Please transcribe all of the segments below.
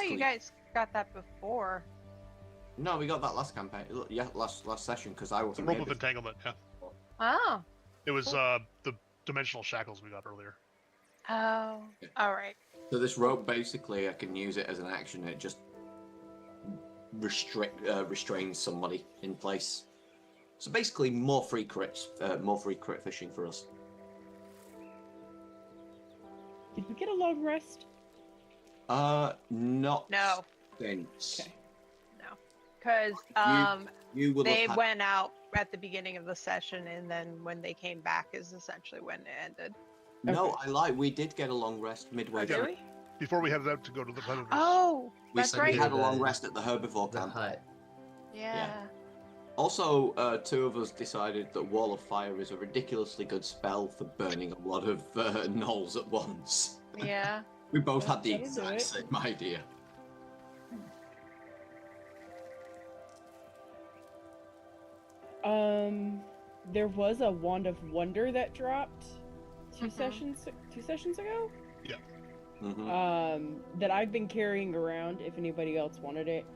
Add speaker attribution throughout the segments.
Speaker 1: basically.
Speaker 2: you guys got that before.
Speaker 1: No, we got that last campaign. Yeah, last session because I
Speaker 3: The
Speaker 1: wasn't.
Speaker 3: rope
Speaker 1: here
Speaker 3: of entanglement. Yeah,
Speaker 2: Oh.
Speaker 3: it was
Speaker 2: Cool.
Speaker 3: the dimensional shackles we got earlier.
Speaker 2: Oh. All right.
Speaker 1: So this rope, basically, I can use it as an action. It just restrains somebody in place. So basically, more free crits, more free crit fishing for us.
Speaker 4: Did we get a long rest?
Speaker 1: Not
Speaker 2: No.
Speaker 1: since.
Speaker 4: Okay.
Speaker 2: No. Because
Speaker 1: You will
Speaker 2: they
Speaker 1: have had...
Speaker 2: went out at the beginning of the session, and then when they came back is essentially when it ended.
Speaker 1: No,
Speaker 4: Okay.
Speaker 1: I lied. We did get a long rest midway
Speaker 3: Yeah,
Speaker 1: through.
Speaker 2: Really?
Speaker 3: Before we headed out to go to the predators.
Speaker 2: Oh,
Speaker 1: We
Speaker 2: that's
Speaker 1: said
Speaker 2: right.
Speaker 1: we had a long
Speaker 5: The-
Speaker 1: rest at the herbivore
Speaker 5: The
Speaker 1: camp.
Speaker 5: hut.
Speaker 2: Yeah.
Speaker 1: Also, two of us decided that Wall of Fire is a ridiculously good spell for burning a lot of gnolls at once.
Speaker 2: Yeah.
Speaker 1: We both had the
Speaker 4: That'll do
Speaker 1: exact
Speaker 4: it.
Speaker 1: same idea.
Speaker 4: There was a Wand of Wonder that dropped two
Speaker 2: Mhm.
Speaker 4: sessions ago.
Speaker 1: Hmm.
Speaker 4: That I've been carrying around. If anybody else wanted it,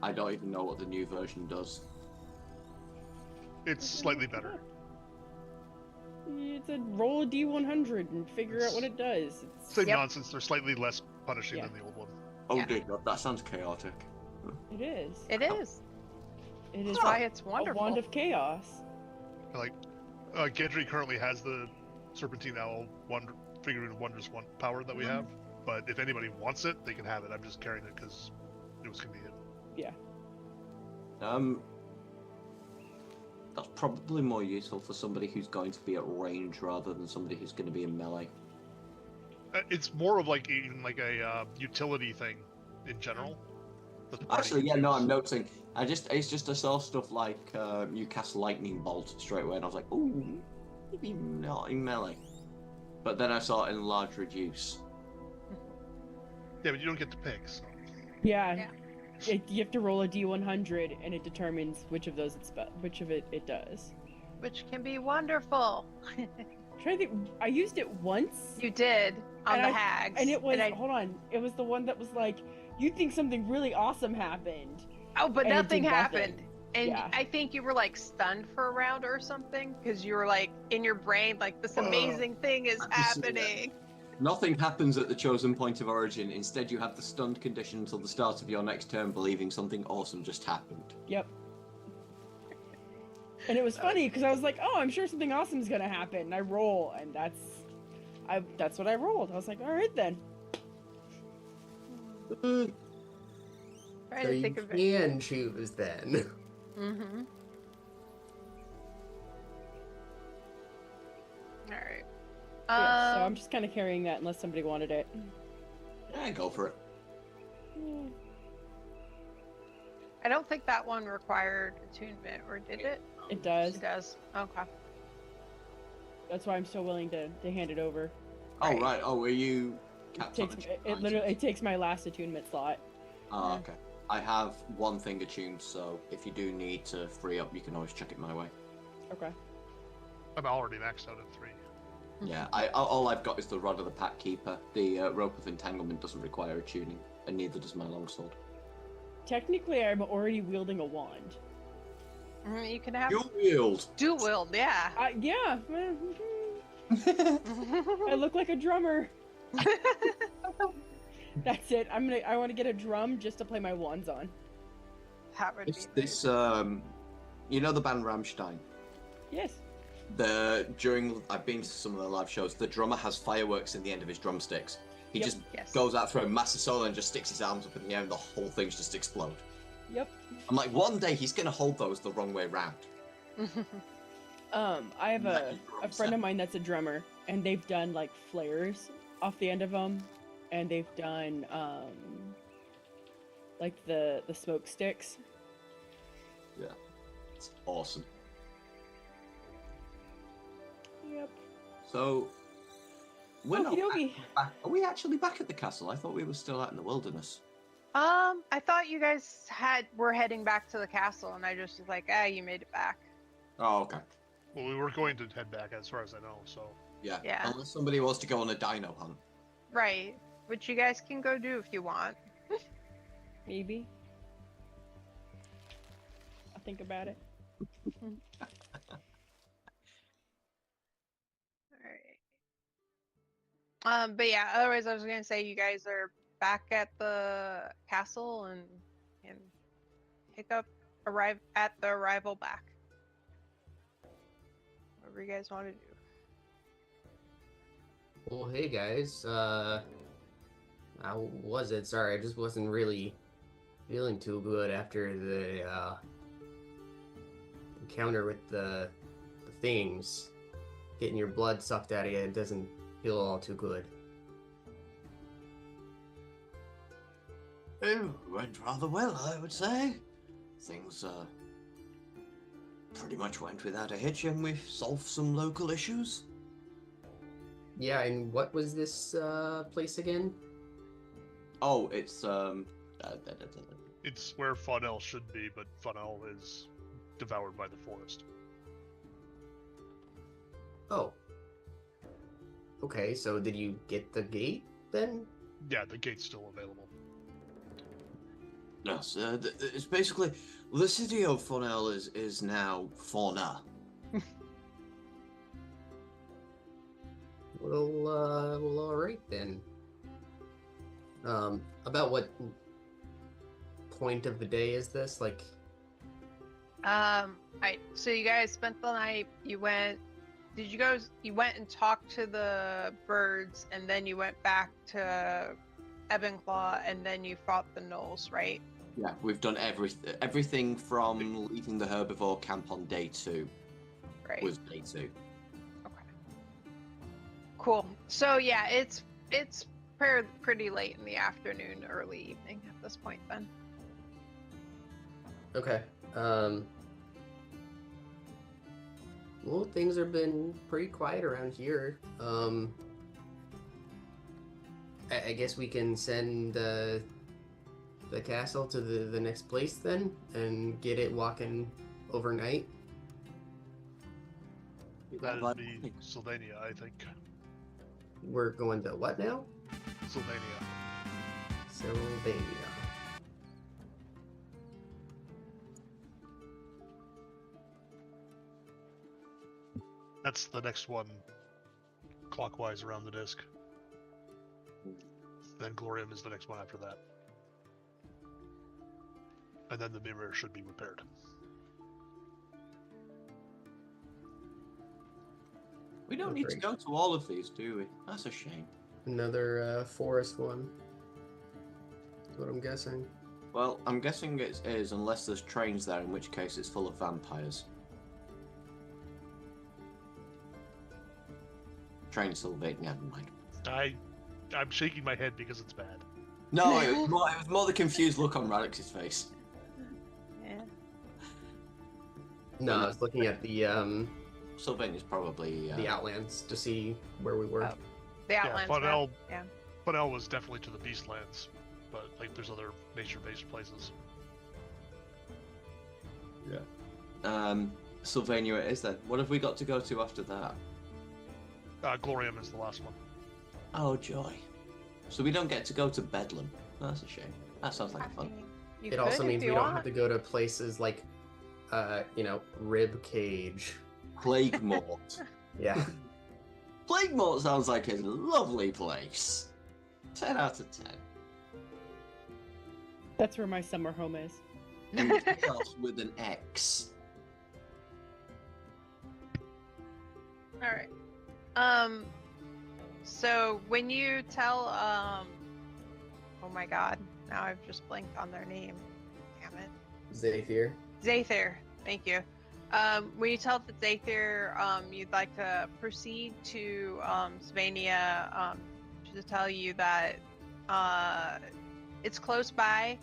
Speaker 1: I don't even know what the new version does.
Speaker 3: It's slightly better.
Speaker 4: it's a roll a d100 and figure out what it does.
Speaker 3: Same
Speaker 2: Yep.
Speaker 3: nonsense. They're slightly less punishing
Speaker 4: Yeah.
Speaker 3: than the old one.
Speaker 1: Oh
Speaker 2: Yeah.
Speaker 1: dear God, that sounds chaotic.
Speaker 4: It is.
Speaker 2: It is.
Speaker 4: It is
Speaker 2: That's why it's
Speaker 4: a
Speaker 2: wonderful.
Speaker 4: wand of chaos.
Speaker 3: Like, Gendry currently has the Serpentine Owl Figure of Wondrous one power that we have. But if anybody wants it, they can have it. I'm just carrying it because it was convenient.
Speaker 1: That's probably more useful for somebody who's going to be at range rather than somebody who's going to be in melee.
Speaker 3: It's more of like even like a utility thing in general. that the party
Speaker 1: Actually,
Speaker 3: can
Speaker 1: yeah, no,
Speaker 3: use.
Speaker 1: I'm noticing. It's just I saw stuff like you cast Lightning Bolt straight away, and I was like, ooh, maybe not in melee. But then I saw it in large reduce.
Speaker 3: Yeah, but you don't get to pick. So.
Speaker 4: Yeah. You have to roll a d100 and it determines which of those which of it does.
Speaker 2: Which can be wonderful.
Speaker 4: I'm trying to think. I used it once.
Speaker 2: You did on
Speaker 4: And
Speaker 2: the
Speaker 4: I-
Speaker 2: hags.
Speaker 4: And it was
Speaker 2: I-
Speaker 4: hold on. It was the one that was like, you think something really awesome happened.
Speaker 2: oh, but
Speaker 4: and it
Speaker 2: nothing
Speaker 4: did
Speaker 2: happened.
Speaker 4: nothing.
Speaker 2: And
Speaker 4: Yeah.
Speaker 2: I think you were like stunned for a round or something because you were like in your brain, like this amazing thing is
Speaker 1: I can see that.
Speaker 2: happening.
Speaker 1: Nothing happens at the chosen point of origin. Instead, you have the stunned condition until the start of your next turn, believing something awesome just happened.
Speaker 4: Yep. And it was funny because I was like, oh, I'm sure something awesome is gonna happen. And I roll, and that's what I rolled. I was like, all right then.
Speaker 2: Trying
Speaker 5: So
Speaker 2: to
Speaker 5: you
Speaker 2: think of it.
Speaker 5: can choose then.
Speaker 2: Mm-hmm. All right.
Speaker 4: Yeah, so I'm just kind of carrying that unless somebody wanted it.
Speaker 1: Yeah, go for it.
Speaker 2: I don't think that one required attunement, or did it?
Speaker 4: It does.
Speaker 2: It does. Okay.
Speaker 4: That's why I'm so willing to hand it over.
Speaker 1: Oh
Speaker 2: Right.
Speaker 1: right. Oh, were you?
Speaker 4: It
Speaker 1: capped
Speaker 4: takes
Speaker 1: on
Speaker 4: it takes my last attunement slot.
Speaker 1: Oh, okay. I have one thing attuned, so if you do need to free up, you can always chuck it my way.
Speaker 4: Okay.
Speaker 3: I'm already maxed out at 3.
Speaker 1: Yeah, all I've got is the Rod of the Pack Keeper. The Rope of Entanglement doesn't require attuning, and neither does my longsword.
Speaker 4: Technically, I'm already wielding a wand.
Speaker 2: You can have
Speaker 1: You wield.
Speaker 2: dual wield, yeah.
Speaker 4: Yeah. I look like a drummer. That's it. I want to get a drum just to play my wands on.
Speaker 2: That would
Speaker 1: It's
Speaker 2: be
Speaker 1: this you know the band Rammstein.
Speaker 4: Yes.
Speaker 1: During I've been to some of their live shows. The drummer has fireworks in the end of his drumsticks. He
Speaker 4: Yep.
Speaker 1: just
Speaker 2: Yes.
Speaker 1: goes out through a massive solo and just sticks his arms up in the air, and the whole thing's just explode.
Speaker 4: Yep.
Speaker 1: I'm like, one day he's gonna hold those the wrong way round.
Speaker 4: I have a friend of mine that's a drummer, and they've done like flares off the end of them, and they've done like the smoke sticks.
Speaker 1: It's awesome.
Speaker 4: Yep.
Speaker 1: So, we're not
Speaker 4: Okey-dokey.
Speaker 1: back. Are we actually back at the castle? I thought we were still out in the wilderness.
Speaker 2: I thought you guys were heading back to the castle, and I just was like, you made it back.
Speaker 1: Oh, okay.
Speaker 3: Well, we were going to head back as far as I know, so.
Speaker 1: Yeah.
Speaker 2: Yeah.
Speaker 1: Unless somebody wants to go on a dino hunt.
Speaker 2: Right. which you guys can go do if you want.
Speaker 4: Maybe. I'll think about it.
Speaker 2: Alright. But yeah, otherwise I was gonna say you guys are back at the castle and arrive at the arrival back. Whatever you guys want to do.
Speaker 5: Well, hey guys. How was it? Sorry, I just wasn't really feeling too good after the encounter with the things. Getting your blood sucked out of you, it doesn't feel all too good.
Speaker 1: It went rather well, I would say. Things pretty much went without a hitch, and we solved some local issues.
Speaker 5: Yeah, and what was this place again?
Speaker 1: Oh, it's
Speaker 3: It's where Faunel should be, but Faunel is devoured by the forest.
Speaker 5: Oh. Okay, so did you get the gate then?
Speaker 3: Yeah, the gate's still available.
Speaker 1: Yes, it's basically the city of Faunel is now Fauna.
Speaker 5: Well, all right then. About what point of the day is this? Like,
Speaker 2: Alright, so you guys spent the night, you went and talked to the birds, and then you went back to Ebenclaw, and then you fought the gnolls, right?
Speaker 1: Yeah, we've done everything from leaving the herbivore camp on day 2
Speaker 2: Right.
Speaker 1: was day 2.
Speaker 2: Okay. Cool. So yeah, it's pretty late in the afternoon, early evening at this point then.
Speaker 5: okay. Well, things have been pretty quiet around here. I guess we can send the castle to the next place then, and get it walking overnight.
Speaker 3: That'd be Sylvania, I think.
Speaker 5: We're going to what now?
Speaker 3: Sylvania.
Speaker 5: Sylvania.
Speaker 3: That's the next one, clockwise around the disc. Then Glorium is the next one after that. And then the mirror should be repaired.
Speaker 1: We don't need to go to all of these, do we? That's a shame.
Speaker 5: Another forest one. That's what I'm guessing.
Speaker 1: Well, I'm guessing it is, unless there's trains there, in which case it's full of vampires. Transylvania, never mind.
Speaker 3: I'm shaking my head because it's bad.
Speaker 1: No, it was more the confused look on Radix's face.
Speaker 2: Yeah.
Speaker 5: No, I was looking at the
Speaker 1: Sylvania's probably
Speaker 5: Outlands to see where we were.
Speaker 2: Oh. The Outlands map.
Speaker 3: Faunel,
Speaker 2: Yeah.
Speaker 3: Faunel was definitely to the Beastlands, but like there's other nature-based places.
Speaker 1: Sylvania it is then. What have we got to go to after that?
Speaker 3: Glorium is the last one.
Speaker 1: Oh, joy. So we don't get to go to Bedlam. That's a shame. That sounds like fun.
Speaker 2: You
Speaker 5: It also
Speaker 2: could if
Speaker 5: means we
Speaker 2: you
Speaker 5: don't
Speaker 2: want.
Speaker 5: have to go to places like, Rib Cage.
Speaker 1: Plague Mort.
Speaker 5: Yeah.
Speaker 1: Plague Mort sounds like a lovely place. 10 out of 10.
Speaker 4: That's where my summer home is.
Speaker 1: And chaos with an X.
Speaker 2: All right. So when you tell, oh my god, now I've just blanked on their name. Damn it.
Speaker 5: Zephyr.
Speaker 2: Zather, thank you. When you tell the Zather, you'd like to proceed to Sylvania, to tell you that it's close by,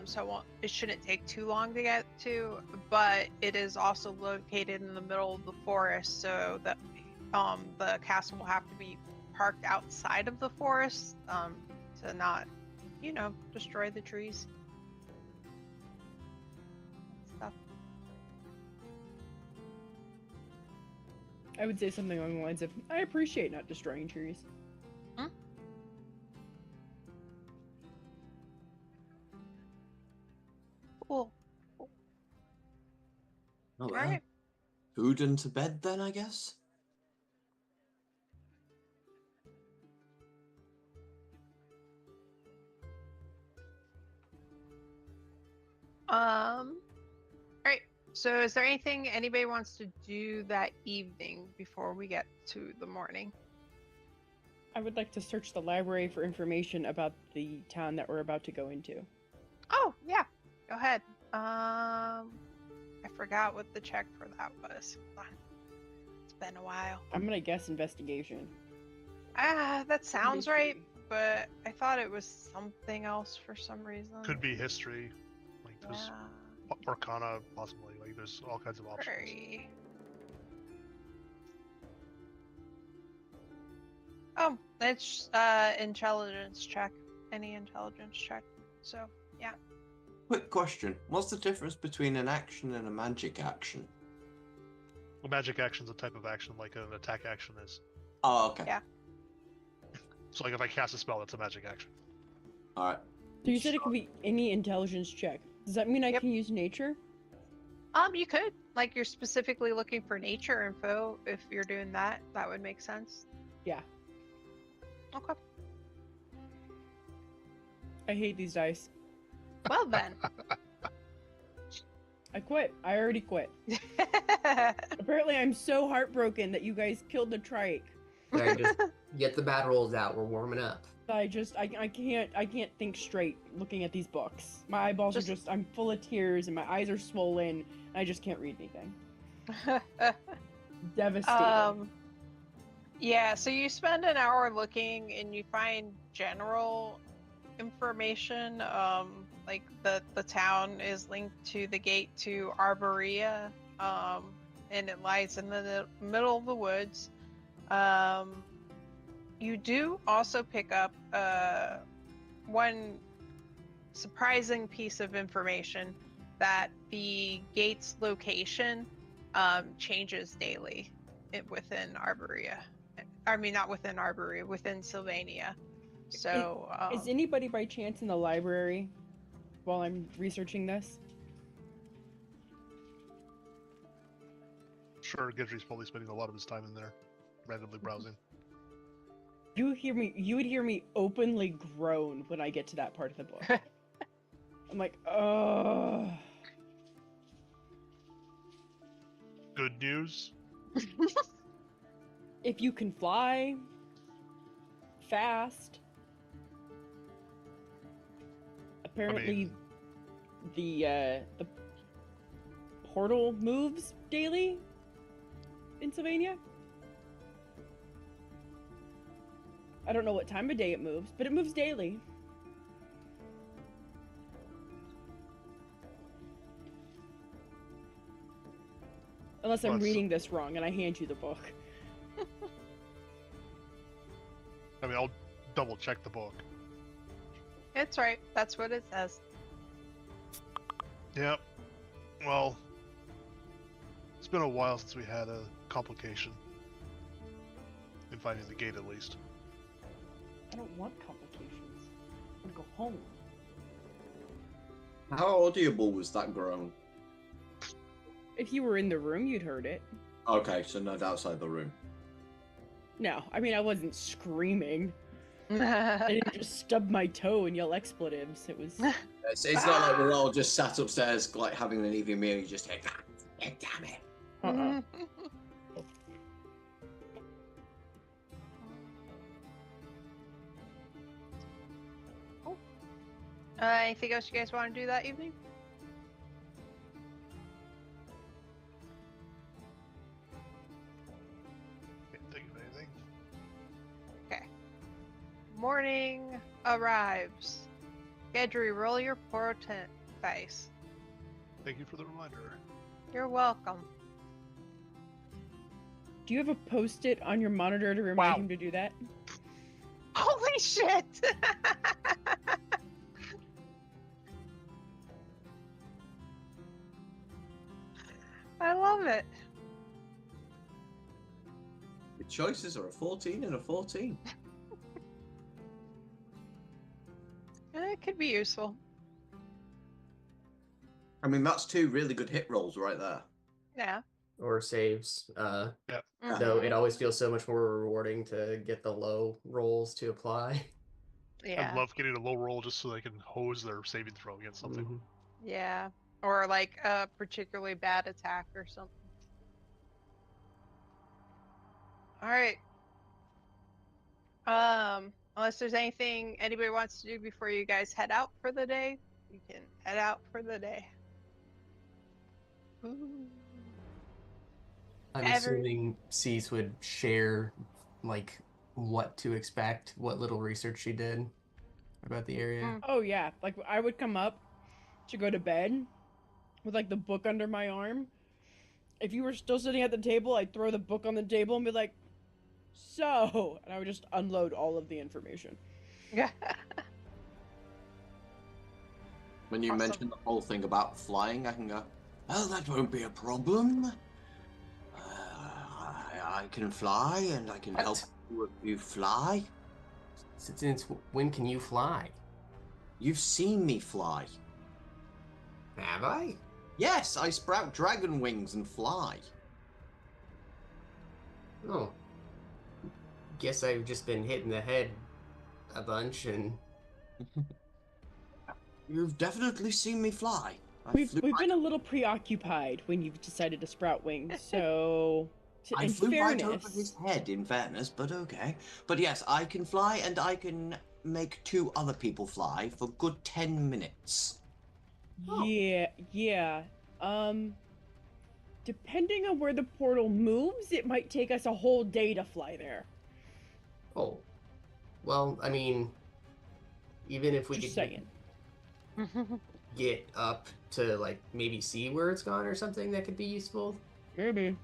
Speaker 2: so it shouldn't take too long to get to, but it is also located in the middle of the forest, so that the castle will have to be parked outside of the forest to not, destroy the trees. Stuff.
Speaker 4: I would say something along the lines of, I appreciate not destroying trees.
Speaker 2: Cool.
Speaker 1: Oh,
Speaker 2: All
Speaker 1: well.
Speaker 2: right.
Speaker 1: Food and to bed then, I guess.
Speaker 2: All right. So, is there anything anybody wants to do that evening before we get to the morning?
Speaker 4: I would like to search the library for information about the town that we're about to go into.
Speaker 2: Oh, yeah. Go ahead. I forgot what the check for that was. Hold on. It's been a while.
Speaker 4: I'm gonna guess investigation.
Speaker 2: Ah, that sounds right,
Speaker 4: History.
Speaker 2: but I thought it was something else for some reason.
Speaker 3: Could be history, like there's
Speaker 2: Yeah.
Speaker 3: Arcana, possibly. Like there's all kinds of options.
Speaker 2: Very. Oh, it's intelligence check. Any intelligence check. So yeah.
Speaker 1: Quick question. What's the difference between an action and a magic action?
Speaker 3: A magic action's a type of action like an attack action is.
Speaker 1: Oh, okay.
Speaker 2: Yeah.
Speaker 3: So like if I cast a spell, that's a magic action.
Speaker 1: Alright.
Speaker 4: So you said it could be any intelligence check. Does that mean I
Speaker 2: Yep.
Speaker 4: can use nature?
Speaker 2: You could. Like you're specifically looking for nature info. If you're doing that, that would make sense.
Speaker 4: Yeah.
Speaker 2: Okay.
Speaker 4: I hate these dice.
Speaker 2: Well then.
Speaker 4: I quit. I already quit. Apparently I'm so heartbroken that you guys killed the trike.
Speaker 5: Yeah, just get the bad rolls out. We're warming up.
Speaker 4: I can't think straight looking at these books. My eyeballs
Speaker 2: Just-
Speaker 4: are just, I'm full of tears and my eyes are swollen and I just can't read anything. Devastating.
Speaker 2: Yeah, so you spend an hour looking and you find general information. Like the town is linked to the gate to Arborea, and it lies in the middle of the woods. You do also pick up one surprising piece of information that the gate's location changes daily within Arborea. I mean, not within Arborea, within Sylvania. So,
Speaker 4: Is anybody by chance in the library while I'm researching this?
Speaker 3: Sure, Gedry's probably spending a lot of his time in there, randomly browsing.
Speaker 4: You would hear me openly groan when I get to that part of the book. I'm like, oh.
Speaker 3: Good news.
Speaker 4: If you can fly fast, apparently the portal moves daily in Sylvania. I don't know what time of day it moves, but it moves daily. Unless I'm
Speaker 3: Well,
Speaker 4: reading this wrong and I hand you the book.
Speaker 3: I mean, I'll double check the book.
Speaker 2: it's right. That's what it says.
Speaker 3: Yep. Well, it's been a while since we had a complication. In finding the gate, at least.
Speaker 4: I don't want complications. I want to go home.
Speaker 1: How audible was that groan?
Speaker 4: If you were in the room, you'd heard it.
Speaker 1: Okay, so not outside the room.
Speaker 4: No, I mean, I wasn't screaming. I didn't just stub my toe and yell expletives. It was...
Speaker 1: It's not like we're all just sat upstairs, like having an evening meal. You just hear, damn it.
Speaker 4: Uh-uh.
Speaker 2: Cool. Anything else you guys want to do that evening?
Speaker 3: Can't think of anything.
Speaker 2: Morning arrives. Gedry, roll your portent dice.
Speaker 3: Thank you for the reminder.
Speaker 2: You're welcome.
Speaker 4: Do you have a post-it on your monitor to remind
Speaker 3: Wow.
Speaker 4: him to do that?
Speaker 2: Holy shit! I love it.
Speaker 1: The choices are a 14 and a 14.
Speaker 2: It could be useful.
Speaker 1: I mean, that's 2 really good hit rolls right there.
Speaker 2: Yeah.
Speaker 5: Or saves. Though
Speaker 2: Mhm.
Speaker 5: it always feels so much more rewarding to get the low rolls to apply.
Speaker 2: Yeah.
Speaker 3: I love getting a low roll just so they can hose their saving throw against something.
Speaker 5: Mhm.
Speaker 2: Yeah. Or like a particularly bad attack or something. All right. Unless there's anything anybody wants to do before you guys head out for the day, you can head out for the day. Ooh.
Speaker 5: I'm
Speaker 2: Ever-
Speaker 5: assuming Cease would share like what to expect, what little research she did about the area.
Speaker 2: Mm.
Speaker 4: Oh yeah, like I would come up to go to bed with like the book under my arm. If you were still sitting at the table, I'd throw the book on the table and be like, "So," and I would just unload all of the information.
Speaker 2: Yeah.
Speaker 1: When you
Speaker 2: Awesome.
Speaker 1: mention the whole thing about flying, I can go, "Oh, that won't be a problem. I can fly, and I can
Speaker 5: What?
Speaker 1: help you fly.
Speaker 5: Since when can you fly?
Speaker 1: You've seen me fly.
Speaker 5: Have I?
Speaker 1: Yes, I sprout dragon wings and fly.
Speaker 5: Oh. Guess I've just been hitting the head a bunch and
Speaker 1: You've definitely seen me fly.
Speaker 4: We've been a little preoccupied when you've decided to sprout wings, so
Speaker 1: I
Speaker 4: in
Speaker 1: flew right over
Speaker 4: fairness,
Speaker 1: his head, in fairness, but okay. But yes, I can fly, and I can make 2 other people fly for good 10 minutes.
Speaker 5: Oh.
Speaker 4: yeah. Depending on where the portal moves, it might take us a whole day to fly there.
Speaker 5: oh. Well, I mean, even if we
Speaker 4: Just
Speaker 5: could
Speaker 4: saying.
Speaker 5: get up to like maybe see where it's gone or something, that could be useful.
Speaker 4: Maybe.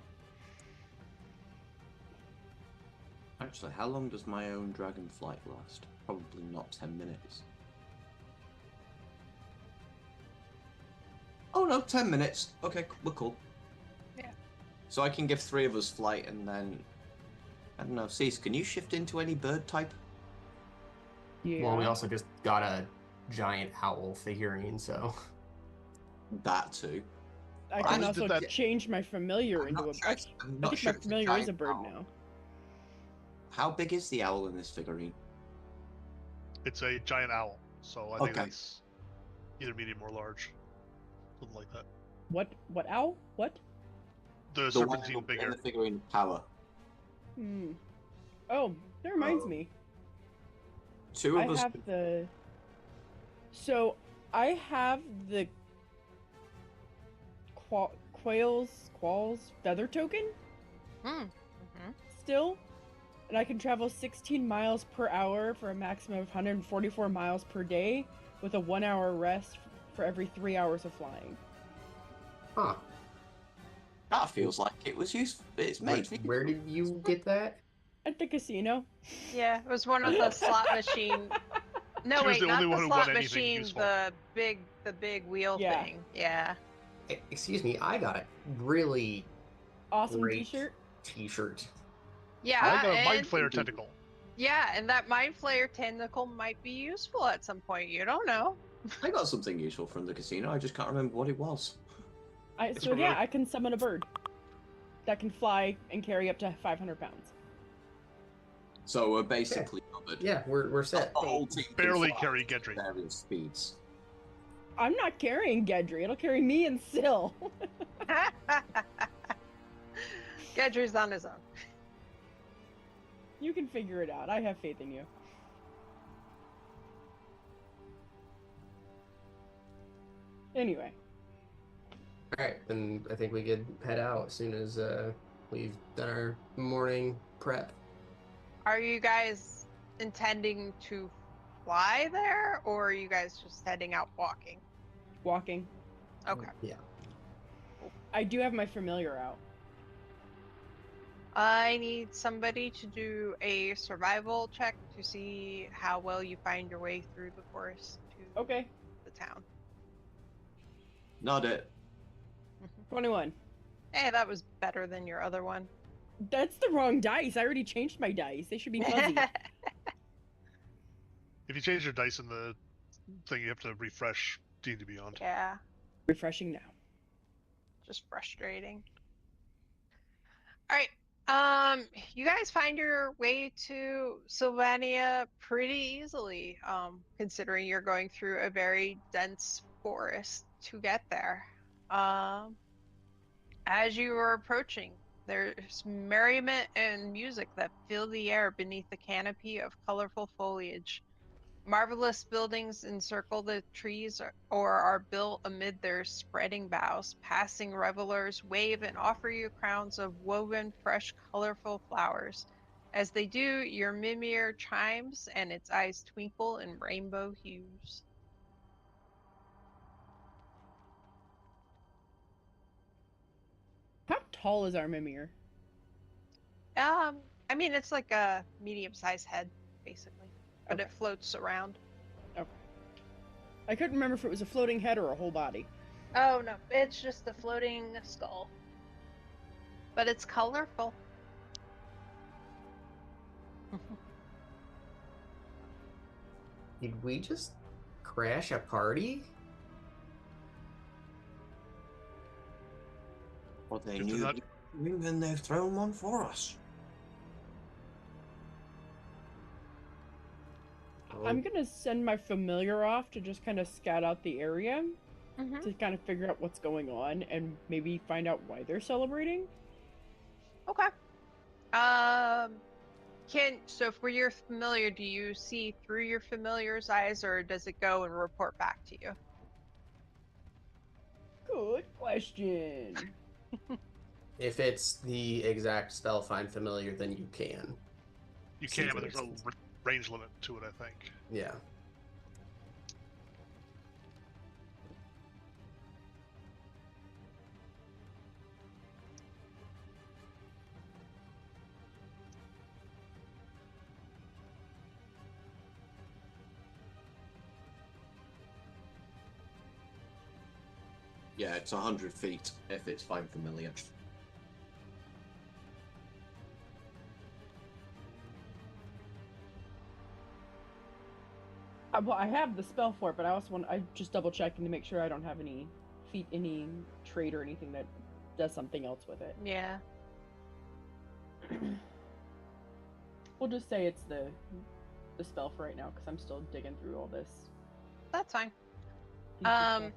Speaker 1: Actually, how long does my own dragon flight last? Probably not 10 minutes. Oh no, 10 minutes. Okay, we're cool.
Speaker 2: Yeah.
Speaker 1: So I can give 3 of us flight, and then I don't know. Cease, can you shift into any bird type?
Speaker 4: Yeah.
Speaker 5: Well, we also just got a giant owl figurine, so
Speaker 1: That too.
Speaker 4: I
Speaker 1: I
Speaker 4: can
Speaker 1: just
Speaker 4: also
Speaker 3: did that-
Speaker 4: change my familiar
Speaker 1: I'm
Speaker 4: into
Speaker 1: not
Speaker 4: a.
Speaker 1: sure it's- I'm
Speaker 4: I
Speaker 1: not
Speaker 4: think
Speaker 1: sure
Speaker 4: my
Speaker 1: it's a
Speaker 4: familiar is a
Speaker 1: giant
Speaker 4: bird
Speaker 1: owl.
Speaker 4: now.
Speaker 1: How big is the owl in this figurine?
Speaker 3: It's a giant owl, so I think
Speaker 1: Okay.
Speaker 3: that's either medium or large, something like that.
Speaker 4: What owl? What?
Speaker 3: The
Speaker 1: The one
Speaker 3: serpentine
Speaker 1: in
Speaker 3: bigger.
Speaker 1: the figurine power.
Speaker 4: Hmm. Oh, that reminds
Speaker 1: Oh.
Speaker 4: me.
Speaker 1: 2
Speaker 4: I
Speaker 1: of us.
Speaker 4: have the. So I have the Qualls feather token still, and I can travel 16 miles per hour for a maximum of 144 miles per day, with a 1-hour rest for every 3 hours of flying.
Speaker 5: huh.
Speaker 1: That feels like it was useful. It's
Speaker 5: Where,
Speaker 1: made for
Speaker 5: where did you get that?
Speaker 4: At the casino.
Speaker 2: Yeah, it was one of the slot machine. No,
Speaker 3: She was
Speaker 2: wait,
Speaker 3: the
Speaker 2: not
Speaker 3: only one
Speaker 2: the
Speaker 3: who
Speaker 2: slot
Speaker 3: won anything
Speaker 2: machine.
Speaker 3: useful.
Speaker 2: The big wheel
Speaker 4: Yeah.
Speaker 2: thing. Yeah.
Speaker 5: Excuse me, I got a really
Speaker 4: Awesome
Speaker 5: Great.
Speaker 4: T-shirt.
Speaker 5: t-shirt.
Speaker 2: Yeah.
Speaker 3: I got a
Speaker 2: and,
Speaker 3: mind flayer tentacle.
Speaker 2: Yeah, and that mind flayer tentacle might be useful at some point. You don't know.
Speaker 1: I got something useful from the casino. I just can't remember what it was.
Speaker 3: It's
Speaker 4: So yeah,
Speaker 3: really-
Speaker 4: I can summon a bird that can fly and carry up to 500 pounds.
Speaker 1: So we're basically covered.
Speaker 5: Yeah, we're set.
Speaker 1: The whole team can
Speaker 3: Barely
Speaker 1: fly
Speaker 3: carry
Speaker 1: at
Speaker 3: Gendry.
Speaker 1: various speeds.
Speaker 4: I'm not carrying Gedry. It'll carry me and Syl.
Speaker 2: Gedry's on his own.
Speaker 4: You can figure it out. I have faith in you. Anyway,
Speaker 5: Alright, then I think we could head out as soon as we've done our morning prep.
Speaker 2: Are you guys intending to fly there, or are you guys just heading out walking?
Speaker 4: walking.
Speaker 2: Okay.
Speaker 5: Yeah.
Speaker 4: I do have my familiar out.
Speaker 2: I need somebody to do a survival check to see how well you find your way through the forest to
Speaker 4: Okay,
Speaker 2: the town.
Speaker 1: Not it.
Speaker 4: 21.
Speaker 2: Hey, that was better than your other one.
Speaker 4: That's the wrong dice. I already changed my dice. They should be fuzzy.
Speaker 3: If you change your dice in the thing, you have to refresh D&D Beyond.
Speaker 2: Yeah.
Speaker 4: Refreshing now.
Speaker 2: Just frustrating. All right. You guys find your way to Sylvania pretty easily, considering you're going through a very dense forest to get there. As you are approaching, there's merriment and music that fill the air beneath the canopy of colorful foliage. Marvelous buildings encircle the trees or are built amid their spreading boughs. Passing revelers wave and offer you crowns of woven, fresh, colorful flowers. As they do, your mimir chimes and its eyes twinkle in rainbow hues.
Speaker 4: How tall is our Mimir?
Speaker 2: I mean, it's like a medium-sized head, basically, but
Speaker 4: Okay.
Speaker 2: it floats around.
Speaker 4: Okay. I couldn't remember if it was a floating head or a whole body.
Speaker 2: Oh no, it's just a floating skull. But it's colorful.
Speaker 5: Did we just crash a party?
Speaker 1: Well, they
Speaker 3: Just
Speaker 1: knew
Speaker 3: not-
Speaker 1: and they've thrown one for us.
Speaker 4: I'm gonna send my familiar off to just kind of scout out the area
Speaker 2: Mm-hmm.
Speaker 4: to kind of figure out what's going on and maybe find out why they're celebrating.
Speaker 2: Okay. So for your familiar, do you see through your familiar's eyes, or does it go and report back to you?
Speaker 4: Good question.
Speaker 5: If it's the exact spell find familiar, then you can.
Speaker 3: You
Speaker 5: See
Speaker 3: can,
Speaker 5: if
Speaker 3: but
Speaker 5: it
Speaker 3: there's a
Speaker 5: makes
Speaker 3: range limit to it, I think.
Speaker 5: Yeah.
Speaker 1: Yeah, it's 100 feet if it's find familiar.
Speaker 4: Well, I have the spell for it, but I just double checking to make sure I don't have any trait or anything that does something else with it.
Speaker 2: Yeah.
Speaker 4: We'll just say it's the spell for right now because I'm still digging through all this.
Speaker 2: That's fine.
Speaker 4: geeky stuff.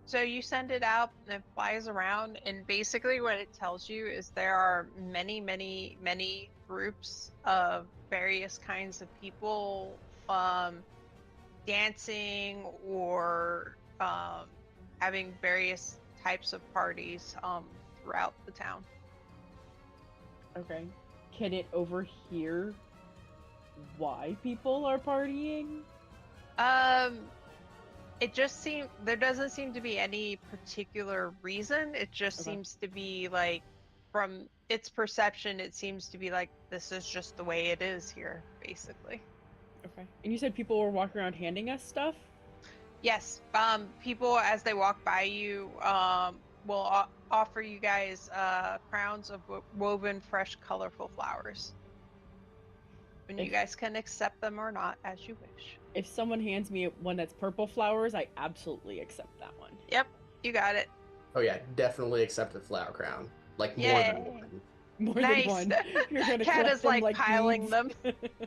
Speaker 2: So you send it out and it flies around, and basically what it tells you is there are many, many, many groups of various kinds of people dancing or having various types of parties throughout the town.
Speaker 4: Okay. Can it overhear why people are partying?
Speaker 2: It just there doesn't seem to be any particular reason. It just
Speaker 4: Okay.
Speaker 2: seems to be like, from its perception, it seems to be like this is just the way it is here, basically.
Speaker 4: Okay. And you said people were walking around handing us stuff?
Speaker 2: Yes, people as they walk by you will offer you guys crowns of woven, fresh, colorful flowers. And you
Speaker 4: If-
Speaker 2: guys can accept them or not as you wish.
Speaker 4: If someone hands me one that's purple flowers, I absolutely accept that one.
Speaker 2: Yep, you got it.
Speaker 5: Oh yeah, definitely accept the flower crown. Like more
Speaker 2: Yay.
Speaker 5: than one.
Speaker 4: More
Speaker 2: Nice.
Speaker 4: than one. You're gonna
Speaker 2: Cat
Speaker 4: collect
Speaker 2: is
Speaker 4: them
Speaker 2: like piling
Speaker 4: beads.
Speaker 2: them.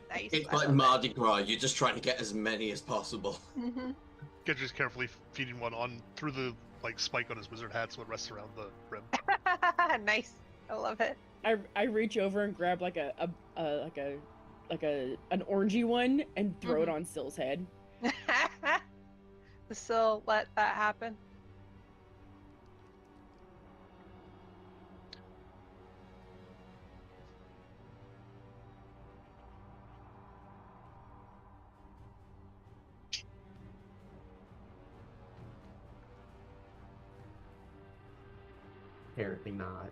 Speaker 2: Nice.
Speaker 1: It's
Speaker 2: I
Speaker 1: like
Speaker 2: love
Speaker 1: Mardi Gras, you're just trying to get as many as possible.
Speaker 2: it. Mhm.
Speaker 3: Gedry's carefully feeding one on through the spike on his wizard hat so it rests around the rim.
Speaker 2: Nice. I love it.
Speaker 4: I reach over and grab like an orangey one and throw it on Syl's head.
Speaker 2: Still let that happen.
Speaker 5: Apparently not.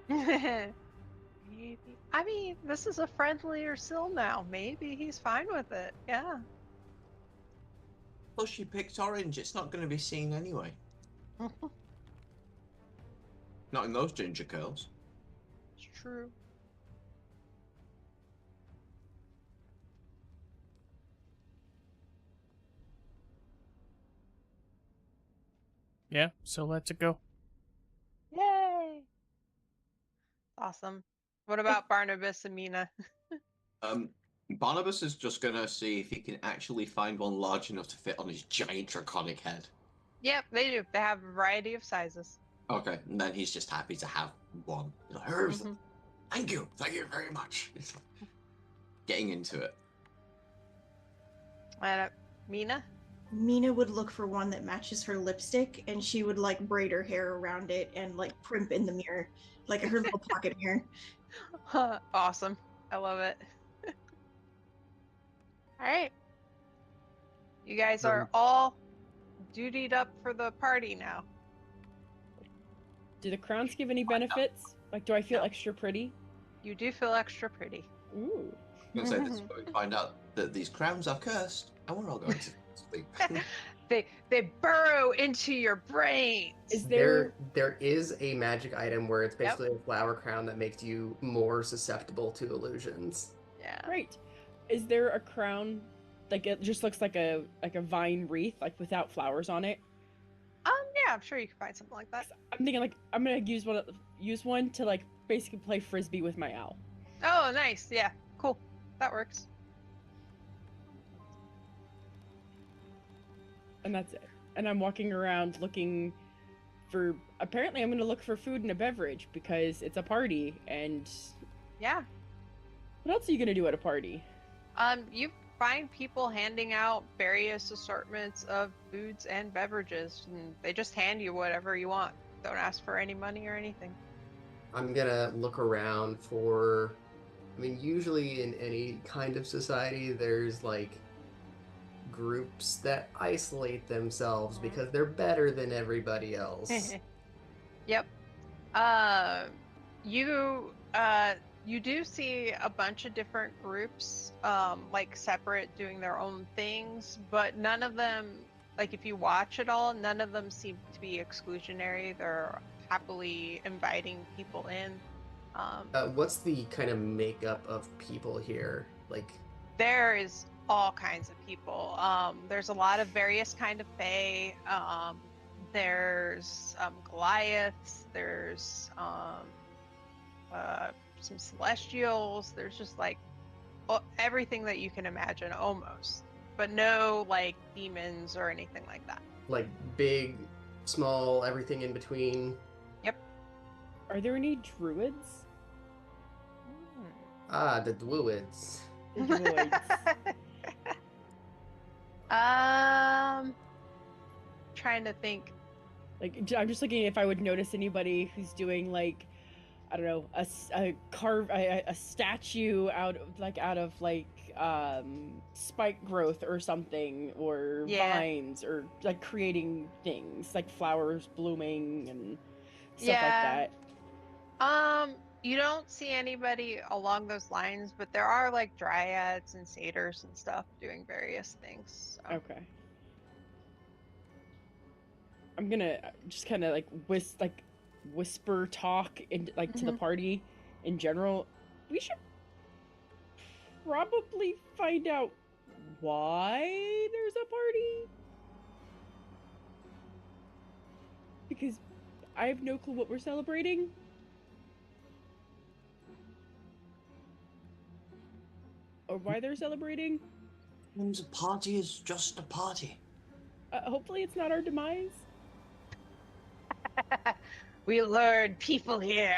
Speaker 2: Maybe. I mean, this is a friendlier Syl now. Maybe he's fine with it. Yeah.
Speaker 1: Plus, you picked orange, it's not going to be seen anyway. Not in those ginger curls.
Speaker 2: It's true.
Speaker 6: Yeah, so let's go.
Speaker 2: Yay! Awesome. What about Barnabas and Mina?
Speaker 1: Barnabas is just gonna see if he can actually find one large enough to fit on his giant draconic head.
Speaker 2: Yep, they do. They have a variety of sizes.
Speaker 1: Okay, and then he's just happy to have one. He's like,
Speaker 2: Mhm.
Speaker 1: Thank you very much. Getting into it.
Speaker 2: Mina?
Speaker 7: Mina would look for one that matches her lipstick, and she would like braid her hair around it and like primp in the mirror, like her little pocket mirror.
Speaker 2: Awesome. I love it. All right. You guys are all dutied up for the party now.
Speaker 4: Do the crowns give any benefits? Like, do I feel
Speaker 2: No.
Speaker 4: extra pretty?
Speaker 2: You do feel extra pretty.
Speaker 4: Ooh.
Speaker 1: I'm gonna say this, but we find out that these crowns are cursed, and we're all going to sleep.
Speaker 2: They burrow into your brains.
Speaker 4: Is
Speaker 5: There
Speaker 4: there
Speaker 5: is a magic item where it's basically a flower crown that makes you more susceptible to illusions.
Speaker 2: Yeah.
Speaker 4: Great. Is there a crown like it just looks like a vine wreath, like without flowers on it?
Speaker 2: Yeah, I'm sure you can find something like that.
Speaker 4: I'm thinking like I'm gonna use one to like basically play frisbee with my owl.
Speaker 2: Oh, nice. Yeah, cool. That works.
Speaker 4: And that's it. And I'm walking around looking for apparently I'm gonna look for food and a beverage because it's a party and
Speaker 2: Yeah.
Speaker 4: what else are you gonna do at a party?
Speaker 2: You find people handing out various assortments of foods and beverages, and they just hand you whatever you want. Don't ask for any money or anything.
Speaker 5: I'm gonna look around for. I mean, usually in any kind of society, there's like groups that isolate themselves because they're better than everybody else.
Speaker 2: Yep. You do see a bunch of different groups, like separate, doing their own things, but none of them, like if you watch it all, none of them seem to be exclusionary. They're happily inviting people in.
Speaker 5: What's the kind of makeup of people here? Like,
Speaker 2: There is all kinds of people. There's a lot of various kind of fae. There's Goliaths. There's some celestials. There's just like everything that you can imagine, almost, but no like demons or anything like that.
Speaker 5: like big, small, everything in between.
Speaker 4: Are there any druids?
Speaker 5: Ah, the druids.
Speaker 4: The druids.
Speaker 2: Trying to think.
Speaker 4: Like I'm just looking if I would notice anybody who's doing like I don't know a statue out of spike growth or something, or
Speaker 2: Yeah.
Speaker 4: vines, or like creating things like flowers blooming and stuff
Speaker 2: Yeah.
Speaker 4: like that.
Speaker 2: You don't see anybody along those lines, but there are like dryads and satyrs and stuff doing various things. So.
Speaker 4: Okay. I'm gonna just kind of like whisper talk in like to the party in general. We should probably find out why there's a party, because I have no clue what we're celebrating. Or why they're celebrating.
Speaker 1: A party is just a party.
Speaker 4: Hopefully it's not our demise.
Speaker 2: We lured people here.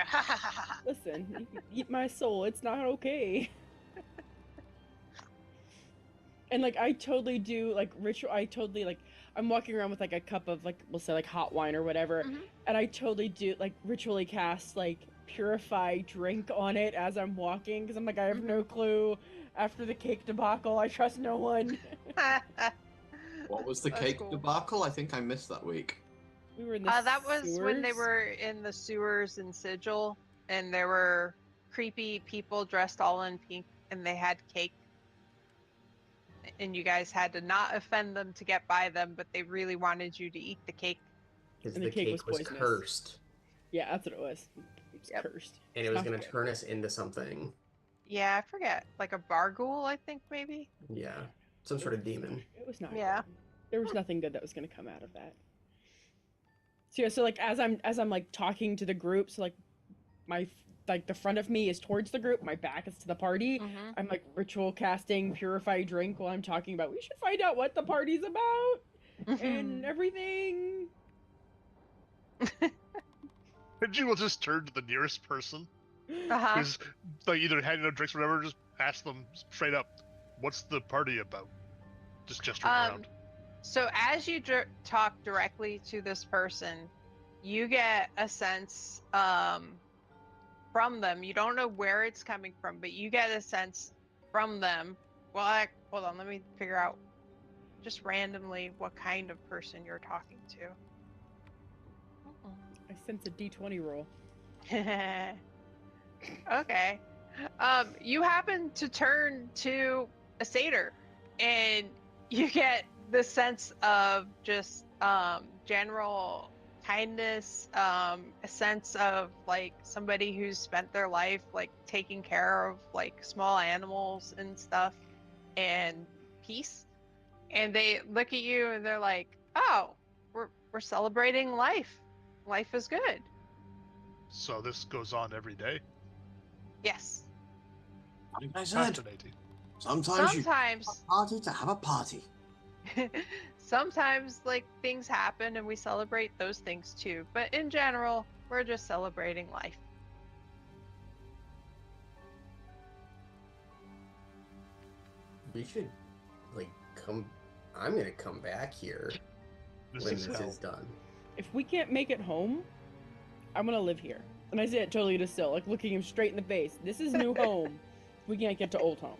Speaker 4: Listen, you can eat my soul. It's not okay. And like I totally do like ritual. I totally like I'm walking around with like a cup of like we'll say like hot wine or whatever, and I totally do like ritually cast like purify drink on it as I'm walking because I'm like I have no clue. After the cake debacle, I trust no one.
Speaker 1: What was the
Speaker 2: That's
Speaker 1: cake
Speaker 2: cool.
Speaker 1: debacle? I think I missed that week.
Speaker 4: We were in the
Speaker 2: That was when they
Speaker 4: sewers.
Speaker 2: were in the sewers in Sigil, and there were creepy people dressed all in pink, and they had cake. And you guys had to not offend them to get by them, but they really wanted you to eat the cake.
Speaker 5: Because
Speaker 4: And
Speaker 5: the
Speaker 4: the cake
Speaker 5: cake
Speaker 4: was
Speaker 5: was
Speaker 4: poisonous.
Speaker 5: cursed.
Speaker 4: Yeah, that's what it was. It's
Speaker 2: Yep.
Speaker 4: cursed.
Speaker 5: And it was
Speaker 4: Not
Speaker 5: going to
Speaker 4: good.
Speaker 5: turn us into something.
Speaker 2: Yeah, I forget. Like a barghoul, I think, maybe?
Speaker 5: Yeah. Some sort of demon.
Speaker 4: It was not
Speaker 2: Yeah.
Speaker 4: good. There was nothing good that was going to come out of that. So yeah, so like as I'm like talking to the group, so like like the front of me is towards the group, my back is to the party.
Speaker 2: Mm-hmm.
Speaker 4: I'm like ritual casting purify drink while I'm talking about we should find out what the party's about and everything.
Speaker 3: Benji will just turn to the nearest person
Speaker 2: Uh-huh.
Speaker 3: who's like either handing out drinks or whatever, just ask them straight up, "What's the party about?" Just gesturing around.
Speaker 2: So as you talk directly to this person, you get a sense from them. You don't know where it's coming from, but you get a sense from them. Well, hold on, let me figure out just randomly what kind of person you're talking to.
Speaker 4: I sense a D20 roll.
Speaker 2: Okay. You happen to turn to a satyr, and you get the sense of just general kindness, a sense of like somebody who's spent their life like taking care of like small animals and stuff, and peace. And they look at you and they're like, "Oh, we're celebrating life. Life is good."
Speaker 3: So this goes on every day.
Speaker 2: Yes.
Speaker 1: Like I said,
Speaker 3: Fascinating.
Speaker 1: sometimes you
Speaker 2: Sometimes
Speaker 1: have a party to have a party.
Speaker 2: sometimes like things happen and we celebrate those things too, but in general we're just celebrating life.
Speaker 5: We should, like, come. I'm gonna come back here
Speaker 3: This
Speaker 5: when
Speaker 3: is
Speaker 5: this
Speaker 3: hell.
Speaker 5: is done.
Speaker 4: If we can't make it home, I'm gonna live here. And I say it totally to Sil, like looking him straight in the face. This is new home. We can't get to old home.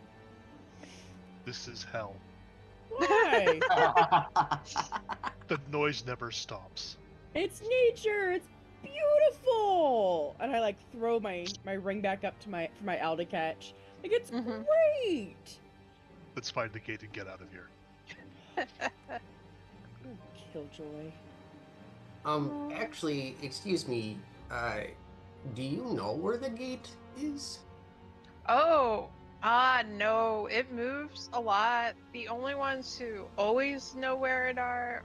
Speaker 3: This is hell.
Speaker 4: Why?
Speaker 3: The noise never stops.
Speaker 4: It's nature. It's beautiful. And I like throw my ring back up to for my Alda catch. Like it's
Speaker 2: Mhm.
Speaker 4: great.
Speaker 3: Let's find the gate and get out of here.
Speaker 4: Killjoy.
Speaker 5: Actually, excuse me. Do you know where the gate is?
Speaker 2: Oh, no, it moves a lot. The only ones who always know where it are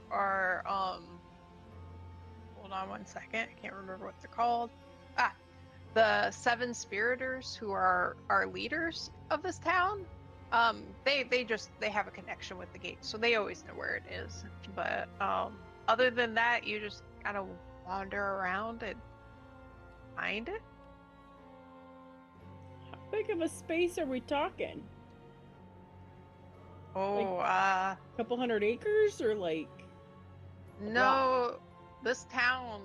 Speaker 2: hold on one second, I can't remember what they're called. The seven spiriters who are leaders of this town. They have a connection with the gate, so they always know where it is. But other than that, you just kind of wander around and find it.
Speaker 4: How big of a space are we talking?
Speaker 2: Oh,
Speaker 4: A couple hundred acres or like
Speaker 2: no, this town,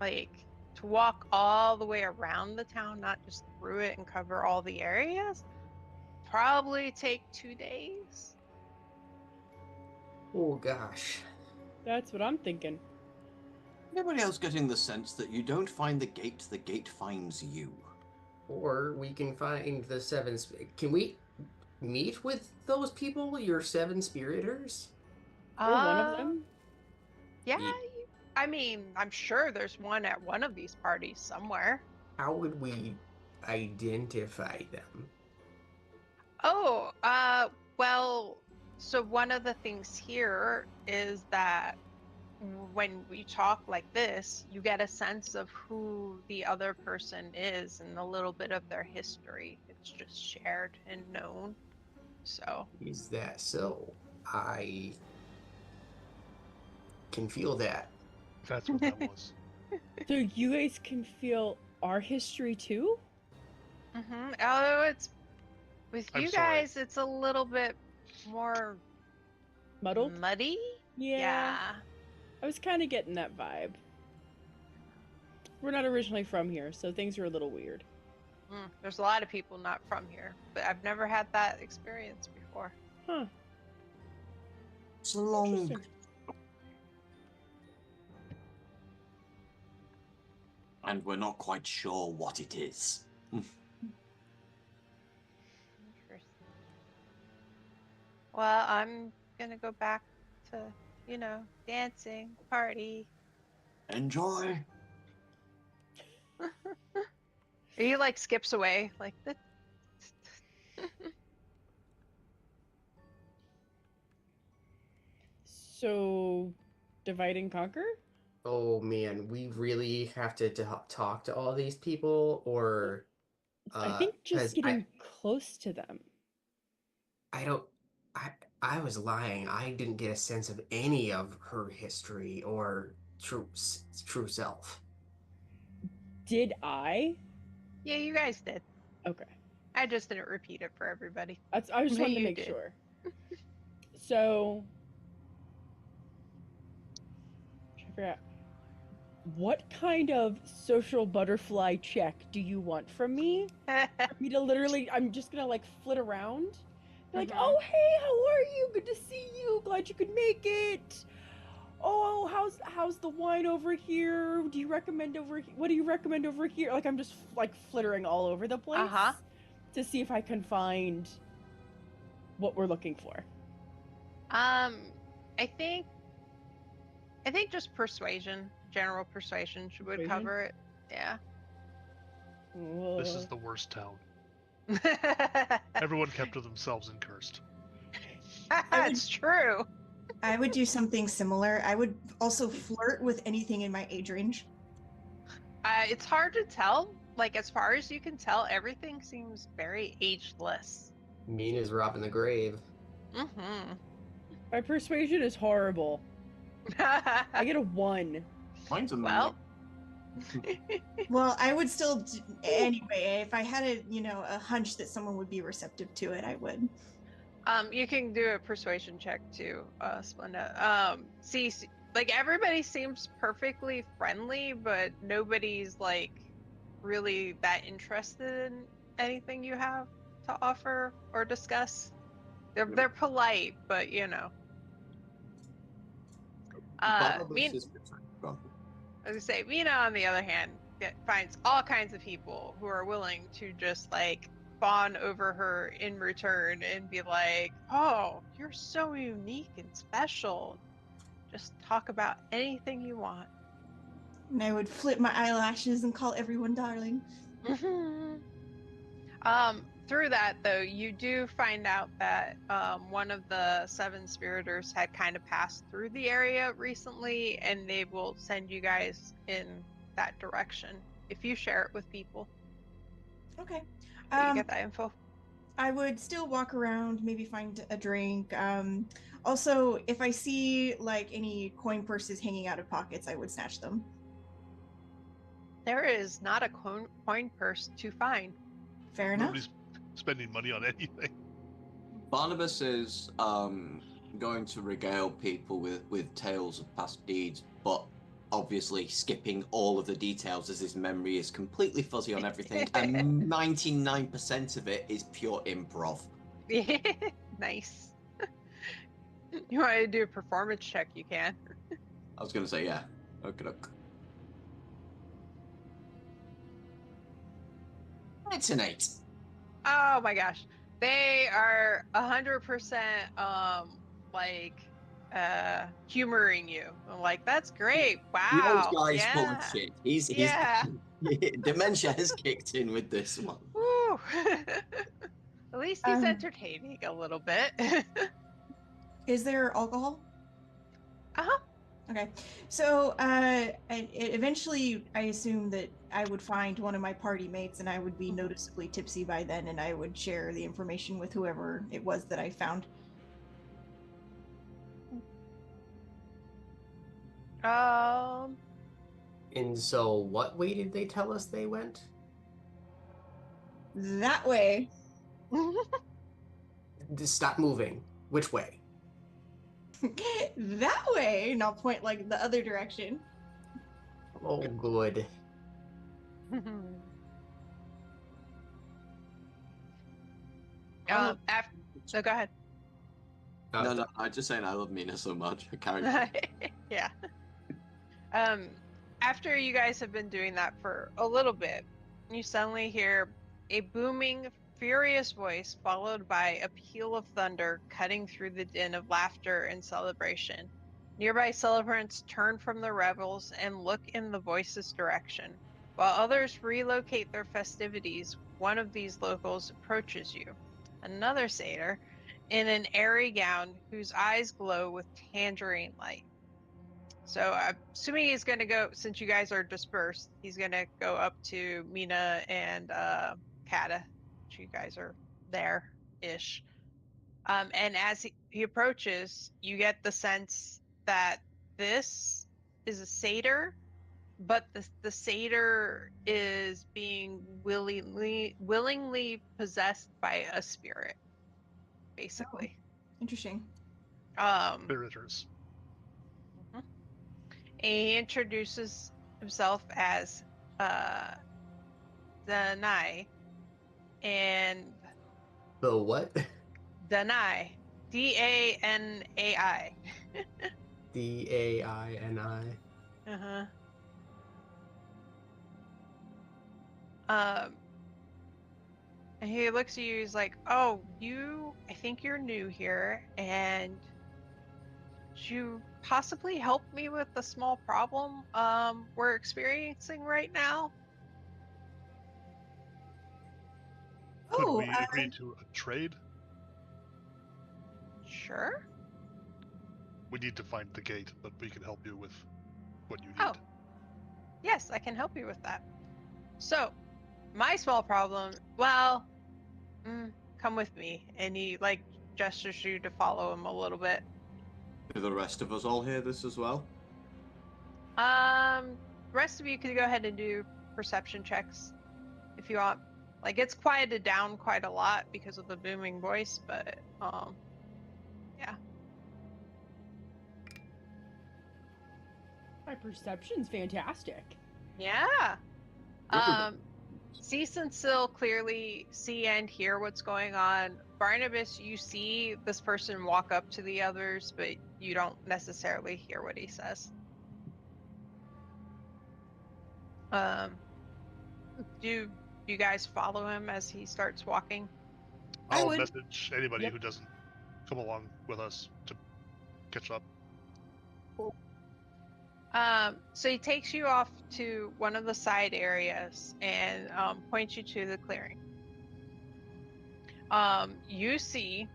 Speaker 2: like, to walk all the way around the town, not just through it and cover all the areas, probably take 2 days.
Speaker 5: Oh gosh.
Speaker 4: that's what I'm thinking.
Speaker 1: Anybody else getting the sense that you don't find the gate finds you?
Speaker 5: Or we can find the seven. Can we meet with those people? Your seven spiriters?
Speaker 4: Or one of them.
Speaker 2: Yeah,
Speaker 1: Ye-
Speaker 2: I mean, I'm sure there's one at one of these parties somewhere.
Speaker 5: How would we identify them?
Speaker 2: Oh, well, so one of the things here is that when we talk like this, you get a sense of who the other person is and a little bit of their history. It's just shared and known. So,
Speaker 5: Is that so? I can feel that.
Speaker 3: That's what that was.
Speaker 4: So you guys can feel our history too?
Speaker 2: although it's with
Speaker 3: I'm
Speaker 2: you
Speaker 3: sorry.
Speaker 2: guys, it's a little bit more
Speaker 4: Muddled?
Speaker 2: muddy.
Speaker 4: Yeah. I was kind of getting that vibe. We're not originally from here, so things are a little weird.
Speaker 2: There's a lot of people not from here, but I've never had that experience before.
Speaker 4: Huh.
Speaker 1: It's a long.
Speaker 4: Interesting.
Speaker 1: And we're not quite sure what it is.
Speaker 2: Interesting. Well, I'm gonna go back to, dancing, party.
Speaker 1: Enjoy.
Speaker 2: He like skips away, like the.
Speaker 4: So, divide and conquer?
Speaker 5: Oh man, we really have to talk to all these people, or
Speaker 4: I think just
Speaker 5: because
Speaker 4: getting close to them.
Speaker 5: I don't I I was lying. I didn't get a sense of any of her history or true self.
Speaker 4: Did I?
Speaker 2: Yeah, you guys did.
Speaker 4: Okay.
Speaker 2: I just didn't repeat it for everybody.
Speaker 4: I just
Speaker 2: No,
Speaker 4: wanted to
Speaker 2: you
Speaker 4: make
Speaker 2: did.
Speaker 4: sure. So, I forgot. What kind of social butterfly check do you want from me? For me to literally, I'm just gonna like flit around, be like,
Speaker 2: Mhm.
Speaker 4: "Oh, hey, how are you? Good to see you. Glad you could make it. Oh, how's the wine over here? Do you recommend over here? What do you recommend over here?" Like I'm just like flittering all over the place
Speaker 2: Uh-huh.
Speaker 4: to see if I can find what we're looking for.
Speaker 2: I think just persuasion, general persuasion would
Speaker 4: Persuasion?
Speaker 2: cover it. Yeah.
Speaker 3: This is the worst town. Everyone kept to themselves and cursed.
Speaker 2: That's true.
Speaker 7: I would do something similar. I would also flirt with anything in my age range.
Speaker 2: It's hard to tell. Like, as far as you can tell, everything seems very ageless.
Speaker 5: Mean as robbing the grave.
Speaker 2: Mm-hmm.
Speaker 4: My persuasion is horrible. I get a 1.
Speaker 1: Mine's a
Speaker 2: Well,
Speaker 7: Well, I would still anyway. If I had a hunch that someone would be receptive to it, I would.
Speaker 2: you can do a persuasion check too, Splenda. See, like everybody seems perfectly friendly, but nobody's like really that interested in anything you have to offer or discuss. They're polite, but you know.
Speaker 1: Barnabas is gone.
Speaker 2: As I say, Mina, on the other hand, finds all kinds of people who are willing to just like fawn over her in return and be like, "Oh, you're so unique and special. Just talk about anything you want."
Speaker 7: And I would flip my eyelashes and call everyone darling.
Speaker 2: Through that though, you do find out that one of the 7 spiriters had kind of passed through the area recently, and they will send you guys in that direction if you share it with people.
Speaker 7: Okay.
Speaker 2: You get that info.
Speaker 7: I would still walk around, maybe find a drink. Also, if I see like any coin purses hanging out of pockets, I would snatch them.
Speaker 2: There is not a coin purse to find.
Speaker 7: Fair enough.
Speaker 3: Nobody's spending money on anything.
Speaker 1: Barnabas is going to regale people with tales of past deeds, but obviously skipping all of the details as his memory is completely fuzzy on everything, and 99% of it is pure improv.
Speaker 2: Nice. You want to do a performance check, you can.
Speaker 1: I was going to say, yeah. Okay, look. It's an 8.
Speaker 2: Oh my gosh. They are 100% humoring you. I'm like, that's great.
Speaker 1: The
Speaker 2: Wow.
Speaker 1: old guy's
Speaker 2: yeah.
Speaker 1: full of shit. He's
Speaker 2: Yeah.
Speaker 1: dementia has kicked in with this one.
Speaker 2: Woo. At least he's
Speaker 7: Um,
Speaker 2: entertaining a little bit.
Speaker 7: Is there alcohol?
Speaker 2: Uh-huh.
Speaker 7: Okay. So eventually I assume that I would find one of my party mates and I would be noticeably tipsy by then, and I would share the information with whoever it was that I found.
Speaker 5: And so, what way did they tell us they went?
Speaker 7: That way.
Speaker 5: Just stop moving. Which way?
Speaker 7: That way. And I'll point like the other direction.
Speaker 5: Oh, good.
Speaker 2: So go ahead.
Speaker 1: No, I'm just saying I love Mina so much. I can't.
Speaker 2: Yeah. After you guys have been doing that for a little bit, you suddenly hear a booming, furious voice followed by a peal of thunder cutting through the din of laughter and celebration. Nearby celebrants turn from the revels and look in the voice's direction. While others relocate their festivities, one of these locals approaches you. Another satyr in an airy gown whose eyes glow with tangerine light. So I'm assuming he's gonna go, since you guys are dispersed, he's gonna go up to Mina and Kata. You guys are there-ish. And as he approaches, you get the sense that this is a satyr, but the satyr is being willingly possessed by a spirit, basically.
Speaker 7: Interesting.
Speaker 3: Spiriters.
Speaker 2: Mhm. He introduces himself as Danai, and
Speaker 5: The what?
Speaker 2: Danai, Danai.
Speaker 5: Daini.
Speaker 2: Uh-huh. Um, and he looks at you, he's like, "Oh, I think you're new here, and could you possibly help me with the small problem we're experiencing right now?"
Speaker 3: Could
Speaker 7: Oh,
Speaker 3: we agree to a trade?
Speaker 2: Sure.
Speaker 3: We need to find the gate, but we can help you with what you need.
Speaker 2: Oh, yes, I can help you with that. So, my small problem, well, come with me. And he, like, gestures you to follow him a little bit.
Speaker 1: Do the rest of us all hear this as well?
Speaker 2: The rest of you could go ahead and do perception checks if you want. Like, it's quieted down quite a lot because of the booming voice, but, yeah.
Speaker 4: My perception's fantastic.
Speaker 2: Yeah. Cease and Syl clearly see and hear what's going on. Barnabas, you see this person walk up to the others, but you don't necessarily hear what he says. Do you guys follow him as he starts walking?
Speaker 7: I
Speaker 3: I'll
Speaker 7: would.
Speaker 3: message anybody
Speaker 4: Yep.
Speaker 3: who doesn't come along with us to catch up.
Speaker 2: So he takes you off to one of the side areas and points you to the clearing. You see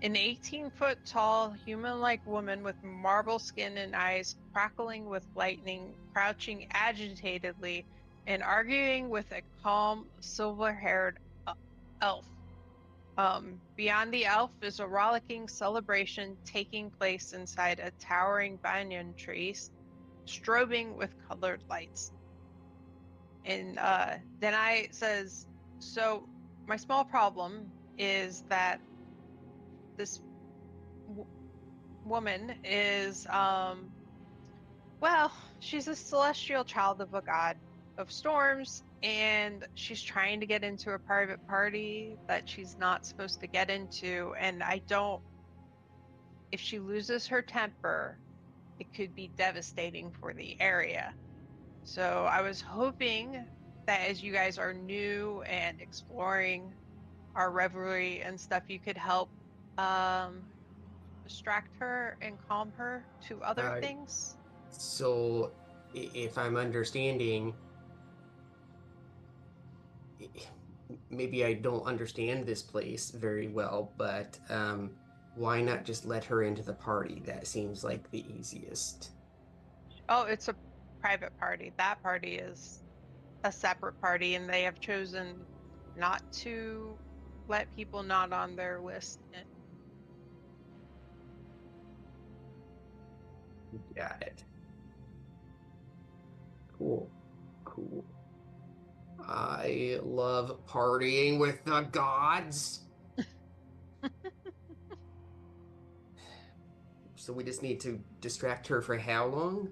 Speaker 2: an 18-foot tall human-like woman with marble skin and eyes crackling with lightning, crouching agitatedly and arguing with a calm, silver-haired elf. Beyond the elf is a rollicking celebration taking place inside a towering banyan tree, strobing with colored lights. And Denai says, "So my small problem is that this woman is, well, she's a celestial child of a god of storms, and she's trying to get into a private party that she's not supposed to get into, and if she loses her temper, it could be devastating for the area. So I was hoping that as you guys are new and exploring our revelry and stuff, you could help distract her and calm her to other things."
Speaker 5: So, if I'm understanding, maybe I don't understand this place very well, but why not just let her into the party? That seems like the easiest.
Speaker 2: Oh, it's a private party. That party is a separate party, and they have chosen not to let people not on their list in.
Speaker 5: Got it. Cool. I love partying with the gods. So we just need to distract her for how long?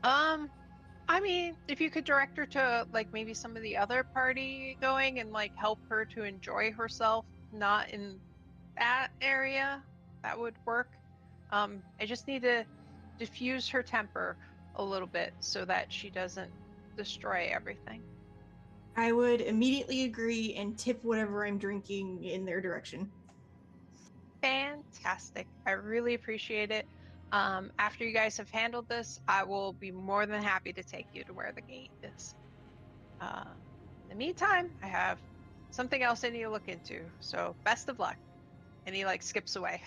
Speaker 2: I mean, if you could direct her to like maybe some of the other party going and like help her to enjoy herself, not in that area, that would work. I just need to diffuse her temper a little bit so that she doesn't destroy everything.
Speaker 7: I would immediately agree and tip whatever I'm drinking in their direction.
Speaker 2: Fantastic. I really appreciate it. After you guys have handled this, I will be more than happy to take you to where the gate is. In the meantime, I have something else I need to look into. So best of luck. And he like skips away.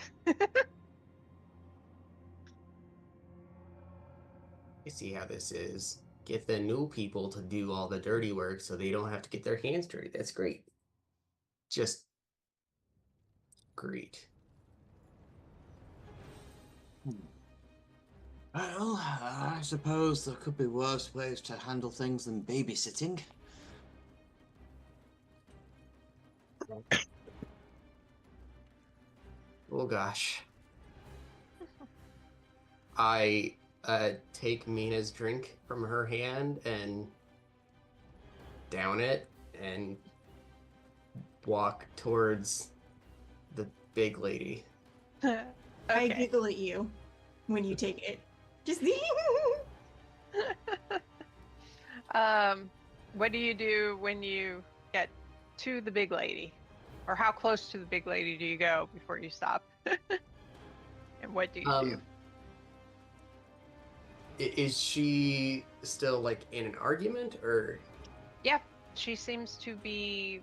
Speaker 5: I see how this is. Get the new people to do all the dirty work so they don't have to get their hands dirty. That's great. Just great.
Speaker 1: Well, I suppose there could be worse ways to handle things than babysitting.
Speaker 5: Oh gosh. I take Mina's drink from her hand and down it and walk towards the big lady.
Speaker 7: I
Speaker 2: Okay.
Speaker 7: giggle at you when you take it. Just
Speaker 2: What do you do when you get to the big lady? Or how close to the big lady do you go before you stop? And what do you do?
Speaker 5: Is she still like in an argument or?
Speaker 2: Yeah, she seems to be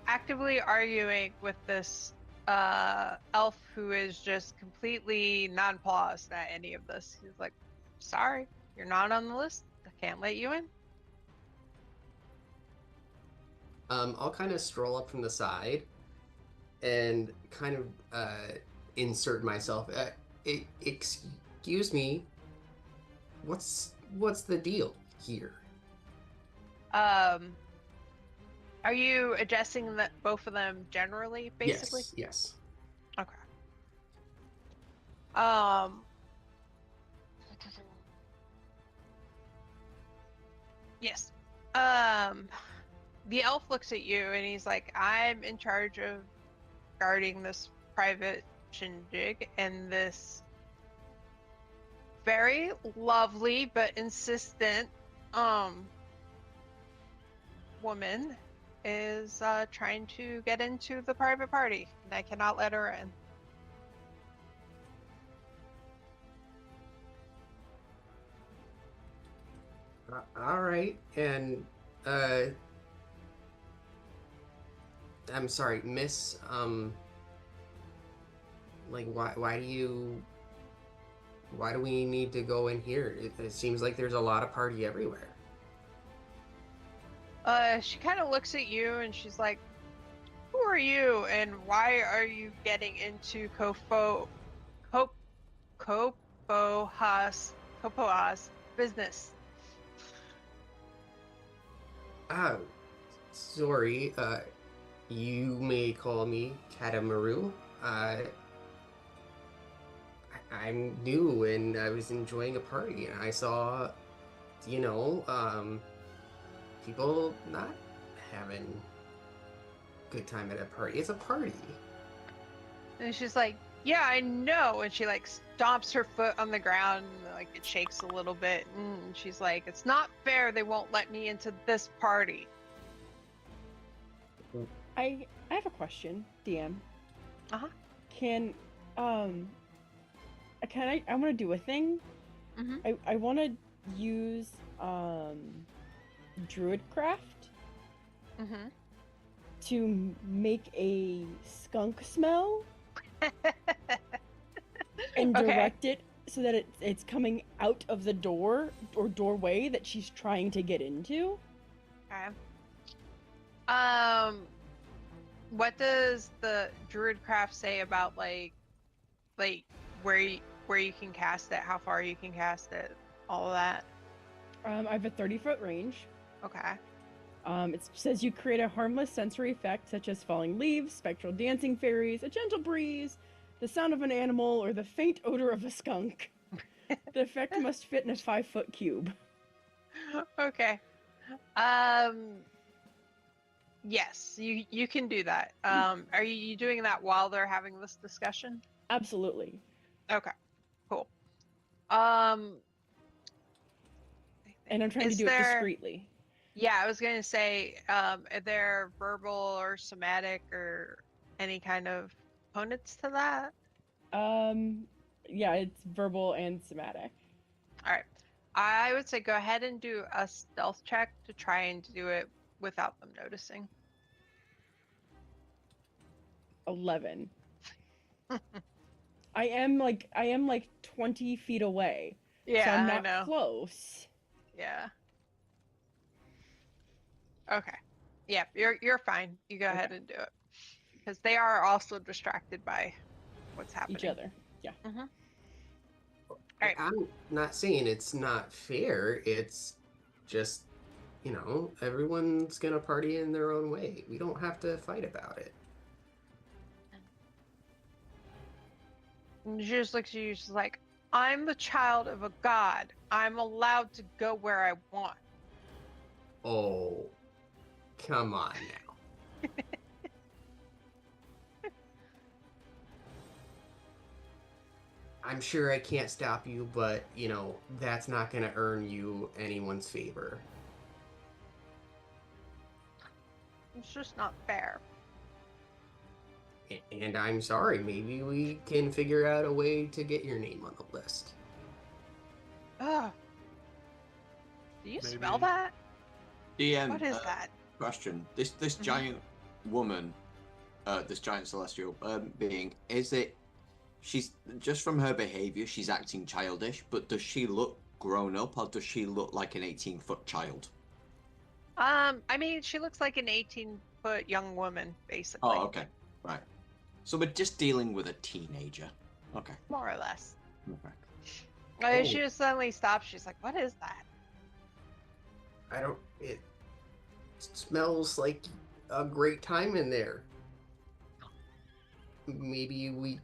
Speaker 2: actively arguing with this elf who is just completely nonplussed at any of this. He's like, sorry, you're not on the list. I can't let you in.
Speaker 5: I'll kind of stroll up from the side and kind of insert myself. Excuse me. What's the deal here?
Speaker 2: Are you addressing both of them generally, basically?
Speaker 5: Yes.
Speaker 2: Okay. Yes. The elf looks at you and he's like, I'm in charge of guarding this private shindig, and this very lovely but insistent woman is trying to get into the private party, and I cannot let her in.
Speaker 5: All right, and I'm sorry, Miss. Like, why do we need to go in here? It seems like there's a lot of party everywhere.
Speaker 2: She kind of looks at you and she's like, who are you and why are you getting into Kopohas business?
Speaker 5: Sorry, you may call me Katamaru. I'm new and I was enjoying a party and I saw, people not having a good time at a party. It's a party.
Speaker 2: And she's like, yeah, I know. And she like stomps her foot on the ground, and, like it shakes a little bit. And she's like, it's not fair. They won't let me into this party.
Speaker 4: I have a question, DM.
Speaker 2: Uh-huh.
Speaker 4: I want to do a thing.
Speaker 2: Mm-hmm.
Speaker 4: I want to use Druidcraft
Speaker 2: Mm-hmm.
Speaker 4: to make a skunk smell and
Speaker 2: Okay.
Speaker 4: direct it so that it's coming out of the door or doorway that she's trying to get into.
Speaker 2: Okay. What does the Druidcraft say about like where you can cast it, how far you can cast it, all of that?
Speaker 4: I have a 30-foot range.
Speaker 2: Okay.
Speaker 4: It says you create a harmless sensory effect such as falling leaves, spectral dancing fairies, a gentle breeze, the sound of an animal, or the faint odor of a skunk. The effect must fit in a 5-foot cube.
Speaker 2: Okay. Yes, you can do that. Are you doing that while they're having this discussion?
Speaker 4: Absolutely.
Speaker 2: Okay. Cool.
Speaker 4: And I'm trying to
Speaker 2: Is
Speaker 4: do it
Speaker 2: there-
Speaker 4: discreetly.
Speaker 2: Yeah, I was gonna say, are there verbal or somatic or any kind of components to that?
Speaker 4: Yeah, it's verbal and somatic.
Speaker 2: All right. I would say go ahead and do a stealth check to try and do it without them noticing.
Speaker 4: 11. I am like 20 feet away.
Speaker 2: Yeah,
Speaker 4: so I'm
Speaker 2: I
Speaker 4: not
Speaker 2: know.
Speaker 4: close.
Speaker 2: Yeah. Okay. Yeah, you're fine. You go ahead and do it. Because they are also distracted by what's happening.
Speaker 4: Each other. Yeah.
Speaker 2: Mm-hmm. Alright.
Speaker 5: I'm not saying it's not fair. It's just, everyone's gonna party in their own way. We don't have to fight about it.
Speaker 2: And she just looks at you, she's like, I'm the child of a god. I'm allowed to go where I want.
Speaker 5: Oh, come on now. I'm sure I can't stop you, but, that's not gonna earn you anyone's favor.
Speaker 2: It's just not fair.
Speaker 5: And I'm sorry, maybe we can figure out a way to get your name on the list.
Speaker 2: Ugh. Do you smell
Speaker 3: Maybe.
Speaker 2: that?
Speaker 1: DM,
Speaker 2: What is that?
Speaker 1: question. This
Speaker 2: Mhm.
Speaker 1: giant woman, this giant celestial being, she's just from her behavior, she's acting childish, but does she look grown up or does she look like an 18-foot child?
Speaker 2: I mean, she looks like an 18-foot young woman, basically.
Speaker 1: Oh, okay. Right. So we're just dealing with a teenager. Okay.
Speaker 2: More or less.
Speaker 1: Okay.
Speaker 2: She just suddenly stops. She's like, what is that?
Speaker 5: It smells like a great time in there. Maybe we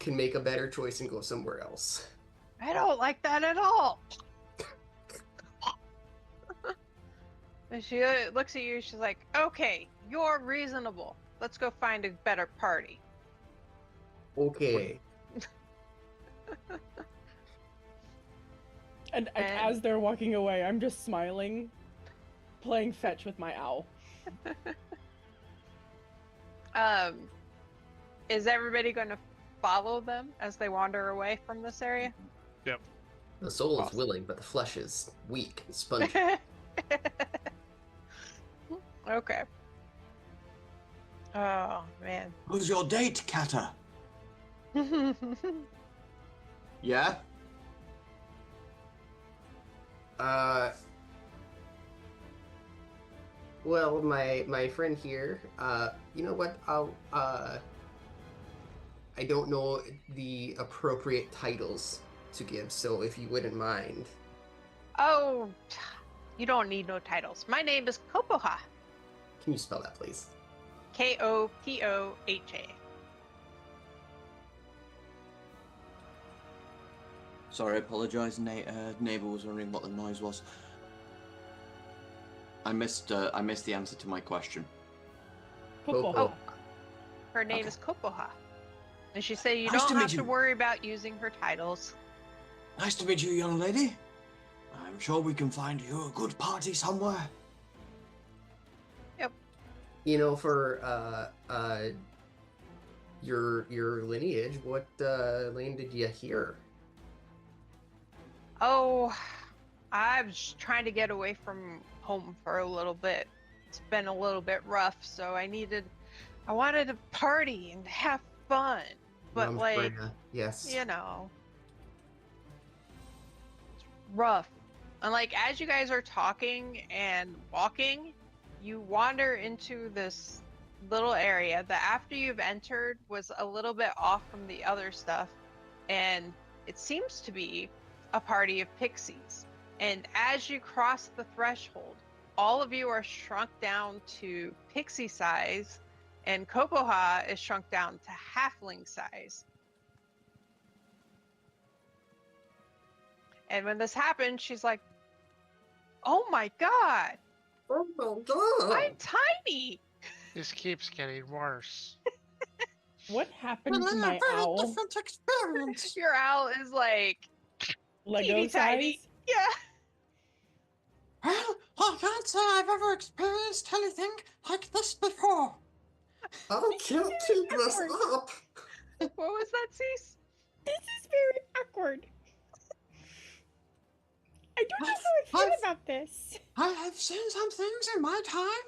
Speaker 5: can make a better choice and go somewhere else.
Speaker 2: I don't like that at all. And she looks at you. She's like, okay, you're reasonable. Let's go find a better party.
Speaker 5: Okay.
Speaker 4: And
Speaker 2: And-
Speaker 4: as they're walking away, I'm just smiling, playing fetch with my owl.
Speaker 2: Is everybody going to follow them as they wander away from this area?
Speaker 5: The soul is
Speaker 1: Awesome.
Speaker 5: willing, but the flesh is weak and spongy.
Speaker 2: Okay. Oh, man.
Speaker 1: Who's your date, Kata? Yeah?
Speaker 5: Well, my friend here, you know what? I don't know the appropriate titles to give, so if you wouldn't mind.
Speaker 2: Oh, you don't need no titles. My name is Kopoha.
Speaker 5: Can you spell that, please?
Speaker 2: Kopoha.
Speaker 1: Sorry, I apologise. Neighbour was wondering what the noise was. I missed the answer to my question.
Speaker 4: Popo.
Speaker 5: Oh.
Speaker 2: Her name
Speaker 1: Okay.
Speaker 2: is Kopoha. And she said you
Speaker 1: Nice to
Speaker 2: don't
Speaker 1: meet
Speaker 2: have to
Speaker 1: you.
Speaker 2: worry about using her titles.
Speaker 1: Nice to meet you, young lady. I'm sure we can find you a good party somewhere.
Speaker 5: For your lineage, what name did you hear?
Speaker 2: Oh, I was trying to get away from home for a little bit. It's been a little bit rough, so I wanted to party and have fun. But
Speaker 5: Brenda. Yes.
Speaker 2: it's rough. And as you guys are talking and walking, you wander into this little area that after you've entered was a little bit off from the other stuff, and it seems to be a party of pixies. And as you cross the threshold, all of you are shrunk down to pixie size, and Kopoha is shrunk down to halfling size. And when this happened, she's like, oh my god,
Speaker 5: Oh my god!
Speaker 2: I'm tiny!
Speaker 3: This keeps getting worse.
Speaker 4: What happened to my owl?
Speaker 1: experience.
Speaker 2: Your owl is like,
Speaker 4: Lego
Speaker 2: teeny tiny.
Speaker 4: size?
Speaker 2: yeah.
Speaker 1: Well, I can't say I've ever experienced anything like this before.
Speaker 5: I can't keep this up.
Speaker 2: What was that, Cease?
Speaker 4: This is very awkward. I don't know how I feel
Speaker 1: I've-
Speaker 4: about this.
Speaker 1: I have seen some things in my time,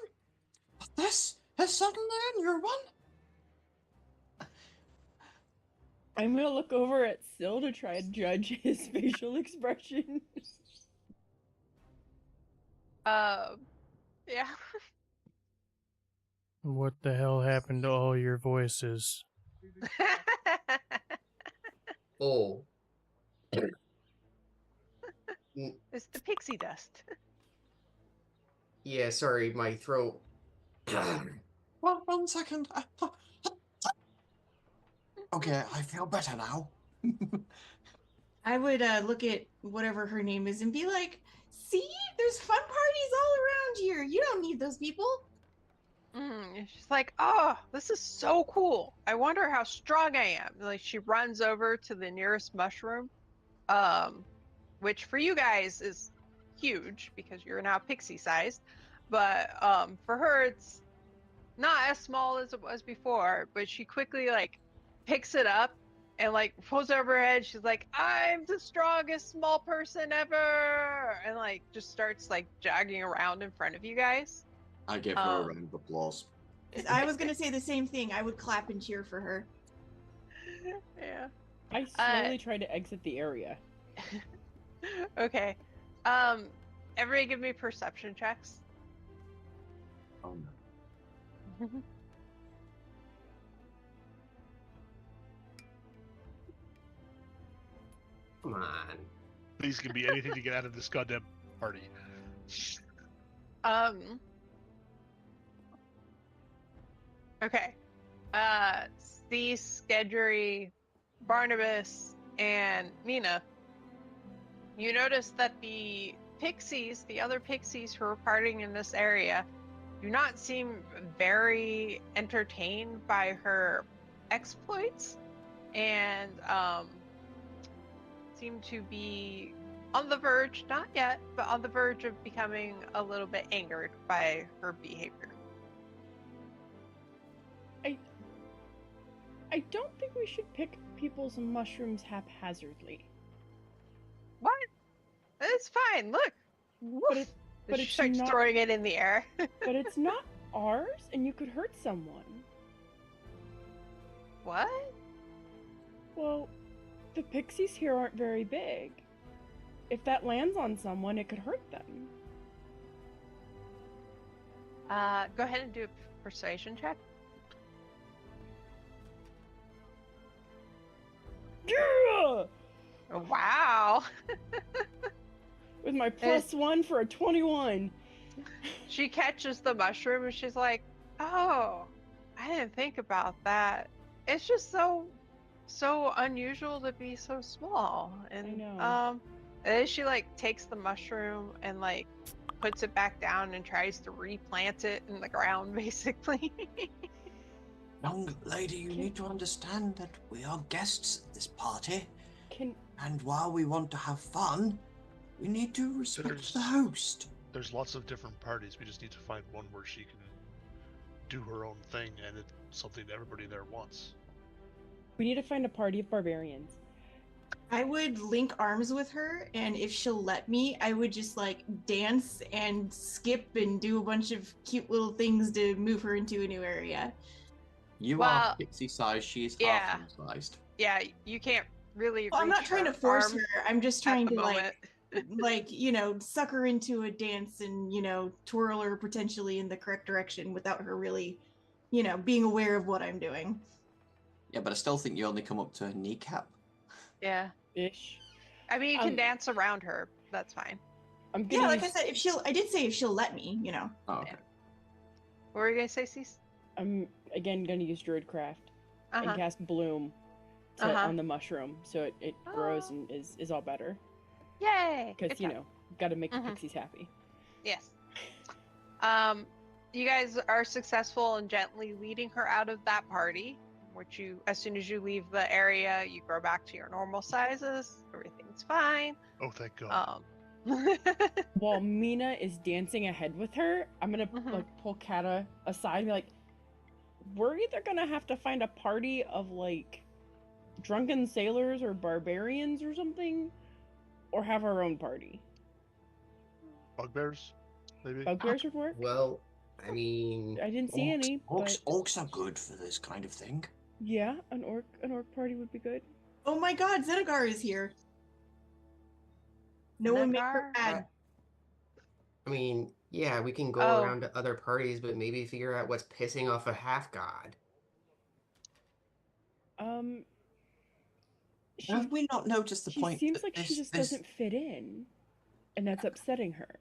Speaker 1: but this is suddenly a new one.
Speaker 4: I'm gonna look over at Syl to try and judge his facial expression.
Speaker 2: Yeah.
Speaker 6: What the hell happened to all your voices?
Speaker 5: Oh.
Speaker 2: It's the pixie dust.
Speaker 5: Yeah, sorry, my throat.
Speaker 1: One second. Okay, I feel better now.
Speaker 7: I would look at whatever her name is and be like, see, there's fun parties all around here. You don't need those people.
Speaker 2: And she's like, oh, this is so cool. I wonder how strong I am. Like she runs over to the nearest mushroom, which for you guys is huge because you're now pixie sized. But for her, it's not as small as it was before. But she quickly like picks it up and like pulls it over her head. She's like, I'm the strongest small person ever, and like just starts like jogging around in front of you guys.
Speaker 1: I give her a round of applause.
Speaker 7: I was gonna say the same thing. I would clap and cheer for her.
Speaker 2: Yeah.
Speaker 4: I slowly try to exit the area.
Speaker 2: Okay. Everybody give me perception checks.
Speaker 1: Oh no.
Speaker 5: Come on.
Speaker 3: These can be anything to get out of this goddamn party.
Speaker 2: Okay. Steve, Skedry, Barnabas, and Mina. You notice that the pixies, the other pixies who are partying in this area, do not seem very entertained by her exploits, and seem to be on the verge, not yet, but on the verge of becoming a little bit angered by her behavior.
Speaker 4: I don't think we should pick people's mushrooms haphazardly.
Speaker 2: What? It's fine. Look. Woof.
Speaker 4: But
Speaker 2: She
Speaker 4: it's
Speaker 2: starts
Speaker 4: not-
Speaker 2: throwing it in the air.
Speaker 4: But it's not ours, and you could hurt someone.
Speaker 2: What?
Speaker 4: Well, the pixies here aren't very big. If that lands on someone, it could hurt them.
Speaker 2: Go ahead and do a persuasion check.
Speaker 4: Yeah!
Speaker 2: Wow.
Speaker 4: With my +1 for a 21.
Speaker 2: She catches the mushroom and she's like, "Oh, I didn't think about that. It's just so unusual to be so small." And
Speaker 4: I know.
Speaker 2: and then she like takes the mushroom and like puts it back down and tries to replant it in the ground, basically.
Speaker 1: Young lady, you need to understand that we are guests at this party,
Speaker 4: Can
Speaker 1: and while we want to have fun, we need to respect
Speaker 3: There's-
Speaker 1: the host.
Speaker 3: There's lots of different parties. We just need to find one where she can do her own thing, and it's something that everybody there wants.
Speaker 4: we need to find a party of barbarians?
Speaker 7: I would link arms with her, and if she'll let me, I would just like dance and skip and do a bunch of cute little things to move her into a new area.
Speaker 1: You
Speaker 2: Well,
Speaker 1: are pixie sized, she is
Speaker 2: yeah.
Speaker 1: half sized.
Speaker 2: Yeah, you can't really.
Speaker 7: Well, I'm not
Speaker 2: reach
Speaker 7: trying to
Speaker 2: her
Speaker 7: force
Speaker 2: arm
Speaker 7: her. I'm just
Speaker 2: at
Speaker 7: trying
Speaker 2: the
Speaker 7: to
Speaker 2: moment.
Speaker 7: like suck her into a dance and twirl her potentially in the correct direction without her really being aware of what I'm doing.
Speaker 1: Yeah, but I still think you only come up to her kneecap.
Speaker 2: Yeah.
Speaker 4: Ish.
Speaker 2: I mean, you can
Speaker 4: Um,
Speaker 2: dance around her. That's fine.
Speaker 4: I'm gonna
Speaker 7: Yeah, like I
Speaker 4: use-
Speaker 7: said, I did say if she'll let me.
Speaker 1: Oh, okay.
Speaker 2: What were you gonna say, Cease?
Speaker 4: I'm again gonna use Druidcraft and
Speaker 2: Uh-huh.
Speaker 4: cast Bloom
Speaker 2: Uh-huh.
Speaker 4: on the mushroom, so it grows
Speaker 2: Oh.
Speaker 4: and is all better.
Speaker 2: Yay!
Speaker 4: Because
Speaker 2: Good job.
Speaker 4: gotta make
Speaker 2: Mhm.
Speaker 4: the pixies happy.
Speaker 2: Yes. You guys are successful in gently leading her out of that party, which as soon as you leave the area, you grow back to your normal sizes. Everything's fine.
Speaker 3: Oh, thank God.
Speaker 4: While Mina is dancing ahead with her, I'm gonna
Speaker 2: Mhm.
Speaker 4: like pull Kata aside and be like, "We're either gonna have to find a party of like drunken sailors or barbarians or something, or have our own party."
Speaker 3: Bugbears, maybe.
Speaker 4: Bugbears report?
Speaker 5: Well, I mean,
Speaker 4: I didn't see any.
Speaker 1: Orcs,
Speaker 4: But
Speaker 1: orcs are good for this kind of thing.
Speaker 4: Yeah, an orc party would be good.
Speaker 7: Oh my god, Zenegar is here. No one make her
Speaker 2: Zenegar?
Speaker 7: mad.
Speaker 5: I mean, yeah, we can go
Speaker 2: Oh.
Speaker 5: around to other parties, but maybe figure out what's pissing off a half god.
Speaker 4: She
Speaker 1: Have we not noticed the
Speaker 4: she
Speaker 1: point?
Speaker 4: seems
Speaker 1: that
Speaker 4: like she
Speaker 1: this-
Speaker 4: just
Speaker 1: this-
Speaker 4: doesn't fit in, and that's upsetting her.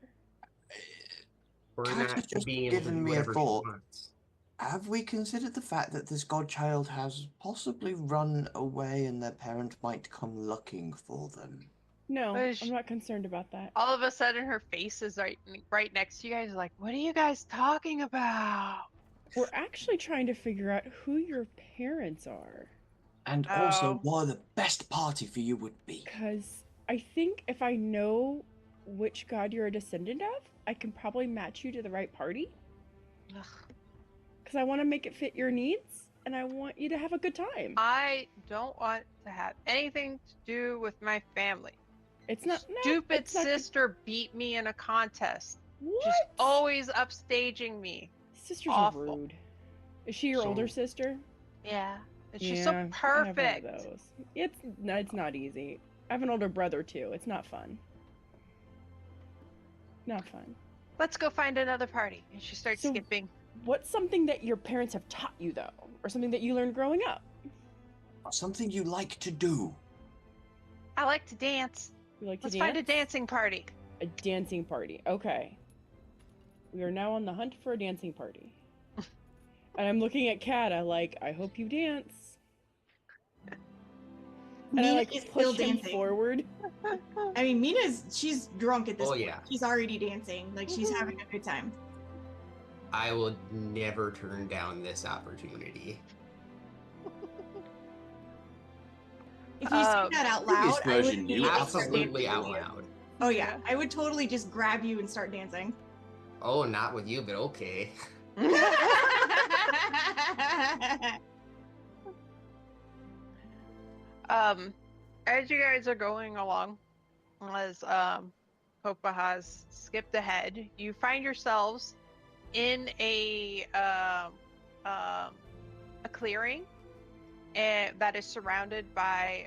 Speaker 5: Or
Speaker 1: Kat
Speaker 5: not
Speaker 1: has just
Speaker 5: being able to
Speaker 1: given
Speaker 5: do
Speaker 1: me a
Speaker 5: whatever she
Speaker 1: thought.
Speaker 5: wants.
Speaker 1: Have we considered the fact that this godchild has possibly run away and their parent might come looking for them?
Speaker 4: No,
Speaker 2: But
Speaker 4: I'm not concerned about that.
Speaker 2: All of a sudden, her face is right next to you guys. Like, what are you guys talking about?
Speaker 4: We're actually trying to figure out who your parents are.
Speaker 1: And also,
Speaker 2: Oh.
Speaker 1: what the best party for you would be.
Speaker 4: Because I think if I know which god you're a descendant of, I can probably match you to the right party.
Speaker 2: Ugh.
Speaker 4: Because I want to make it fit your needs, and I want you to have a good time.
Speaker 2: I don't want to have anything to do with my family.
Speaker 4: It's not no,
Speaker 2: Stupid
Speaker 4: it's not-
Speaker 2: sister beat me in a contest.
Speaker 4: What?
Speaker 2: She's always upstaging me.
Speaker 4: Sisters
Speaker 2: awful.
Speaker 4: are rude. Is she your older
Speaker 5: So-
Speaker 4: sister?
Speaker 2: Yeah. And she's
Speaker 4: Yeah,
Speaker 2: so
Speaker 4: I have one of
Speaker 2: perfect.
Speaker 4: those. It's not easy. I have an older brother too. It's not fun. Not fun.
Speaker 2: Let's go find another party. And she starts
Speaker 4: So-
Speaker 2: skipping.
Speaker 4: What's something that your parents have taught you though, or something that you learned growing up?
Speaker 1: Something you like to do.
Speaker 2: I like to dance.
Speaker 4: You like to
Speaker 2: Let's
Speaker 4: dance?
Speaker 2: find a dancing party.
Speaker 4: A dancing party. Okay. We are now on the hunt for a dancing party. And I'm looking at Kata like, I hope you dance. And I
Speaker 7: Mina
Speaker 4: like
Speaker 7: is still
Speaker 4: push him
Speaker 7: dancing.
Speaker 4: forward.
Speaker 7: I mean, she's drunk at this
Speaker 5: Oh,
Speaker 7: point.
Speaker 5: yeah.
Speaker 7: She's already dancing. Like, she's having a good time.
Speaker 5: I will never turn down this opportunity.
Speaker 7: If you say that out
Speaker 1: previous
Speaker 7: loud, I would
Speaker 1: version, you
Speaker 7: immediately start
Speaker 5: Absolutely
Speaker 7: dancing
Speaker 5: out
Speaker 7: with you.
Speaker 5: loud.
Speaker 7: Oh yeah, I would totally just grab you and start dancing.
Speaker 5: Oh, not with you, but okay.
Speaker 2: As you guys are going along, as Copa has skipped ahead, you find yourselves in a clearing, and that is surrounded by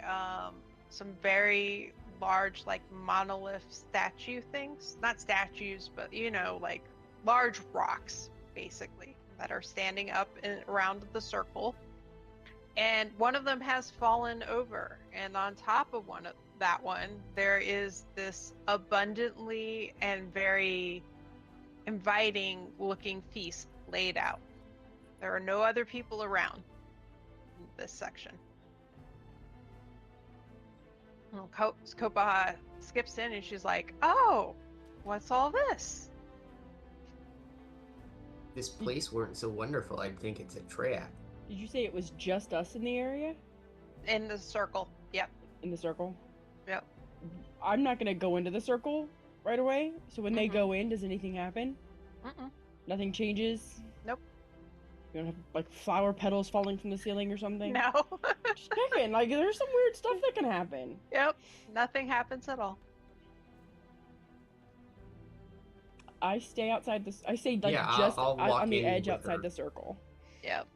Speaker 2: some very large, like monolith statue things. Not statues, but you know, like large rocks, basically, that are standing up around the circle. And one of them has fallen over, and on top of that one, there is this abundantly and very inviting looking feast laid out. There are no other people around in this section. Well, Kopaha skips in and she's like, "Oh, what's all this?"
Speaker 5: This place weren't so wonderful. I'd think it's a trap.
Speaker 4: Did you say it was just us in the area?
Speaker 2: In the circle. Yep.
Speaker 4: In the circle?
Speaker 2: Yep.
Speaker 4: I'm not gonna go into the circle right away. So when they
Speaker 2: Mhm.
Speaker 4: go in, does anything happen?
Speaker 2: Mm-mm.
Speaker 4: Nothing changes?
Speaker 2: Nope.
Speaker 4: You don't have like flower petals falling from the ceiling or something?
Speaker 2: No.
Speaker 4: Just checking. Like there's some weird stuff that can happen.
Speaker 2: Yep. Nothing happens at all.
Speaker 4: I stay outside this. I stay like
Speaker 5: Yeah,
Speaker 4: just
Speaker 5: I'll walk
Speaker 4: on the
Speaker 5: in
Speaker 4: edge
Speaker 5: with
Speaker 4: outside
Speaker 5: her.
Speaker 4: the circle.
Speaker 2: Yep.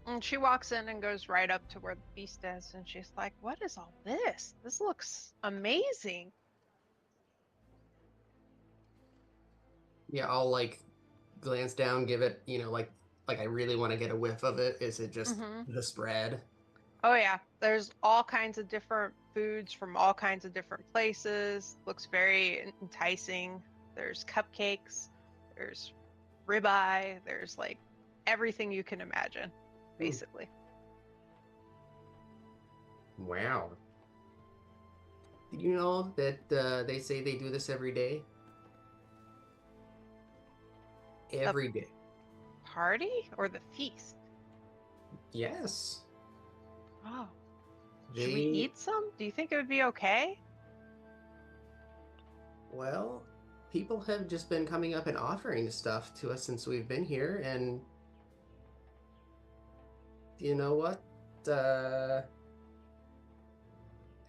Speaker 2: And she walks in and goes right up to where the feast is, and she's like, "What is all this? This looks amazing."
Speaker 5: Yeah, I'll like glance down, give it, like I really want to get a whiff of it. Is it just
Speaker 2: Mhm.
Speaker 5: the spread?
Speaker 2: Oh yeah, there's all kinds of different foods from all kinds of different places. Looks very enticing. There's cupcakes, there's ribeye, there's like everything you can imagine, basically.
Speaker 5: Wow. Did you know that they say they do this every day? Every day.
Speaker 2: Party or the feast?
Speaker 5: Yes.
Speaker 2: Oh. Should we
Speaker 5: They-
Speaker 2: eat some? Do you think it would be okay?
Speaker 5: Well, people have just been coming up and offering stuff to us since we've been here, and you know what?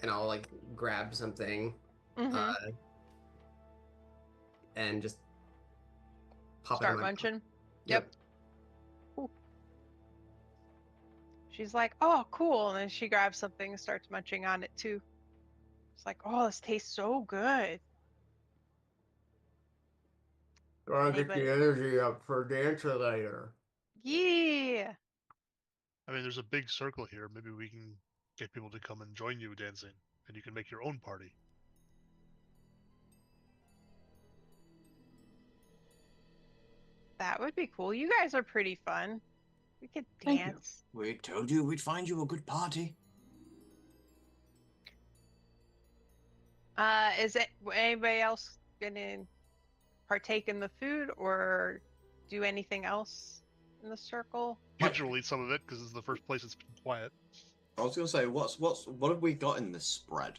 Speaker 5: And I'll like grab something
Speaker 2: Mm-hmm.
Speaker 5: and just pop it in
Speaker 2: Start
Speaker 5: my
Speaker 2: munching.
Speaker 5: Yep.
Speaker 2: She's like, "Oh, cool!" And then she grabs something and starts munching on it too. It's like, "Oh, this tastes so good."
Speaker 5: Gotta get
Speaker 2: Anybody?
Speaker 5: the energy up for dancer later.
Speaker 2: Yeah.
Speaker 3: I mean, there's a big circle here. Maybe we can get people to come and join you dancing, and you can make your own party.
Speaker 2: That would be cool. You guys are pretty fun. We could
Speaker 7: Thank you.
Speaker 2: dance.
Speaker 1: We told you we'd find you a good party.
Speaker 2: Is it anybody else gonna partake in the food or do anything else in the circle?
Speaker 3: Kendra will eat some of it because it's the first place it's been quiet.
Speaker 1: I was gonna say, what have we got in this spread?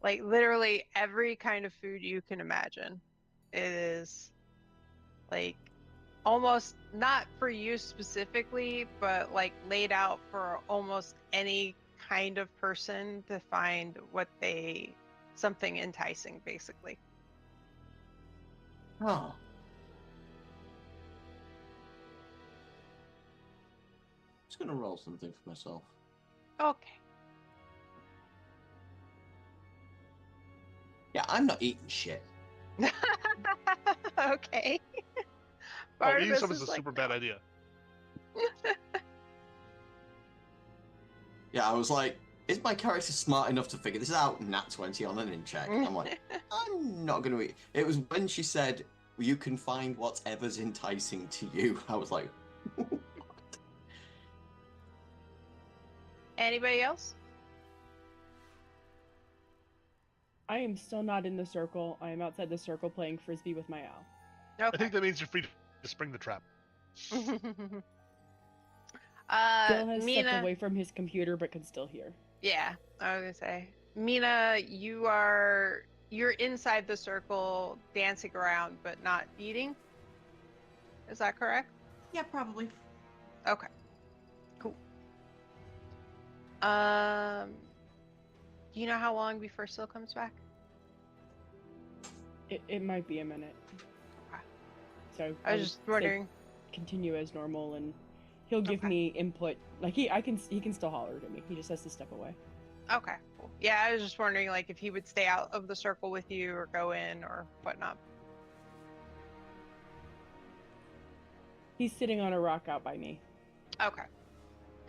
Speaker 2: Like literally every kind of food you can imagine. It is like almost not for you specifically, but like laid out for almost any kind of person to find something enticing, basically.
Speaker 1: Oh. Just gonna roll something for myself.
Speaker 2: Okay.
Speaker 1: Yeah, I'm not eating shit.
Speaker 2: Okay.
Speaker 3: Oh, eating
Speaker 2: Barnabas
Speaker 3: some is
Speaker 2: is
Speaker 3: a
Speaker 2: like,
Speaker 3: super bad idea.
Speaker 1: Yeah, I was like, is my character smart enough to figure this out? Nat 20 on an in check. I'm like, I'm not gonna eat. It was when she said, you can find whatever's enticing to you. I was like,
Speaker 2: Anybody else?
Speaker 4: I am still not in the circle. I am outside the circle playing frisbee with my owl.
Speaker 3: I
Speaker 2: Okay.
Speaker 3: think that means you're free to spring the trap.
Speaker 4: Still has
Speaker 2: Mina.
Speaker 4: stepped away from his computer, but can still hear.
Speaker 2: Yeah, I was gonna say, Mina, you're inside the circle, dancing around, but not eating. Is that correct?
Speaker 7: Yeah, probably.
Speaker 2: Okay. Cool. Do you know how long before Syl comes back?
Speaker 4: It might be a minute.
Speaker 2: Okay.
Speaker 4: So
Speaker 2: I was
Speaker 4: would
Speaker 2: just
Speaker 4: say
Speaker 2: wondering.
Speaker 4: continue as normal, and he'll give
Speaker 2: Okay.
Speaker 4: me input. Like he can still holler to me. He just has to step away.
Speaker 2: Okay, cool. Yeah, I was just wondering, like, if he would stay out of the circle with you or go in or whatnot.
Speaker 4: He's sitting on a rock out by me.
Speaker 2: Okay.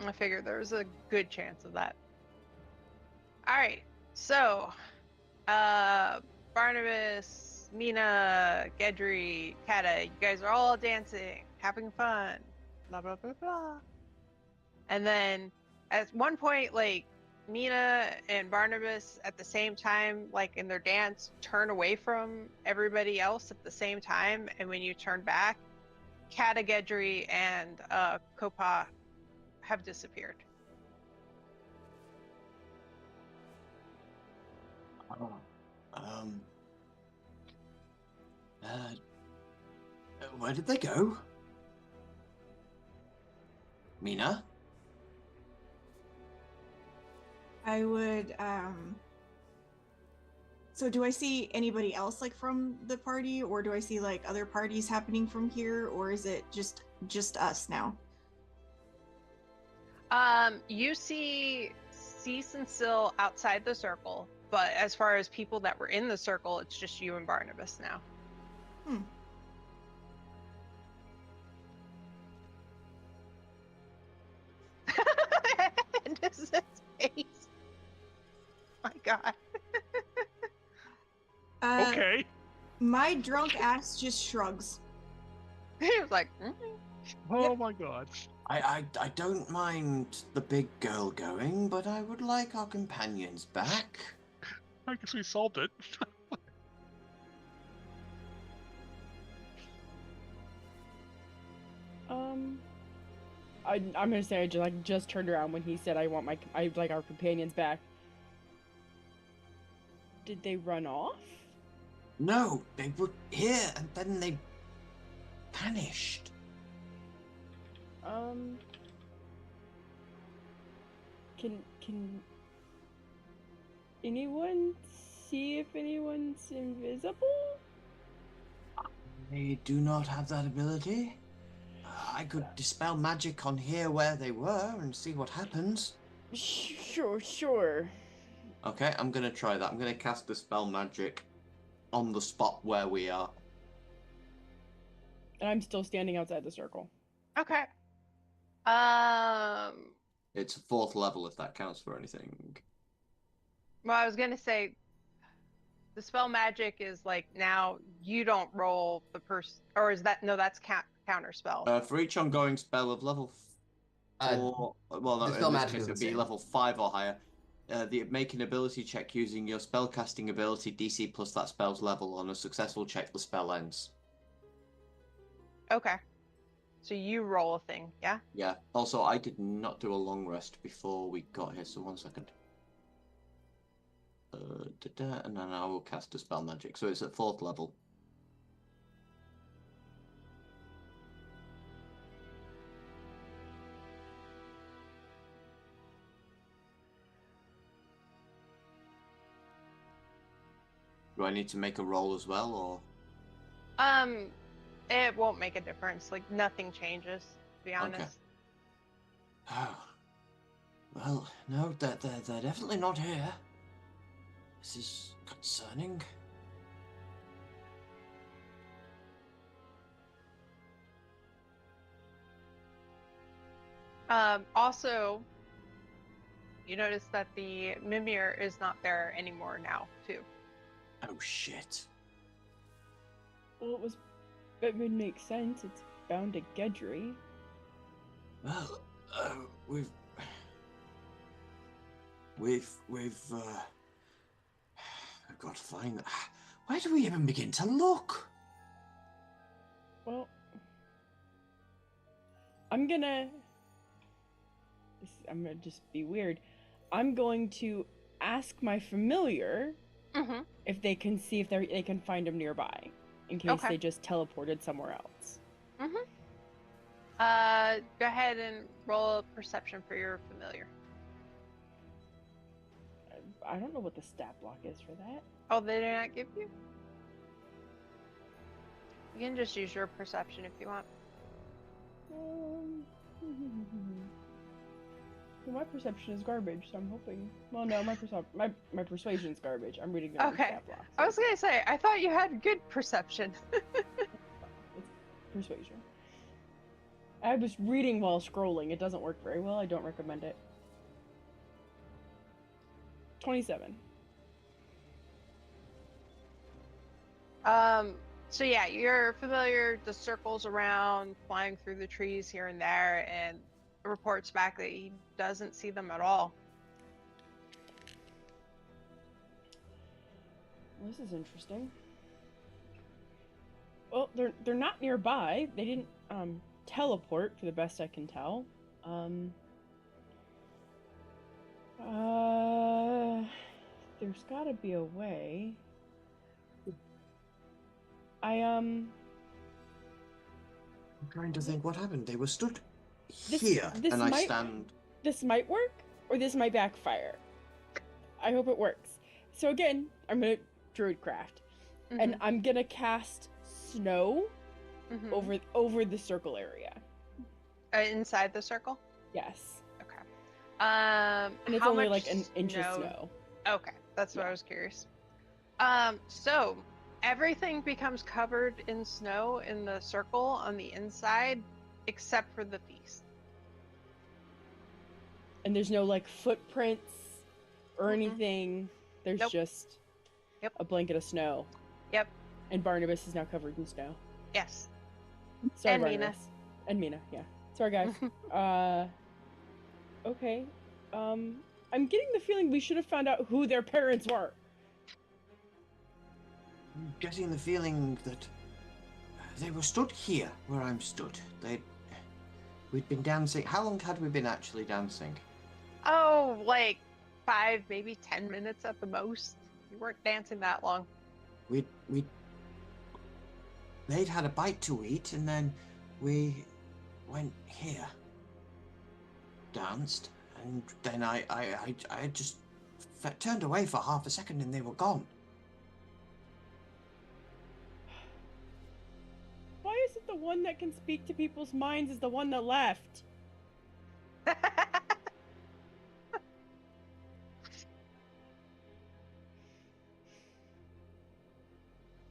Speaker 2: I figured there was a good chance of that. Alright, so, Barnabas, Mina, Gedry, Kata, you guys are all dancing, having fun, blah, blah, blah, blah. And then, at one point, like, Mina and Barnabas at the same time, like in their dance, turn away from everybody else at the same time, and when you turn back, Kata, Gedry, and Kopa have disappeared.
Speaker 1: Where did they go? Mina?
Speaker 7: I would so do I see anybody else like from the party, or do I see like other parties happening from here, or is it just us now?
Speaker 2: You see Cease and Syl outside the circle, but as far as people that were in the circle, it's just you and Barnabas now. And this is his face. My God.
Speaker 3: Okay.
Speaker 7: My drunk ass just shrugs.
Speaker 2: He was like,
Speaker 3: Oh my god.
Speaker 1: I don't mind the big girl going, but I would like our companions back.
Speaker 3: I guess we solved it.
Speaker 4: I'm gonna say I just turned around when he said I like our companions back. Did they run off?
Speaker 1: No, they were here and then they vanished.
Speaker 4: Can anyone see if anyone's invisible?
Speaker 1: They do not have that ability. I could dispel magic on here where they were and see what happens.
Speaker 4: Sure.
Speaker 1: Okay, I'm gonna try that. I'm gonna cast Dispel Magic on the spot where we are.
Speaker 4: And I'm still standing outside the circle.
Speaker 2: Okay.
Speaker 1: It's 4th level if that counts for anything.
Speaker 2: Well, I was gonna say, the spell magic is like now you don't roll the person, or is that no? That's counter spell.
Speaker 1: For each ongoing spell of level 4, well, no,
Speaker 5: Dispel
Speaker 1: in this
Speaker 5: Magic
Speaker 1: case
Speaker 5: is
Speaker 1: it would
Speaker 5: the
Speaker 1: be
Speaker 5: same.
Speaker 1: level 5 or higher. Make an ability check using your spellcasting ability DC plus that spell's level. On a successful check, the spell ends.
Speaker 2: Okay. So you roll a thing, yeah?
Speaker 1: Yeah. Also, I did not do a long rest before we got here, so 1 second. And then I will cast Dispel Magic. So it's at 4th level. Do I need to make a roll as well, or?
Speaker 2: It won't make a difference. Like nothing changes, to be honest.
Speaker 1: Okay. Oh. Well, no, they're definitely not here. This is concerning.
Speaker 2: Also, you notice that the Mimir is not there anymore now, too.
Speaker 1: Oh shit.
Speaker 4: Well, it would make sense. It's bound to Gedry.
Speaker 1: Well, we've got to find that. Where do we even begin to look?
Speaker 4: Well, I'm gonna just be weird. I'm going to ask my familiar
Speaker 2: Mm-hmm.
Speaker 4: if they can see if they can find him nearby, in case
Speaker 2: Okay.
Speaker 4: they just teleported somewhere else.
Speaker 2: Mm-hmm. Go ahead and roll a perception for your familiar.
Speaker 4: I don't know what the stat block is for that.
Speaker 2: Oh, they did not give you? You can just use your perception if you want.
Speaker 4: Well, my perception is garbage, so I'm hoping. Well, no, my persuasion's garbage. I'm reading the
Speaker 2: Okay.
Speaker 4: stat block.
Speaker 2: I was gonna say, I thought you had good perception.
Speaker 4: It's persuasion. I was reading while scrolling. It doesn't work very well. I don't recommend it. 27.
Speaker 2: So yeah, you're familiar, the circles around, flying through the trees here and there, and reports back that he doesn't see them at all.
Speaker 4: Well, this is interesting. Well, they're not nearby. They didn't teleport, for the best I can tell. There's gotta be a way.
Speaker 1: I'm trying to think what happened. They were stood
Speaker 4: This-
Speaker 1: here,
Speaker 4: this
Speaker 1: and I
Speaker 4: might-
Speaker 1: stand.
Speaker 4: This might work, or this might backfire. I hope it works. So again, I'm gonna druidcraft, and I'm gonna cast snow
Speaker 2: Mhm.
Speaker 4: over the circle area.
Speaker 2: Inside the circle.
Speaker 4: Yes,
Speaker 2: Okay.
Speaker 4: and it's
Speaker 2: how
Speaker 4: only
Speaker 2: much
Speaker 4: like an inch of snow.
Speaker 2: Okay, that's what
Speaker 4: Yeah.
Speaker 2: I was curious. So everything becomes covered in snow in the circle on the inside, except for the feast.
Speaker 4: And there's no like footprints or
Speaker 2: Mhm.
Speaker 4: anything. There's
Speaker 2: Nope.
Speaker 4: just
Speaker 2: Yep.
Speaker 4: a blanket of snow.
Speaker 2: Yep.
Speaker 4: And Barnabas is now covered in snow.
Speaker 2: Yes.
Speaker 4: Sorry,
Speaker 2: And Mina.
Speaker 4: Barnabas. And Mina, yeah. Sorry, guys. Okay. I'm getting the feeling we should have found out who their parents were.
Speaker 1: I'm getting the feeling that they were stood here where I'm stood. We'd been dancing. How long had we been actually dancing?
Speaker 2: Oh, like 5, maybe 10 minutes at the most. You weren't dancing that long.
Speaker 1: They'd had a bite to eat, and then we went here, danced, and then I just turned away for half a second, and they were gone.
Speaker 4: Why is it the one that can speak to people's minds is the one that left.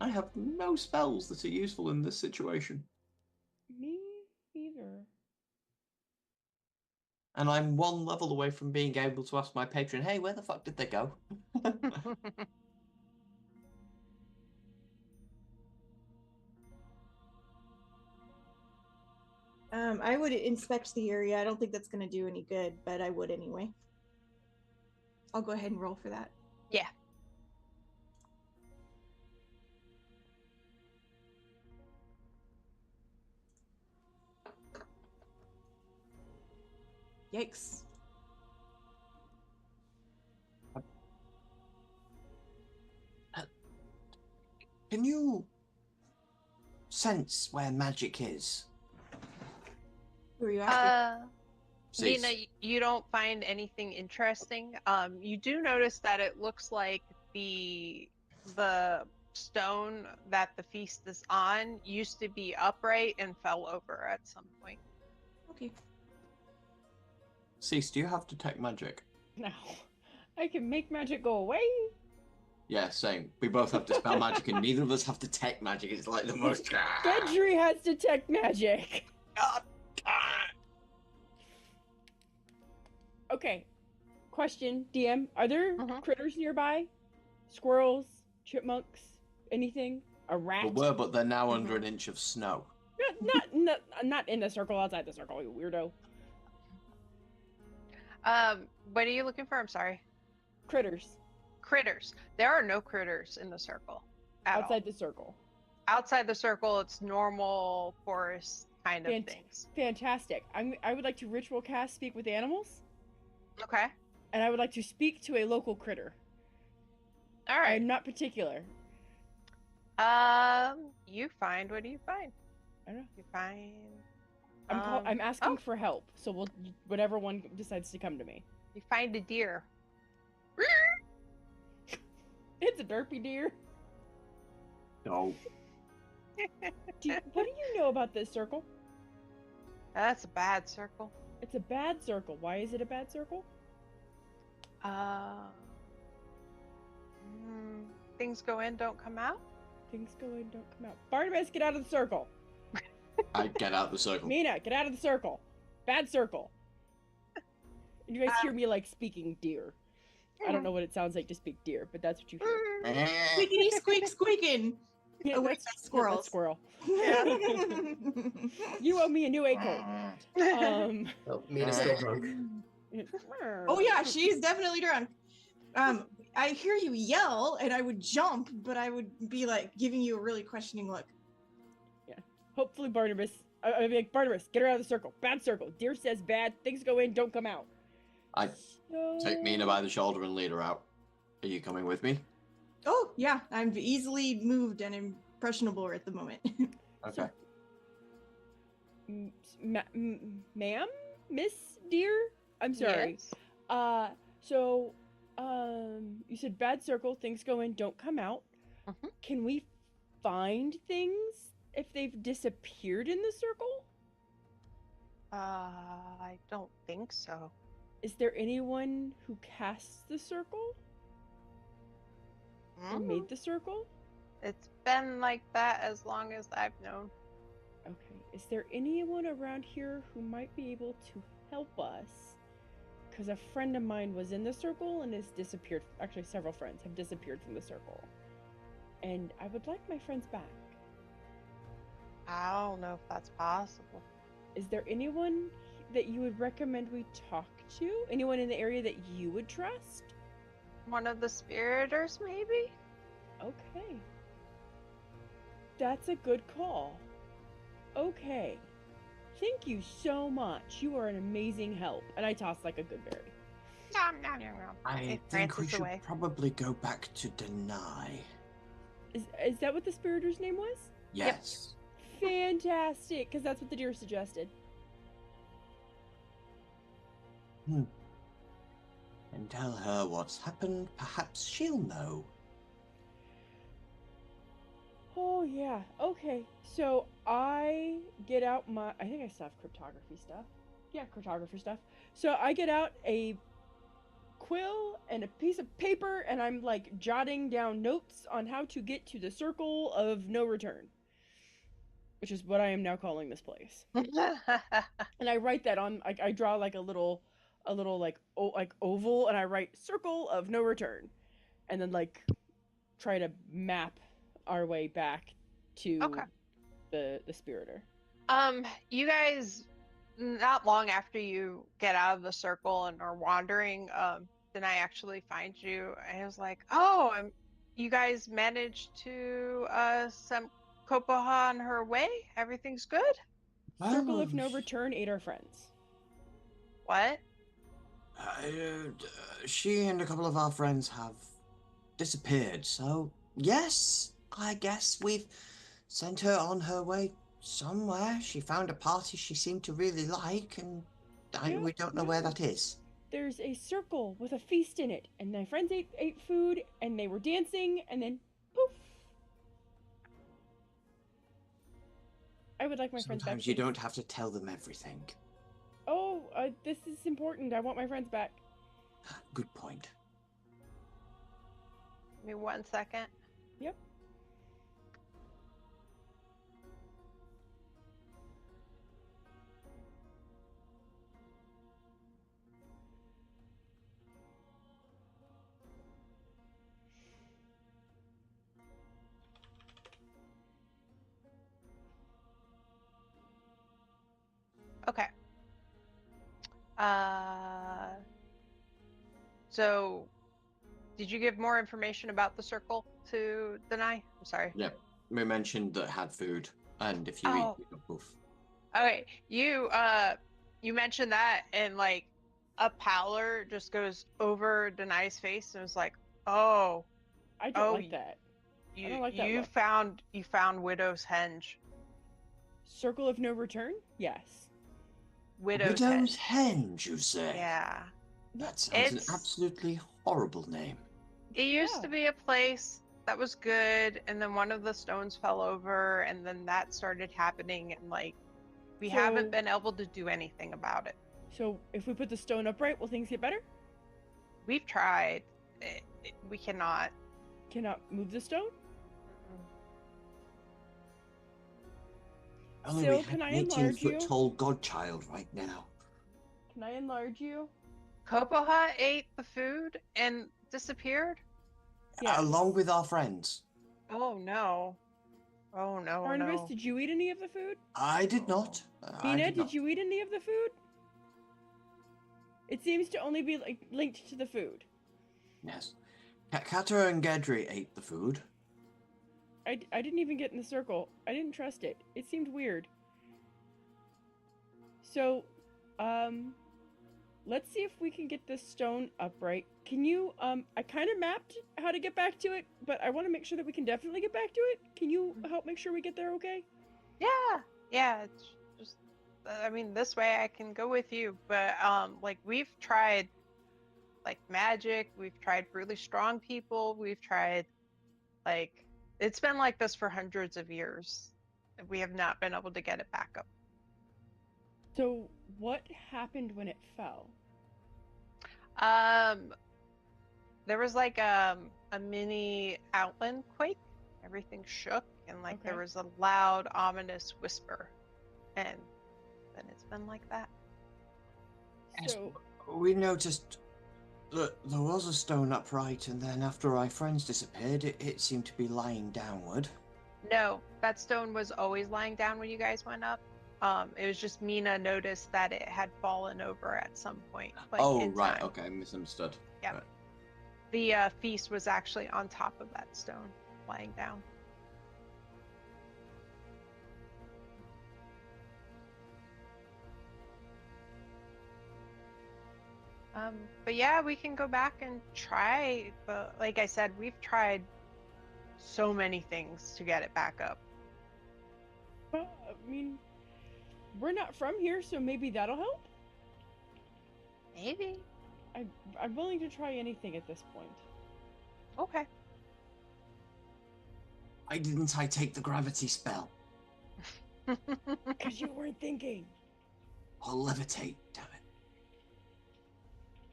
Speaker 1: I have no spells that are useful in this situation.
Speaker 4: Me either.
Speaker 1: And I'm one level away from being able to ask my patron, hey, where the fuck did they go?
Speaker 7: I would inspect the area. I don't think that's going to do any good, but I would anyway. I'll go ahead and roll for that.
Speaker 2: Yeah.
Speaker 7: Yikes.
Speaker 1: Can you sense where magic is?
Speaker 7: Who are you after?
Speaker 1: Cease.
Speaker 2: Nina, you don't find anything interesting. You do notice that it looks like the stone that the feast is on used to be upright and fell over at some point.
Speaker 7: Okay.
Speaker 1: Cease, do you have detect magic?
Speaker 4: No. I can make magic go away.
Speaker 1: Yeah, same. We both have dispel magic and neither of us have detect magic. It's like the most...
Speaker 4: Gendry has detect magic. Okay. Question, DM. Are there critters nearby? Squirrels, chipmunks, anything? A rat?
Speaker 1: There were, but they're now under an inch of snow.
Speaker 4: Not in the circle, outside the circle, you weirdo.
Speaker 2: What are you looking for? I'm sorry.
Speaker 4: Critters.
Speaker 2: Critters. There are no critters in the circle.
Speaker 4: Outside the circle.
Speaker 2: Outside the circle, it's normal forest kind of things.
Speaker 4: Fantastic. I would like to ritual cast Speak with Animals.
Speaker 2: Okay.
Speaker 4: And I would like to speak to a local critter.
Speaker 2: All right.
Speaker 4: I'm not particular.
Speaker 2: You find. What do you find?
Speaker 4: I don't know.
Speaker 2: You find.
Speaker 4: I'm asking for help, so whatever one decides to come to me.
Speaker 2: You find a deer.
Speaker 4: It's a derpy deer.
Speaker 1: No.
Speaker 4: What do you know about this circle?
Speaker 2: That's a bad circle.
Speaker 4: It's a bad circle. Why is it a bad circle?
Speaker 2: Things go in, don't come out.
Speaker 4: Things go in, don't come out. Barnabas, get out of the circle.
Speaker 1: I get out the circle.
Speaker 4: Mina, get out of the circle. Bad circle. You guys hear me like speaking deer. I don't know what it sounds like to speak deer, but that's what you hear.
Speaker 7: Squeakity squeak squeaking.
Speaker 4: Yeah,
Speaker 7: Oh, wait, that's squirrels.
Speaker 4: That's squirrel.
Speaker 7: Yeah.
Speaker 4: You owe me a new acorn.
Speaker 5: Oh, Mina's still drunk.
Speaker 7: Oh yeah, she's definitely drunk. I hear you yell, and I would jump, but I would be like giving you a really questioning look.
Speaker 4: Yeah. Hopefully Barnabas. I'd be like, Barnabas, get her out of the circle. Bad circle. Deer says bad. Things go in, don't come out.
Speaker 1: I take Mina by the shoulder and lead her out. Are you coming with me?
Speaker 7: Oh yeah, I'm easily moved and impressionable at the moment.
Speaker 1: Okay.
Speaker 4: Ma'am? Miss Deer? I'm sorry.
Speaker 2: Yes.
Speaker 4: You said bad circle, things go in, don't come out. Can we find things if they've disappeared in the circle?
Speaker 2: I don't think so.
Speaker 4: Is there anyone who casts the circle? Or made the circle?
Speaker 2: It's been like that as long as I've known.
Speaker 4: Okay. Is there anyone around here who might be able to help us? Because a friend of mine was in the circle and has disappeared. Actually, several friends have disappeared from the circle. And I would like my friends back.
Speaker 2: I don't know if that's possible.
Speaker 4: Is there anyone that you would recommend we talk to? Anyone in the area that you would trust?
Speaker 2: One of the spiriters, maybe?
Speaker 4: Okay. That's a good call. Okay. Thank you so much. You are an amazing help. And I toss like a good berry.
Speaker 2: Nom, nom, nom, nom.
Speaker 1: I
Speaker 2: Okay,
Speaker 1: think we
Speaker 2: Francis
Speaker 1: should
Speaker 2: away.
Speaker 1: probably go back to Deny.
Speaker 4: Is that what the spiritor's name was?
Speaker 1: Yes.
Speaker 4: Fantastic, because that's what the deer suggested.
Speaker 1: And tell her what's happened. Perhaps she'll know.
Speaker 4: Oh yeah. Okay. So I get out my. I think I still have cryptography stuff. Yeah, cryptography stuff. So I get out a quill and a piece of paper, and I'm like jotting down notes on how to get to the circle of no return, which is what I am now calling this place. And I write that on. I draw like a little like oval, and I write circle of no return, and then like try to map our way back to
Speaker 2: Okay.
Speaker 4: the spiritor.
Speaker 2: You guys, not long after you get out of the circle and are wandering, then I actually find you. And I was like, oh, you guys managed to send Kopoha on her way? Everything's good?
Speaker 4: Circle of no return ate our friends.
Speaker 2: What?
Speaker 1: She and a couple of our friends have disappeared, so yes, I guess we've sent her on her way somewhere. She found a party she seemed to really like, and we don't know where that is.
Speaker 4: There's a circle with a feast in it, and my friends ate food, and they were dancing, and then poof. I would like my friends back.
Speaker 1: Sometimes you don't have to tell them everything.
Speaker 4: Oh, this is important. I want my friends back.
Speaker 1: Good point.
Speaker 2: Give me 1 second.
Speaker 4: Yep.
Speaker 2: Okay. So, did you give more information about the circle to Denai? I'm sorry.
Speaker 1: Yeah, we mentioned that it had food, and if you eat, you don't poof.
Speaker 2: Okay, you mentioned that, and like a pallor just goes over Denai's face, and was like, "Oh,
Speaker 4: I don't like that.
Speaker 2: You,
Speaker 4: I don't like that
Speaker 2: you
Speaker 4: look.
Speaker 2: found Widow's Henge.
Speaker 4: Circle of no return? Yes.
Speaker 2: Widow's
Speaker 1: Henge, you say?
Speaker 2: Yeah.
Speaker 1: That sounds an absolutely horrible name.
Speaker 2: It used to be a place that was good, and then one of the stones fell over, and then that started happening, and like we haven't been able to do anything about it.
Speaker 4: So if we put the stone upright, will things get better?
Speaker 2: We've tried. We cannot.
Speaker 4: Cannot move the stone?
Speaker 1: Only
Speaker 4: So
Speaker 1: we
Speaker 4: can I
Speaker 1: have an
Speaker 4: enlarge you?
Speaker 1: 18-foot-tall godchild right now.
Speaker 4: Can I enlarge you?
Speaker 2: Kopoha ate the food and disappeared?
Speaker 4: Yes.
Speaker 1: Along with our friends.
Speaker 2: Oh no. Oh no,
Speaker 4: Barnabas,
Speaker 2: no.
Speaker 4: did you eat any of the food?
Speaker 1: I did not.
Speaker 4: Mina, did you eat any of the food? It seems to only be linked to the food.
Speaker 1: Yes. Kata and Gedry ate the food.
Speaker 4: I didn't even get in the circle. I didn't trust it. It seemed weird. So, let's see if we can get this stone upright. Can you, I kind of mapped how to get back to it, but I want to make sure that we can definitely get back to it. Can you help make sure we get there okay?
Speaker 2: Yeah, it's just, I mean, this way I can go with you, but, like, we've tried, like, magic, we've tried really strong people, we've tried, like, it's been like this for hundreds of years. We have not been able to get it back up.
Speaker 4: So, what happened when it fell?
Speaker 2: There was like a mini outland quake. Everything shook, and like there was a loud, ominous whisper, and then it's been like that.
Speaker 1: So we noticed that there was a stone upright, and then after our friends disappeared, it seemed to be lying downward.
Speaker 2: No, that stone was always lying down when you guys went up. It was just Mina noticed that it had fallen over at some point. Like,
Speaker 1: right, okay, misunderstood.
Speaker 2: Yeah.
Speaker 1: Right.
Speaker 2: The feast was actually on top of that stone, lying down. But yeah, we can go back and try. But like I said, we've tried so many things to get it back up.
Speaker 4: I mean, we're not from here, so maybe that'll help?
Speaker 2: Maybe.
Speaker 4: I'm willing to try anything at this point.
Speaker 2: Okay.
Speaker 1: Why didn't I take the gravity spell?
Speaker 4: Because you weren't thinking.
Speaker 1: I'll levitate, damn it.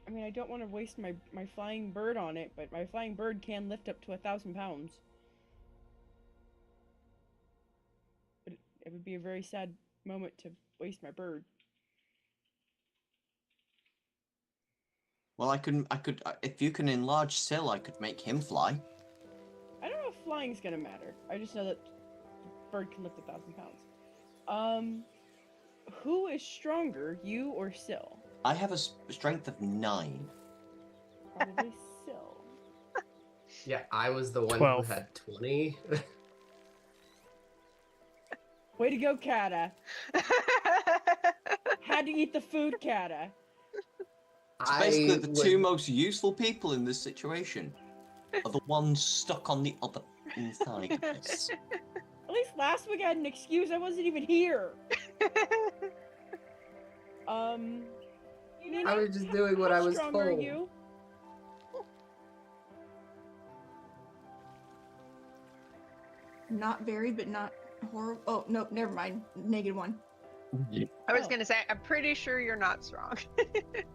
Speaker 4: I mean, I don't want to waste my flying bird on it, but my flying bird can lift up to 1,000 pounds. But it would be a very sad moment to waste my bird.
Speaker 1: Well, I could, if you can enlarge Syl, I could make him fly.
Speaker 4: I don't know if flying's gonna matter. I just know that the bird can lift 1,000 pounds. Who is stronger, you or Syl?
Speaker 1: I have a strength of 9.
Speaker 4: Probably Syl.
Speaker 5: Yeah, I was the one
Speaker 6: 12.
Speaker 5: who had 20.
Speaker 4: Way to go, Kata. Had to eat the food, Kata.
Speaker 1: So basically, the two most useful people in this situation are the ones stuck on the other inside of this.
Speaker 4: At least last week I had an excuse. I wasn't even here. Nina,
Speaker 5: I was just doing what
Speaker 4: how
Speaker 5: I was
Speaker 4: strong are
Speaker 5: told.
Speaker 4: you?
Speaker 7: Not very, but not horrible. Oh, no, never mind. -1.
Speaker 2: I was
Speaker 4: Oh.
Speaker 2: gonna say, I'm pretty sure you're not strong.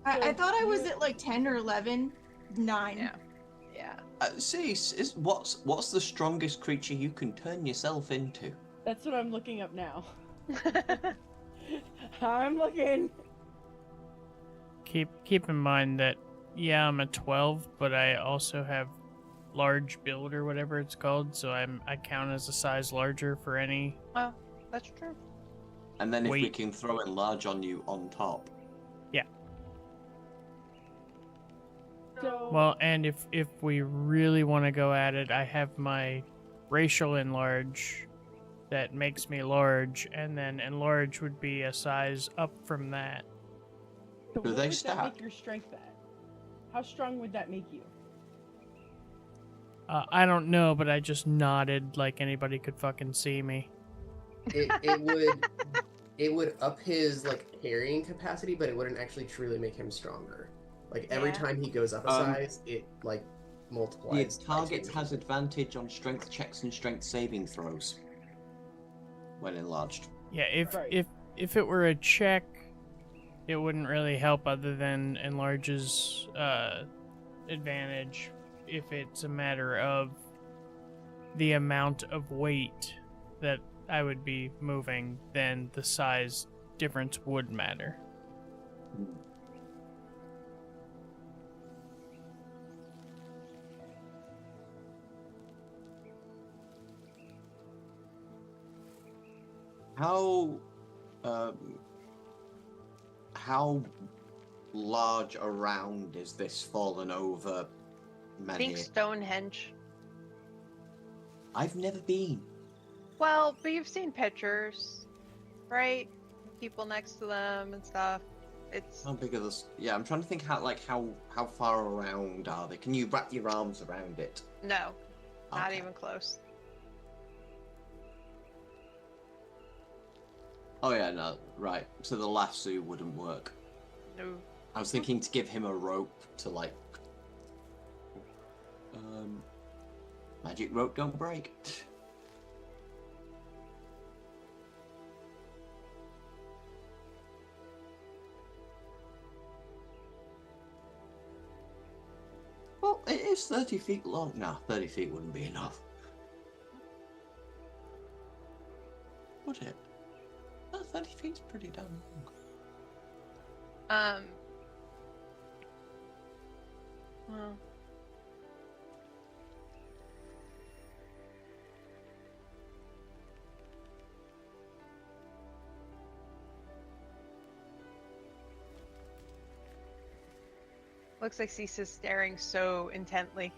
Speaker 7: I thought I was at like 10 or 11. 9.
Speaker 2: Yeah. Yeah.
Speaker 1: See, what's the strongest creature you can turn yourself into?
Speaker 4: That's what I'm looking up now. I'm looking.
Speaker 6: Keep in mind that, yeah, I'm a 12, but I also have large build or whatever it's called, so I count as a size larger for any.
Speaker 2: Well, that's true.
Speaker 1: And then if we
Speaker 6: Wait.
Speaker 1: can throw enlarge on you on top.
Speaker 4: So,
Speaker 6: Well, and if we really want to go at it, I have my racial enlarge that makes me large, and then enlarge would be a size up from that.
Speaker 4: so
Speaker 1: Do
Speaker 4: what
Speaker 1: they
Speaker 4: would that
Speaker 1: stack?
Speaker 4: make your strength at? How strong would that make you?
Speaker 6: I don't know, but I just nodded like anybody could fucking see me.
Speaker 5: It would up his like carrying capacity, but it wouldn't actually truly make him stronger. Like every
Speaker 2: Yeah.
Speaker 5: time he goes up a size, it like multiplies.
Speaker 1: The
Speaker 5: by
Speaker 1: target
Speaker 5: 2.
Speaker 1: has advantage on strength checks and strength saving throws when enlarged.
Speaker 6: Yeah,
Speaker 4: Right.
Speaker 6: if it were a check, it wouldn't really help other than enlarges advantage. If it's a matter of the amount of weight that I would be moving, then the size difference would matter.
Speaker 1: How large around is this fallen over
Speaker 2: I think
Speaker 1: menhir?
Speaker 2: Stonehenge.
Speaker 1: I've never been.
Speaker 2: Well, but you've seen pictures, right? People next to them and stuff. It's
Speaker 1: How big are this? Yeah, I'm trying to think how far around are they? Can you wrap your arms around it?
Speaker 2: no, not
Speaker 1: Okay.
Speaker 2: even close.
Speaker 1: Oh yeah, no, right. So the lasso wouldn't work.
Speaker 2: No.
Speaker 1: I was thinking to give him a rope to like. Magic rope don't break. Well, it is 30 feet long. No, 30 feet wouldn't be enough. Would it? No, 30 feet's pretty damn long.
Speaker 2: Well, looks like Cease's staring so intently.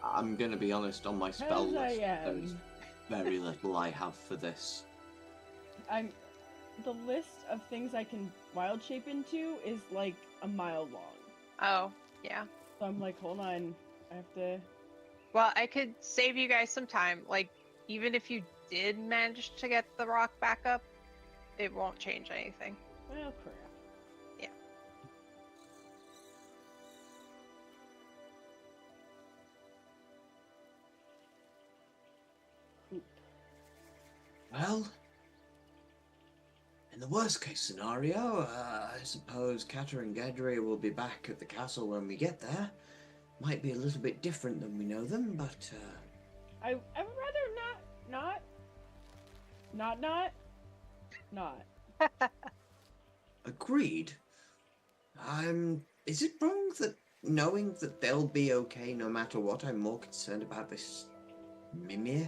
Speaker 1: I'm gonna be honest, on my spell
Speaker 4: As I
Speaker 1: list, there's
Speaker 4: am.
Speaker 1: very little I have for this.
Speaker 4: The list of things I can wild shape into is like a mile long.
Speaker 2: Oh, yeah.
Speaker 4: So I'm like, hold on, I have to.
Speaker 2: Well, I could save you guys some time. Like, even if you did manage to get the rock back up, it won't change anything.
Speaker 4: Well, crap.
Speaker 1: Well, in the worst case scenario, I suppose Kata and Gedry will be back at the castle when we get there. Might be a little bit different than we know them, but
Speaker 4: I would rather not.
Speaker 1: agreed. Is it wrong that knowing that they'll be okay no matter what, I'm more concerned about this Mimir?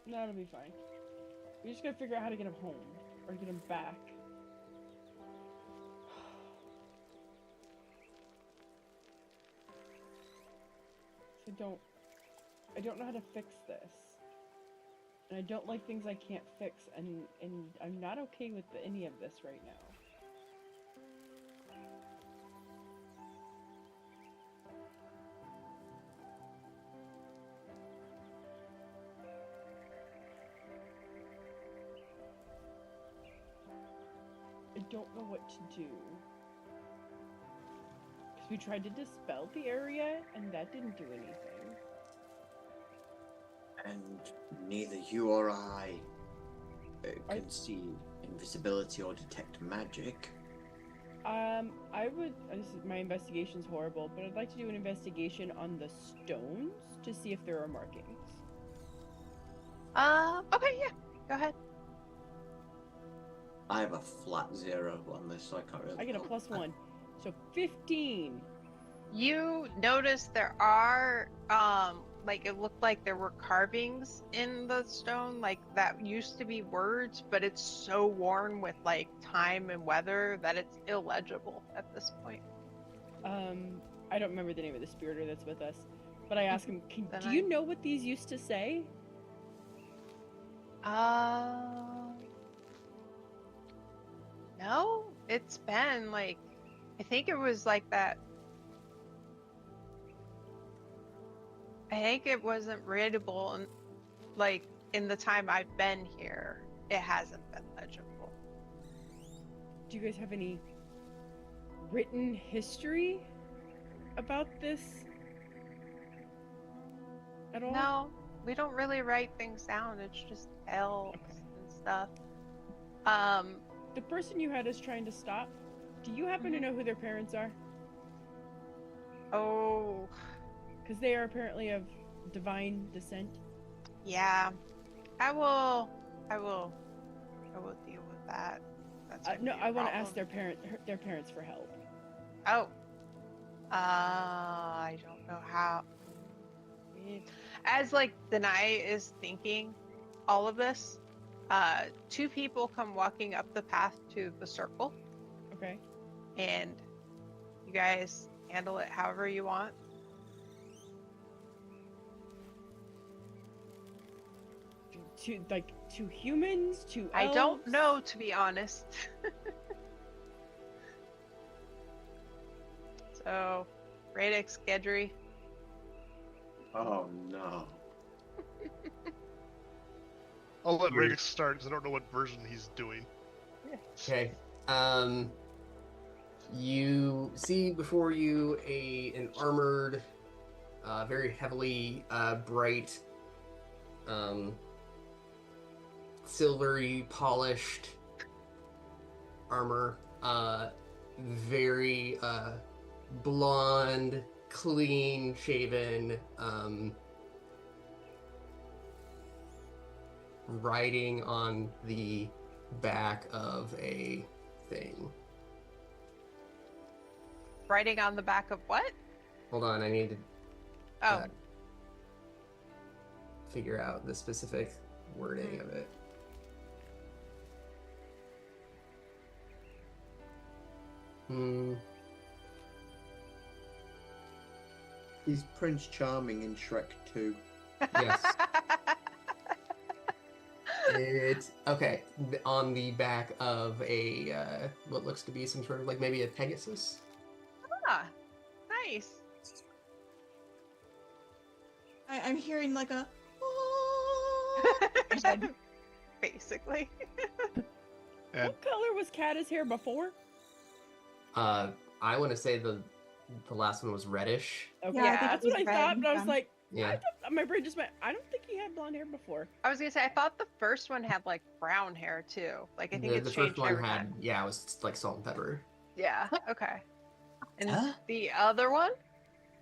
Speaker 4: No, it'll be fine. We just gotta figure out how to get him home or get him back. I don't know how to fix this. And I don't like things I can't fix, and I'm not okay with any of this right now. I don't know what to do. Because we tried to dispel the area, and that didn't do anything.
Speaker 1: And neither you or I can see invisibility or detect magic.
Speaker 4: My investigation's horrible, but I'd like to do an investigation on the stones to see if there are markings.
Speaker 2: Okay, yeah, go ahead.
Speaker 1: I have a flat 0 on this, so I can't really.
Speaker 4: I get a +1, so 15.
Speaker 2: You notice there are, like, it looked like there were carvings in the stone, like, that used to be words, but it's so worn with, like, time and weather that it's illegible at this point.
Speaker 4: I don't remember the name of the spiritor that's with us, but I asked him, do you know what these used to say?
Speaker 2: No, it's been, like, I think it was like that. I think it wasn't readable, and like in the time I've been here, it hasn't been legible.
Speaker 4: Do you guys have any written history about this at all?
Speaker 2: No, we don't really write things down. It's just tales and stuff.
Speaker 4: The person you had us trying to stop, do you happen to know who their parents are?
Speaker 2: Oh,
Speaker 4: because they are apparently of divine descent.
Speaker 2: Yeah, I will deal with that. That's
Speaker 4: no, I want to ask their parents for help.
Speaker 2: Oh, I don't know how. As like Denai is thinking all of this, 2 people come walking up the path to the circle.
Speaker 4: Okay.
Speaker 2: And you guys handle it however you want.
Speaker 4: Two humans, 2 elves?
Speaker 2: I don't know, to be honest. So, Radix, Gedry.
Speaker 1: Oh no.
Speaker 3: I'll let Radix start because I don't know what version he's doing.
Speaker 5: Okay. You see before you an armored, very heavily bright, silvery polished armor. Very blonde, clean shaven. Riding on the back of a thing.
Speaker 2: Riding on the back of what?
Speaker 5: Hold on, I need to
Speaker 2: Oh,
Speaker 5: figure out the specific wording of it.
Speaker 1: He's Prince Charming in Shrek 2.
Speaker 5: Yes. It's okay. On the back of a what looks to be some sort of like maybe a Pegasus.
Speaker 2: ah, nice.
Speaker 7: I'm hearing like a.
Speaker 2: Basically.
Speaker 3: And
Speaker 4: What color was Kata's hair before?
Speaker 5: I want to say the last one was reddish.
Speaker 4: Okay,
Speaker 7: Yeah, I think
Speaker 4: that's
Speaker 7: it
Speaker 4: what I
Speaker 7: was
Speaker 4: thought,
Speaker 7: red,
Speaker 4: but I was
Speaker 7: yeah.
Speaker 4: like,
Speaker 5: Yeah.
Speaker 4: My brain just went. I don't think he had blonde hair before.
Speaker 2: I was gonna say I thought the first one had like brown hair too. Like I think it's
Speaker 5: The
Speaker 2: changed
Speaker 5: first one
Speaker 2: every
Speaker 5: had,
Speaker 2: time.
Speaker 5: yeah, it was like salt and pepper.
Speaker 2: Yeah. Okay. And
Speaker 1: Huh?
Speaker 2: the other one?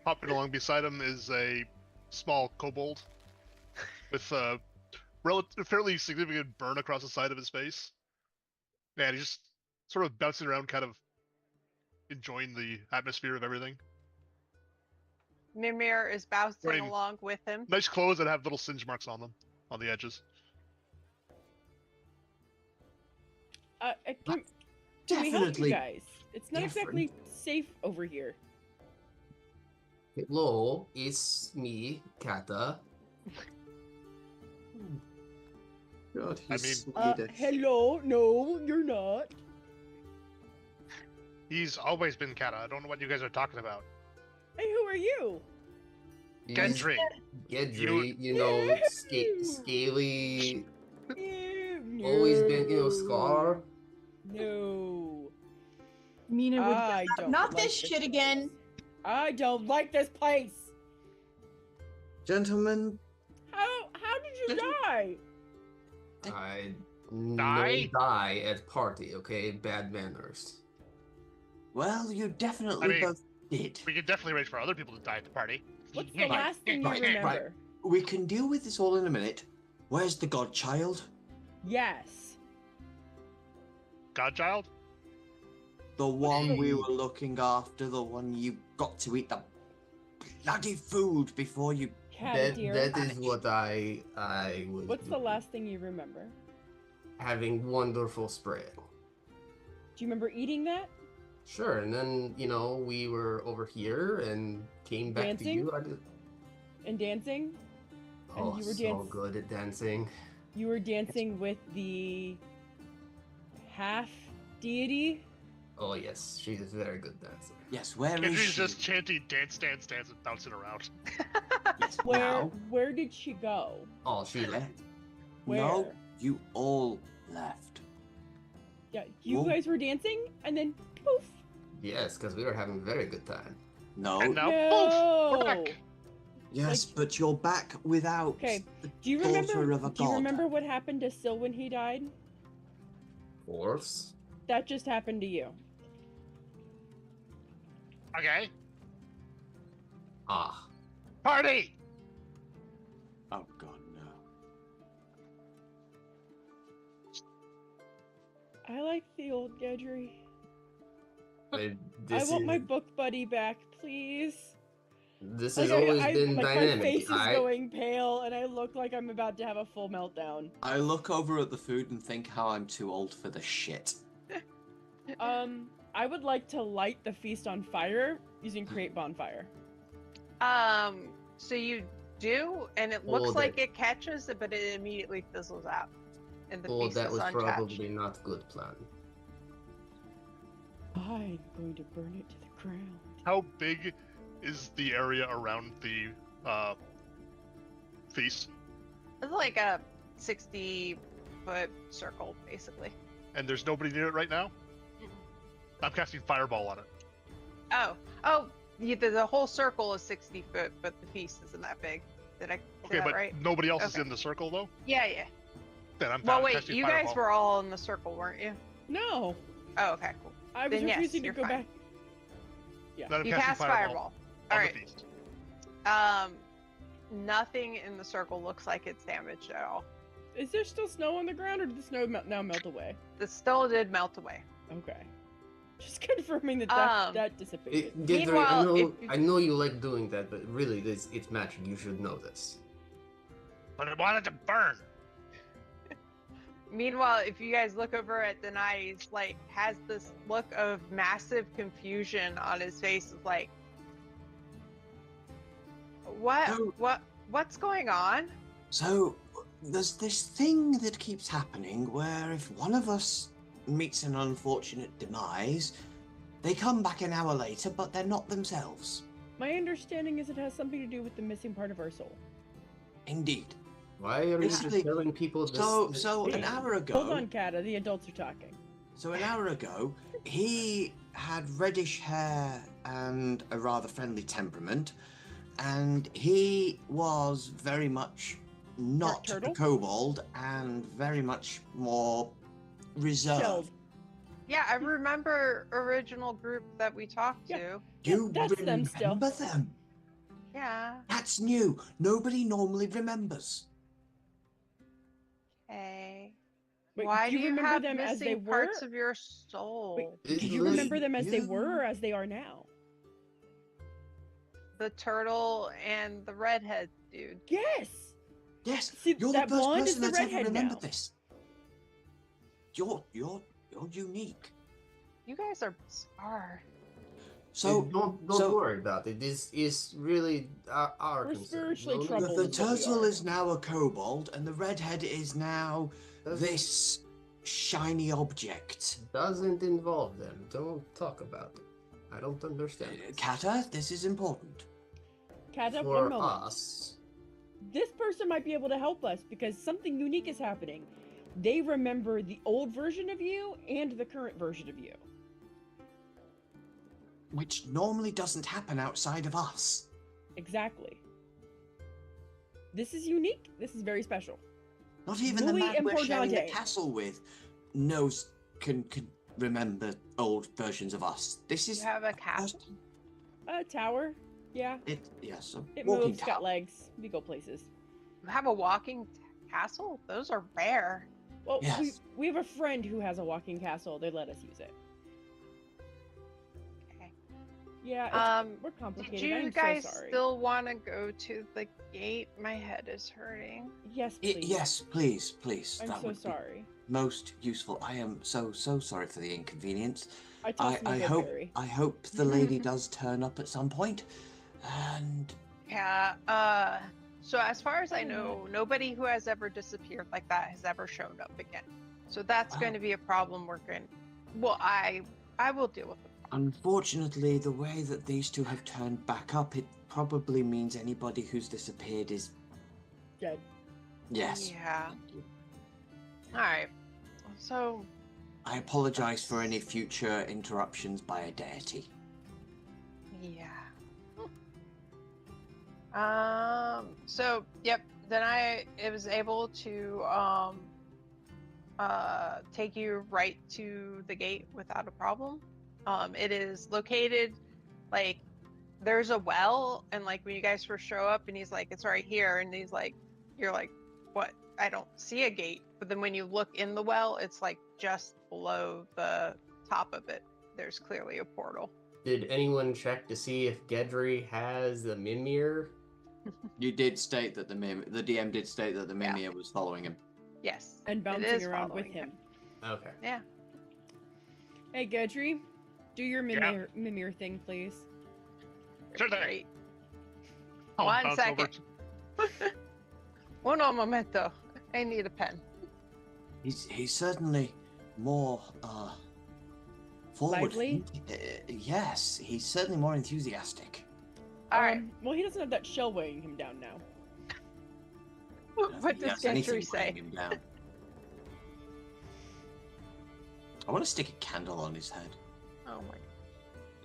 Speaker 3: Hopping along beside him is a small kobold with a fairly significant burn across the side of his face. And he's just sort of bouncing around, kind of enjoying the atmosphere of everything.
Speaker 2: Mimir is bouncing
Speaker 3: Wearing-
Speaker 2: along with him.
Speaker 3: Nice clothes that have little singe marks on them, on the edges.
Speaker 4: Can we help you
Speaker 1: Definitely.
Speaker 4: guys? It's not exactly safe over here.
Speaker 5: Hello, it's me, Kata.
Speaker 1: God,
Speaker 3: I
Speaker 1: he's
Speaker 3: mean-
Speaker 1: Swedish.
Speaker 4: Hello? No, you're not.
Speaker 3: He's always been Kata. I don't know what you guys are talking about.
Speaker 4: Hey, who are you?
Speaker 3: Gendry.
Speaker 5: Gedry, you know, scaly,
Speaker 4: Ew,
Speaker 5: always been,
Speaker 4: no.
Speaker 5: Scar.
Speaker 4: No.
Speaker 7: Mina would
Speaker 4: I don't
Speaker 7: not
Speaker 4: like
Speaker 7: this shit again.
Speaker 4: I don't like this place.
Speaker 1: Gentlemen,
Speaker 4: How did you die?
Speaker 5: I
Speaker 3: Die?
Speaker 5: no die at party, okay? Bad manners.
Speaker 1: well, you definitely
Speaker 3: I mean-
Speaker 1: both did.
Speaker 3: We could definitely arrange for other people to die at the party.
Speaker 4: What's the last thing you
Speaker 1: right,
Speaker 4: remember?
Speaker 1: right. We can deal with this all in a minute. Where's the godchild?
Speaker 4: Yes.
Speaker 3: Godchild?
Speaker 1: The one we
Speaker 5: Hey.
Speaker 1: were looking after, the one you got to eat the bloody food before you.
Speaker 4: Cat dear.
Speaker 5: That is what I was
Speaker 4: What's the last thing you remember?
Speaker 5: having wonderful spread.
Speaker 4: Do you remember eating that?
Speaker 5: Sure, and then, you know, we were over here and came back
Speaker 4: Dancing?
Speaker 5: to you. I did...
Speaker 4: And dancing? And
Speaker 5: Oh,
Speaker 4: you were
Speaker 5: so good at dancing.
Speaker 4: You were dancing with the half deity?
Speaker 5: Oh yes, she's a very good dancer.
Speaker 1: Yes, where is
Speaker 3: Gendry's
Speaker 1: she?
Speaker 3: just chanting dance, dance, dance, and bouncing around.
Speaker 1: Yes,
Speaker 4: Where
Speaker 1: now.
Speaker 4: where did she go?
Speaker 5: Oh, she left.
Speaker 1: No,
Speaker 4: Where?
Speaker 1: you all left.
Speaker 4: Yeah, you
Speaker 1: Whoa.
Speaker 4: guys were dancing and then poof.
Speaker 5: Yes, because we were having a very good time.
Speaker 1: No.
Speaker 3: And now,
Speaker 4: no.
Speaker 3: poof, we're back.
Speaker 1: Yes, but you're back without.
Speaker 4: Okay,
Speaker 1: the
Speaker 4: Do you
Speaker 1: daughter
Speaker 4: remember
Speaker 1: of a
Speaker 4: do you
Speaker 1: god.
Speaker 4: remember what happened to Syl when he died?
Speaker 5: Of course.
Speaker 4: That just happened to you.
Speaker 3: Okay.
Speaker 5: Ah.
Speaker 3: Party!
Speaker 1: Oh god, no.
Speaker 4: I like the old Gedry.
Speaker 5: But
Speaker 4: I
Speaker 5: this
Speaker 4: want
Speaker 5: is,
Speaker 4: my book buddy back, please.
Speaker 5: this
Speaker 4: Like,
Speaker 5: has always
Speaker 4: I-
Speaker 5: been
Speaker 4: like,
Speaker 5: dynamic.
Speaker 4: My face is
Speaker 5: I,
Speaker 4: going pale, and I look like I'm about to have a full meltdown.
Speaker 1: I look over at the food and think how I'm too old for the shit.
Speaker 4: I would like to light the feast on fire using create bonfire.
Speaker 2: So you do, and it looks
Speaker 5: Hold
Speaker 2: like
Speaker 5: it.
Speaker 2: it catches, but it immediately fizzles out. And the
Speaker 5: oh,
Speaker 2: feast
Speaker 5: that
Speaker 2: is
Speaker 5: was
Speaker 2: untouched.
Speaker 5: probably not a good plan.
Speaker 4: I'm going to burn it to the ground.
Speaker 3: How big is the area around the feast?
Speaker 2: It's like a 60-foot circle, basically.
Speaker 3: And there's nobody near it right now? I'm casting fireball on it.
Speaker 2: Oh, the whole circle is 60 foot, but the feast isn't that big. Did I say
Speaker 3: Okay,
Speaker 2: that
Speaker 3: but
Speaker 2: right?
Speaker 3: nobody else is
Speaker 2: Okay.
Speaker 3: in the circle though?
Speaker 2: Yeah, yeah.
Speaker 3: Then I'm
Speaker 2: Well, wait,
Speaker 3: casting
Speaker 2: you
Speaker 3: fireball.
Speaker 2: guys were all in the circle, weren't you?
Speaker 4: No,
Speaker 2: Oh, okay, cool.
Speaker 4: I was
Speaker 2: Then yes,
Speaker 4: refusing
Speaker 2: you're
Speaker 4: to go
Speaker 2: fine.
Speaker 4: back.
Speaker 3: Then I'm
Speaker 2: You
Speaker 3: casting
Speaker 2: cast fireball.
Speaker 3: on
Speaker 2: All right.
Speaker 3: the feast.
Speaker 2: Nothing in the circle looks like it's damaged at all.
Speaker 4: Is there still snow on the ground, or did the snow now melt away?
Speaker 2: The still did melt away.
Speaker 4: Okay. Just confirming that that dissipated.
Speaker 5: Gedry,
Speaker 2: Meanwhile, if you-
Speaker 5: I know you like doing that, but really, it's magic. You should know this.
Speaker 3: But I wanted to burn.
Speaker 2: Meanwhile, if you guys look over at Denai, he's like has this look of massive confusion on his face. Of like,
Speaker 1: So-
Speaker 2: what's going on?
Speaker 1: So, there's this thing that keeps happening where if one of us meets an unfortunate demise, they come back an hour later, but they're not themselves.
Speaker 4: My understanding is it has something to do with the missing part of our soul.
Speaker 1: Indeed.
Speaker 5: Why are you just
Speaker 1: Basically,
Speaker 5: telling people this?
Speaker 1: So an
Speaker 5: thing?
Speaker 1: hour ago.
Speaker 4: Hold on, Kata. The adults are talking.
Speaker 1: So an hour ago, he had reddish hair and a rather friendly temperament. and he was very much not a
Speaker 4: turtle?
Speaker 1: kobold and very much more reserved.
Speaker 4: Shelled.
Speaker 2: Yeah, I remember original group that we talked
Speaker 4: Yeah.
Speaker 2: to.
Speaker 1: You
Speaker 4: that's them still.
Speaker 1: remember them?
Speaker 2: Yeah.
Speaker 1: That's new. Nobody normally remembers.
Speaker 2: Okay.
Speaker 4: Wait,
Speaker 2: Why
Speaker 4: do you remember
Speaker 2: have
Speaker 4: them as they
Speaker 2: missing parts
Speaker 4: were?
Speaker 2: of your soul?
Speaker 1: Do
Speaker 4: Do you
Speaker 1: you
Speaker 4: remember
Speaker 1: mean
Speaker 4: them as they
Speaker 1: you?
Speaker 4: were or as they are now?
Speaker 2: The turtle and the redhead dude.
Speaker 4: Yes.
Speaker 1: Yes,
Speaker 4: See,
Speaker 1: you're the
Speaker 4: that
Speaker 1: first
Speaker 4: blonde is
Speaker 1: person
Speaker 4: the
Speaker 1: that's ever
Speaker 4: redhead
Speaker 1: remembered
Speaker 4: now.
Speaker 1: this. You're unique.
Speaker 2: You guys are bizarre.
Speaker 1: So
Speaker 5: don't
Speaker 1: so-
Speaker 5: worry about it. This is really our
Speaker 4: We're
Speaker 5: concern.
Speaker 4: spiritually
Speaker 5: No,
Speaker 4: troubled.
Speaker 1: the
Speaker 4: is what we
Speaker 1: turtle
Speaker 4: are.
Speaker 1: is now a kobold, and the redhead is now this shiny object.
Speaker 5: doesn't involve them. Don't talk about it. I don't understand. this.
Speaker 1: Kata, this is important.
Speaker 4: Kata, one
Speaker 5: For
Speaker 4: moment.
Speaker 5: us,
Speaker 4: This person might be able to help us because something unique is happening. They remember the old version of you and the current version of you.
Speaker 1: Which normally doesn't happen outside of us.
Speaker 4: Exactly. This is unique. This is very special.
Speaker 1: Not even the
Speaker 4: Louis
Speaker 1: man we're sharing the
Speaker 4: Importante.
Speaker 1: castle with can remember old versions of us. This
Speaker 2: You
Speaker 1: is
Speaker 2: have a castle?
Speaker 4: A tower. Yeah.
Speaker 1: yes, a
Speaker 4: It
Speaker 1: walking
Speaker 4: moves,
Speaker 1: tower.
Speaker 4: got legs. We go places.
Speaker 2: You have a walking castle? Those are rare.
Speaker 4: Well,
Speaker 1: Yes.
Speaker 4: we have a friend who has a walking castle. They let us use it.
Speaker 2: Okay.
Speaker 4: Yeah, we're
Speaker 2: Did
Speaker 4: complicated.
Speaker 2: you
Speaker 4: I'm
Speaker 2: guys
Speaker 4: so sorry.
Speaker 2: still want to go to the gate? My head is hurting.
Speaker 4: Yes, please.
Speaker 1: Yes, please.
Speaker 4: I'm
Speaker 1: that
Speaker 4: so
Speaker 1: would be
Speaker 4: sorry.
Speaker 1: most useful. I am so sorry for the inconvenience.
Speaker 4: I tossed my
Speaker 1: I
Speaker 4: good
Speaker 1: hope
Speaker 4: berry.
Speaker 1: I hope the lady does turn up at some point. And
Speaker 2: Yeah, so as far as I
Speaker 4: Oh,
Speaker 2: know, nobody who has ever disappeared like that has ever shown up again. So that's going
Speaker 1: Wow.
Speaker 2: to be a problem we're going well, I will deal with it.
Speaker 1: unfortunately, the way that these two have turned back up, it probably means anybody who's disappeared is
Speaker 4: Dead.
Speaker 1: yes.
Speaker 2: Yeah. All right. So,
Speaker 1: I apologize for any future interruptions by a deity.
Speaker 2: yeah. So, yep, then I was able to take you right to the gate without a problem. It is located like there's a well, and like when you guys first show up and he's like, it's right here, and he's like, you're like, what? I don't see a gate. But then when you look in the well, it's like just below the top of it. There's clearly a portal.
Speaker 5: did anyone check to see if Gedry has the Mimir?
Speaker 1: You did state that the DM did state that the
Speaker 2: Yeah.
Speaker 1: Mimir was following him.
Speaker 2: Yes.
Speaker 4: And
Speaker 2: it
Speaker 4: bouncing
Speaker 2: is
Speaker 4: around with
Speaker 2: following
Speaker 4: him.
Speaker 5: Okay.
Speaker 2: Yeah.
Speaker 4: Hey, Gedry, do your Mimir thing, please.
Speaker 3: Sure thing.
Speaker 2: Great.
Speaker 3: I'll
Speaker 2: One
Speaker 3: bounce over
Speaker 2: second. Uno momento. I need a pen.
Speaker 1: He's certainly more forward.
Speaker 4: Lively?
Speaker 1: Yes, he's certainly more enthusiastic.
Speaker 2: All right.
Speaker 4: Well, he doesn't have that shell weighing him down now.
Speaker 1: I don't
Speaker 2: What
Speaker 1: think he
Speaker 2: does
Speaker 1: has anything
Speaker 2: Gendry say?
Speaker 1: weighing him down. I want to stick a candle on his head.
Speaker 2: Oh my.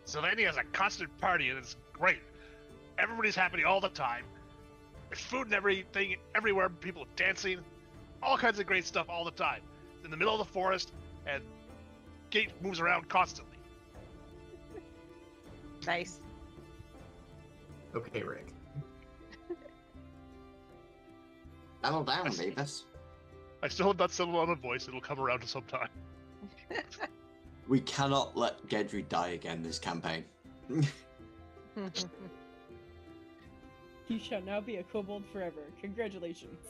Speaker 3: Sylvania has a constant party and it's great. Everybody's happy all the time. There's food and everything everywhere, people dancing, all kinds of great stuff all the time. It's in the middle of the forest, and gate moves around constantly.
Speaker 2: Nice.
Speaker 5: Okay, Rick.
Speaker 1: Settle down,
Speaker 3: I see.
Speaker 1: Mavis.
Speaker 3: I still have not settled on a voice. It'll come around to some time.
Speaker 1: We cannot let Gedry die again this campaign.
Speaker 4: You shall now be a kobold forever. Congratulations.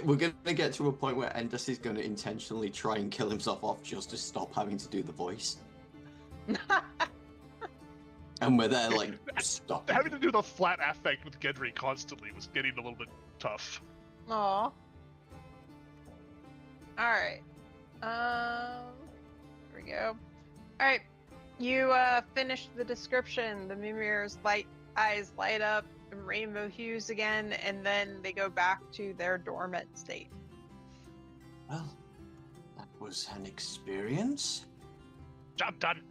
Speaker 1: We're gonna get to a point where Endus is gonna intentionally try and kill himself off just to stop having to do the voice. And we're there like, stop.
Speaker 3: Having to do the flat affect with Gedry constantly was getting a little bit tough.
Speaker 2: Aw. Alright. Here we go. Alright. You finished the description. The Mimir's eyes light up in rainbow hues again, and then they go back to their dormant state.
Speaker 1: Well, that was an experience.
Speaker 3: Job done.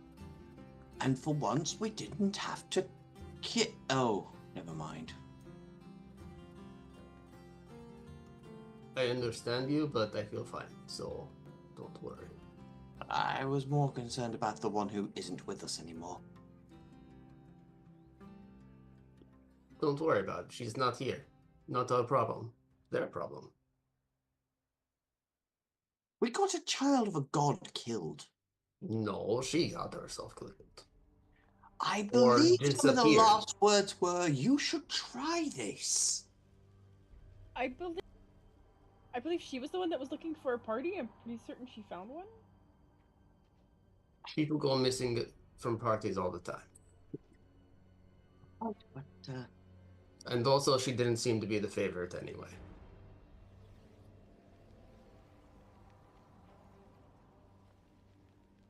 Speaker 1: And for once, we didn't have to Oh, never mind.
Speaker 5: I understand you, but I feel fine, so don't worry.
Speaker 1: I was more concerned about the one who isn't with us anymore.
Speaker 5: Don't worry about it. She's not here. Not our problem. Their problem.
Speaker 1: We got a child of a god killed.
Speaker 5: No, she got herself killed.
Speaker 1: I
Speaker 5: Or
Speaker 1: believe some of the
Speaker 5: disappeared.
Speaker 1: last words were, "You should try this."
Speaker 4: I believe she was the one that was looking for a party. I'm pretty certain she found one.
Speaker 5: People go missing from parties all the time.
Speaker 1: But,
Speaker 5: And also, she didn't seem to be the favorite anyway.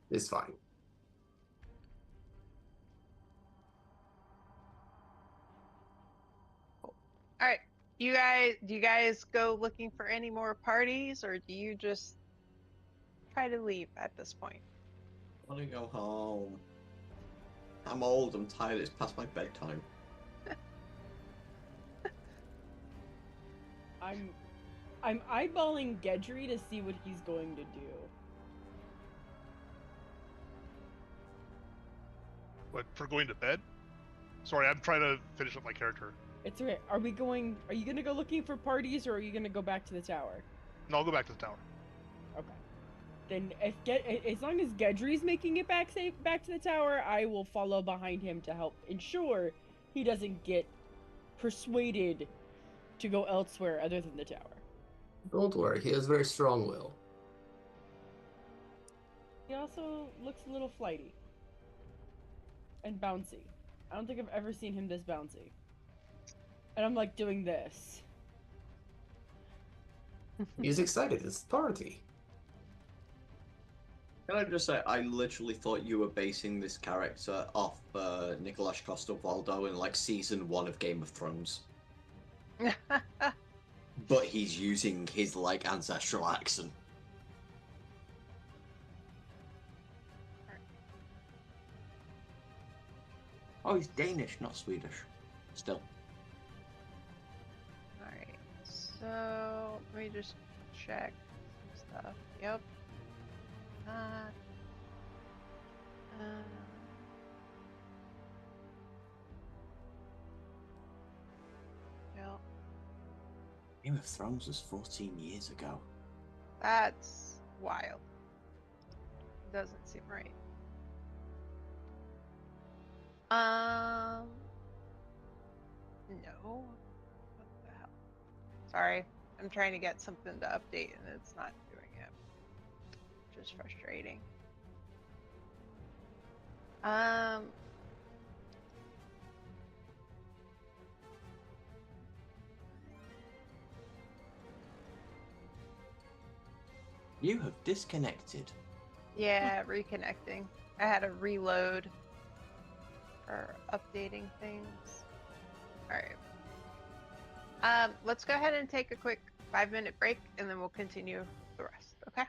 Speaker 5: It's fine.
Speaker 2: All right. Do you guys go looking for any more parties, or do you just try to leave at this point?
Speaker 1: I want to go home. I'm old, I'm tired, it's past my bedtime.
Speaker 4: I'm eyeballing Gedry to see what he's going to do.
Speaker 3: What, for going to bed? Sorry, I'm trying to finish up my character.
Speaker 4: It's okay. Are you gonna go looking for parties, or are you gonna go back to the tower?
Speaker 3: No, I'll go back to the tower.
Speaker 4: Okay. Then as long as Gedry's making it back safe back to the tower, I will follow behind him to help ensure he doesn't get persuaded to go elsewhere other than the tower.
Speaker 5: Don't worry, he has very strong will.
Speaker 4: He also looks a little flighty. And bouncy. I don't think I've ever seen him this bouncy. And I'm like doing this.
Speaker 5: He's excited, it's a party.
Speaker 1: Can I just say, I literally thought you were basing this character off Nicholas Coster-Waldau in like season 1 of Game of Thrones. But he's using his like ancestral accent. Oh, he's Danish, not Swedish. Still.
Speaker 2: Alright, so let me just check some stuff. Yep. Yep.
Speaker 1: Game of Thrones was 14 years ago.
Speaker 2: That's wild. Doesn't seem right. No. What the hell? Sorry, I'm trying to get something to update and it's not doing it. Which is frustrating.
Speaker 1: You have disconnected.
Speaker 2: Yeah, reconnecting. I had a reload for updating things. Alright. Let's go ahead and take a quick 5-minute break and then we'll continue the rest, okay?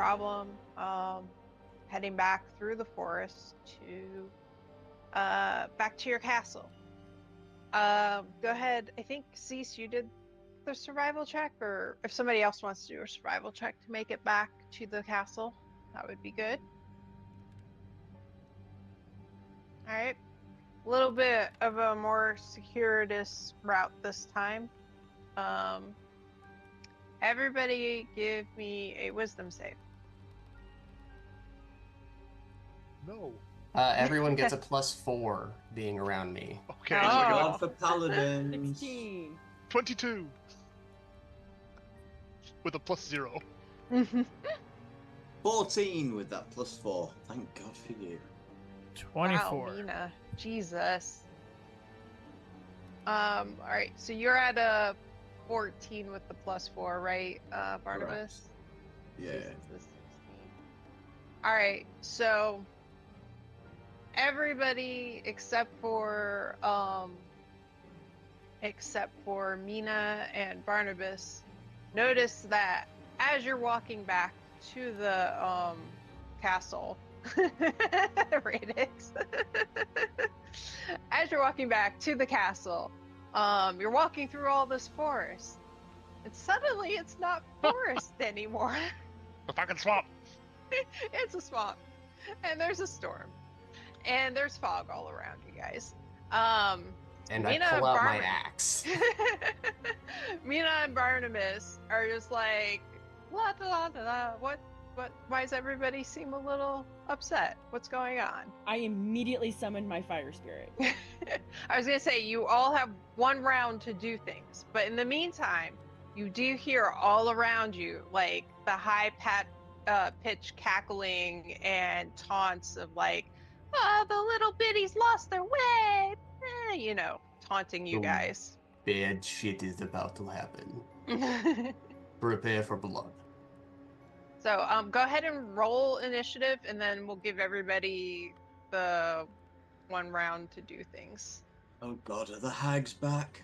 Speaker 2: problem. Heading back through the forest to back to your castle. Go ahead. I think Cease, you did the survival check, or if somebody else wants to do a survival check to make it back to the castle, that would be good. All right. A little bit of a more circuitous route this time. Everybody give me a wisdom save.
Speaker 3: No.
Speaker 5: Everyone gets a +4 being around me.
Speaker 3: Okay.
Speaker 2: Oh.
Speaker 3: So I got
Speaker 1: God for paladins.
Speaker 4: 16.
Speaker 3: 22 with a +0.
Speaker 1: 14 with that +4. Thank God for you.
Speaker 6: 24.
Speaker 2: Wow, Mina. Jesus. All right. So you're at a 14 with the +4, right, Barnabas?
Speaker 1: Yeah.
Speaker 2: Cease is the 16. All right. So everybody except for Mina and Barnabas notice that as you're walking back to the castle, Radix, as you're walking back to the castle, you're walking through all this forest, and suddenly it's not forest anymore.
Speaker 3: The fucking swamp.
Speaker 2: It's a swamp, and there's a storm, and there's fog all around you guys.
Speaker 5: And
Speaker 2: Mina
Speaker 5: I pull out my
Speaker 2: Barman-
Speaker 5: axe.
Speaker 2: Mina and Barnabas are just like, la da da da. What? Why does everybody seem a little upset? What's going on?
Speaker 4: I immediately summoned my fire spirit.
Speaker 2: I was gonna say you all have one round to do things, but in the meantime, you do hear all around you like the high pitch cackling and taunts of like, "Oh, the little biddies lost their way," you know, taunting you
Speaker 5: Ooh.
Speaker 2: guys.
Speaker 5: Bad shit is about to happen. Prepare for blood.
Speaker 2: So, go ahead and roll initiative, and then we'll give everybody the one round to do things.
Speaker 1: Oh God, are the hags back?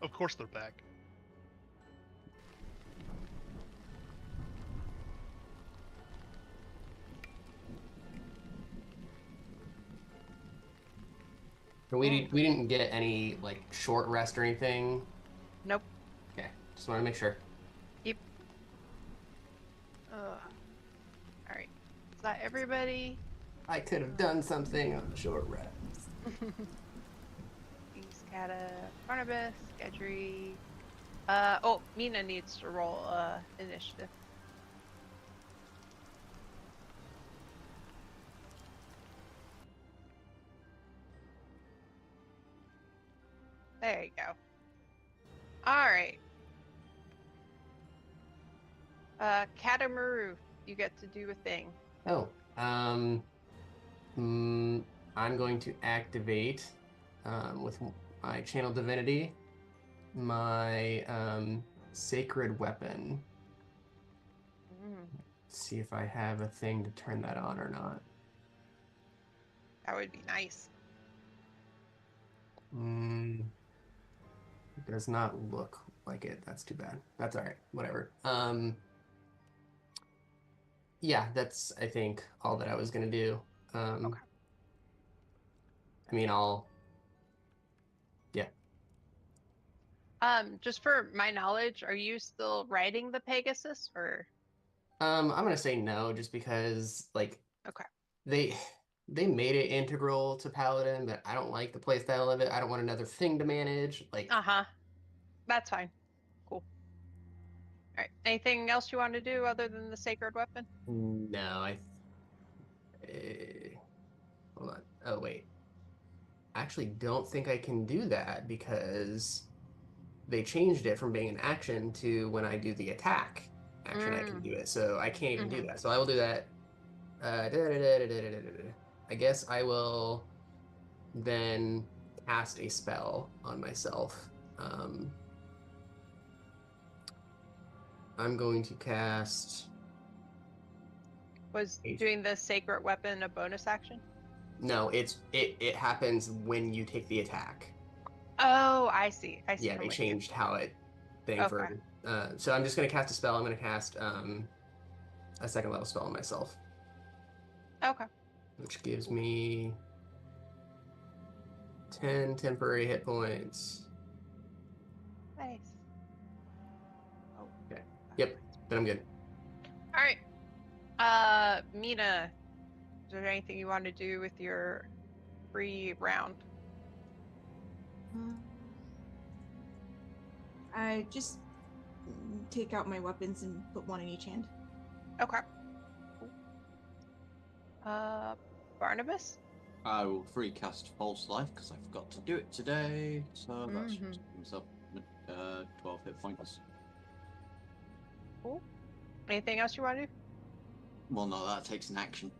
Speaker 3: Of course they're back.
Speaker 5: We didn't get any like short rest or anything.
Speaker 2: Nope.
Speaker 5: Okay, just want to make sure.
Speaker 2: All right. Is that everybody?
Speaker 5: I could have done something on the short rest.
Speaker 2: Cata, Barnabas, Gedry. Mina needs to roll initiative. There you go. All right. Katamaru, you get to do a thing.
Speaker 5: Oh, I'm going to activate with my channel divinity my sacred weapon. See if I have a thing to turn that on or not.
Speaker 2: That would be nice.
Speaker 5: It does not look like it. That's too bad. That's all right. Whatever. Yeah, that's I think all that I was gonna do.
Speaker 2: Okay.
Speaker 5: I mean, yeah.
Speaker 2: Just for my knowledge, are you still riding the Pegasus, or?
Speaker 5: I'm gonna say no, just because like
Speaker 2: Okay.
Speaker 5: they made it integral to Paladin, but I don't like the playstyle of it. I don't want another thing to manage. Like,
Speaker 2: That's fine. Cool. All right. Anything else you want to do other than the sacred weapon?
Speaker 5: no, hold on. Oh wait, I actually don't think I can do that because they changed it from being an action to when I do the attack action I can do it. So I can't even do that. So I will do that. I guess I will then cast a spell on myself. I'm going to cast.
Speaker 2: Was doing the sacred weapon a bonus action?
Speaker 5: No, it happens when you take the attack.
Speaker 2: Oh, I see.
Speaker 5: Yeah,
Speaker 2: I'm
Speaker 5: they
Speaker 2: with you.
Speaker 5: changed how it thing for So I'm just gonna cast a spell. I'm gonna cast a second level spell on myself,
Speaker 2: Okay.
Speaker 5: which gives me 10 temporary hit points.
Speaker 2: Nice. Oh.
Speaker 5: Okay. Yep. Then I'm good.
Speaker 2: All right. Mina, is there anything you want to do with your free round?
Speaker 7: I just take out my weapons and put one in each hand.
Speaker 2: Okay. Cool. Barnabas?
Speaker 1: I will free cast False Life because I forgot to do it today. So that's
Speaker 2: Mhm.
Speaker 1: just myself 12 hit points.
Speaker 2: Cool. Anything else you want to do?
Speaker 1: Well, no, that takes an action.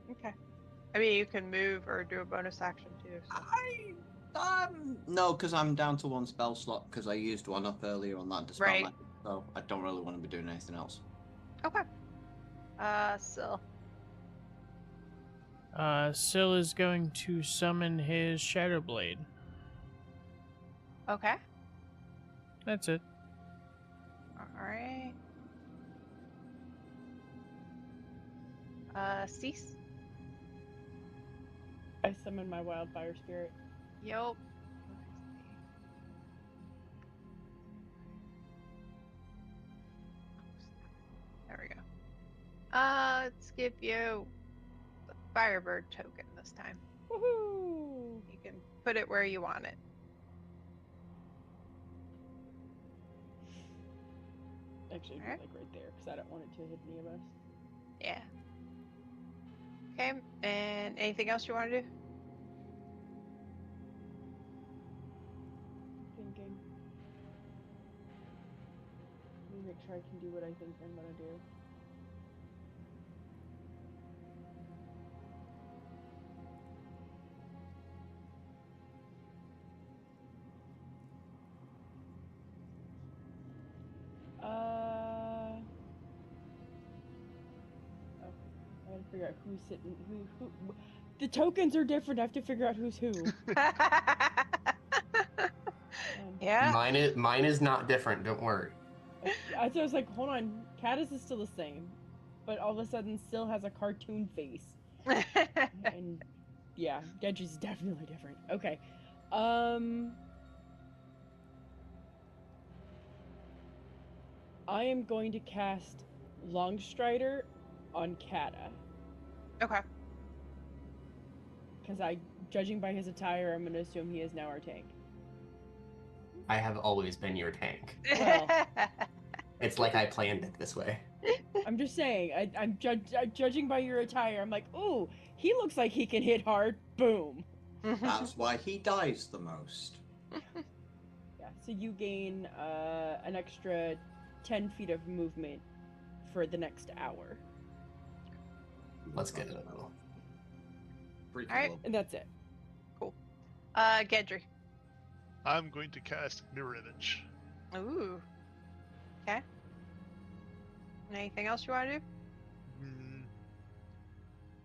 Speaker 2: Okay. I mean, you can move or do a bonus action too. So.
Speaker 1: No, because I'm down to one spell slot because I used one up earlier on that dispel
Speaker 2: Right.
Speaker 1: magic, so I don't really want to be doing anything else.
Speaker 2: Okay. Syl.
Speaker 6: Syl is going to summon his Shadow Blade.
Speaker 2: Okay.
Speaker 6: That's it.
Speaker 2: All right. Cease.
Speaker 4: I summon my wildfire spirit.
Speaker 2: Yup. There we go. Let's give you the Firebird token this time.
Speaker 4: Woohoo!
Speaker 2: You can put it where you want it.
Speaker 4: Actually,
Speaker 2: Alright.
Speaker 4: like right there, because I don't want it to hit any of us.
Speaker 2: Yeah. Okay, and anything else you want to do?
Speaker 4: Thinking. Let me make sure I can do what I think I'm gonna do. Oh, I gotta figure out who's sitting. Who? The tokens are different. I have to figure out who's who.
Speaker 2: Yeah.
Speaker 5: Mine is not different. Don't worry.
Speaker 4: I was like, hold on, Caddis is still the same, but all of a sudden still has a cartoon face. And yeah, Gedry's definitely different. Okay. I am going to cast Longstrider on Kata.
Speaker 2: Okay.
Speaker 4: Because judging by his attire, I'm going to assume he is now our tank.
Speaker 5: I have always been your tank.
Speaker 4: Well.
Speaker 5: It's like I planned it this way.
Speaker 4: I'm just saying, I'm judging by your attire. I'm like, ooh, he looks like he can hit hard. Boom.
Speaker 1: That's why he dies the most.
Speaker 4: Yeah, so you gain an extra 10 feet of movement for the next hour.
Speaker 5: Let's get it.
Speaker 1: Freaking
Speaker 2: Alright.
Speaker 1: love.
Speaker 4: And that's it.
Speaker 2: Gedry.
Speaker 3: I'm going to cast Mirror Image.
Speaker 2: Ooh. Okay. Anything else you want to do?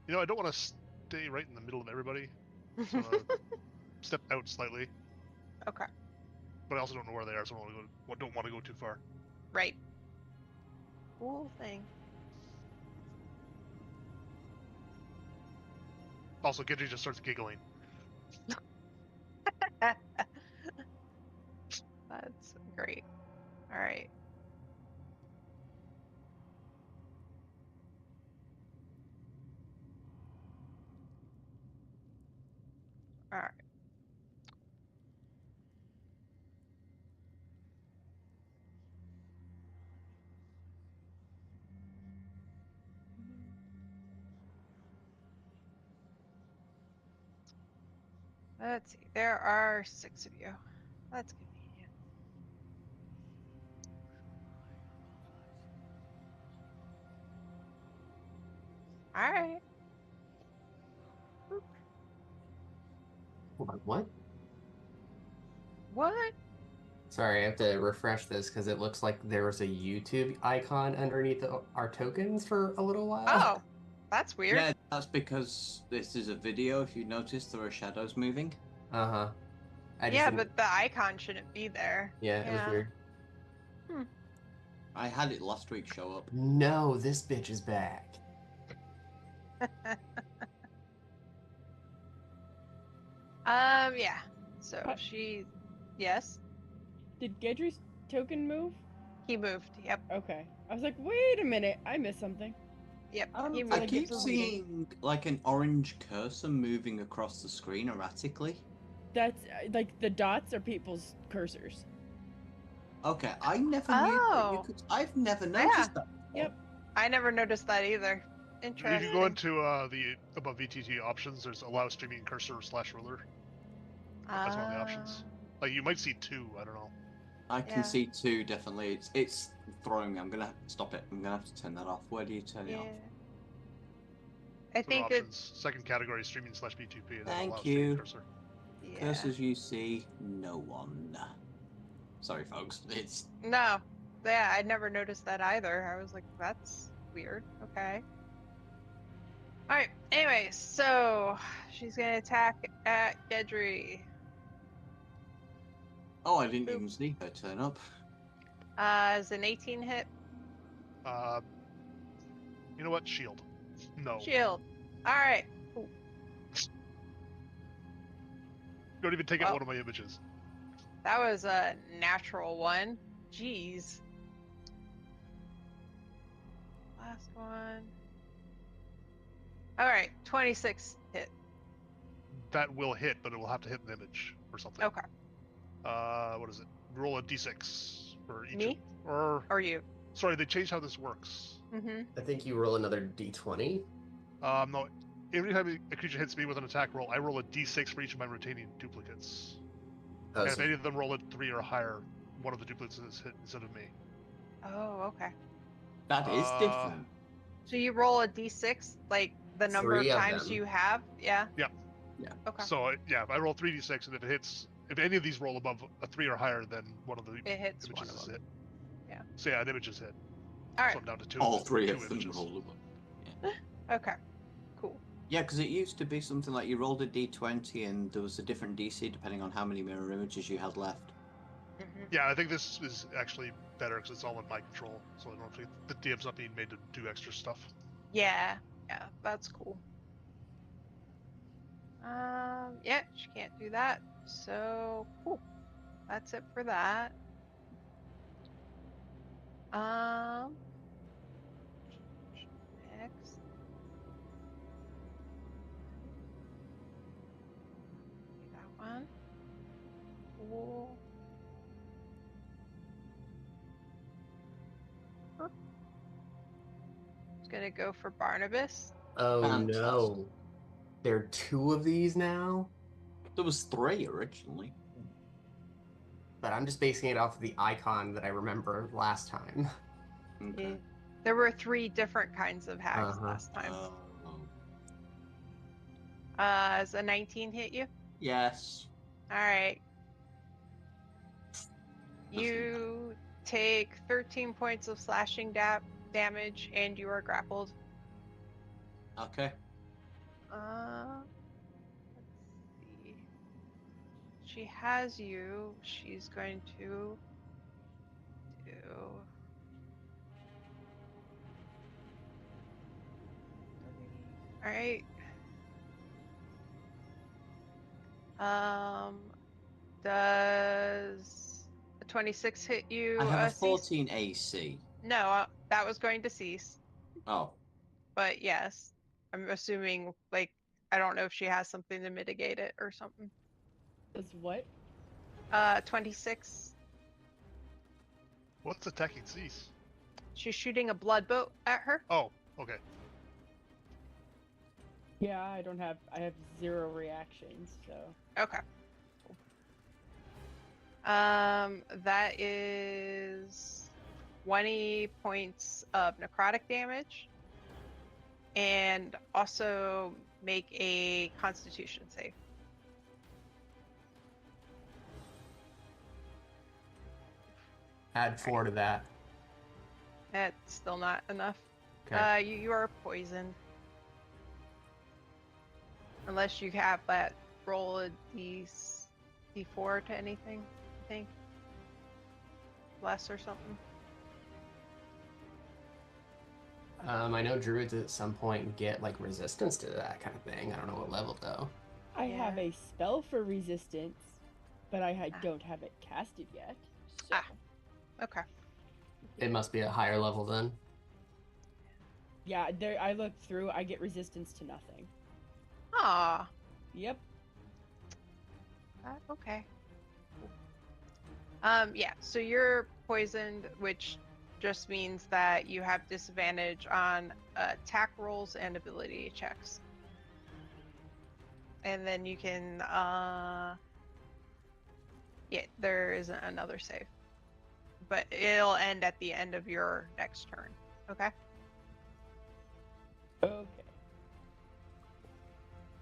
Speaker 3: You know, I don't want to stay right in the middle of everybody. So step out slightly,
Speaker 2: Okay.
Speaker 3: but I also don't know where they are, so I don't want to go too far.
Speaker 2: Right. Cool thing.
Speaker 3: Also, Genji just starts giggling.
Speaker 2: That's great. All right. All right. Let's see. There are 6 of you. That's convenient. All right.
Speaker 5: Hold on, what?
Speaker 2: What?
Speaker 5: Sorry, I have to refresh this because it looks like there was a YouTube icon underneath our tokens for a little while.
Speaker 2: Oh, that's weird.
Speaker 1: Yeah, that's because this is a video. If you notice, there are shadows moving.
Speaker 5: Uh-huh.
Speaker 2: Yeah, but the icon shouldn't be there.
Speaker 5: Yeah, it was
Speaker 2: yeah.
Speaker 5: weird.
Speaker 1: I had it last week show up.
Speaker 5: No, this bitch is back.
Speaker 2: Yeah. So yes,
Speaker 4: Did Gedry's token move?
Speaker 2: he moved. Yep.
Speaker 4: Okay. I was like, wait a minute, I missed something.
Speaker 2: Yep.
Speaker 1: I
Speaker 2: He
Speaker 4: like
Speaker 2: moved.
Speaker 1: keep
Speaker 4: it's a reading.
Speaker 1: seeing like an orange cursor moving across the screen erratically.
Speaker 4: That's like the dots are people's cursors.
Speaker 1: Okay, I never knew that you
Speaker 2: Oh.
Speaker 1: could. I've never noticed
Speaker 2: Yeah.
Speaker 1: that.
Speaker 4: Yep.
Speaker 2: I never noticed that either.
Speaker 3: If
Speaker 2: Interesting.
Speaker 3: you go into the above VTT options, there's allow streaming cursor / ruler. That's one of the options. Like you might see 2. I don't know.
Speaker 1: I can
Speaker 2: Yeah.
Speaker 1: see 2 definitely. It's throwing me. I'm gonna stop it. I'm gonna have to turn that off. Where do you turn it
Speaker 2: Yeah.
Speaker 1: off?
Speaker 2: I
Speaker 3: There are
Speaker 2: think it.
Speaker 3: options. Second category streaming / B2P. And then
Speaker 1: Thank
Speaker 3: allow streaming
Speaker 1: you.
Speaker 3: cursor.
Speaker 2: Yeah.
Speaker 1: Cursors you see, no one. Sorry, folks. It's
Speaker 2: No. Yeah, I never noticed that either. I was like, that's weird. Okay. Alright, anyway, so she's gonna attack at Gedry.
Speaker 1: oh, I didn't
Speaker 2: Boop.
Speaker 1: even see her turn up.
Speaker 2: Is an 18 hit.
Speaker 3: You know what? Shield. No.
Speaker 2: Shield. Alright.
Speaker 3: Don't even take out
Speaker 2: Well.
Speaker 3: one of my images.
Speaker 2: That was a natural one. Jeez. Last one. Alright, 26 hit.
Speaker 3: That will hit, but it will have to hit an image or something.
Speaker 2: Okay.
Speaker 3: What is it? Roll a d6 for each.
Speaker 2: Me? Or you?
Speaker 3: Sorry, they changed how this works.
Speaker 2: Mm-hmm.
Speaker 5: I think you roll another d20.
Speaker 3: No. Every time a creature hits me with an attack roll, I roll a d6 for each of my retaining duplicates.
Speaker 5: Oh,
Speaker 3: And
Speaker 5: so
Speaker 3: if any of them roll a 3 or higher, one of the duplicates is hit instead of me.
Speaker 2: Oh, okay.
Speaker 1: That is different.
Speaker 2: So you roll a d6, like the number of
Speaker 5: 3 of
Speaker 2: times
Speaker 5: them.
Speaker 2: you have? Yeah?
Speaker 3: Yeah.
Speaker 1: Yeah.
Speaker 2: Okay.
Speaker 3: So yeah, if I roll 3d6, and if it hits, if any of these roll above a 3 or higher, then one of the
Speaker 2: It hits one
Speaker 3: images
Speaker 2: of
Speaker 3: is
Speaker 2: them.
Speaker 3: hit.
Speaker 2: Yeah.
Speaker 3: So yeah, an image is hit.
Speaker 2: Alright.
Speaker 3: So I'm down to 2.
Speaker 1: All 3
Speaker 3: two
Speaker 1: of them
Speaker 3: images.
Speaker 1: roll above.
Speaker 2: Okay. Cool.
Speaker 1: Yeah, because it used to be something like you rolled a d20 and there was a different DC depending on how many mirror images you had left.
Speaker 2: Mm-hmm.
Speaker 3: Yeah, I think this is actually better because it's all in my control. So I don't think the DM's not being made to do extra stuff.
Speaker 2: Yeah. Yeah, that's cool. Yeah, she can't do that. So, cool. That's it for that. Next. That one. Cool. Huh. Just gonna go for Barnabas.
Speaker 5: Oh
Speaker 1: Fantastic.
Speaker 5: no. There are 2 of these now?
Speaker 1: There was 3 originally.
Speaker 5: But I'm just basing it off of the icon that I remember last time.
Speaker 1: Okay.
Speaker 2: Yeah. There were 3 different kinds of hacks
Speaker 5: Uh-huh.
Speaker 2: last time.
Speaker 1: Oh.
Speaker 2: Does a 19 hit you?
Speaker 1: Yes.
Speaker 2: Alright. You take 13 points of slashing damage and you are grappled.
Speaker 1: Okay.
Speaker 2: Let's see. She has you. She's going to do. Alright. Does a 26 hit you?
Speaker 1: I have a
Speaker 2: cease?
Speaker 1: 14 AC.
Speaker 2: No, that was going to cease.
Speaker 1: Oh.
Speaker 2: But yes, I'm assuming, like, I don't know if she has something to mitigate it or something.
Speaker 4: Does what?
Speaker 2: 26.
Speaker 3: What's attacking cease?
Speaker 2: She's shooting a blood boat at her.
Speaker 3: Oh, okay.
Speaker 4: Yeah, I have 0 reactions, so.
Speaker 2: Okay. That is 20 points of necrotic damage. And also make a Constitution save.
Speaker 5: Add 4 to that.
Speaker 2: That's still not enough.
Speaker 5: Okay.
Speaker 2: You are poisoned. Unless you have that roll a d4 to anything, I think. Less or something.
Speaker 5: I know druids at some point get like resistance to that kind of thing. I don't know what level though.
Speaker 4: I
Speaker 2: Yeah.
Speaker 4: have a spell for resistance, but don't have it casted yet. So.
Speaker 2: Ah. Okay.
Speaker 5: It must be a higher level then.
Speaker 4: Yeah, there. I looked through. I get resistance to nothing.
Speaker 2: Aw.
Speaker 4: Yep.
Speaker 2: Okay. Yeah, so you're poisoned, which just means that you have disadvantage on attack rolls and ability checks. And then you can, yeah, there is another save. But it'll end at the end of your next turn, okay?
Speaker 4: Okay.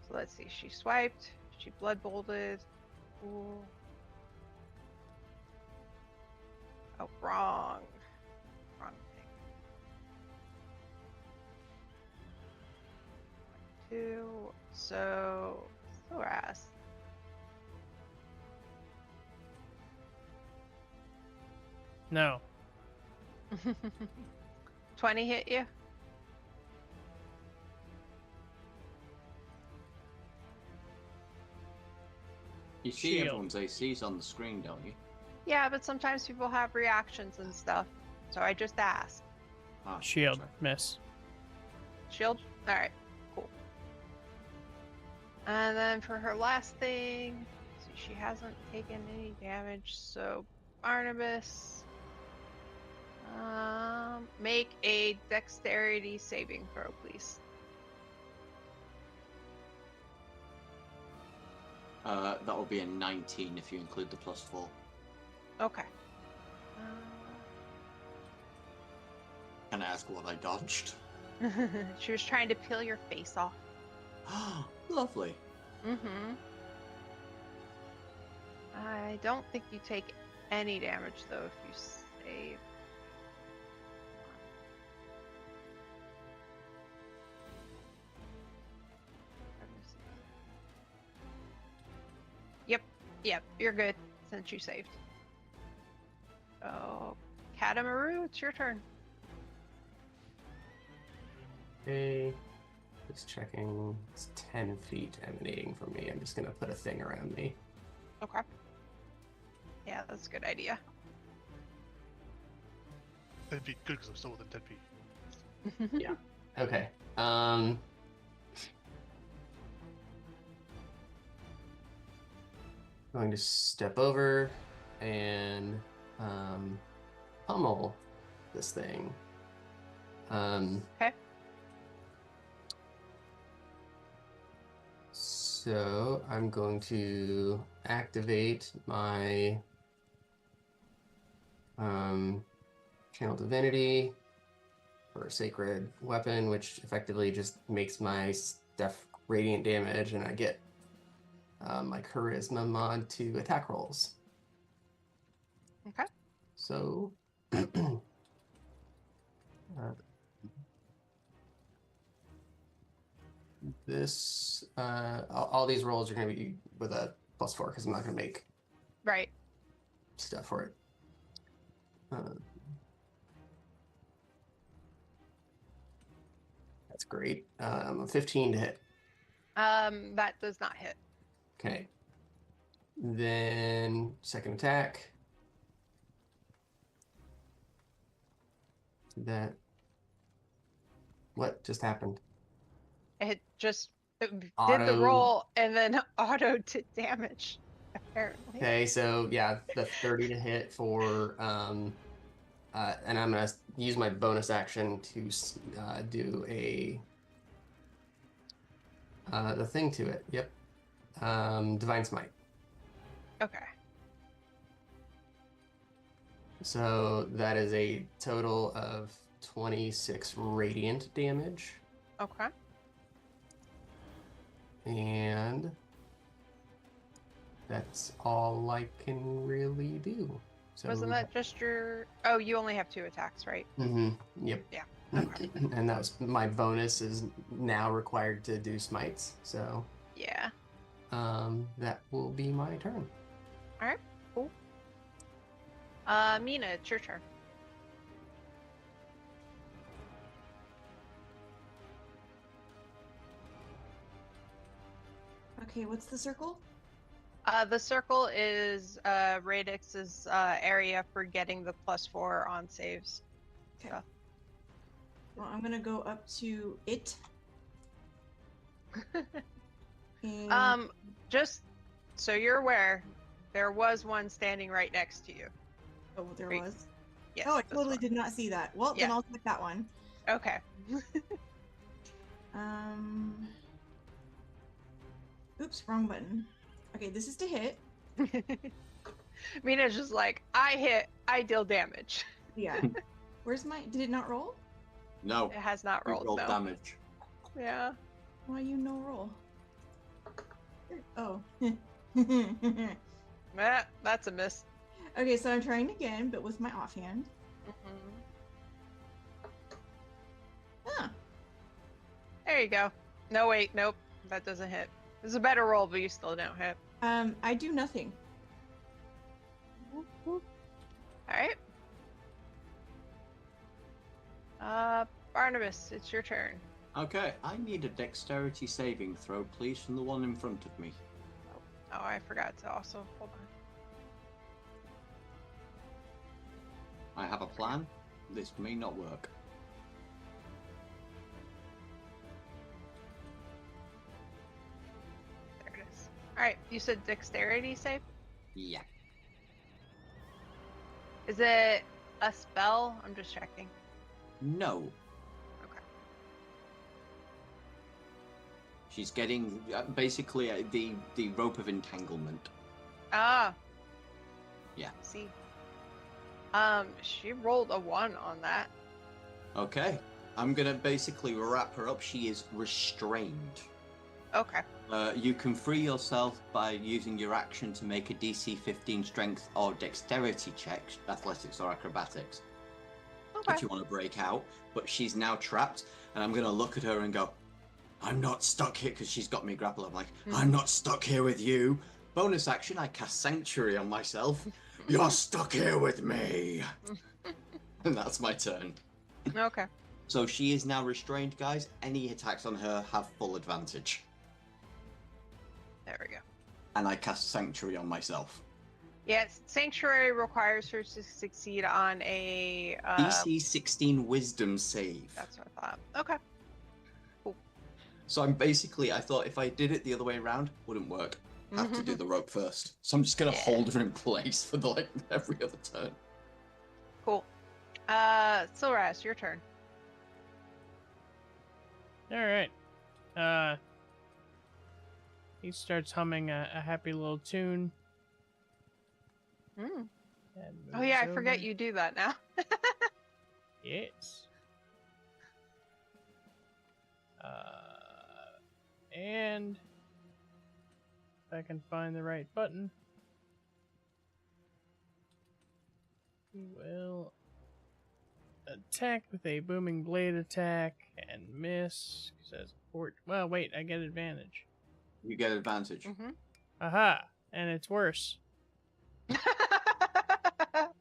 Speaker 2: So let's see, she swiped, she blood bolted. Ooh. Oh, wrong. Wrong thing. 2. So, Thoras.
Speaker 6: No.
Speaker 2: 20 hit you?
Speaker 1: You see
Speaker 6: Shield.
Speaker 1: everyone's ACs on the screen, don't you?
Speaker 2: Yeah, but sometimes people have reactions and stuff. So I just asked.
Speaker 1: Ah,
Speaker 6: Shield.
Speaker 1: sorry.
Speaker 6: Miss.
Speaker 2: Shield? Alright, cool. And then for her last thing, see, she hasn't taken any damage, so Barnabas. Make a dexterity saving throw, please.
Speaker 1: That will be a 19 if you include the +4.
Speaker 2: Okay.
Speaker 1: Can I ask what I dodged?
Speaker 2: She was trying to peel your face off.
Speaker 1: Lovely.
Speaker 2: Mm-hmm. I don't think you take any damage though if you save. Yep, you're good since you saved. Oh, Katamaru, it's your turn.
Speaker 5: Okay. Just checking. It's 10 feet emanating from me. I'm just gonna put a thing around me.
Speaker 2: Okay. Yeah, that's a good idea.
Speaker 3: 10 feet, good because I'm still within 10 feet.
Speaker 5: Yeah. Okay. Going to step over and pummel this thing.
Speaker 2: Okay.
Speaker 5: So I'm going to activate my channel divinity for a sacred weapon, which effectively just makes my stuff radiant damage, and I get my charisma mod to attack rolls.
Speaker 2: Okay.
Speaker 5: So this all these rolls are going to be with a +4 because I'm not going to make
Speaker 2: Right.
Speaker 5: stuff for it. That's great. 15 to hit.
Speaker 2: That does not hit.
Speaker 5: Okay. Then second attack. That. What just happened?
Speaker 2: It just did the
Speaker 5: Auto-
Speaker 2: roll and then auto did damage, apparently.
Speaker 5: Okay, so yeah, the 30 to hit for and I'm gonna use my bonus action to do a the thing to it. Yep. Divine Smite.
Speaker 2: Okay.
Speaker 5: So that is a total of 26 radiant damage.
Speaker 2: Okay.
Speaker 5: And that's all I can really do. So,
Speaker 2: Wasn't that just your... Oh, you only have 2 attacks, right?
Speaker 5: Mm-hmm. Yep.
Speaker 2: Yeah. Okay.
Speaker 5: And that was my bonus is now required to do smites. So
Speaker 2: Yeah.
Speaker 5: that will be my turn.
Speaker 2: Alright, cool. Mina, it's your turn.
Speaker 7: Okay, what's the circle?
Speaker 2: The circle is Radix's area for getting the +4 on saves.
Speaker 7: Okay.
Speaker 2: So.
Speaker 7: Well, I'm gonna go up to it. And
Speaker 2: Just so you're aware, there was one standing right next to you.
Speaker 7: oh, there
Speaker 2: Wait.
Speaker 7: was.
Speaker 2: Yes.
Speaker 7: Oh, I
Speaker 2: this
Speaker 7: totally
Speaker 2: one.
Speaker 7: did not see that. Well, then
Speaker 2: Yeah.
Speaker 7: I'll click that one.
Speaker 2: Okay.
Speaker 7: Oops, wrong button. Okay, this is to hit.
Speaker 2: Mina's just like, I hit, I deal damage.
Speaker 7: Yeah. Where's my? Did it not roll?
Speaker 1: No,
Speaker 2: It has not
Speaker 1: you
Speaker 2: rolled,
Speaker 1: rolled
Speaker 2: no.
Speaker 1: damage.
Speaker 2: Yeah.
Speaker 7: Why you no roll? Oh.
Speaker 2: That's a miss.
Speaker 7: Okay, so I'm trying again, but with my offhand. Ah,
Speaker 2: There you go. No, wait, nope. That doesn't hit. It's a better roll, but you still don't hit.
Speaker 7: I do nothing.
Speaker 2: Alright. Barnabas, it's your turn.
Speaker 1: Okay, I need a dexterity saving throw, please, from the one in front of me.
Speaker 2: Oh, I forgot to also. Hold on.
Speaker 1: I have a plan. This may not work.
Speaker 2: There it is. Alright, you said dexterity save?
Speaker 1: Yeah.
Speaker 2: Is it a spell? I'm just checking.
Speaker 1: No.
Speaker 2: Okay.
Speaker 1: She's getting basically the rope of entanglement.
Speaker 2: Ah.
Speaker 1: Yeah.
Speaker 2: See. She rolled a 1 on that.
Speaker 1: Okay. I'm gonna basically wrap her up. She is restrained.
Speaker 2: Okay.
Speaker 1: You can free yourself by using your action to make a DC 15 strength or dexterity check, athletics or acrobatics,
Speaker 2: Okay.
Speaker 1: if you want to break out. But she's now trapped, and I'm going to look at her and go, I'm not stuck here, because she's got me grappled. I'm like, I'm not stuck here with you. Bonus action, I cast Sanctuary on myself. You're stuck here with me. And that's my turn.
Speaker 2: Okay.
Speaker 1: So she is now restrained, guys. Any attacks on her have full advantage.
Speaker 2: There we go.
Speaker 1: And I cast Sanctuary on myself.
Speaker 2: Yes, Sanctuary requires her to succeed on a.
Speaker 1: DC 16 Wisdom save.
Speaker 2: That's what I thought. Okay.
Speaker 1: So I'm basically, I thought if I did it the other way around, wouldn't work. Have to do the rope first. So I'm just gonna
Speaker 2: Yeah.
Speaker 1: hold her in place for like every other turn.
Speaker 2: Cool. Silras, your turn.
Speaker 6: Alright. He starts humming a happy little tune.
Speaker 2: Mm.
Speaker 6: and
Speaker 2: Oh yeah, I
Speaker 6: moves
Speaker 2: forget
Speaker 6: over.
Speaker 2: you do that now.
Speaker 6: Yes. And if I can find the right button, he will attack with a booming blade attack and miss. Says well, wait, I get advantage.
Speaker 1: You get advantage.
Speaker 2: Mm-hmm.
Speaker 6: Aha! And it's worse.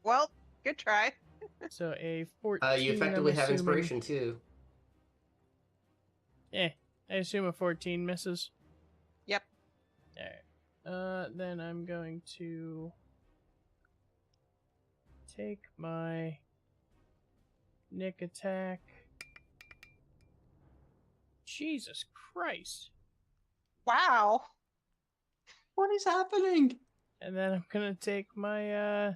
Speaker 2: Well, good try.
Speaker 6: So a 14.
Speaker 5: You effectively have inspiration too.
Speaker 6: Yeah, I assume a 14 misses.
Speaker 2: Yep.
Speaker 6: Alright. Then I'm going to take my Nick attack. Jesus Christ.
Speaker 2: Wow.
Speaker 1: What is happening?
Speaker 6: And then I'm gonna take my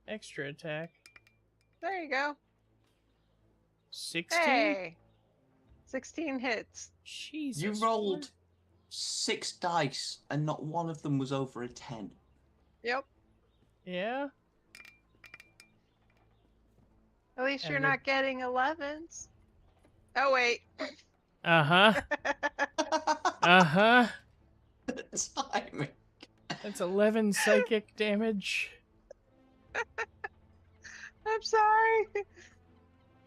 Speaker 6: extra attack.
Speaker 2: There you go.
Speaker 6: 16?
Speaker 2: Hey. 16 hits.
Speaker 6: Jesus.
Speaker 1: You rolled 6 dice, and not one of them was over a 10.
Speaker 2: Yep.
Speaker 6: Yeah?
Speaker 2: At least you're
Speaker 6: And the-
Speaker 2: not getting 11s. Oh wait.
Speaker 6: Uh-huh. Uh-huh.
Speaker 1: Timing.
Speaker 6: That's 11 psychic damage.
Speaker 2: I'm sorry.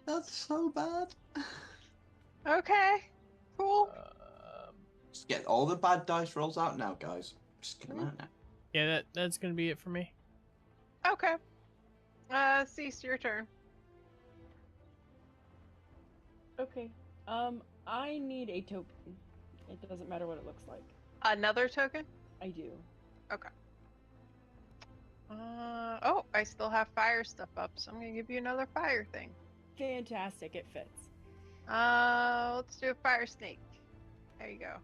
Speaker 1: That's so bad.
Speaker 2: Okay. Cool.
Speaker 1: Just get all the bad dice rolls out now, guys. Just get them out now.
Speaker 6: Yeah, that's gonna be it for me.
Speaker 2: Okay. Cease, your turn.
Speaker 4: Okay. I need a token. It doesn't matter what it looks like.
Speaker 2: Another token?
Speaker 4: I do.
Speaker 2: Okay. Oh, I still have fire stuff up, so I'm gonna give you another fire thing.
Speaker 4: Fantastic, it fits.
Speaker 2: Let's do a fire snake. There you go.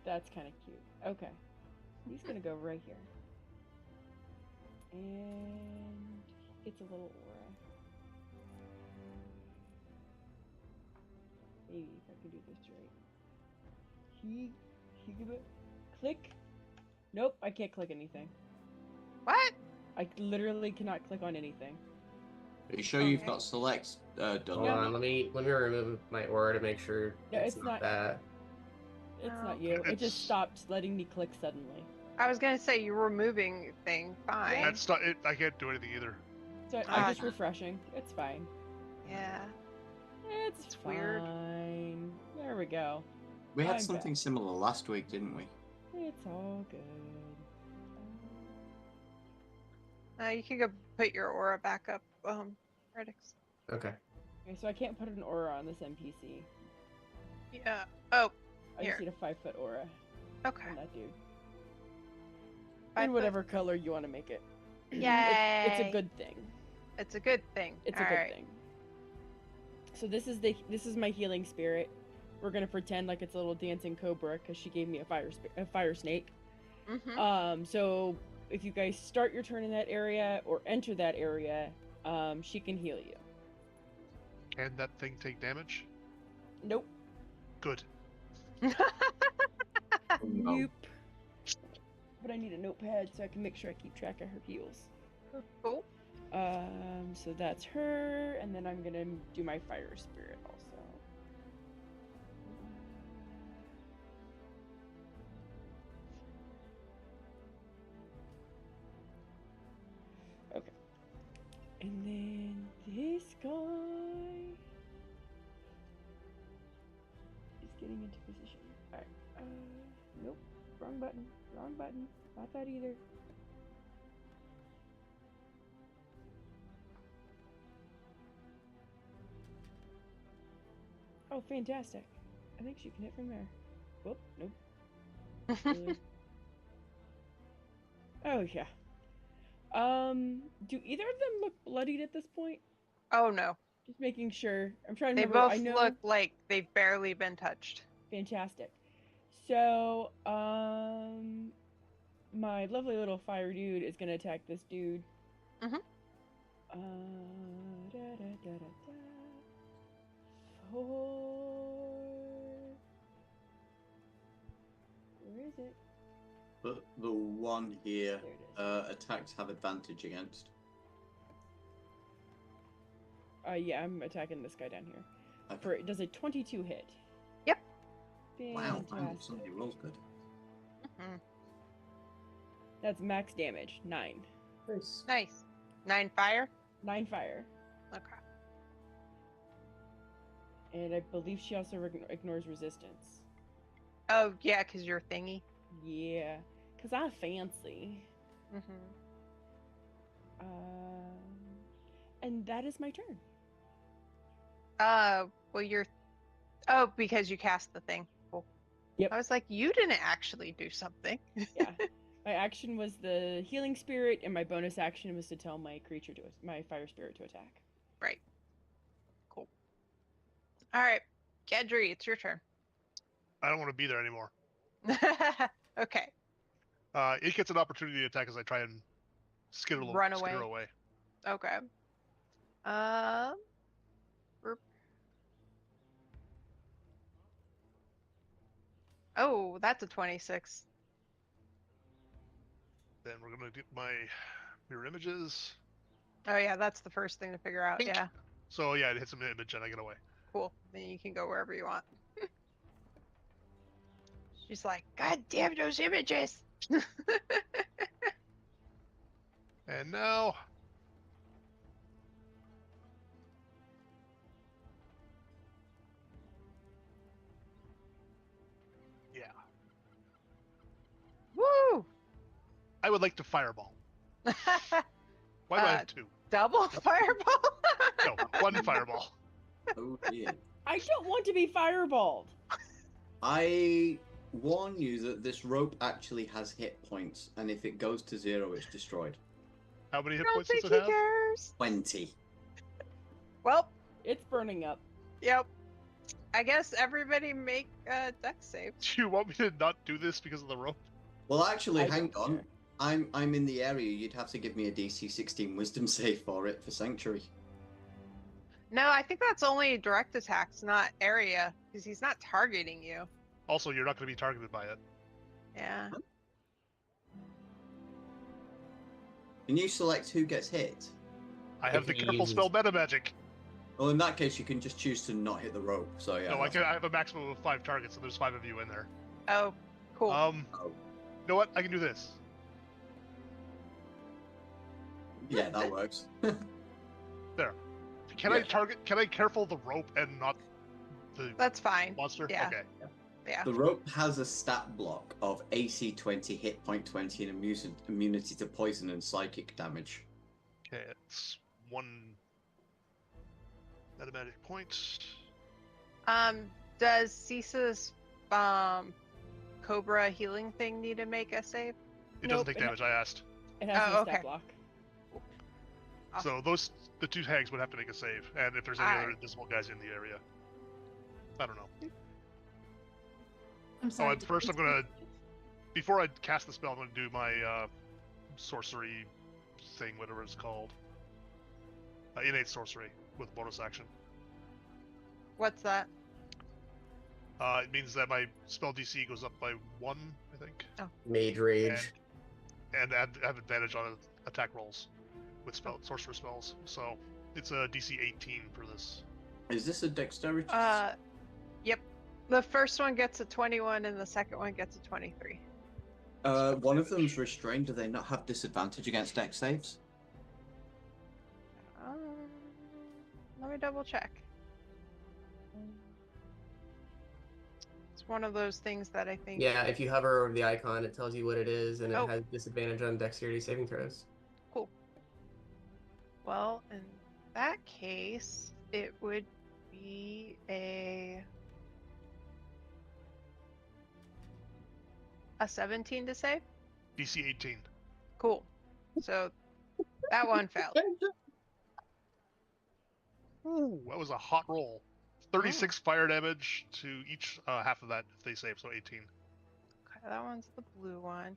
Speaker 4: That's kind of cute. Okay. He's gonna go right here. And it's a little aura. Maybe if I can do this right. Click. Nope, I can't click anything.
Speaker 2: What?
Speaker 4: I literally cannot click on anything.
Speaker 1: Are you sure you've
Speaker 2: Okay.
Speaker 1: got select done?
Speaker 5: Hold
Speaker 4: Yeah.
Speaker 5: on, let me remove my aura to make sure
Speaker 4: No,
Speaker 5: it's
Speaker 4: it's
Speaker 5: not
Speaker 4: not-
Speaker 5: that.
Speaker 4: It's
Speaker 2: Oh,
Speaker 4: not you. It
Speaker 3: It's-
Speaker 4: just stopped letting me click suddenly.
Speaker 2: I was gonna say you're removing thing. Fine.
Speaker 3: That's not it. I can't do anything either.
Speaker 4: So
Speaker 2: Ah.
Speaker 4: I'm just refreshing. It's fine.
Speaker 2: Yeah.
Speaker 4: It's
Speaker 2: It's weird.
Speaker 4: fine. There we go.
Speaker 1: We had
Speaker 4: I'm
Speaker 1: something
Speaker 4: back.
Speaker 1: similar last week, didn't we?
Speaker 4: It's all good.
Speaker 2: You can go put your aura back up, Redix.
Speaker 5: Okay.
Speaker 4: Okay, so I can't put an aura on this NPC.
Speaker 2: Yeah. Oh,
Speaker 4: I
Speaker 2: Here.
Speaker 4: just need a 5-foot aura
Speaker 2: okay.
Speaker 4: on that dude.
Speaker 2: 5
Speaker 4: In
Speaker 2: foot.
Speaker 4: whatever color you want to make it. It's a
Speaker 2: Yay.
Speaker 4: good thing.
Speaker 2: It's a good thing.
Speaker 4: It's a
Speaker 2: All
Speaker 4: good
Speaker 2: right.
Speaker 4: thing. So this is my healing spirit. We're gonna pretend like it's a little dancing cobra because she gave me a fire snake.
Speaker 2: Mm-hmm.
Speaker 4: So if you guys start your turn in that area or enter that area, she can heal you.
Speaker 3: Can that thing take damage?
Speaker 4: Nope.
Speaker 3: Good.
Speaker 1: Oh, no.
Speaker 4: Nope. But I need a notepad so I can make sure I keep track of her heals.
Speaker 2: Cool.
Speaker 4: So that's her, and then I'm gonna do my fire spirit also. Okay. And then this guy is getting into position. Alright. Nope. Wrong button. Wrong button. Not that either. Oh, fantastic. I think she can hit from there. Whoop, nope. Really? Oh, yeah. Do either of them look bloodied at this point?
Speaker 2: Oh no.
Speaker 4: Just making sure. I'm trying to
Speaker 2: They
Speaker 4: remember.
Speaker 2: both
Speaker 4: I know.
Speaker 2: look like they've barely been touched.
Speaker 4: Fantastic. So, my lovely little fire dude is gonna attack this dude.
Speaker 2: Mhm.
Speaker 4: Da, da, da, da, da. Where is it?
Speaker 1: But the one here,
Speaker 4: There it is.
Speaker 1: attacks have advantage against.
Speaker 4: Yeah, I'm attacking this guy down here.
Speaker 1: Okay.
Speaker 4: Does a 22 hit?
Speaker 2: Yep.
Speaker 1: Wow,
Speaker 4: Fantastic.
Speaker 1: somebody rolls good.
Speaker 2: Mhm.
Speaker 4: That's max damage. 9.
Speaker 5: Nice.
Speaker 2: Nice. 9 fire.
Speaker 4: 9 fire.
Speaker 2: Okay.
Speaker 4: And I believe she also ignores resistance.
Speaker 2: Oh yeah, cause you're thingy.
Speaker 4: Yeah, because I'm fancy.
Speaker 2: Mm-hmm.
Speaker 4: And that is my turn.
Speaker 2: Well you're. Oh, because you cast the thing. Cool.
Speaker 4: Yep.
Speaker 2: I was like, you didn't actually do something.
Speaker 4: Yeah. My action was the healing spirit, and my bonus action was to tell my my fire spirit to attack.
Speaker 2: Right. Cool. All right, Gedry, it's your turn.
Speaker 3: I don't want to be there anymore.
Speaker 2: Okay.
Speaker 3: It gets an opportunity to attack as I try and skitter
Speaker 2: Run
Speaker 3: away.
Speaker 2: Okay. Burp. Oh, that's a 26.
Speaker 3: Then we're gonna get my mirror images.
Speaker 2: Oh yeah, that's the first thing to figure out.
Speaker 3: Pink.
Speaker 2: Yeah.
Speaker 3: So yeah, it hits an image and I get away.
Speaker 2: Cool. Then you can go wherever you want. She's like, God damn those images.
Speaker 3: And now yeah,
Speaker 2: Woo!
Speaker 3: I would like to fireball. Why do I have two?
Speaker 2: Double fireball.
Speaker 3: No, one fireball.
Speaker 1: Oh dear.
Speaker 4: I don't want to be fireballed.
Speaker 1: I warn you that this rope actually has hit points, and if it goes to 0, it's destroyed.
Speaker 3: How many
Speaker 2: I
Speaker 3: hit
Speaker 2: don't
Speaker 3: points
Speaker 2: think
Speaker 3: does
Speaker 2: he
Speaker 3: it have?
Speaker 2: cares.
Speaker 1: 20.
Speaker 2: Well,
Speaker 4: It's burning up.
Speaker 2: yep. I guess everybody make a dex save.
Speaker 3: Do you want me to not do this because of the rope?
Speaker 1: Well, actually,
Speaker 4: I
Speaker 1: hang
Speaker 4: don't
Speaker 1: on.
Speaker 4: care.
Speaker 1: I'm in the area. You'd have to give me a DC 16 Wisdom save for it for Sanctuary.
Speaker 2: No, I think that's only direct attacks, not area, because he's not targeting you.
Speaker 3: Also, you're not going to be targeted by it.
Speaker 2: Yeah.
Speaker 1: Can you select who gets hit?
Speaker 3: I have the
Speaker 5: he
Speaker 3: careful
Speaker 5: uses-
Speaker 3: spell meta magic.
Speaker 1: Well, in that case, you can just choose to not hit the rope. So yeah.
Speaker 3: No, I
Speaker 1: that's-
Speaker 3: have a maximum of 5 targets, and there's 5 of you in there.
Speaker 2: Oh, cool.
Speaker 1: Oh.
Speaker 3: You know what? I can do this.
Speaker 1: Yeah, that works.
Speaker 3: Can I target? Can I careful the rope and not the
Speaker 2: That's fine.
Speaker 3: monster?
Speaker 2: yeah.
Speaker 3: Okay.
Speaker 2: Yeah.
Speaker 1: The rope has a stat block of AC 20, hit point 20, and immunity to poison and psychic damage.
Speaker 3: Okay, it's 1 meta magic point.
Speaker 2: Does Cisa's Cobra healing thing need to make a save?
Speaker 3: It
Speaker 4: Nope,
Speaker 3: doesn't take
Speaker 4: it ha-
Speaker 3: damage. I asked.
Speaker 4: It has
Speaker 2: Oh,
Speaker 4: no
Speaker 2: okay.
Speaker 4: stat block.
Speaker 3: So the 2 hags would have to make a save, and if there's any other invisible guys in the area, I don't know.
Speaker 7: I'm sorry.
Speaker 3: And first I'm gonna, before I cast the spell, I'm gonna do my sorcery thing, whatever it's called. Innate sorcery with bonus action.
Speaker 2: What's that?
Speaker 3: It means that my spell DC goes up by 1, I think,
Speaker 5: Mage Rage.
Speaker 3: and have advantage on attack rolls with sorcerer spells. So it's a DC 18 for this.
Speaker 1: Is this a dexterity?
Speaker 2: Yep. The first one gets a 21 and the second one gets a 23.
Speaker 1: One of them's restrained. Do they not have disadvantage against dex saves?
Speaker 2: Let me double check. It's one of those things that I think.
Speaker 5: Yeah, if you hover over the icon, it tells you what it is, and it
Speaker 2: Oh.
Speaker 5: has disadvantage on dexterity saving throws.
Speaker 2: Cool. Well, in that case, it would be a 17 to save.
Speaker 3: DC 18.
Speaker 2: Cool. So that one failed.
Speaker 3: Ooh, that was a hot roll. 36 fire damage to each half of that if they save, so 18.
Speaker 2: Okay, that one's the blue one.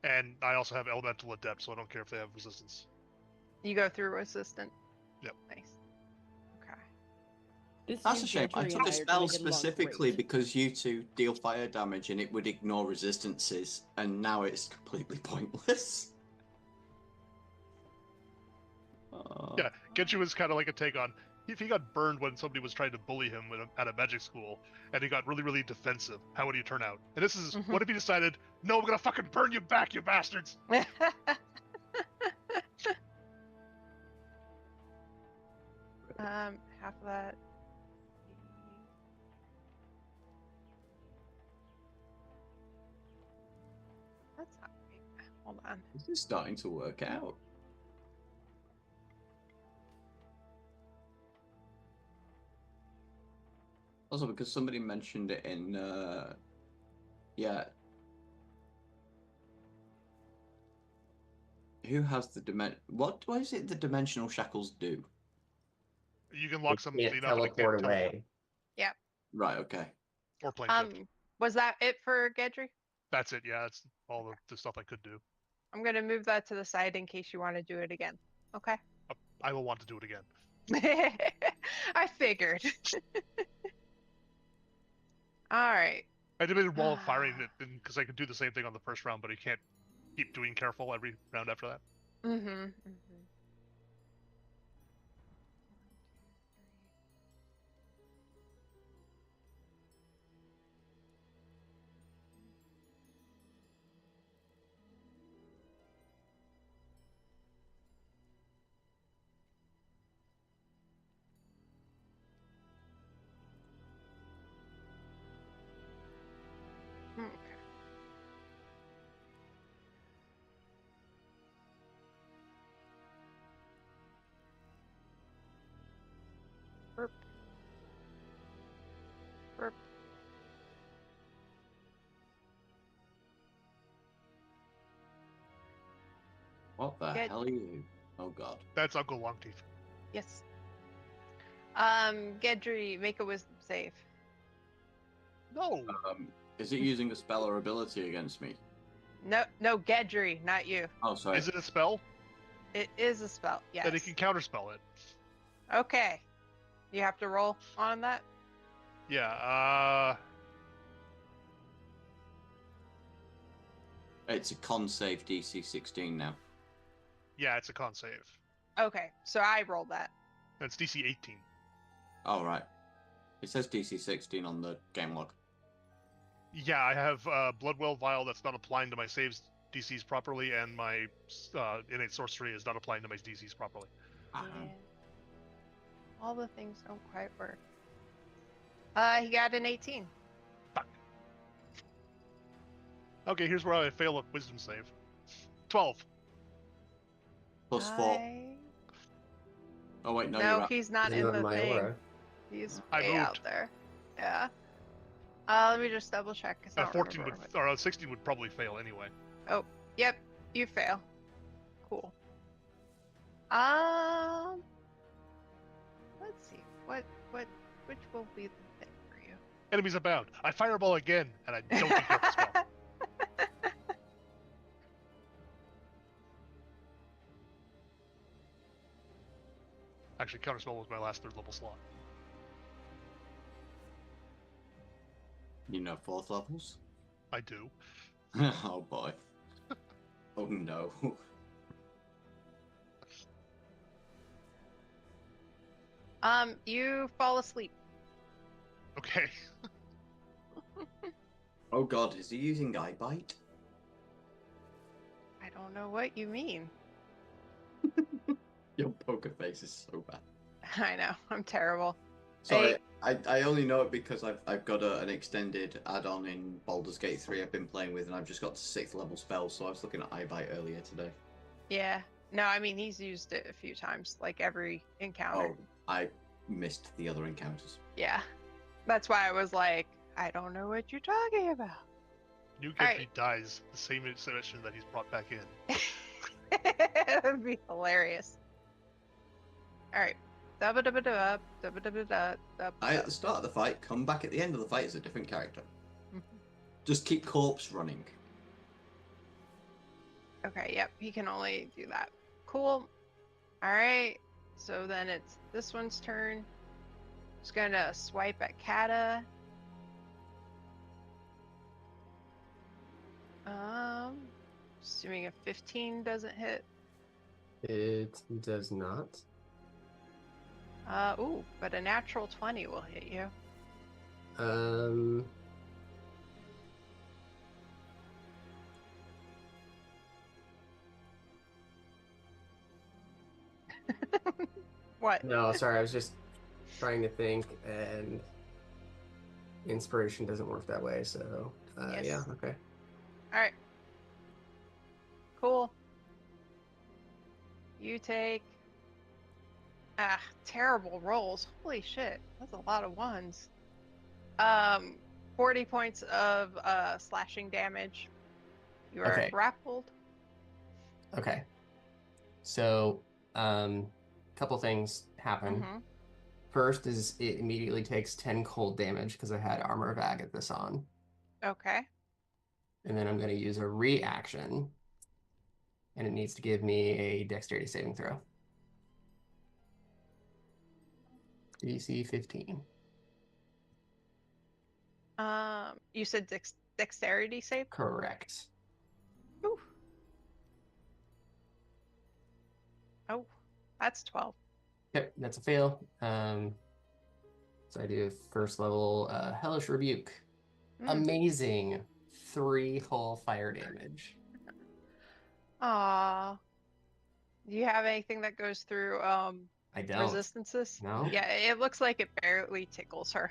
Speaker 3: And I also have elemental adept, so I don't care if they have resistance.
Speaker 2: You go through resistant.
Speaker 3: Yep.
Speaker 2: Nice. Okay.
Speaker 4: This
Speaker 1: That's a
Speaker 4: means
Speaker 1: shame. I
Speaker 4: Gentry
Speaker 1: took
Speaker 4: and
Speaker 1: a
Speaker 4: are
Speaker 1: spell
Speaker 4: gonna get along
Speaker 1: specifically
Speaker 4: great.
Speaker 1: because you two deal fire damage and it would ignore resistances, and now it's completely pointless.
Speaker 3: Yeah, Genji was kind of like a take on. If he got burned when somebody was trying to bully him at a magic school, and he got really, really defensive, how would he turn out? And this is, what if he decided, no, I'm gonna fucking burn you back, you bastards!
Speaker 2: Half of that. That's not right. Hold on.
Speaker 1: This is starting to work out. Also, because somebody mentioned it in, yeah. Who has the what is it the dimensional shackles do?
Speaker 3: You can lock some
Speaker 5: Can't
Speaker 3: up, but it can't
Speaker 5: teleport away.
Speaker 1: Right, okay.
Speaker 3: Or plane shift.
Speaker 2: Was that it for Gedry?
Speaker 3: That's it, yeah, that's all the stuff I could do.
Speaker 2: I'm gonna move that to the side in case you want to do it again. Okay.
Speaker 3: I will want to do it again.
Speaker 2: I figured. All right.
Speaker 3: I debated wall of firing it because I could do the same thing on the first round, but I can't keep doing careful every round after that.
Speaker 2: Mm-hmm. Okay. Burp. Burp.
Speaker 1: What the
Speaker 2: Get-
Speaker 1: hell are you? Oh god.
Speaker 3: That's Uncle Longteeth.
Speaker 2: Yes. Gedry, make a wisdom save.
Speaker 3: No.
Speaker 1: Is it using a spell or ability against me?
Speaker 2: No, Gedry, not you.
Speaker 1: Oh, sorry.
Speaker 3: Is it a spell?
Speaker 2: It is a spell. Yes.
Speaker 3: Then he can counterspell it.
Speaker 2: Okay. You have to roll on that.
Speaker 3: Yeah.
Speaker 1: It's a con save DC 16 now.
Speaker 3: Yeah, it's a con save.
Speaker 2: Okay, so I rolled that.
Speaker 3: That's DC 18.
Speaker 1: Oh, right. It says DC 16 on the game log.
Speaker 3: Yeah, I have Bloodwell Vial that's not applying to my saves DCs properly, and my innate sorcery is not applying to my DCs properly.
Speaker 1: Uh-huh.
Speaker 2: Yeah. All the things don't quite work. He got an 18.
Speaker 3: Okay, here's where I fail a wisdom save. 12.
Speaker 1: Plus 4. Oh, wait, no,
Speaker 2: No,
Speaker 1: you're right.
Speaker 2: he's not
Speaker 5: He's
Speaker 2: in
Speaker 5: not
Speaker 2: the
Speaker 5: my
Speaker 2: thing.
Speaker 5: aura.
Speaker 2: He's
Speaker 3: I
Speaker 2: way out
Speaker 3: moved.
Speaker 2: there. Yeah. Let me just double check. 'Cause I don't
Speaker 3: 14
Speaker 2: remember
Speaker 3: would, or 16 would probably fail anyway.
Speaker 2: Yep, you fail. Cool. Let's see. Which will be the thing for you?
Speaker 3: Enemies abound. I fireball again, and I don't decrypt the spell. Actually, counterspell was my last 3rd level slot.
Speaker 1: You know 4th levels?
Speaker 3: I do.
Speaker 1: Oh, boy. Oh, no.
Speaker 2: You fall asleep.
Speaker 3: Okay.
Speaker 1: Oh, god, is he using eye bite?
Speaker 2: I don't know what you mean.
Speaker 1: Your poker face is so bad.
Speaker 2: I know, I'm terrible.
Speaker 1: Sorry, I only know it because I've got an extended add-on in Baldur's Gate 3 I've been playing with, and I've just got 6th level spells, so I was looking at eye bite earlier today.
Speaker 2: Yeah. No, I mean, he's used it a few times, like every encounter.
Speaker 1: Oh, I missed the other encounters.
Speaker 2: Yeah. That's why I was like, I don't know what you're talking about.
Speaker 3: New
Speaker 2: Alright.
Speaker 3: Gedry dies the same submission that he's brought back in.
Speaker 2: That would be hilarious. Alright.
Speaker 1: I, at the start of the fight, come back at the end of the fight as a different character. Just keep corpse running.
Speaker 2: Okay, yep, he can only do that. Cool. Alright, so then it's this one's turn. Just gonna swipe at Kata. Assuming a 15 doesn't hit.
Speaker 5: It does not.
Speaker 2: Ooh, but a natural 20 will hit you. What?
Speaker 5: No, sorry, I was just trying to think, and inspiration doesn't work that way, so
Speaker 2: Yes.
Speaker 5: yeah, okay.
Speaker 2: Alright. Cool. You take... terrible rolls. Holy shit. That's a lot of ones. 40 points of slashing damage. You are
Speaker 5: Okay.
Speaker 2: grappled.
Speaker 5: Okay. So, couple things happen.
Speaker 2: Mhm.
Speaker 5: First is it immediately takes 10 cold damage because I had Armor of Agathis on.
Speaker 2: Okay.
Speaker 5: And then I'm going to use a reaction, and it needs to give me a dexterity saving throw. DC 15.
Speaker 2: You said dexterity save?
Speaker 5: Correct.
Speaker 2: Ooh. Oh, that's 12.
Speaker 5: Yep, that's a fail. So I do first level Hellish Rebuke. Amazing. 3 whole fire damage.
Speaker 2: Aw. Do you have anything that goes through
Speaker 5: I don't.
Speaker 2: resistances?
Speaker 5: No?
Speaker 2: Yeah, it looks like it barely tickles her.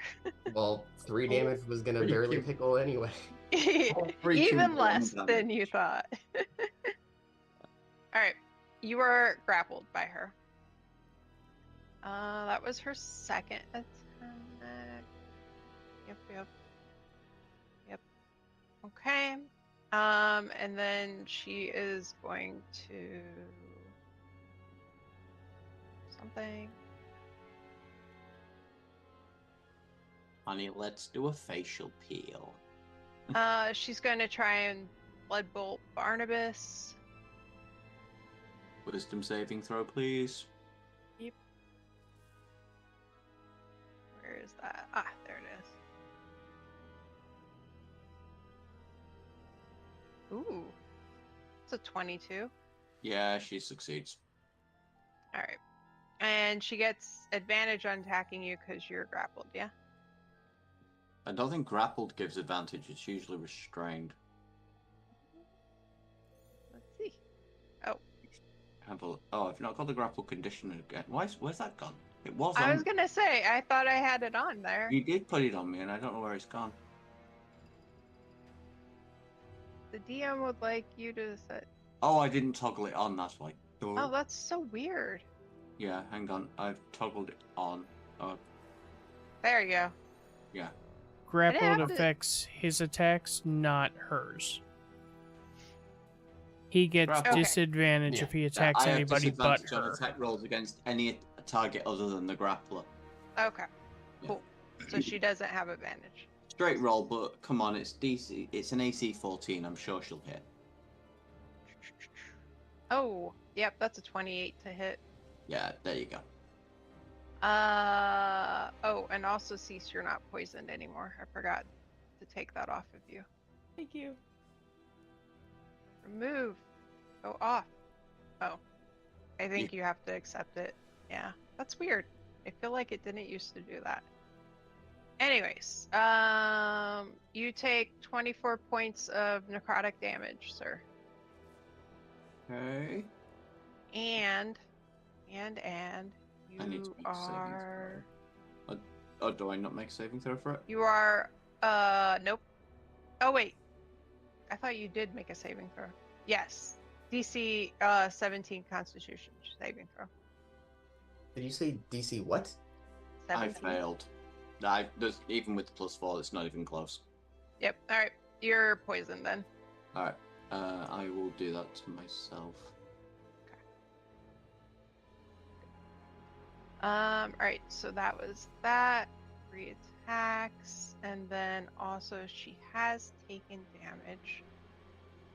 Speaker 5: Well, 3 damage was gonna barely
Speaker 1: cute.
Speaker 5: tickle anyway.
Speaker 1: Freaking
Speaker 2: Even
Speaker 1: one
Speaker 2: less
Speaker 1: damage.
Speaker 2: than you thought. Alright, you are grappled by her. That was her second attack. Yep. Okay. And And then she is going to something.
Speaker 1: Honey, let's do a facial peel.
Speaker 2: She's going to try and blood bolt Barnabas.
Speaker 1: Wisdom saving throw, please.
Speaker 2: Where is that? Ah, there it is. Ooh, it's a 22.
Speaker 1: Yeah, she succeeds.
Speaker 2: All right, and she gets advantage on attacking you because you're grappled. Yeah.
Speaker 1: I don't think grappled gives advantage. It's usually restrained.
Speaker 2: Let's see. Oh,
Speaker 1: Oh, I've not got the grapple condition again. Where's that gone? It was
Speaker 2: I
Speaker 1: on.
Speaker 2: was gonna say I thought I had it on there.
Speaker 1: You did put it on me, and I don't know where it's gone.
Speaker 2: The DM would like you to set.
Speaker 1: Oh, I didn't toggle it on. That's why.
Speaker 2: Oh, that's so weird.
Speaker 1: Yeah, hang on. I've toggled it on.
Speaker 2: There you go.
Speaker 1: Yeah.
Speaker 6: Grappled
Speaker 2: have to-
Speaker 6: affects his attacks, not hers. He gets
Speaker 1: Grapple.
Speaker 2: Okay.
Speaker 6: disadvantage
Speaker 5: Yeah.
Speaker 6: if he attacks
Speaker 1: I have
Speaker 6: anybody but
Speaker 1: disadvantage on
Speaker 6: her.
Speaker 1: attack rolls against any target other than the grappler.
Speaker 2: Okay.
Speaker 1: Yeah.
Speaker 2: Cool. So she doesn't have advantage.
Speaker 1: Straight roll, but come on, it's DC. It's an AC 14. I'm sure she'll hit.
Speaker 2: Oh, yep, that's a 28 to hit.
Speaker 1: Yeah, there you go.
Speaker 2: Oh, and also cease, you're not poisoned anymore. I forgot to take that off of you.
Speaker 4: Thank you.
Speaker 2: Remove. Go off. Oh. I think you have to accept it. Yeah. That's weird. I feel like it didn't used to do that. Anyways, you take 24 points of necrotic damage, sir.
Speaker 1: Okay.
Speaker 2: And you
Speaker 1: I need to make a saving
Speaker 2: are
Speaker 1: throw. Oh, do I not make a saving throw for it?
Speaker 2: you are nope. Oh wait. I thought you did make a saving throw. Yes. DC 17 Constitution saving throw.
Speaker 5: Did you say DC what?
Speaker 2: 17.
Speaker 1: I failed. Even with the +4, it's not even close.
Speaker 2: Yep. All right. You're poisoned then.
Speaker 1: All right. I will do that to myself.
Speaker 2: All right. So that was that. 3 attacks, and then also she has taken damage.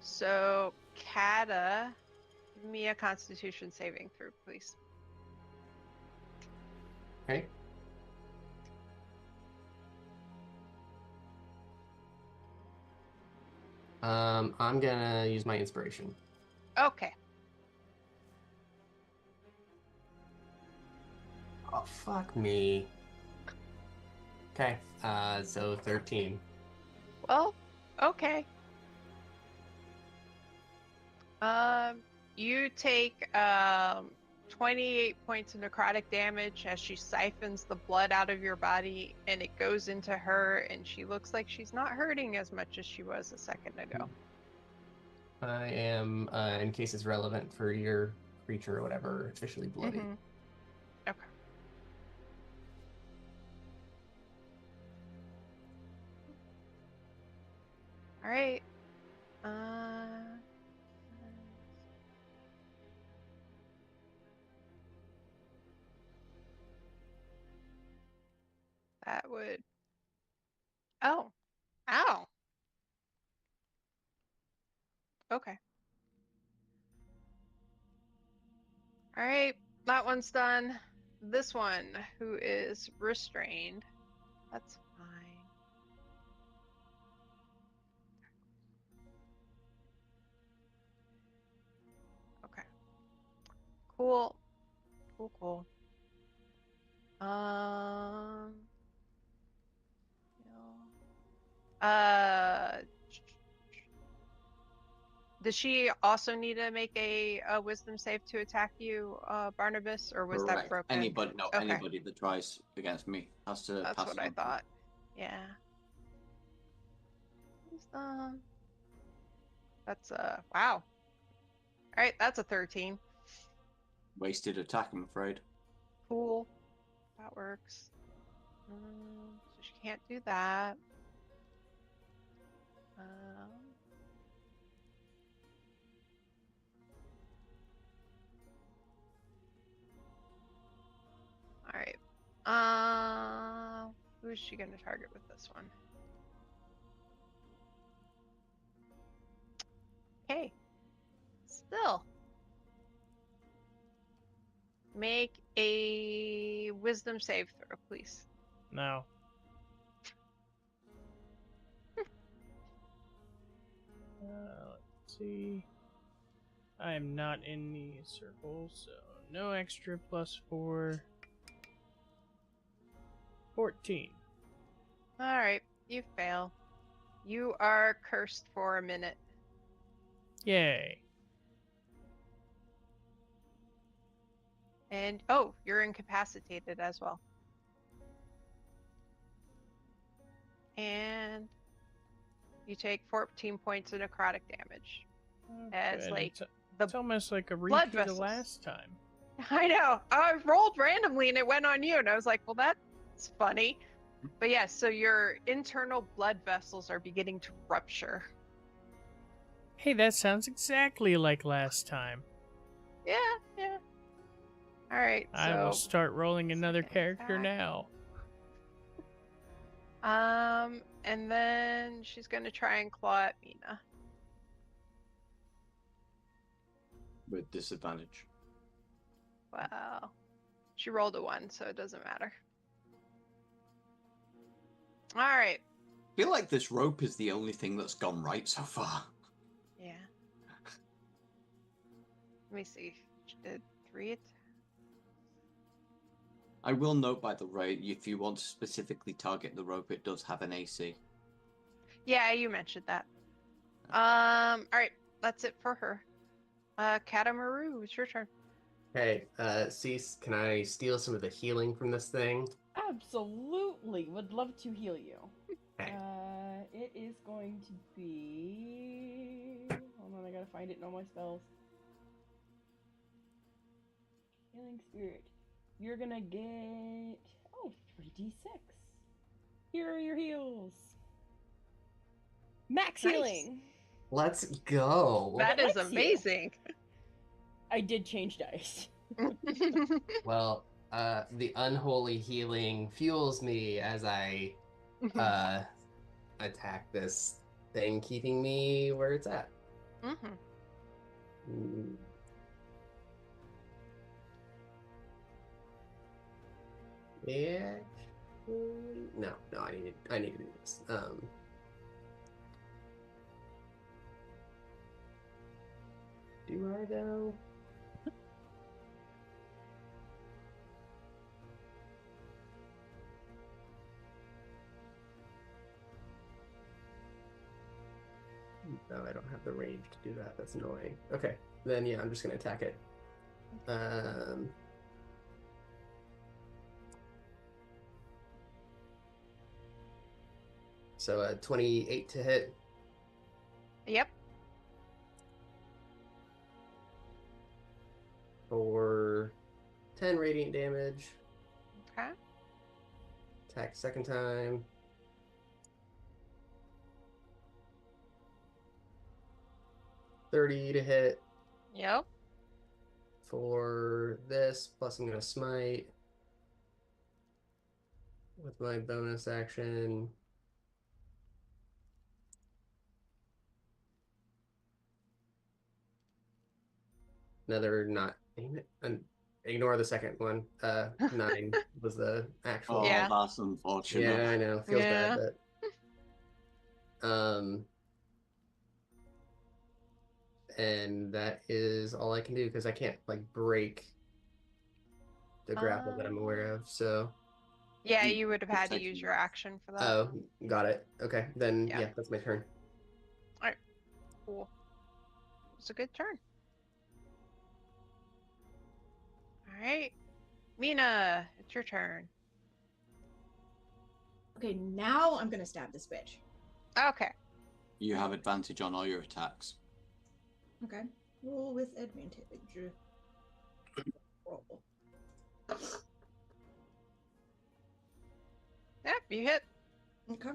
Speaker 2: So Kata, give me a Constitution saving throw, please.
Speaker 5: Okay. I'm gonna use my inspiration.
Speaker 2: Okay.
Speaker 5: Oh, fuck me. Okay, so 13.
Speaker 2: Well, okay. You take 28 points of necrotic damage as she siphons the blood out of your body, and it goes into her, and she looks like she's not hurting as much as she was a second ago.
Speaker 5: I am, in case it's relevant for your creature or whatever, officially bloody.
Speaker 2: Mhm. Okay. All right. That would. Oh. Ow. Okay. All right. That one's done. This one, who is restrained. That's fine. Okay. Cool. Cool. Does she also need to make a wisdom save to attack you, Barnabas, or was that
Speaker 1: Correct.
Speaker 2: broken?
Speaker 1: Anybody
Speaker 2: Okay.
Speaker 1: that tries against me has to
Speaker 2: That's
Speaker 1: pass
Speaker 2: what
Speaker 1: it
Speaker 2: I
Speaker 1: on.
Speaker 2: thought. Yeah. Wisdom. That's wow. All right, that's a 13.
Speaker 1: Wasted attack, I'm afraid.
Speaker 2: Cool. That works. So she can't do that. is she going to target with this one? Okay. Still. Make a wisdom save throw, please.
Speaker 6: No. Let's see. I am not in the circle, so no extra +4. 14.
Speaker 2: Alright, you fail. You are cursed for a minute.
Speaker 6: Yay.
Speaker 2: And, oh, you're incapacitated as well. And you take 14 points of necrotic damage. As,
Speaker 6: Good.
Speaker 2: like,
Speaker 6: It's almost like a
Speaker 2: blood
Speaker 6: repeat of
Speaker 2: vessels.
Speaker 6: last time.
Speaker 2: I know. I rolled randomly and it went on you, and I was like, well, that's funny. But yeah, so your internal blood vessels are beginning to rupture.
Speaker 6: Hey, that sounds exactly like last time.
Speaker 2: Yeah, yeah. Alright, so...
Speaker 6: I will start rolling another
Speaker 2: second
Speaker 6: character
Speaker 2: attack.
Speaker 6: now.
Speaker 2: And then she's gonna try and claw at Mina.
Speaker 1: With disadvantage.
Speaker 2: Wow. She rolled a 1, so it doesn't matter. Alright.
Speaker 1: I feel like this rope is the only thing that's gone right so far.
Speaker 2: Yeah. Let me see. She did 3 attacks.
Speaker 1: I will note, by the way, if you want to specifically target the rope, it does have an AC.
Speaker 2: Yeah, you mentioned that. Alright. That's it for her. Katamaru, it's your turn.
Speaker 5: Hey, Cease, can I steal some of the healing from this thing?
Speaker 4: Absolutely, would love to heal you.
Speaker 5: Okay.
Speaker 4: It is going to be. Hold on, I gotta find it in all my spells. Healing spirit. You're gonna get 3d6. Here are your heals. Max
Speaker 2: Nice.
Speaker 4: healing.
Speaker 5: Let's go.
Speaker 2: That is
Speaker 4: likes you.
Speaker 2: amazing.
Speaker 4: I did change dice.
Speaker 5: Well, the unholy healing fuels me as I attack this thing, keeping me where it's at. Mm. Yeah. No, I need to do this. Do I though? No, I don't have the range to do that. That's annoying. Okay, then yeah, I'm just gonna attack it. So 28 to hit.
Speaker 2: Yep.
Speaker 5: For 10 radiant damage.
Speaker 2: Okay.
Speaker 5: Attack second time. $30 to hit
Speaker 2: Yep.
Speaker 5: for this, plus I'm gonna smite with my bonus action. Another not ignore the second one. 9 was the actual.
Speaker 1: Oh,
Speaker 2: Yeah.
Speaker 1: that's unfortunate.
Speaker 5: Yeah, I know. Feels
Speaker 2: Yeah.
Speaker 5: bad, but and that is all I can do because I can't like break the grapple that I'm aware of. So
Speaker 2: Yeah,
Speaker 1: You
Speaker 2: you would have had to
Speaker 1: take
Speaker 2: use
Speaker 1: it.
Speaker 2: your action for that.
Speaker 5: oh, got it. Okay, then
Speaker 2: Yeah.
Speaker 5: yeah, that's my turn.
Speaker 2: Cool. It's a good turn. Alright. Mina, it's your turn.
Speaker 7: Okay, now I'm gonna stab this bitch.
Speaker 2: Okay.
Speaker 1: You have advantage on all your attacks.
Speaker 7: Okay. Roll with advantage. Roll.
Speaker 2: Yeah, you hit.
Speaker 7: Okay.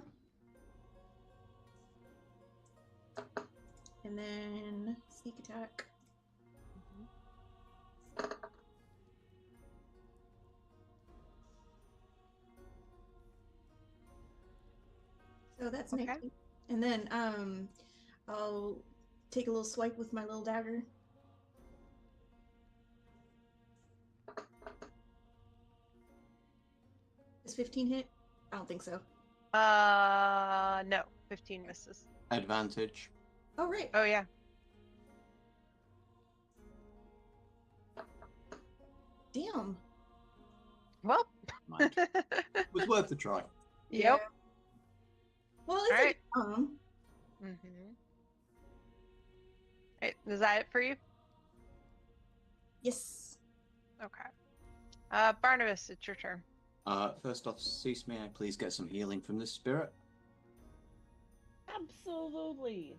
Speaker 7: And then sneak attack. So that's
Speaker 2: Okay.
Speaker 7: 19. And then I'll take a little swipe with my little dagger. Is 15 hit? I don't think so.
Speaker 2: No. 15 misses.
Speaker 1: Advantage.
Speaker 7: Oh, right.
Speaker 2: Oh, yeah.
Speaker 7: Damn.
Speaker 2: Well.
Speaker 1: Mind. It was worth a try.
Speaker 2: Yep.
Speaker 7: Well, it's
Speaker 2: Alright.
Speaker 7: like,
Speaker 2: Right, is that it for you?
Speaker 7: yes.
Speaker 2: Okay. Barnabas, it's your turn.
Speaker 1: First off, Cease, may I please get some healing from this spirit?
Speaker 4: Absolutely.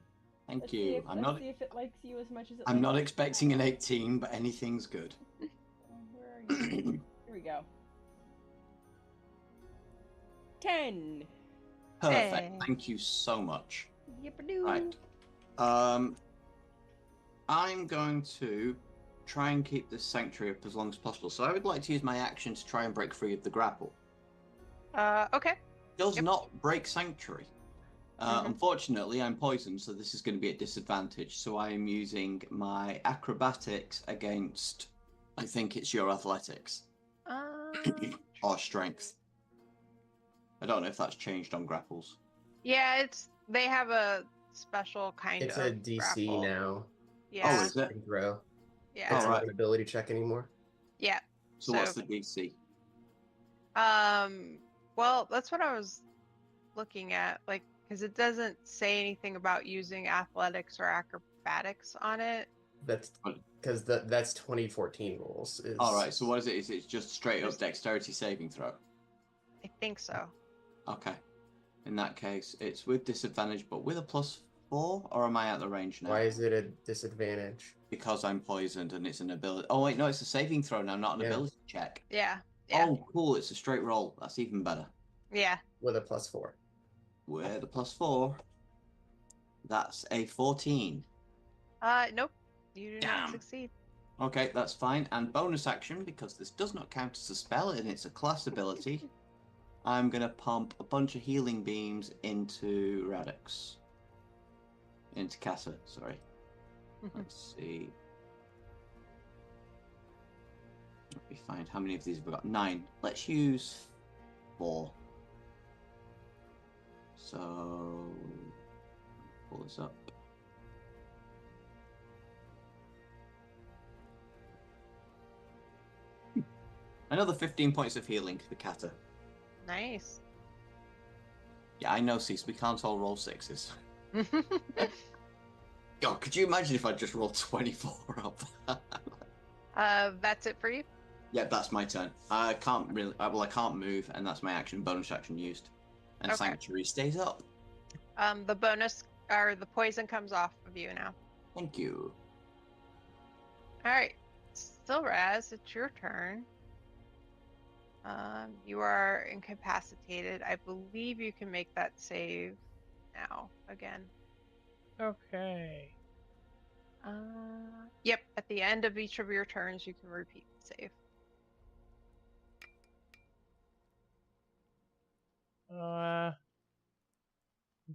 Speaker 1: Thank
Speaker 4: Let's
Speaker 1: you.
Speaker 4: See if,
Speaker 1: I'm
Speaker 4: let's
Speaker 1: not.
Speaker 4: see if it likes you as much as it.
Speaker 1: I'm not
Speaker 4: likes
Speaker 1: expecting an 18, but anything's good.
Speaker 4: Where are you? Here we go. 10.
Speaker 1: Perfect.
Speaker 2: Hey.
Speaker 1: Thank you so much.
Speaker 4: Yippadoo.
Speaker 1: Right. I'm going to try and keep this sanctuary up as long as possible. So I would like to use my action to try and break free of the grapple.
Speaker 2: Okay.
Speaker 1: Does
Speaker 2: Yep.
Speaker 1: not break sanctuary.
Speaker 2: Mhm.
Speaker 1: Unfortunately, I'm poisoned, so this is going to be at disadvantage. So I am using my acrobatics against, I think it's your athletics or strength. I don't know if that's changed on grapples.
Speaker 2: Yeah, they have a special kind
Speaker 5: It's
Speaker 2: of
Speaker 5: a DC
Speaker 2: grapple.
Speaker 5: now.
Speaker 2: Yeah.
Speaker 1: Oh, is it?
Speaker 5: Saving throw.
Speaker 2: Yeah.
Speaker 5: It's
Speaker 1: Oh,
Speaker 5: not
Speaker 1: right.
Speaker 5: an ability check anymore.
Speaker 2: Yeah.
Speaker 1: So what's the DC?
Speaker 2: Well, that's what I was looking at, like, because it doesn't say anything about using athletics or acrobatics on it.
Speaker 5: That's because that's 2014 rules. Is...
Speaker 1: All right. So what is it? Is it just straight up
Speaker 2: Just-
Speaker 1: dexterity saving throw?
Speaker 2: I think so.
Speaker 1: Okay. In that case, it's with disadvantage, but with a +4, or am I at the range now?
Speaker 5: Why is it a disadvantage?
Speaker 1: Because I'm poisoned and it's an ability. Oh wait, no, it's a saving throw now, not an
Speaker 5: Yeah.
Speaker 1: ability check.
Speaker 2: Yeah. Yeah.
Speaker 1: Oh, cool! It's a straight roll. That's even better.
Speaker 2: Yeah.
Speaker 5: With a +4.
Speaker 1: With a +4, that's a 14.
Speaker 2: Nope. You do
Speaker 1: Damn.
Speaker 2: not succeed.
Speaker 1: Okay, that's fine. And bonus action, because this does not count as a spell and it's a class ability, I'm gonna pump a bunch of healing beams into Radix. Into Casa, sorry. Let's see. Let me find how many of these have we got. 9. Let's use 4. So pull this up. Another 15 points of healing to the Kata.
Speaker 2: Nice.
Speaker 1: Yeah, I know, Cease. We can't all roll 6s. God, could you imagine if I just rolled 24 up?
Speaker 2: That's it for you.
Speaker 1: Yeah, that's my turn. I can't really. Well, I can't move, and that's my action. Bonus action used, and
Speaker 2: Okay.
Speaker 1: Sanctuary stays up.
Speaker 2: The bonus or the poison comes off of you now.
Speaker 1: Thank you.
Speaker 2: All right, Silraz, it's your turn. You are incapacitated. I believe you can make that save now again.
Speaker 6: Okay.
Speaker 2: Yep. At the end of each of your turns, you can repeat the save.
Speaker 6: I'm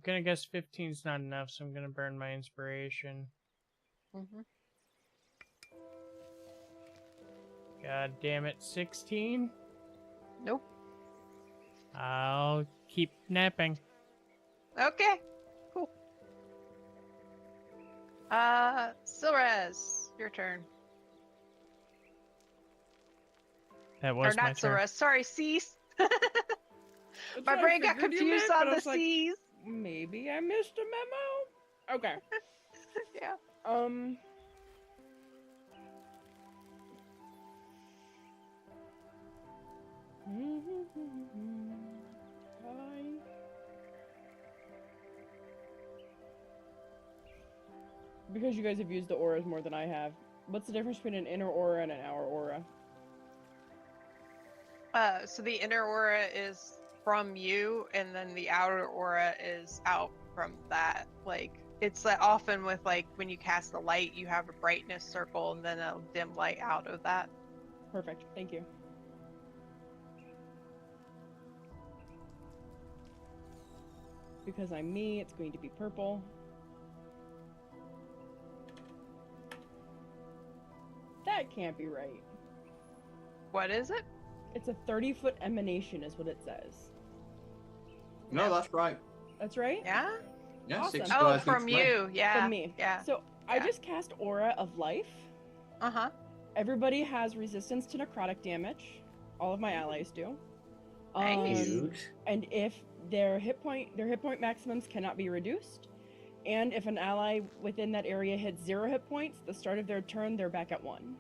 Speaker 6: gonna guess 15's not enough, so I'm gonna burn my inspiration.
Speaker 2: Mm-hmm.
Speaker 6: God damn it, 16?
Speaker 2: Nope.
Speaker 6: I'll keep napping.
Speaker 2: Okay. Cool. Silraz, your turn.
Speaker 6: That was
Speaker 2: Or
Speaker 6: my
Speaker 2: not
Speaker 6: turn.
Speaker 2: Silraz. Sorry, Cease.
Speaker 4: That's
Speaker 2: My
Speaker 4: what I
Speaker 2: brain got
Speaker 4: figured you
Speaker 2: confused
Speaker 4: meant,
Speaker 2: on
Speaker 4: but I
Speaker 2: the
Speaker 4: was like,
Speaker 2: C's.
Speaker 4: maybe I missed a memo. Okay.
Speaker 2: Yeah.
Speaker 4: Because you guys have used the auras more than I have, what's the difference between an inner aura and an outer aura?
Speaker 2: So the inner aura is from you, and then the outer aura is out from that. Like, it's like often with, like, when you cast the light, you have a brightness circle and then a dim light out of that.
Speaker 4: Perfect. Thank you. Because I'm me, it's going to be purple. That can't be right.
Speaker 2: What is it?
Speaker 4: It's a 30-foot emanation, is what it says.
Speaker 1: No, that's right.
Speaker 4: That's right?
Speaker 2: Yeah.
Speaker 1: Yeah,
Speaker 4: Awesome.
Speaker 1: 6
Speaker 2: Oh,
Speaker 1: squares
Speaker 2: from
Speaker 1: each way.
Speaker 2: you. Yeah.
Speaker 4: From me.
Speaker 2: Yeah.
Speaker 4: So I
Speaker 2: Yeah.
Speaker 4: just cast Aura of Life.
Speaker 2: Uh huh.
Speaker 4: Everybody has resistance to necrotic damage. All of my allies do.
Speaker 2: Nice.
Speaker 5: Huge.
Speaker 4: And if their hit point maximums cannot be reduced, and if an ally within that area hits 0 hit points, the start of their turn, they're back at 1.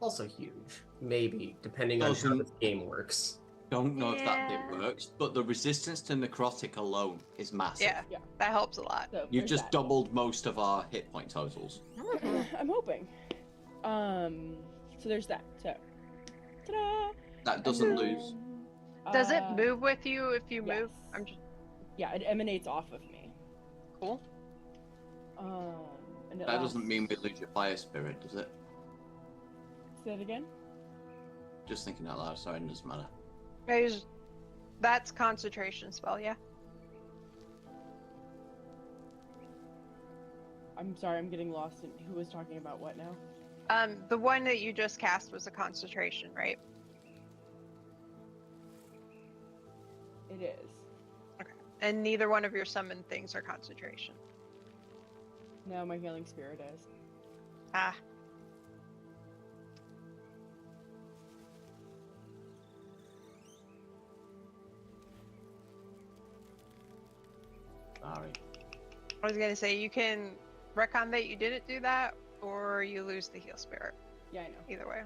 Speaker 5: Also huge. Maybe, depending on how
Speaker 1: Doesn't-
Speaker 5: this game works.
Speaker 1: Don't know if that bit
Speaker 2: Yeah.
Speaker 1: works, but the resistance to necrotic alone is massive.
Speaker 2: Yeah. That helps a lot.
Speaker 4: So
Speaker 1: You've
Speaker 4: there's
Speaker 1: just
Speaker 4: that.
Speaker 1: doubled most of our hit point totals.
Speaker 4: I'm hoping. So there's that. So, ta-da!
Speaker 1: That doesn't lose.
Speaker 2: Does it move with you if you
Speaker 4: yes.
Speaker 2: move? I'm just
Speaker 4: Yeah, it emanates off of me.
Speaker 2: cool.
Speaker 4: And it
Speaker 1: That doesn't
Speaker 4: lasts-
Speaker 1: mean we lose your fire spirit, does it?
Speaker 4: Say it again.
Speaker 1: Just thinking out loud, sorry, it doesn't matter.
Speaker 2: That's concentration spell, yeah.
Speaker 4: I'm sorry, I'm getting lost in who was talking about what now.
Speaker 2: The one that you just cast was a concentration, right?
Speaker 4: It is.
Speaker 2: And neither one of your summoned things are concentration.
Speaker 4: No, my healing spirit is.
Speaker 2: Ah.
Speaker 1: Sorry.
Speaker 2: I was gonna say you can retcon that you didn't do that, or you lose the heal spirit.
Speaker 4: Yeah, I know.
Speaker 2: Either way,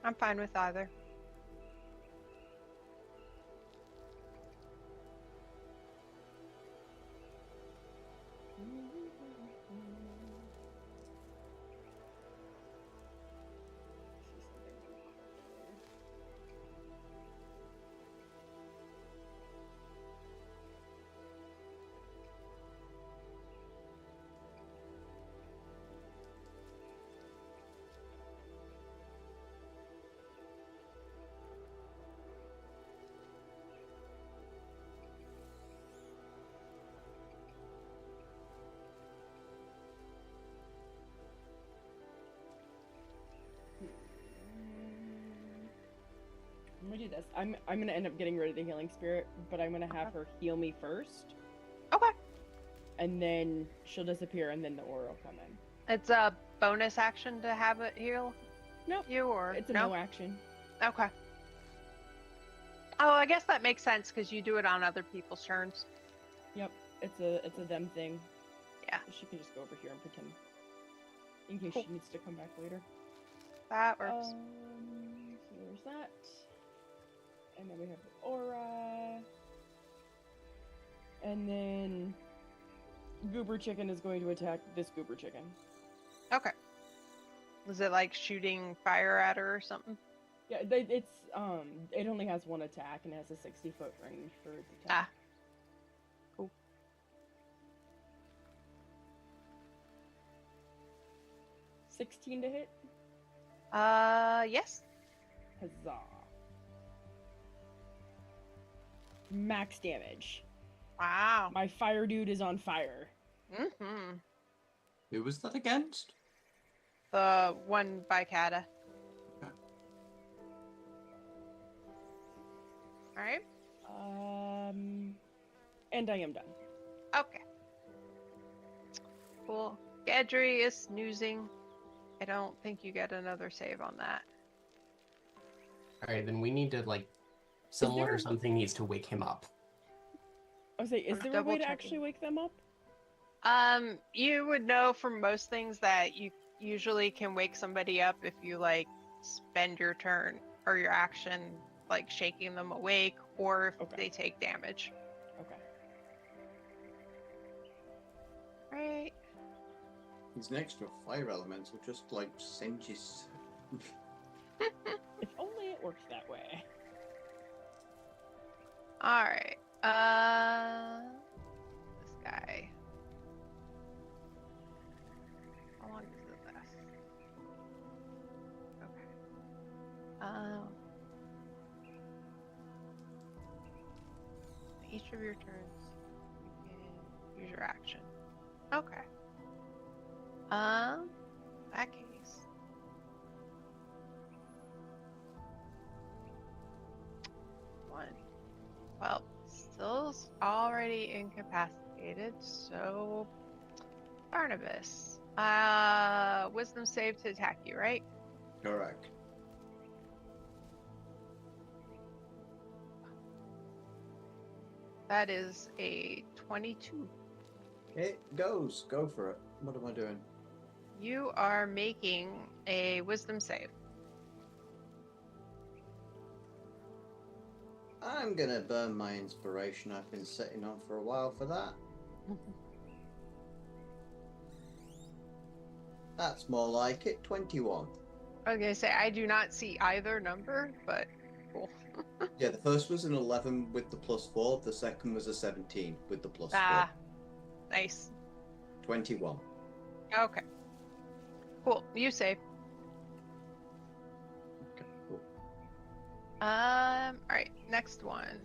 Speaker 2: I'm fine with either.
Speaker 4: I'm gonna do this. I'm gonna end up getting rid of the healing spirit, but I'm gonna have her heal me first,
Speaker 2: Okay.
Speaker 4: and then she'll disappear, and then the aura will come in.
Speaker 2: It's a bonus action to have it heal.
Speaker 4: Nope.
Speaker 2: You or
Speaker 4: It's a
Speaker 2: no?
Speaker 4: no action.
Speaker 2: Okay. Oh, I guess that makes sense because you do it on other people's turns.
Speaker 4: Yep. It's a them thing.
Speaker 2: Yeah.
Speaker 4: She can just go over here and pretend, in case
Speaker 2: Cool.
Speaker 4: she needs to come back later.
Speaker 2: That works.
Speaker 4: So there's that. And then we have the aura. And then Goober Chicken is going to attack this Goober Chicken.
Speaker 2: Okay. Was it like shooting fire at her or something?
Speaker 4: Yeah, it's it only has one attack and it has a 60-foot range for its attack.
Speaker 2: Ah. Cool.
Speaker 4: Ah. 16 to hit.
Speaker 2: Yes.
Speaker 4: Huzzah. Max damage.
Speaker 2: Wow.
Speaker 4: My fire dude is on fire.
Speaker 2: Mm-hmm.
Speaker 1: Who was that against?
Speaker 2: The one by Kata.
Speaker 1: Okay.
Speaker 2: Alright.
Speaker 4: And I am done.
Speaker 2: Okay. Cool. Gadri is snoozing. I don't think you get another save on that.
Speaker 5: Alright, then we need to, like, someone
Speaker 4: there-
Speaker 5: or something needs to wake him up.
Speaker 4: I was saying, is
Speaker 2: Or
Speaker 4: there a way to
Speaker 2: double-checking.
Speaker 4: actually wake them up?
Speaker 2: You would know from most things that you usually can wake somebody up if you like spend your turn or your action like shaking them awake or if
Speaker 4: Okay.
Speaker 2: they take damage.
Speaker 4: Okay.
Speaker 2: Right.
Speaker 1: He's next to a fire elemental, just like singes.
Speaker 4: If only it works that way.
Speaker 2: Alright. This guy. How long does it last? Okay. Each of your turns. interaction. Okay. That case. One. Well, still's already incapacitated, so Barnabas. Wisdom save to attack you, right?
Speaker 1: Correct.
Speaker 2: That is a 22.
Speaker 1: It goes. Go for it. What am I doing?
Speaker 2: You are making a wisdom save.
Speaker 1: I'm gonna burn my inspiration. I've been sitting on for a while for that. That's more like it. 21.
Speaker 2: I was gonna say I do not see either number, but cool.
Speaker 1: Yeah, the first was an 11 with the +4. The second was a 17 with the +4.
Speaker 2: Ah, nice.
Speaker 1: 21.
Speaker 2: Okay. Cool. You save.
Speaker 1: Okay, cool.
Speaker 2: Alright, next one.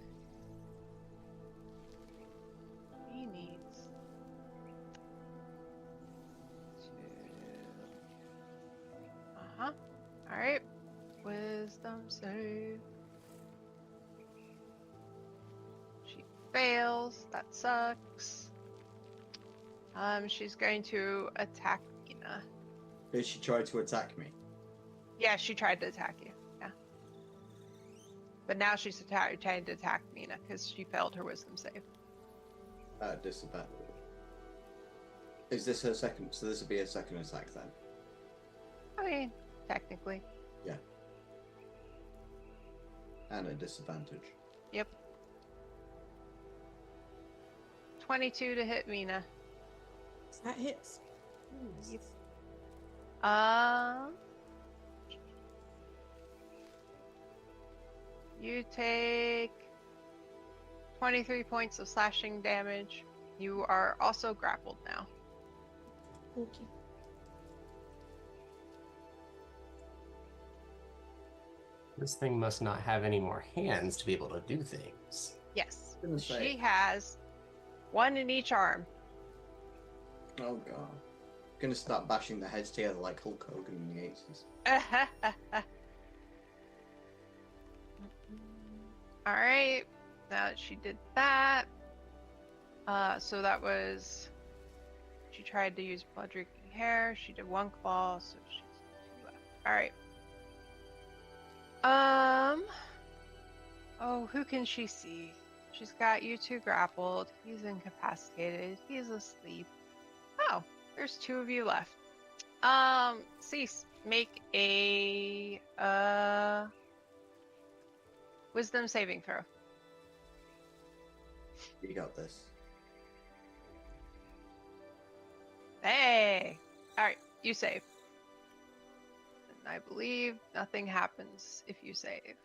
Speaker 2: He needs to... Alright. Wisdom save. She fails. That sucks. She's going to attack Mina.
Speaker 1: Did she try to attack me?
Speaker 2: Yeah, she tried to attack you. Yeah. But now she's trying to attack Mina because she failed her wisdom save.
Speaker 1: Disadvantage. Is this her second? So this would be a second attack then?
Speaker 2: I mean, technically.
Speaker 1: Yeah. And a disadvantage.
Speaker 2: Yep. 22 to hit Mina.
Speaker 7: That hits.
Speaker 2: Yep. You take 23 points of slashing damage. You are also grappled now.
Speaker 7: Okay.
Speaker 5: This thing must not have any more hands to be able to do things.
Speaker 2: Yes.
Speaker 1: Gonna say-
Speaker 2: She has one in each arm.
Speaker 1: Oh god. Gonna start bashing the heads together like Hulk Hogan in the 80s.
Speaker 2: Alright. Now that she did that. So that was... She tried to use blood drinking hair. She did one claw, so she's 2 left. Alright. Oh, who can she see? She's got you two grappled. He's incapacitated. He's asleep. Oh, there's 2 of you left. Cease. Make a wisdom saving throw.
Speaker 1: You got this.
Speaker 2: Hey! Alright, you save. And I believe nothing happens if you save.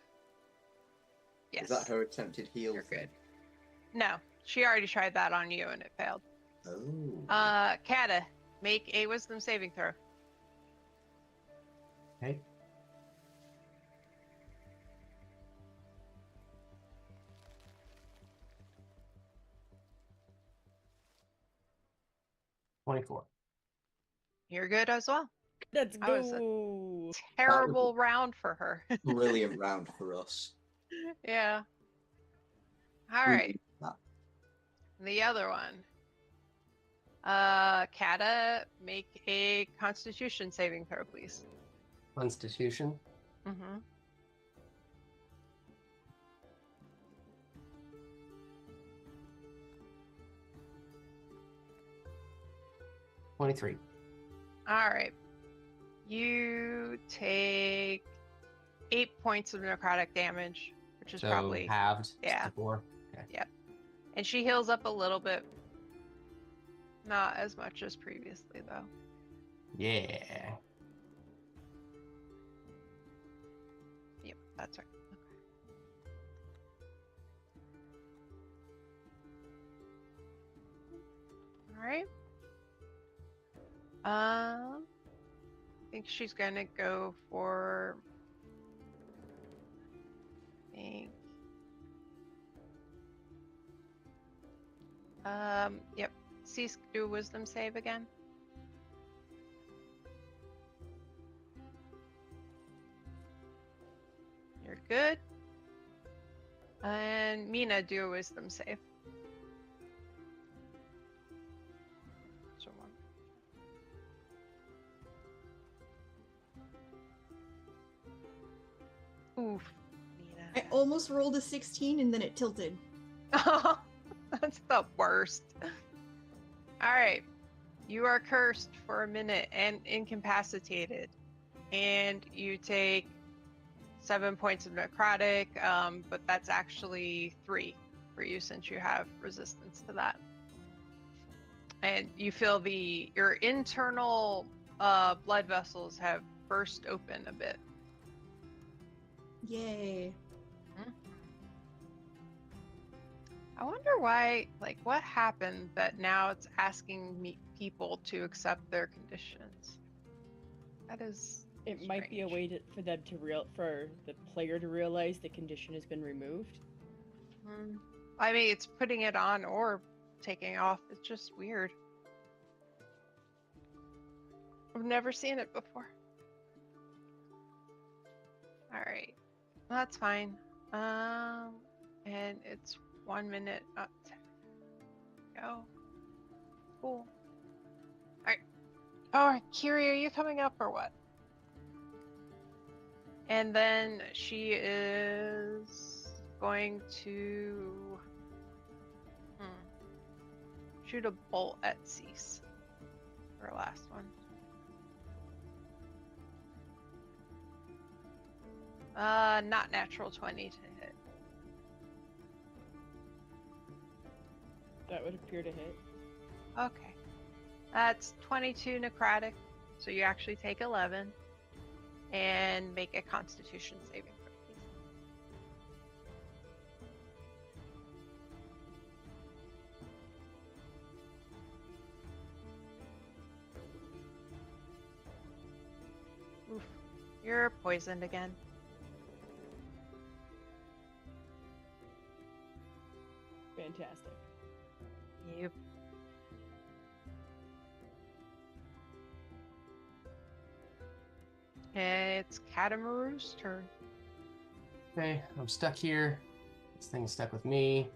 Speaker 2: Yes.
Speaker 1: Is that her attempted heal
Speaker 2: You're
Speaker 1: thing?
Speaker 2: good. No, she already tried that on you and it failed.
Speaker 1: Oh.
Speaker 2: Kata, make a wisdom saving throw.
Speaker 5: Okay. "24.
Speaker 2: You're good as well.
Speaker 4: Let's
Speaker 2: That was
Speaker 4: go.
Speaker 2: Terrible round for her.
Speaker 1: Brilliant round for us.
Speaker 2: Yeah.
Speaker 1: We
Speaker 2: Alright,
Speaker 1: need that.
Speaker 2: the other one. Kata, make a constitution saving throw, please.
Speaker 5: Constitution.
Speaker 2: Mm-hmm.
Speaker 5: 23.
Speaker 2: Alright. You take 8 points of necrotic damage, which is
Speaker 5: So
Speaker 2: probably...
Speaker 5: halved.
Speaker 2: yeah.
Speaker 5: To 4. Okay.
Speaker 2: And she heals up a little bit. Not as much as previously, though.
Speaker 5: Yeah.
Speaker 2: Yep, that's right. Okay. Alright. I think she's gonna go for... Yep. Cease, do a wisdom save again. You're good. And Mina, do a wisdom save. So one. Oof, Mina.
Speaker 7: I almost rolled a 16 and then it tilted.
Speaker 2: That's the worst. All right. You are cursed for a minute and incapacitated. And you take 7 points of necrotic, but that's actually 3 for you since you have resistance to that. And you feel your internal blood vessels have burst open a bit.
Speaker 7: Yay.
Speaker 2: I wonder why, like, what happened that now it's asking people to accept their conditions. That is
Speaker 4: It might be a
Speaker 2: strange.
Speaker 4: way for them to for the player to realize the condition has been removed.
Speaker 2: I mean, it's putting it on or taking off. It's just weird. I've never seen it before. All right, that's fine. And it's 1 minute. Go. Cool. All right. Oh, Kiri, are you coming up or what? And then she is going to shoot a bolt at Cease. Her last one. Not natural 20 to hit.
Speaker 4: That would appear to hit.
Speaker 2: Okay. That's 22 necrotic, so you actually take 11. And make a Constitution saving throw, please. Oof. You're poisoned again.
Speaker 4: Fantastic.
Speaker 2: Yep. It's Katamaru's turn.
Speaker 5: Okay, I'm stuck here. This thing's stuck with me.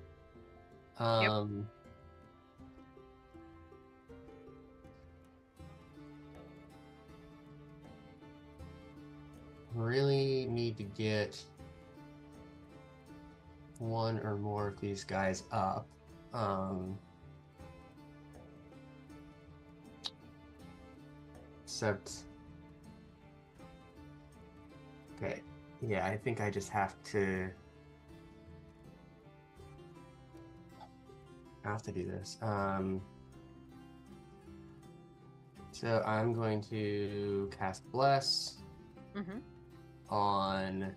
Speaker 5: Really need to get one or more of these guys up. Except, okay, yeah, I think I just have to do this. So I'm going to cast Bless on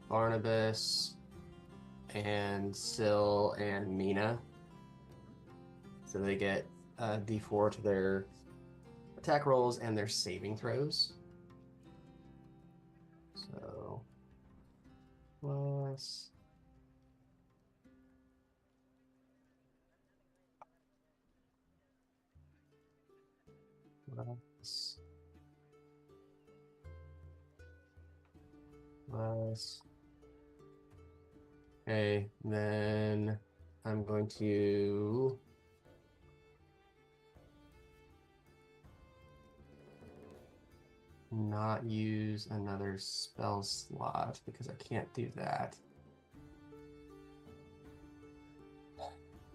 Speaker 5: Barnabas and Syl and Mina. So they get a D4 to their attack rolls and their saving throws. So plus okay, then I'm going to not use another spell slot because I can't do that.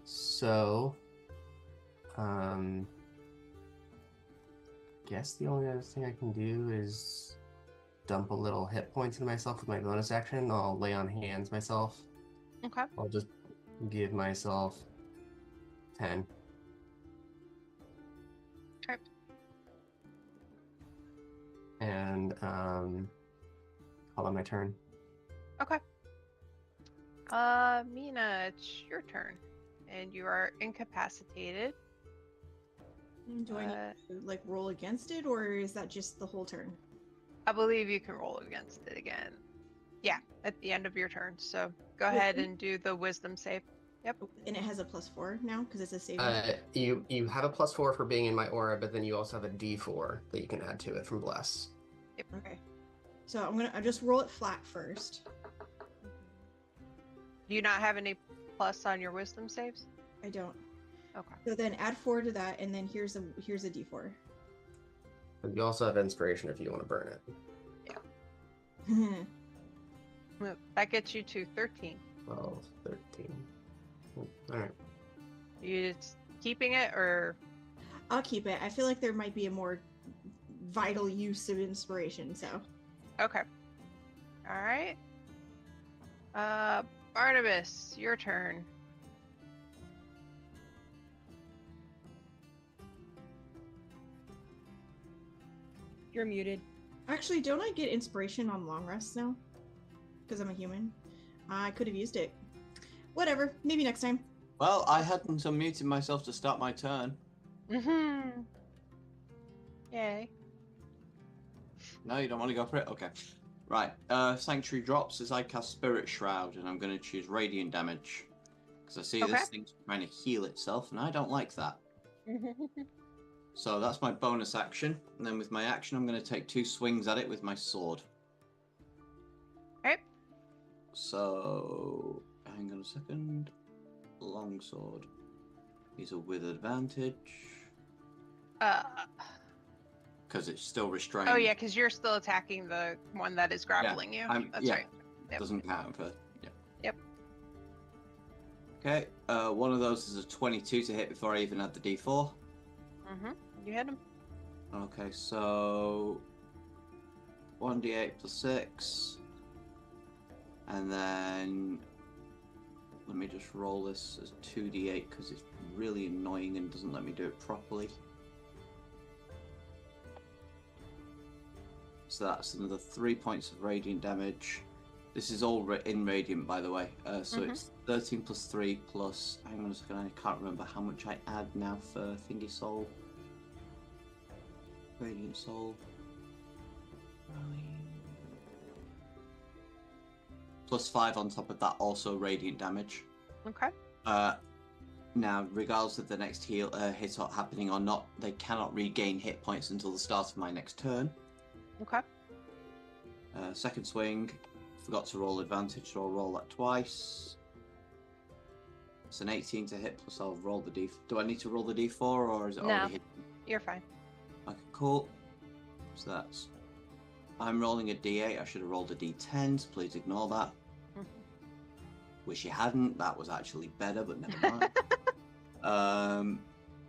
Speaker 5: So, guess the only other thing I can do is dump a little hit points into myself with my bonus action. I'll lay on hands myself.
Speaker 2: Okay.
Speaker 5: I'll just give myself 10.
Speaker 2: Okay.
Speaker 5: And call on my turn.
Speaker 2: Okay. Mina, it's your turn. And you are incapacitated.
Speaker 7: Do I need to like roll against it, or is that just the whole turn?
Speaker 2: I believe you can roll against it again. Yeah, at the end of your turn. So go ahead and do the wisdom save.
Speaker 7: And it has a +4 now because it's a saving.
Speaker 5: You have a +4 for being in my aura, but then you also have a D4 that you can add to it from Bless.
Speaker 7: Okay. So I'll just roll it flat first.
Speaker 2: Do you not have any plus on your wisdom saves?
Speaker 7: I don't.
Speaker 2: Okay.
Speaker 7: So then add 4 to that, and then here's a D4.
Speaker 5: And you also have inspiration if you want to burn it.
Speaker 2: Well, that gets you to 13.
Speaker 5: 12, 13. Alright.
Speaker 2: You just keeping it or?
Speaker 7: I'll keep it. I feel like there might be a more vital use of inspiration, so.
Speaker 2: Okay. All right. Barnabas, your turn.
Speaker 4: You're muted.
Speaker 7: Actually, don't I get inspiration on long rests now? Because I'm a human. I could have used it. Whatever. Maybe next time.
Speaker 1: Well, I hadn't unmuted myself to start my turn.
Speaker 2: Mm-hmm. Yay.
Speaker 1: No, you don't want to go for it? Okay. Right. Sanctuary drops as I cast Spirit Shroud, and I'm going to choose Radiant Damage. Because I see
Speaker 2: Okay.
Speaker 1: this thing's trying to heal itself, and I don't like that. So that's my bonus action. And then with my action, I'm going to take 2 swings at it with my sword.
Speaker 2: Okay.
Speaker 1: So, hang on a second. Longsword. These are with advantage. Because it's still restrained.
Speaker 2: Oh yeah, because you're still attacking the one that is grappling you. That's right. Yep.
Speaker 1: Doesn't count for. Yeah.
Speaker 2: Yep.
Speaker 1: Okay. One of those is a 22 to hit before I even add the D4.
Speaker 2: Mm-hmm. You hit him.
Speaker 1: Okay, so 1d8 plus 6. And then let me just roll this as 2d8 because it's really annoying and doesn't let me do it properly. So that's another 3 points of radiant damage. This is all in radiant, by the way. So it's 13 plus 3 plus... Hang on a second, I can't remember how much I add now for Thingy Soul. Radiant Soul. Plus 5 on top of that, also radiant damage.
Speaker 2: Okay.
Speaker 1: Now, regardless of the next hit happening or not, they cannot regain hit points until the start of my next turn.
Speaker 2: Okay.
Speaker 1: Second swing, forgot to roll advantage, so I'll roll that twice. It's an 18 to hit, plus I'll roll the D. Do I need to roll the D4 or is it
Speaker 2: No.
Speaker 1: already hit?
Speaker 2: You're fine.
Speaker 1: Okay, cool. So that's. I'm rolling a D8. I should have rolled a D10, so please ignore that. Wish you hadn't. That was actually better, but never mind.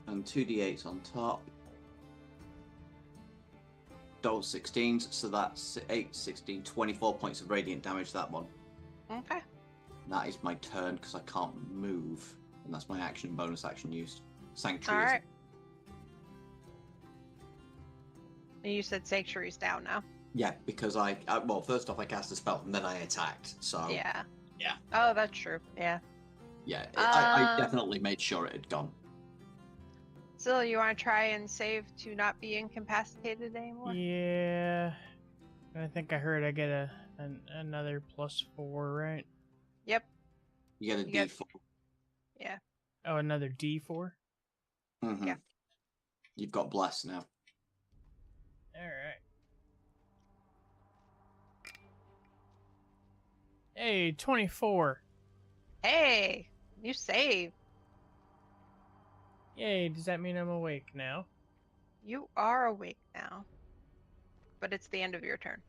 Speaker 1: And 2 D8s on top. Those 16s, so that's 8, 16, 24 points of radiant damage, that one.
Speaker 2: Okay.
Speaker 1: That is my turn because I can't move. And that's my action and bonus action used. Sanctuary.
Speaker 2: All right. And you said Sanctuary's down now.
Speaker 1: Yeah, because well, first off, I cast a spell and then I attacked. So
Speaker 2: Yeah.
Speaker 1: Yeah.
Speaker 2: Oh, that's true. Yeah.
Speaker 1: Yeah, I definitely made sure it had gone.
Speaker 2: Still, you want to try and save to not be incapacitated anymore?
Speaker 6: Yeah. I think I heard I get another +4, right?
Speaker 2: Yep.
Speaker 1: You get a
Speaker 2: You get-
Speaker 1: D4.
Speaker 2: Yeah.
Speaker 6: Oh, another D4?
Speaker 1: Mhm.
Speaker 2: Yeah.
Speaker 1: You've got bless now.
Speaker 6: Alright. Hey, 24.
Speaker 2: Hey, you saved.
Speaker 6: Yay, does that mean I'm awake now?
Speaker 2: You are awake now. But it's the end of your turn.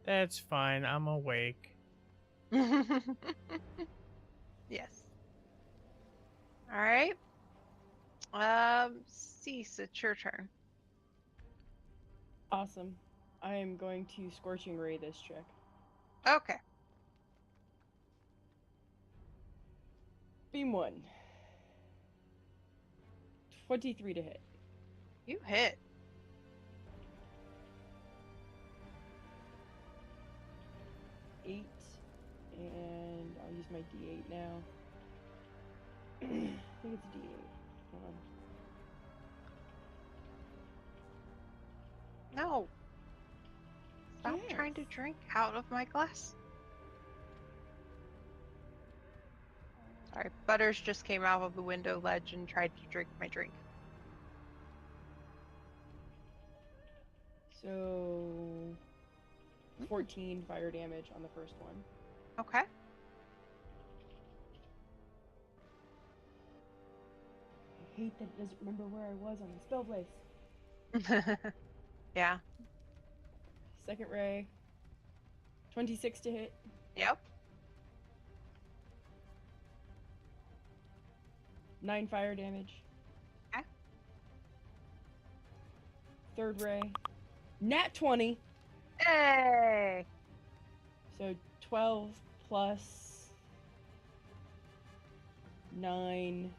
Speaker 6: That's fine, I'm awake.
Speaker 2: Yes. Alright. Cease, it's your turn.
Speaker 4: Awesome. I am going to Scorching Ray this check.
Speaker 2: Okay.
Speaker 4: Beam 1. 23 to hit.
Speaker 2: You hit.
Speaker 4: 8. And I'll use my D8 now. I think it's a D8. Hold on.
Speaker 2: No. Stop
Speaker 4: Yes.
Speaker 2: trying to drink out of my glass. Sorry, Butters just came out of the window ledge and tried to drink my drink.
Speaker 4: So 14 fire damage on the first one.
Speaker 2: Okay.
Speaker 4: I hate that it doesn't remember where I was on the spell place.
Speaker 2: Yeah.
Speaker 4: Second ray. 26 to hit.
Speaker 2: Yep.
Speaker 4: 9 fire damage.
Speaker 2: Okay.
Speaker 4: Third ray. Nat 20.
Speaker 2: Hey.
Speaker 4: So 12 plus 9.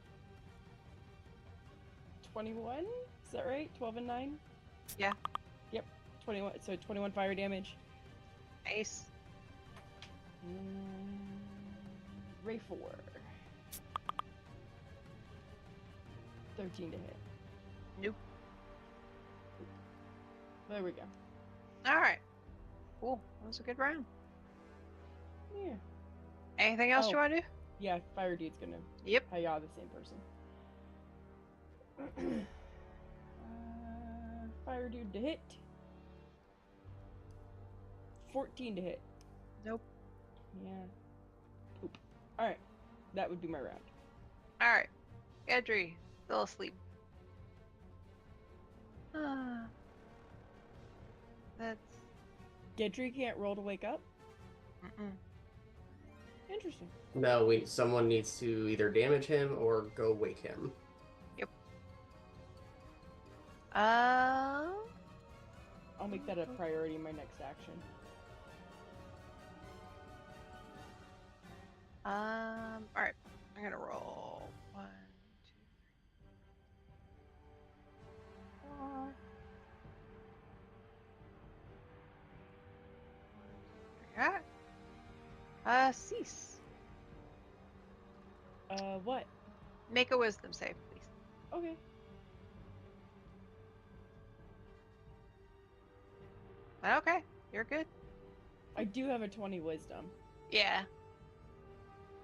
Speaker 4: 21? Is that right? 12 and 9?
Speaker 2: Yeah.
Speaker 4: Yep. 21. So 21 fire damage.
Speaker 2: Nice.
Speaker 4: Ray 4. 13 to hit.
Speaker 2: Nope.
Speaker 4: There we go.
Speaker 2: All right. Cool. That was a good round.
Speaker 4: Yeah.
Speaker 2: Anything else you
Speaker 4: Oh.
Speaker 2: want to do?
Speaker 4: Yeah, Fire Dude's gonna
Speaker 2: Yep.
Speaker 4: hiya the same person. Fire Dude to hit. 14 to hit.
Speaker 2: Nope.
Speaker 4: Yeah. Poop. Alright. That would be my round.
Speaker 2: All right. Edry, still asleep. That's.
Speaker 4: Gedry can't roll to wake up?
Speaker 2: Mm-mm.
Speaker 4: Interesting.
Speaker 5: No, someone needs to either damage him or go wake him.
Speaker 4: I'll make that a priority in my next action.
Speaker 2: All right. I'm gonna roll 1, 2, 3, 4. Yeah. Cease.
Speaker 4: What?
Speaker 2: Make a wisdom save, please.
Speaker 4: Okay.
Speaker 2: Okay, you're good.
Speaker 4: I do have a 20 wisdom.
Speaker 2: Yeah.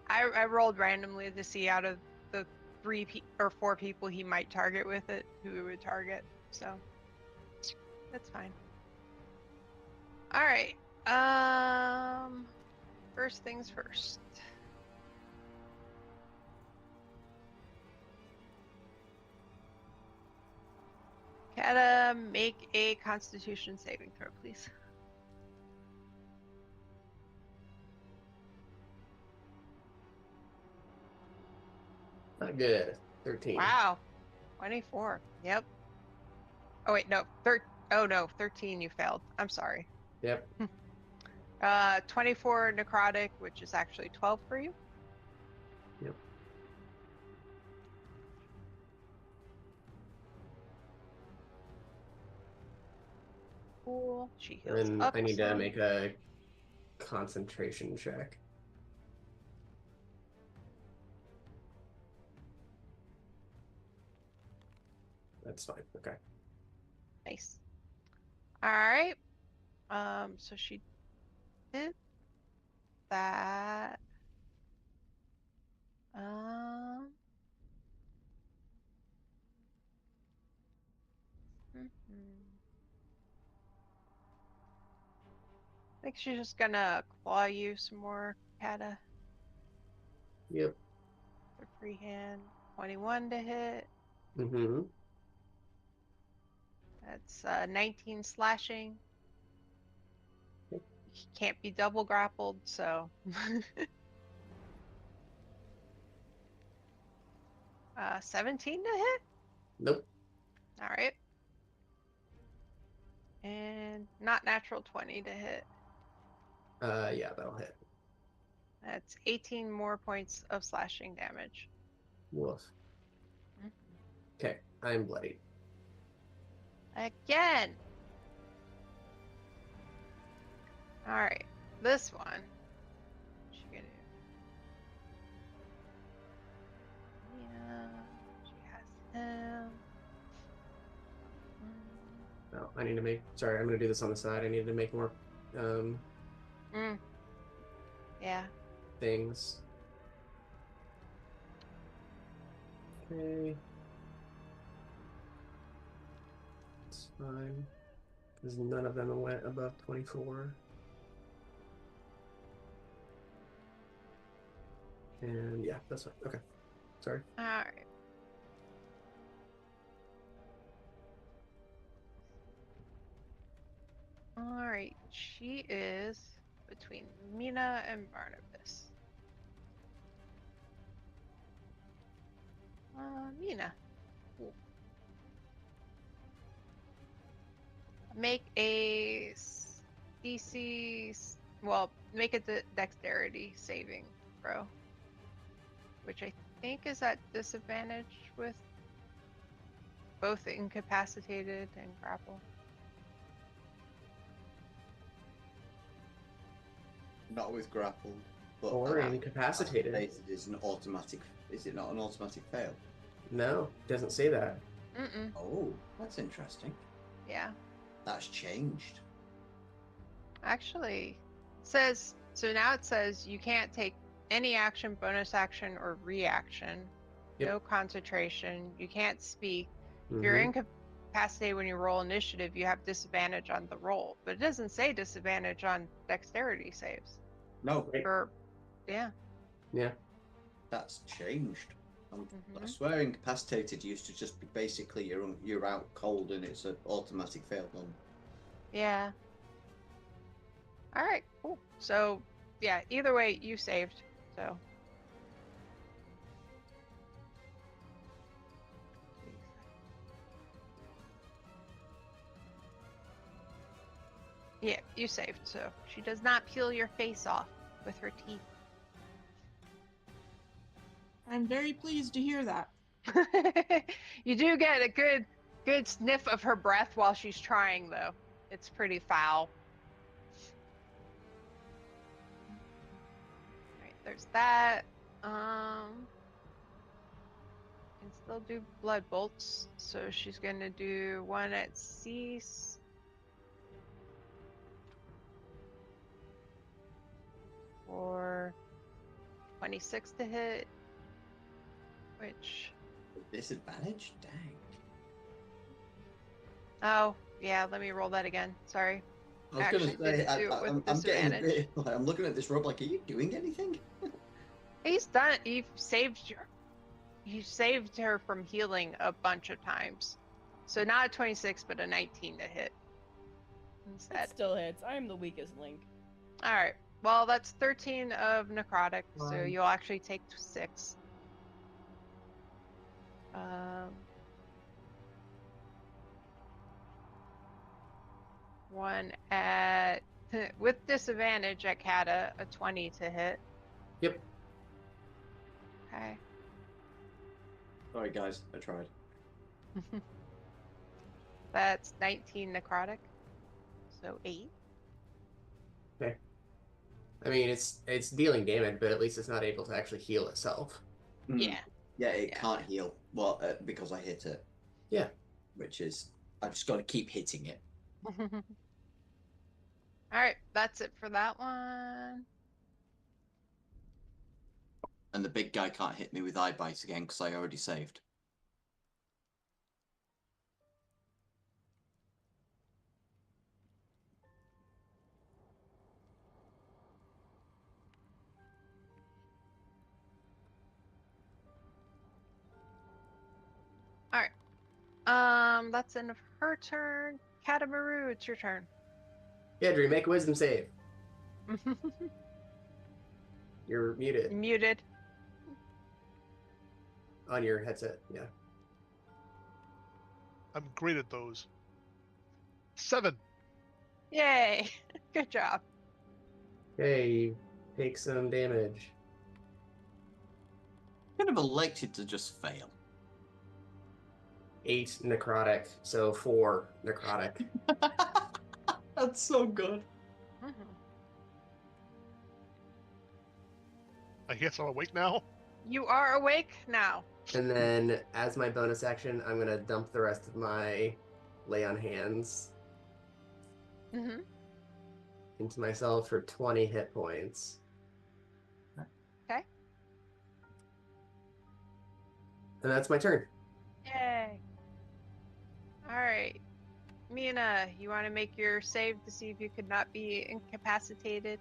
Speaker 2: I rolled randomly to see out of the 4 people he might target with it, who he would target. So that's fine. All right. First things first. Kata, make a Constitution saving throw, please.
Speaker 5: Not good. 13.
Speaker 2: Wow. 24. Yep. Oh wait, no. Oh no, 13 you failed. I'm sorry.
Speaker 5: Yep.
Speaker 2: 24 necrotic, which is actually 12 for you.
Speaker 5: Yep.
Speaker 2: Cool. She heals
Speaker 5: And
Speaker 2: up
Speaker 5: I need to
Speaker 2: some.
Speaker 5: make a concentration check. That's fine. Okay.
Speaker 2: Nice. All right. So she did that. mhm. I think she's just gonna claw you some more, Kata.
Speaker 5: Yep.
Speaker 2: Her free hand. 21 to hit.
Speaker 5: Mm-hmm.
Speaker 2: That's 19 slashing. He can't be double grappled, so. 17 to hit?
Speaker 5: Nope.
Speaker 2: All right. And not natural 20 to hit.
Speaker 5: Yeah, that'll hit.
Speaker 2: That's 18 more points of slashing damage.
Speaker 5: Woof. Okay, I'm bloodied.
Speaker 2: Again. All right, this one. What's she gonna do? Yeah, she has him.
Speaker 5: Oh, I need to make. Sorry, I'm gonna do this on the side. I need to make more
Speaker 2: Yeah.
Speaker 5: things. Okay. It's fine. Because none of them went above 24. And yeah, that's fine. Okay. Sorry.
Speaker 2: All right. All right. She is between Mina and Barnabas. Mina. Cool. Make a DC. Well, make a dexterity saving throw, which I think is at disadvantage with both incapacitated and grapple.
Speaker 1: Not with grapple, but
Speaker 5: Or incapacitated.
Speaker 1: Is an automatic. Is it not an automatic fail?
Speaker 5: No, doesn't say that.
Speaker 2: Mm-mm.
Speaker 1: Oh, that's interesting.
Speaker 2: Yeah.
Speaker 1: That's changed.
Speaker 2: Actually, says so now it says you can't take any action, bonus action, or reaction.
Speaker 5: Yep.
Speaker 2: No concentration. You can't speak. If you're
Speaker 5: Mhm.
Speaker 2: incapacitated when you roll initiative, you have disadvantage on the roll. But it doesn't say disadvantage on dexterity saves.
Speaker 1: No,
Speaker 5: Right.
Speaker 2: Or yeah.
Speaker 5: Yeah.
Speaker 1: that's changed. I
Speaker 2: Mhm.
Speaker 1: swear incapacitated used to just be basically you're out cold and it's an automatic fail.
Speaker 2: Yeah. All right. Cool. So yeah. Either way, you saved. So. Yeah, you saved, so she does not peel your face off with her teeth.
Speaker 7: I'm very pleased to hear that.
Speaker 2: You do get a good sniff of her breath while she's trying, though. It's pretty foul. Alright, there's that. Can still do blood bolts, so she's gonna do one at cease. For 26 to hit, which
Speaker 1: Disadvantage? Dang.
Speaker 2: oh yeah, let me roll that again. Sorry.
Speaker 1: I was
Speaker 2: Actually
Speaker 1: gonna say,
Speaker 2: didn't do it with
Speaker 1: I'm getting a
Speaker 2: disadvantage.
Speaker 1: bit. Like, I'm looking at this robe like, are you doing anything?
Speaker 2: He's done. You've saved her. You saved her from healing a bunch of times. So not a 26, but a 19 to hit instead.
Speaker 4: That still hits. I am the weakest link.
Speaker 2: All right. Well, that's 13 of necrotic, so
Speaker 5: Fine.
Speaker 2: you'll actually take 6. One at with disadvantage at Kata, a 20 to hit.
Speaker 5: Yep.
Speaker 2: Okay.
Speaker 1: Sorry, guys, I tried.
Speaker 2: That's 19 necrotic, so 8.
Speaker 5: Okay. I mean, it's dealing damage, but at least it's not able to actually heal itself.
Speaker 1: Mm.
Speaker 2: Yeah.
Speaker 1: Yeah, it
Speaker 2: Yeah.
Speaker 1: can't heal. Well, because I hit it.
Speaker 5: Yeah.
Speaker 1: Which is, I just got to keep hitting it.
Speaker 2: All right, that's it for that one.
Speaker 1: And the big guy can't hit me with eye bite again because I already saved.
Speaker 2: All right. That's end of her turn. Katamaru, it's your turn.
Speaker 5: Yeah, Drew, make a wisdom save. You're muted
Speaker 2: Muted.
Speaker 5: on your headset. Yeah.
Speaker 3: I'm great at those. 7.
Speaker 2: Yay! Good job.
Speaker 5: Okay, you take some damage.
Speaker 1: Could have elected to just fail.
Speaker 5: 8 necrotic, so 4 necrotic.
Speaker 1: That's so good.
Speaker 2: Mhm.
Speaker 3: I guess I'm awake now.
Speaker 2: You are awake now.
Speaker 5: And then, as my bonus action, I'm gonna dump the rest of my lay on hands
Speaker 2: Mm-hmm.
Speaker 5: into myself for 20 hit points.
Speaker 2: Okay.
Speaker 5: And that's my turn.
Speaker 2: Yay. Alright. Mina, you want to make your save to see if you could not be incapacitated?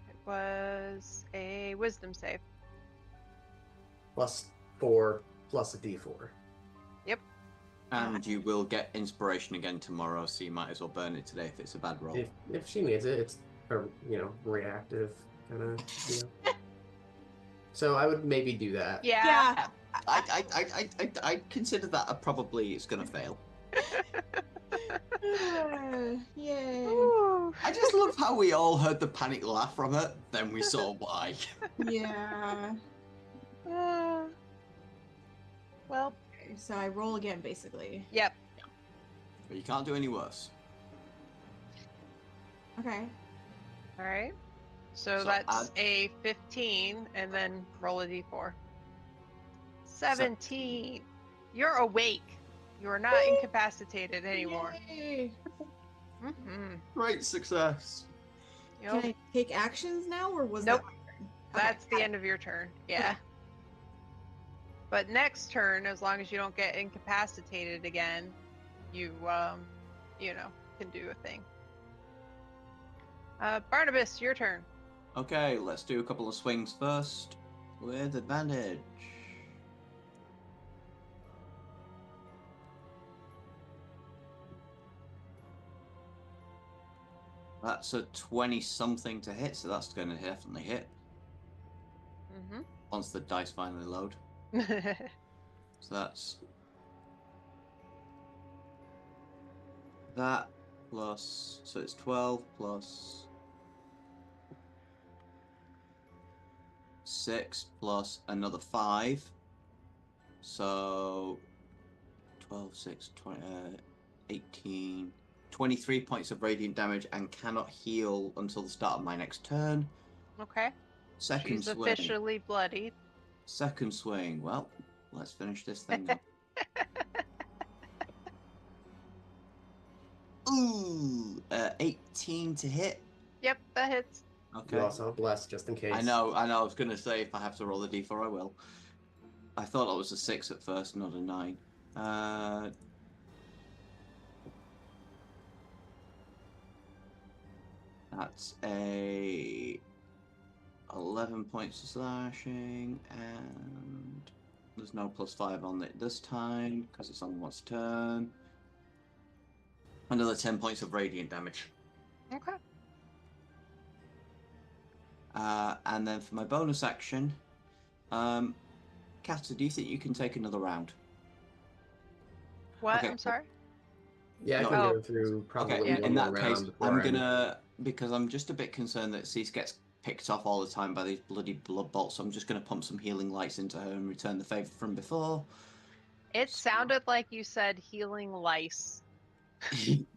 Speaker 2: It was a wisdom save.
Speaker 5: +4 plus a d4.
Speaker 1: And you will get inspiration again tomorrow, so you might as well burn it today if it's a bad roll.
Speaker 5: If she needs it, it's a reactive kind of deal. So I would maybe do that.
Speaker 2: Yeah.
Speaker 1: I consider that probably it's gonna fail.
Speaker 7: Yay.
Speaker 2: Ooh.
Speaker 1: I just love how we all heard the panic laugh from her, then we saw why.
Speaker 7: Yeah.
Speaker 2: Well,
Speaker 7: Okay, so I roll again, basically.
Speaker 2: yep.
Speaker 1: But you can't do any worse.
Speaker 7: Okay.
Speaker 2: Alright. So
Speaker 1: So
Speaker 2: that's
Speaker 1: add-
Speaker 2: a 15, and then roll a d4. 17. You're awake. You are not incapacitated anymore.
Speaker 7: Yay.
Speaker 2: Mm-hmm.
Speaker 1: Great success.
Speaker 7: Can I take actions now, or was
Speaker 2: Nope.
Speaker 7: that my turn? Okay,
Speaker 2: That's the end of your turn. Yeah.
Speaker 7: Okay.
Speaker 2: But next turn, as long as you don't get incapacitated again, you can do a thing. Barnabas, your turn.
Speaker 1: Okay, let's do a couple of swings first with advantage. That's a 20-something to hit, so that's going to definitely hit once the dice finally load.
Speaker 2: Mm-hmm.
Speaker 1: So that's that plus, so it's 12 plus 6 plus another 5. So 12, 6, 20, 18, 23 points of radiant damage and cannot heal until the start of my next turn.
Speaker 2: Okay.
Speaker 1: Second
Speaker 2: She's
Speaker 1: swing.
Speaker 2: officially bloodied.
Speaker 1: Second swing. Well, let's finish this thing up. Ooh, 18 to hit.
Speaker 2: Yep, that hits.
Speaker 1: Okay.
Speaker 5: You also have bless just in case.
Speaker 1: I know. I was going to say if I have to roll a d4, I will. I thought it was a 6 at first, not a 9. That's a 11 points of slashing, and there's no +5 on it this time because it's on one's turn. Another 10 points of radiant damage.
Speaker 2: Okay.
Speaker 1: And then for my bonus action, Kata, do you think you can take another round?
Speaker 2: What?
Speaker 1: Okay.
Speaker 2: I'm sorry?
Speaker 5: Yeah, I can
Speaker 2: Oh.
Speaker 5: go through probably
Speaker 1: Okay,
Speaker 2: yeah.
Speaker 1: in
Speaker 5: one
Speaker 1: that
Speaker 5: more round
Speaker 1: case,
Speaker 5: before
Speaker 1: I'm
Speaker 5: I'm-
Speaker 1: gonna, because I'm just a bit concerned that Cease gets picked off all the time by these bloody blood bolts, so I'm just gonna pump some healing lights into her and return the favor from before.
Speaker 2: It sounded like you said healing lice.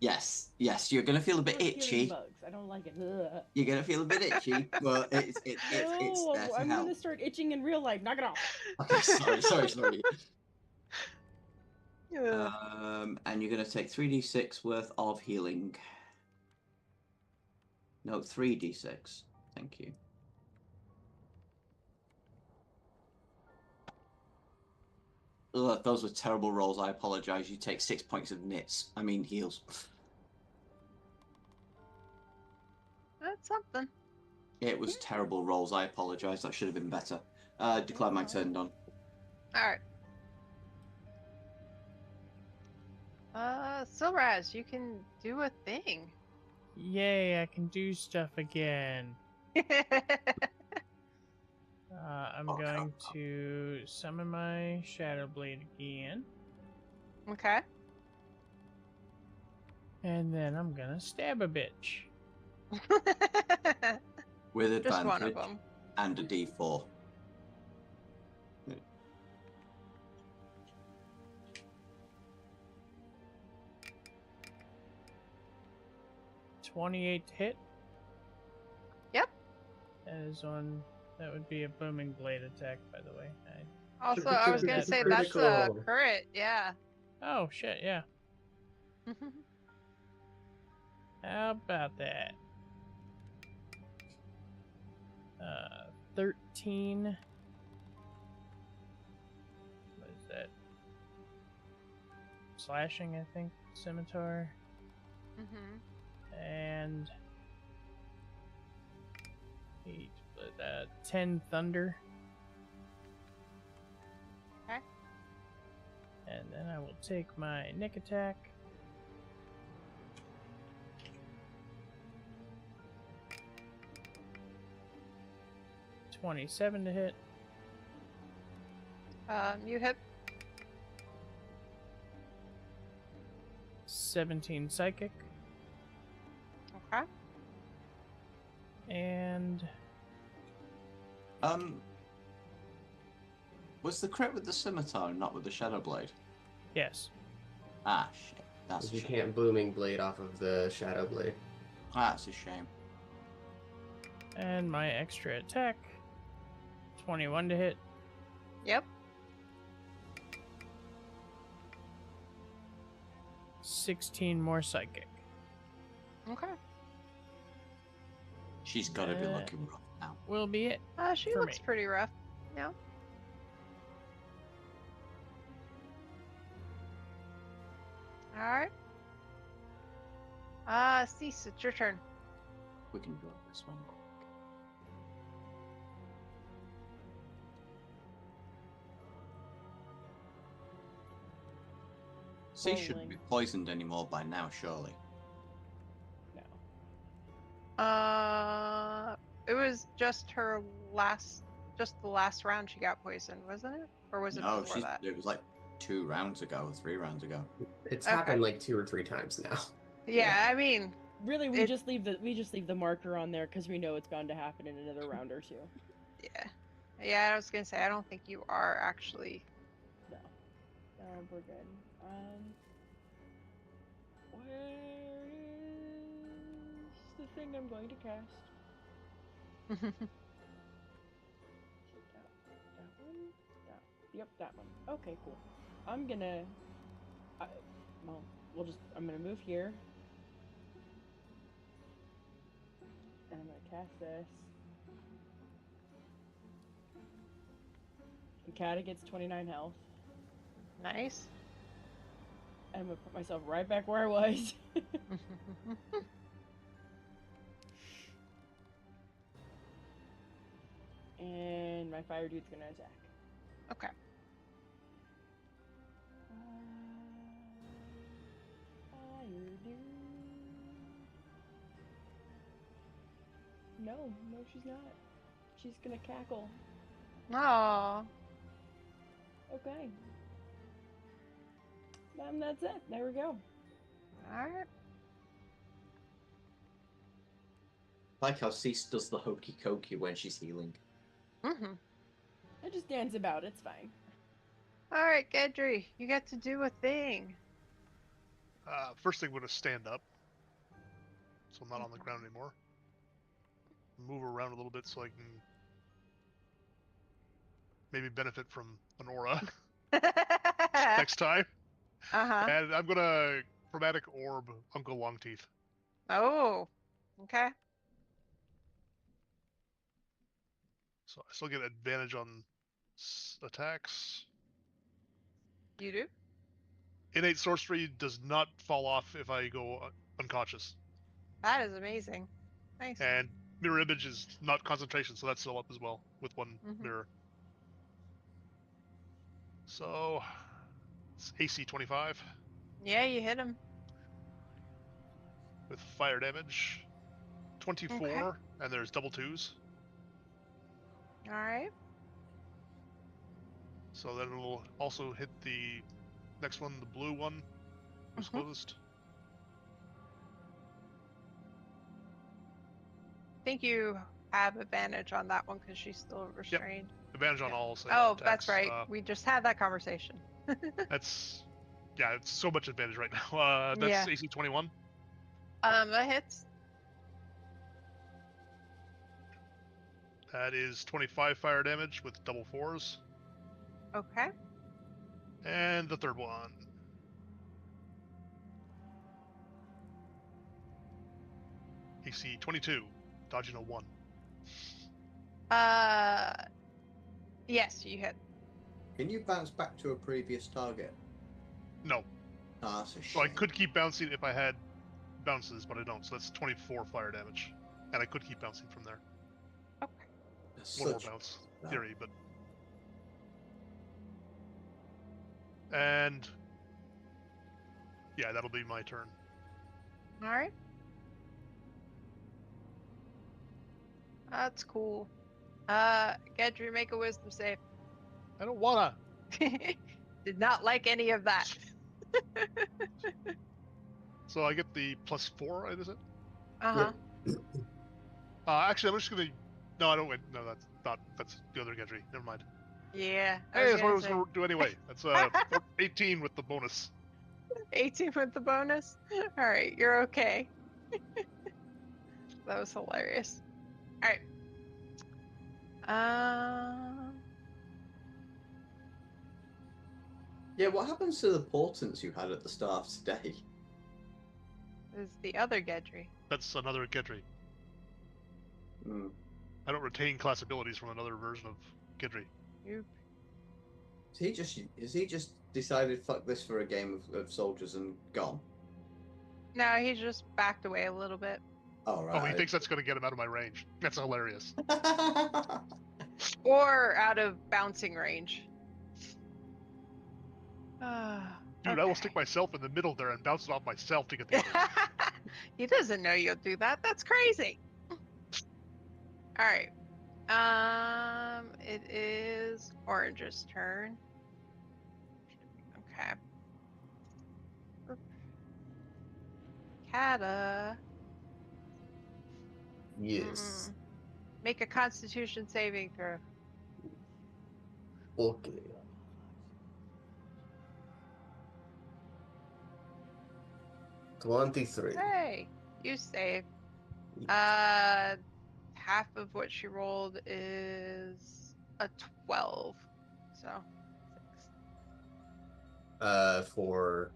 Speaker 1: yes, you're gonna feel a bit
Speaker 4: Those healing
Speaker 1: itchy.
Speaker 4: Bugs. I don't like it. Ugh.
Speaker 1: You're gonna feel a bit itchy, but it's
Speaker 4: No,
Speaker 1: there to
Speaker 4: I'm
Speaker 1: help.
Speaker 4: gonna start itching in real life. Knock it off.
Speaker 1: Okay, sorry.
Speaker 2: Ugh.
Speaker 1: And you're gonna take 3d6 worth of healing. No, 3d6. Thank you. Ugh, those were terrible rolls. I apologize. You take 6 points of nits. I mean heals.
Speaker 2: That's something.
Speaker 1: It was terrible rolls. I apologize. That should have been better. Declare my turn done.
Speaker 2: Alright. Silraz, you can do a thing.
Speaker 6: Yay, I can do stuff again. I'm
Speaker 1: Oh,
Speaker 6: going
Speaker 1: come
Speaker 6: to summon my Shadow Blade again.
Speaker 2: Okay.
Speaker 6: And then I'm gonna stab a bitch.
Speaker 1: With
Speaker 2: Just one of
Speaker 1: advantage
Speaker 2: them.
Speaker 1: and a d4.
Speaker 6: 28 to hit.
Speaker 2: Yep.
Speaker 6: That is on. That would be a booming blade attack, by the way.
Speaker 2: Also, I was gonna say that's a
Speaker 5: Critical.
Speaker 2: crit, yeah.
Speaker 6: Oh shit! Yeah. How about that? 13. What is that? Slashing, I think. Scimitar.
Speaker 2: Mm-hmm.
Speaker 6: And 8, 10 thunder.
Speaker 2: Okay.
Speaker 6: And then I will take my nick attack. $27 to hit.
Speaker 2: You hit.
Speaker 6: 17 psychic.
Speaker 2: Okay.
Speaker 6: And
Speaker 1: Was the crit with the scimitar and not with the shadow blade?
Speaker 6: yes.
Speaker 1: Ah, shit. That's a
Speaker 5: You
Speaker 1: shame.
Speaker 5: can't booming blade off of the shadow blade.
Speaker 1: That's a shame.
Speaker 6: And my extra attack. 21 to hit.
Speaker 2: Yep.
Speaker 6: 16 more psychic.
Speaker 2: Okay.
Speaker 1: She's got to be looking rough now.
Speaker 6: Will be it.
Speaker 2: She
Speaker 6: For
Speaker 2: looks
Speaker 6: me.
Speaker 2: pretty rough. Yeah. All right. Cease. It's your turn.
Speaker 1: We can drop this one. She shouldn't be
Speaker 4: Rolling.
Speaker 1: poisoned anymore by now, surely.
Speaker 4: No.
Speaker 2: It was just the last round she got poisoned, wasn't it? Or was it
Speaker 1: No,
Speaker 2: before that?
Speaker 1: it was like 2 rounds ago, 3 rounds ago.
Speaker 5: It's
Speaker 2: Okay.
Speaker 5: happened like 2 or 3 times now.
Speaker 2: Yeah, I mean,
Speaker 4: Really, we
Speaker 2: It-
Speaker 4: just leave the marker on there because we know it's bound to happen in another round or two.
Speaker 2: yeah. Yeah, I was gonna say, I don't think you are actually.
Speaker 4: No. We're good. Where is the thing I'm going to cast? Is it that one? Yep, that one. Okay, cool. I'm gonna. I'm gonna move here. And I'm gonna cast this. And Kata gets 29 health.
Speaker 2: Nice.
Speaker 4: And I'm gonna put myself right back where I was. And my fire dude's gonna attack.
Speaker 2: Okay.
Speaker 4: Fire dude. No, she's not. She's gonna cackle.
Speaker 2: Oh.
Speaker 4: Okay. And that's it. There we go.
Speaker 2: All right.
Speaker 1: Like how Cease does the hokey cokey when she's healing.
Speaker 2: Mm-hmm.
Speaker 4: I just dance about. It's fine.
Speaker 2: All right, Gedry, you get to do a thing.
Speaker 3: First thing, I'm going to stand up. So I'm not on the ground anymore. Move around a little bit so I can maybe benefit from an aura next time.
Speaker 2: Uh-huh.
Speaker 3: And I'm going to Chromatic Orb Uncle Longteeth.
Speaker 2: Oh. Okay.
Speaker 3: So I still get advantage on attacks.
Speaker 2: You do?
Speaker 3: Innate sorcery does not fall off if I go unconscious.
Speaker 2: That is amazing. Nice.
Speaker 3: And mirror image is not concentration, so that's still up as well with one
Speaker 2: Mhm.
Speaker 3: mirror. So it's AC 25
Speaker 2: Yeah, you hit him.
Speaker 3: with fire damage. 24,
Speaker 2: Okay.
Speaker 3: and there's double 2s.
Speaker 2: All right.
Speaker 3: So then it'll also hit the next one, the blue one, who's
Speaker 2: Mhm.
Speaker 3: closest.
Speaker 2: I think you have advantage on that one because she's still restrained.
Speaker 3: Advantage on all.
Speaker 2: Oh,
Speaker 3: attacks.
Speaker 2: that's right. We just had that conversation.
Speaker 3: That's it's so much advantage right now. That's
Speaker 2: Yeah.
Speaker 3: AC 21.
Speaker 2: That hits.
Speaker 3: That is 25 fire damage with double 4s.
Speaker 2: Okay.
Speaker 3: And the third one. AC 22, dodging a 1.
Speaker 2: Yes, you hit.
Speaker 1: Can you bounce back to a previous target?
Speaker 3: No.
Speaker 1: Oh, that's a shame.
Speaker 3: So I could keep bouncing if I had bounces, but I don't. So that's 24 fire damage. And I could keep bouncing from there.
Speaker 1: That's
Speaker 3: One more
Speaker 1: such
Speaker 3: bounce,
Speaker 1: bad.
Speaker 3: theory, but... And... Yeah, that'll be my turn.
Speaker 2: All right. That's cool. Gedry, make a wisdom save.
Speaker 3: I don't wanna!
Speaker 2: Did not like any of that.
Speaker 3: So I get the +4, is it?
Speaker 2: Uh-huh.
Speaker 3: Actually, I'm just gonna... No, I don't win. No, that's not... That's the other Gendry. Never mind.
Speaker 2: Yeah.
Speaker 3: Hey, that's what I was
Speaker 2: gonna
Speaker 3: gonna do anyway. That's 18 with the bonus.
Speaker 2: say, 18 with the bonus. All right, you're okay. That was hilarious. All right.
Speaker 1: Yeah, what happens to the portents you had at the start of today?
Speaker 2: This is the other Gedry.
Speaker 3: That's another Gendry.
Speaker 1: Hmm.
Speaker 3: I don't retain class abilities from another version of Gendry.
Speaker 2: You
Speaker 1: Has he just decided fuck this for a game of soldiers and gone?
Speaker 2: No, he just backed away a little bit.
Speaker 1: Oh right.
Speaker 3: Oh, he thinks that's gonna get him out of my range. That's hilarious.
Speaker 2: Or out of bouncing range.
Speaker 3: Dude, I will stick myself in the middle there and bounce it off myself to get the other.
Speaker 2: He doesn't know you'll do that. That's crazy. All right. It is Orange's turn. Okay. Kata.
Speaker 5: Yes.
Speaker 2: Make a Constitution saving throw.
Speaker 5: Okay. 23.
Speaker 2: Hey, you save. Half of what she rolled is a 12. So 6.
Speaker 5: For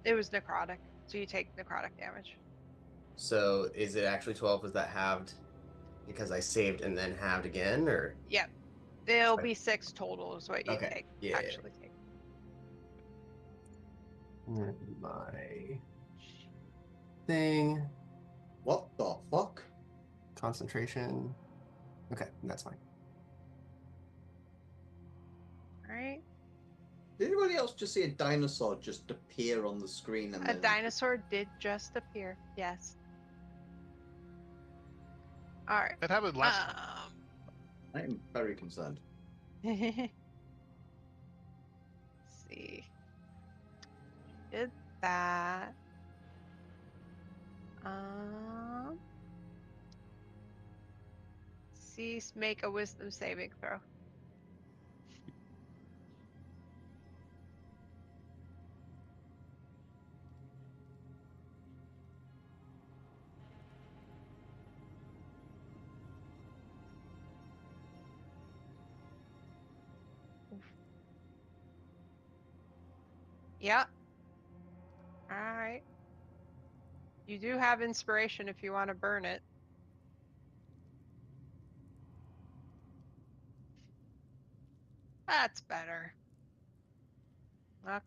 Speaker 2: It was necrotic, so you take necrotic damage.
Speaker 5: so is it actually 12? Was that halved because I saved and then halved again, or?
Speaker 2: Yep. It'll be 6 total is what you
Speaker 5: Okay,
Speaker 2: take.
Speaker 5: yeah.
Speaker 2: Actually take.
Speaker 5: My thing,
Speaker 1: What the fuck?
Speaker 5: concentration. Okay, that's fine.
Speaker 2: Alright.
Speaker 1: Did anybody else just see a dinosaur just appear on the screen and
Speaker 2: A
Speaker 1: then...
Speaker 2: dinosaur did just appear. Yes. Alright.
Speaker 3: That happened last time.
Speaker 1: I am very concerned.
Speaker 2: Let's see. Did that. Cease, make a wisdom saving throw. Yep. Alright. You do have inspiration if you want to burn it. That's better. Okay.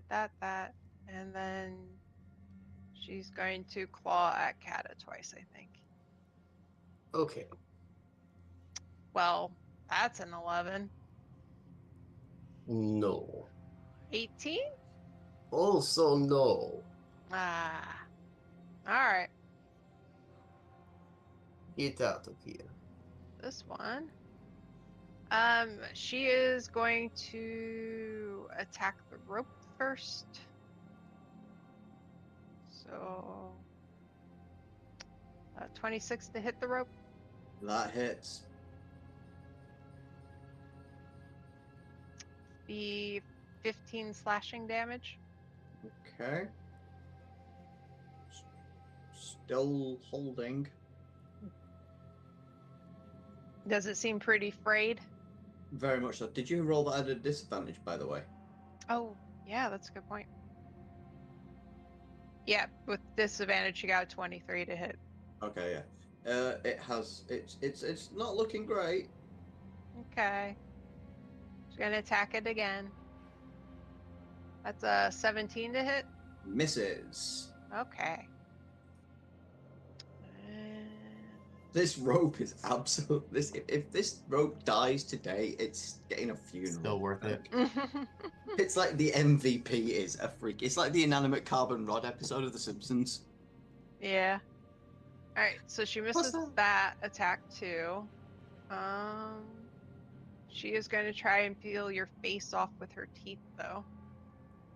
Speaker 2: That, and then she's going to claw at Kata twice, I think.
Speaker 5: Okay.
Speaker 2: Well, that's an 11.
Speaker 5: No.
Speaker 2: 18?
Speaker 5: Also no.
Speaker 2: Ah. Alright.
Speaker 5: Get out of here.
Speaker 2: This one. She is going to attack the rope first. So, 26 to hit the rope.
Speaker 1: That hits.
Speaker 2: Be 15 slashing damage.
Speaker 1: Okay. Still holding.
Speaker 2: Does it seem pretty frayed?
Speaker 1: Very much so. Did you roll that at a disadvantage, by the way?
Speaker 2: Oh, yeah, that's a good point. Yeah, with disadvantage, you got a 23 to hit.
Speaker 1: Okay, yeah. It's not looking great.
Speaker 2: Okay. She's gonna attack it again. That's a 17 to hit.
Speaker 1: Misses.
Speaker 2: Okay. And-
Speaker 1: This rope is absolute. If this rope dies today, it's getting a funeral.
Speaker 5: Still worth it.
Speaker 1: It's like the MVP is a freak. It's like the inanimate carbon rod episode of The Simpsons.
Speaker 2: Yeah. All right, so she misses
Speaker 1: that?
Speaker 2: that attack too. She is going to try and peel your face off with her teeth, though.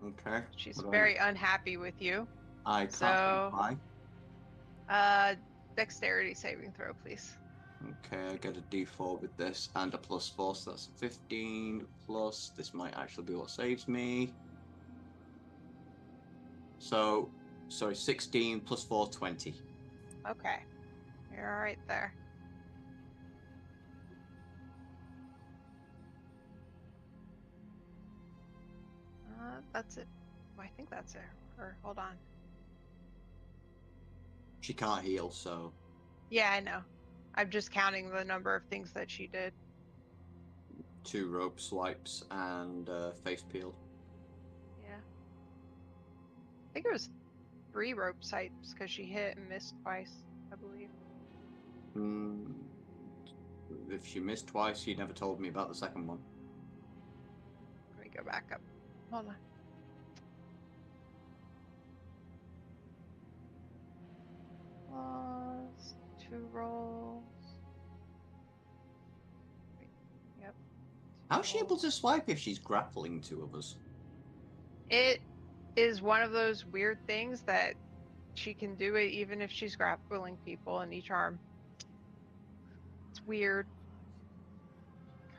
Speaker 1: Okay.
Speaker 2: She's
Speaker 1: what do
Speaker 2: very unhappy with you.
Speaker 1: I can't
Speaker 2: So-
Speaker 1: comply.
Speaker 2: Dexterity saving throw, please.
Speaker 1: Okay, I get a D4 with this and a +4, so that's 15 plus. This might actually be what saves me. So, sorry, 16 plus 4, 20.
Speaker 2: Okay, you're all right there. That's it. I think that's it. Or hold on.
Speaker 1: She can't heal, so
Speaker 2: Yeah, I know. I'm just counting the number of things that she did.
Speaker 1: 2 rope swipes and face peel.
Speaker 2: Yeah. I think it was 3 rope sights because she hit and missed twice, I believe.
Speaker 1: If she missed twice, you never told me about the second one.
Speaker 2: Let me go back up. Hold on. Plus 2 rolls. Wait, yep.
Speaker 1: How's she able to swipe if she's grappling 2 of us?
Speaker 2: It is one of those weird things that she can do it even if she's grappling people in each arm. It's weird.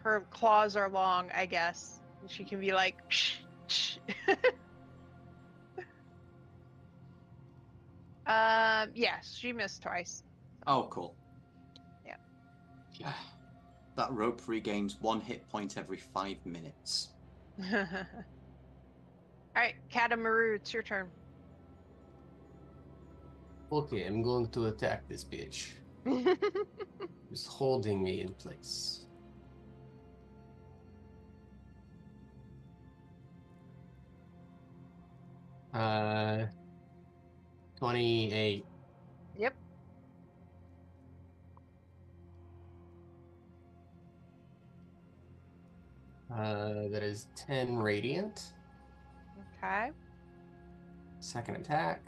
Speaker 2: Her claws are long, I guess. And she can be like, shh, shh. Yes, she missed twice.
Speaker 1: Oh, cool.
Speaker 2: Yeah.
Speaker 1: Yeah. That rope regains 1 hit point every 5 minutes.
Speaker 2: Alright, Katamaru, it's your turn.
Speaker 5: Okay, I'm going to attack this bitch. Just holding me in place. 28.
Speaker 2: Yep.
Speaker 5: That is 10 radiant.
Speaker 2: Okay.
Speaker 5: Second attack.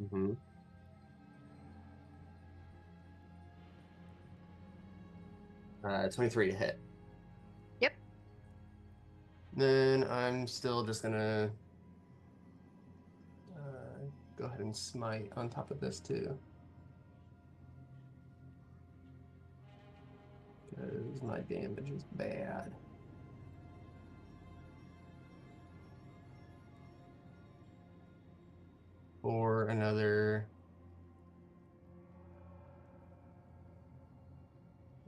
Speaker 5: Mm-hmm. 23 to hit.
Speaker 2: Yep.
Speaker 5: Then I'm still just gonna go ahead and smite on top of this too. Because my damage is bad. For another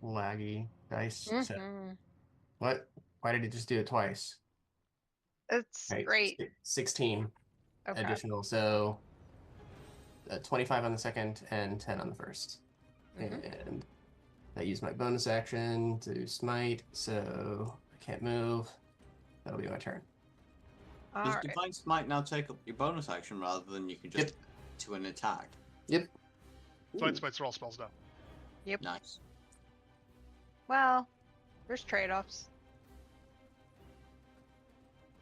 Speaker 5: laggy dice. set.
Speaker 2: Mhm.
Speaker 5: What? Why did it just do it twice?
Speaker 2: It's
Speaker 5: Okay,
Speaker 2: great.
Speaker 5: 16
Speaker 2: Okay.
Speaker 5: additional. So 25 on the second and 10 on the first.
Speaker 2: Mhm.
Speaker 5: And I use my bonus action to smite, so I can't move. That'll be my turn.
Speaker 2: All
Speaker 1: Does
Speaker 2: right.
Speaker 1: Divine Smite now take up your bonus action rather than you can just
Speaker 5: Yep.
Speaker 1: to an attack?
Speaker 5: Yep.
Speaker 3: Divine
Speaker 1: Ooh,
Speaker 3: Smites are all spells now.
Speaker 1: nice.
Speaker 2: Well, there's trade-offs.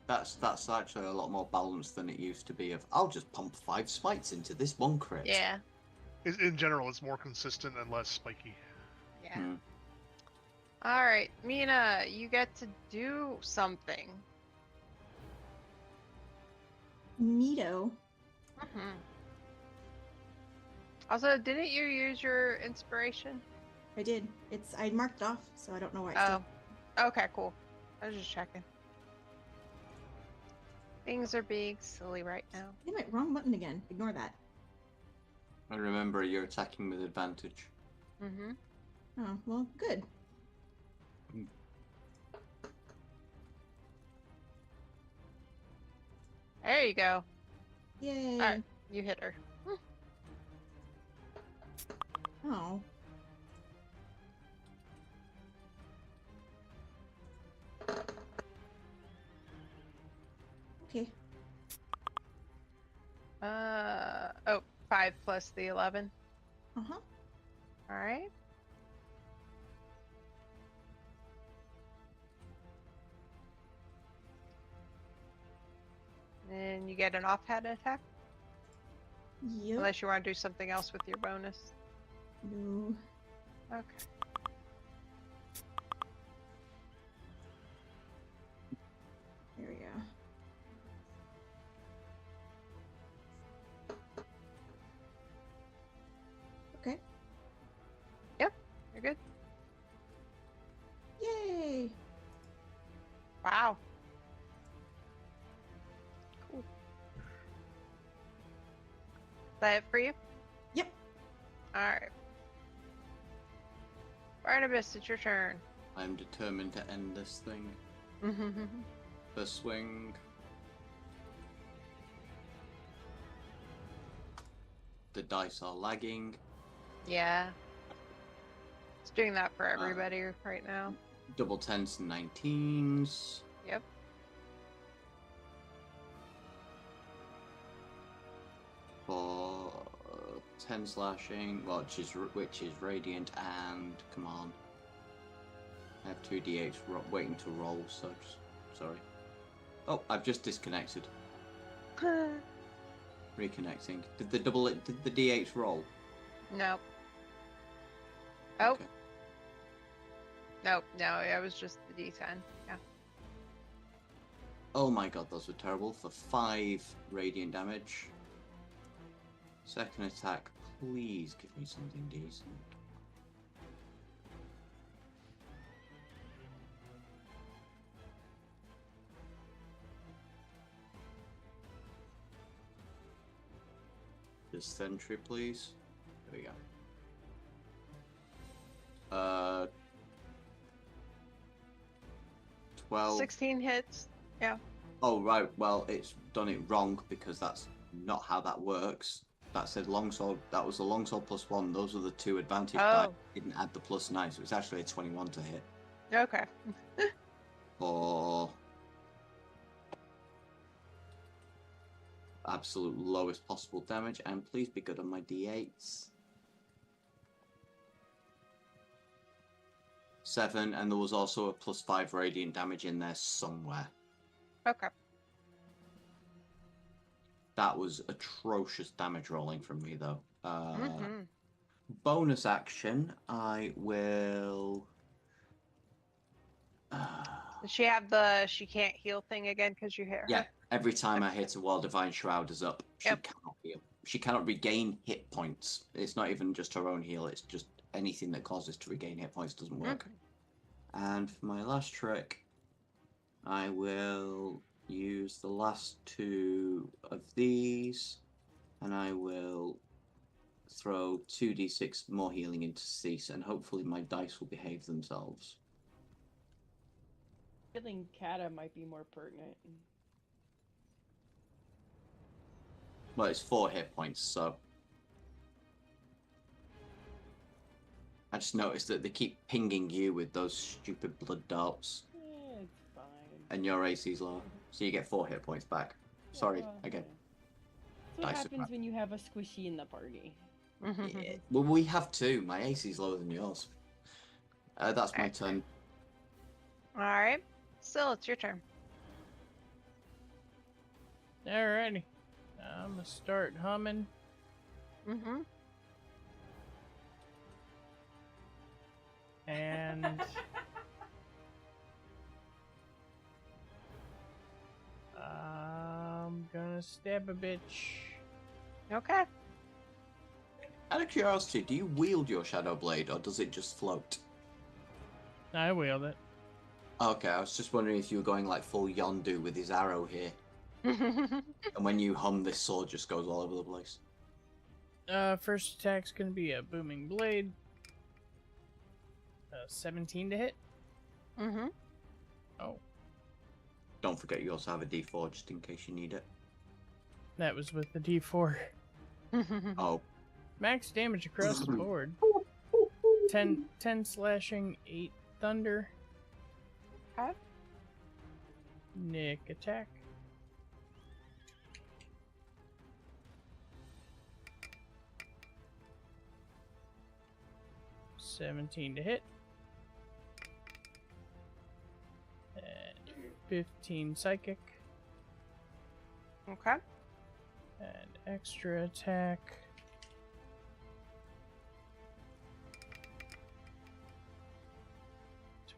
Speaker 1: That's actually a lot more balanced than it used to be. Of I'll just pump 5 smites into this one crit.
Speaker 2: Yeah.
Speaker 3: In general, it's more consistent and less spiky.
Speaker 2: Yeah.
Speaker 1: Hmm.
Speaker 2: All right, Mina, you get to do something.
Speaker 7: Neato.
Speaker 2: Mhm. Also, didn't you use your inspiration?
Speaker 7: I did. I marked it off, so I don't know why it's
Speaker 2: Oh. Okay, cool. I was just checking. Things are being silly right now.
Speaker 7: Damn it, wrong button again. Ignore that.
Speaker 1: And remember, you're attacking with advantage.
Speaker 2: Mm-hmm.
Speaker 7: Oh, well, good.
Speaker 2: There you go.
Speaker 7: Yay.
Speaker 2: Alright, you hit her.
Speaker 7: Oh. Okay.
Speaker 2: Oh, 5 plus the 11.
Speaker 7: Uh-huh.
Speaker 2: Alright. And you get an offhand attack,
Speaker 7: Yep.
Speaker 2: unless you want to do something else with your bonus.
Speaker 7: No.
Speaker 2: Okay.
Speaker 7: There we go. Okay.
Speaker 2: You're good.
Speaker 7: Yay.
Speaker 2: Wow. Cool. Is that it for you?
Speaker 7: Yep.
Speaker 2: Alright. Barnabas, it's your turn.
Speaker 1: I'm determined to end this thing. First swing. The dice are lagging.
Speaker 2: Yeah. It's doing that for everybody right now.
Speaker 1: Double 10s and 19s.
Speaker 2: Yep.
Speaker 1: For 10 slashing, well, which is radiant, and come on. I have 2d8s waiting to roll, so sorry. Oh, I've just disconnected. Reconnecting. Did the d8s roll?
Speaker 2: Nope. Oh.
Speaker 1: Okay.
Speaker 2: Nope, no, it was just the D10. Yeah.
Speaker 1: Oh my god, those were terrible. For 5 radiant damage. Second attack, please give me something decent. Just sentry, please. There we go. 12.
Speaker 2: 16 hits. Yeah.
Speaker 1: Oh, right. Well, it's done it wrong because that's not how that works. That said longsword. That was the longsword +1. Those are the 2 advantage die.
Speaker 2: Oh.
Speaker 1: Didn't add the +9, so it's actually a 21 to hit.
Speaker 2: Okay.
Speaker 1: For absolute lowest possible damage, and please be good on my d8s. 7, and there was also a +5 radiant damage in there somewhere.
Speaker 2: Okay.
Speaker 1: That was atrocious damage rolling from me, though.
Speaker 2: Mhm.
Speaker 1: Bonus action, I will.
Speaker 2: Does she have the she can't heal thing again because you hit her?
Speaker 1: Yeah, every time I hit her while Divine Shroud is up, she
Speaker 2: Yep.
Speaker 1: cannot heal. She cannot regain hit points. It's not even just her own heal, it's just anything that causes to regain hit points doesn't work. And for my last trick, I will use the last 2 of these, and I will throw 2d6 more healing into Cease, and hopefully my dice will behave themselves.
Speaker 4: Killing Kata might be more pertinent.
Speaker 1: Well, it's 4 hit points, so. I just noticed that they keep pinging you with those stupid blood darts,
Speaker 4: Yeah, it's fine.
Speaker 1: and your AC's low, so you get 4 hit points back. Sorry, again.
Speaker 4: That's what
Speaker 1: Dice are
Speaker 4: happens
Speaker 1: crap.
Speaker 4: when you have a squishy in the party.
Speaker 1: Yeah. Well, we have 2. My AC's lower than yours. That's my turn.
Speaker 2: All right. Still, it's your turn.
Speaker 6: Alrighty. I'm gonna start humming.
Speaker 2: Mm-hmm.
Speaker 6: And I'm gonna stab a bitch.
Speaker 2: Okay.
Speaker 1: Out of curiosity, do you wield your Shadow Blade, or does it just float?
Speaker 6: I wield it.
Speaker 1: Okay, I was just wondering if you were going like full Yondu with his arrow here, and when you hum, this sword just goes all over the place.
Speaker 6: First attack's gonna be a booming blade. 17 to hit.
Speaker 2: Mm-hmm.
Speaker 6: Oh,
Speaker 1: Don't forget you also have a D4 just in case you need it.
Speaker 6: That was with the D4.
Speaker 1: Oh,
Speaker 6: Max damage across the board. 10 slashing, 8 thunder.
Speaker 2: Okay.
Speaker 6: Nick attack. $17 to hit. And 15 psychic.
Speaker 2: Okay.
Speaker 6: And extra attack.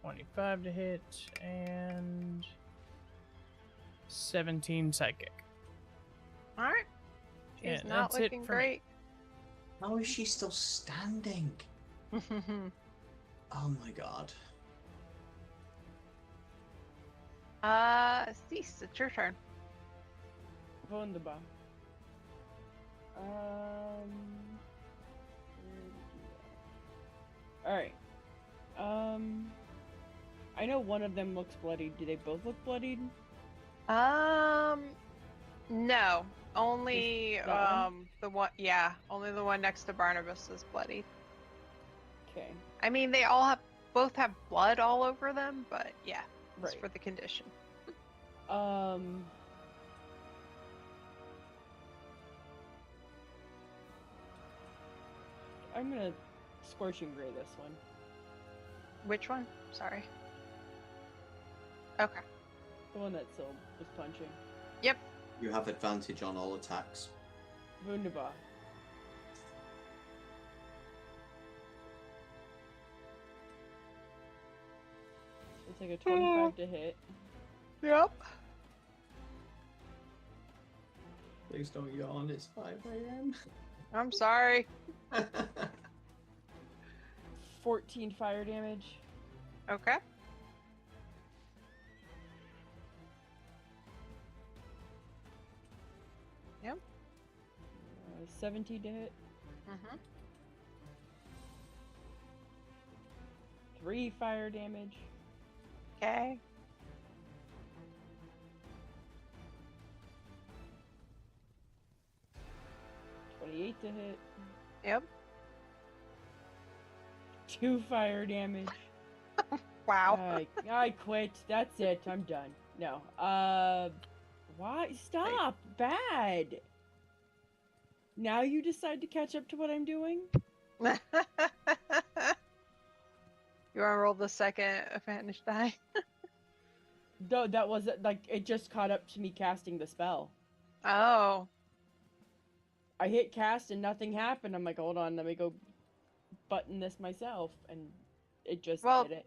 Speaker 6: $25 to hit and 17 psychic.
Speaker 2: All right. She's
Speaker 6: Yeah,
Speaker 2: not
Speaker 6: that's it
Speaker 2: looking
Speaker 6: for me.
Speaker 2: great.
Speaker 1: how is she still standing? Oh my god.
Speaker 2: Cease, it's your turn.
Speaker 4: Wunderbar. Alright. I know one of them looks bloodied. Do they both look bloodied?
Speaker 2: No. Only
Speaker 4: Just that one?
Speaker 2: the one. Yeah, only the one next to Barnabas is bloody.
Speaker 4: Okay.
Speaker 2: I mean, they both have blood all over them, but yeah, it's
Speaker 4: Right.
Speaker 2: for the condition.
Speaker 4: I'm gonna Scorching Ray this one.
Speaker 2: Which one? Sorry. Okay.
Speaker 4: The one that Syl was punching.
Speaker 2: Yep.
Speaker 1: You have advantage on all attacks.
Speaker 4: Wunderbar. It's like a 25 to hit.
Speaker 2: Yep.
Speaker 1: Please don't yawn, it's 5 a.m.
Speaker 2: I'm sorry.
Speaker 4: 14 fire damage.
Speaker 2: Okay.
Speaker 4: 17 to hit.
Speaker 2: Mhm.
Speaker 4: 3 fire damage.
Speaker 2: Okay.
Speaker 4: $28 to hit.
Speaker 2: Yep.
Speaker 4: 2 fire damage.
Speaker 2: Wow.
Speaker 4: I quit. That's it. I'm done. No. Why? Stop. Bad. Now you decide to catch up to what I'm doing?
Speaker 2: You want to roll the second advantage die?
Speaker 4: No, that was like it just caught up to me casting the spell.
Speaker 2: Oh.
Speaker 4: I hit cast and nothing happened. I'm like, hold on, let me go button this myself, and it just
Speaker 2: Well-
Speaker 4: did it.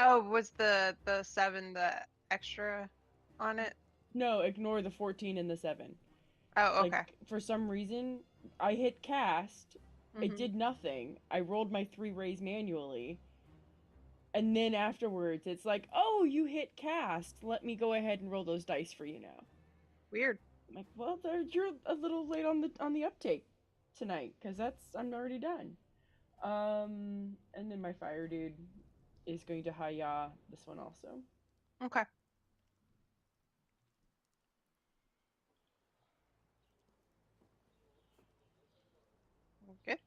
Speaker 2: Oh, was the 7 the extra on it?
Speaker 4: No, ignore the 14 and the 7.
Speaker 2: Oh, okay.
Speaker 4: Like, for some reason, I hit cast. It
Speaker 2: Mhm.
Speaker 4: did nothing. I rolled my 3 rays manually. And then afterwards, it's like, oh, you hit cast. Let me go ahead and roll those dice for you now.
Speaker 2: Weird.
Speaker 4: I'm like, well, you're a little late on the uptake tonight, because I'm already done. And then my fire dude is going to hi-ya this one also.
Speaker 2: Okay. Okay.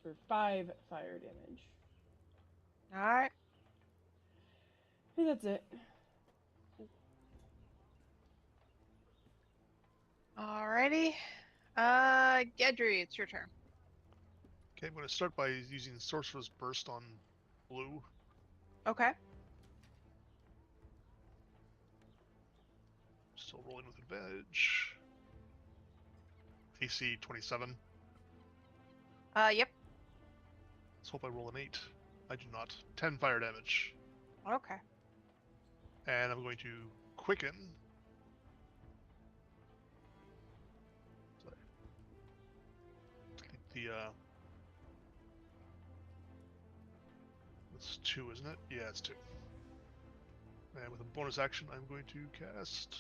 Speaker 4: For 5 fire damage.
Speaker 2: All right.
Speaker 4: And that's it.
Speaker 2: Alrighty. Gedry, it's your turn.
Speaker 3: Okay, I'm going to start by using Sorcerer's Burst on blue.
Speaker 2: Okay.
Speaker 3: Still rolling with advantage. AC 27.
Speaker 2: Yep.
Speaker 3: Let's hope I roll an 8. I do not. 10 fire damage.
Speaker 2: Okay.
Speaker 3: And I'm going to quicken. Sorry. The it's 2, isn't it? Yeah, it's 2. And with a bonus action, I'm going to cast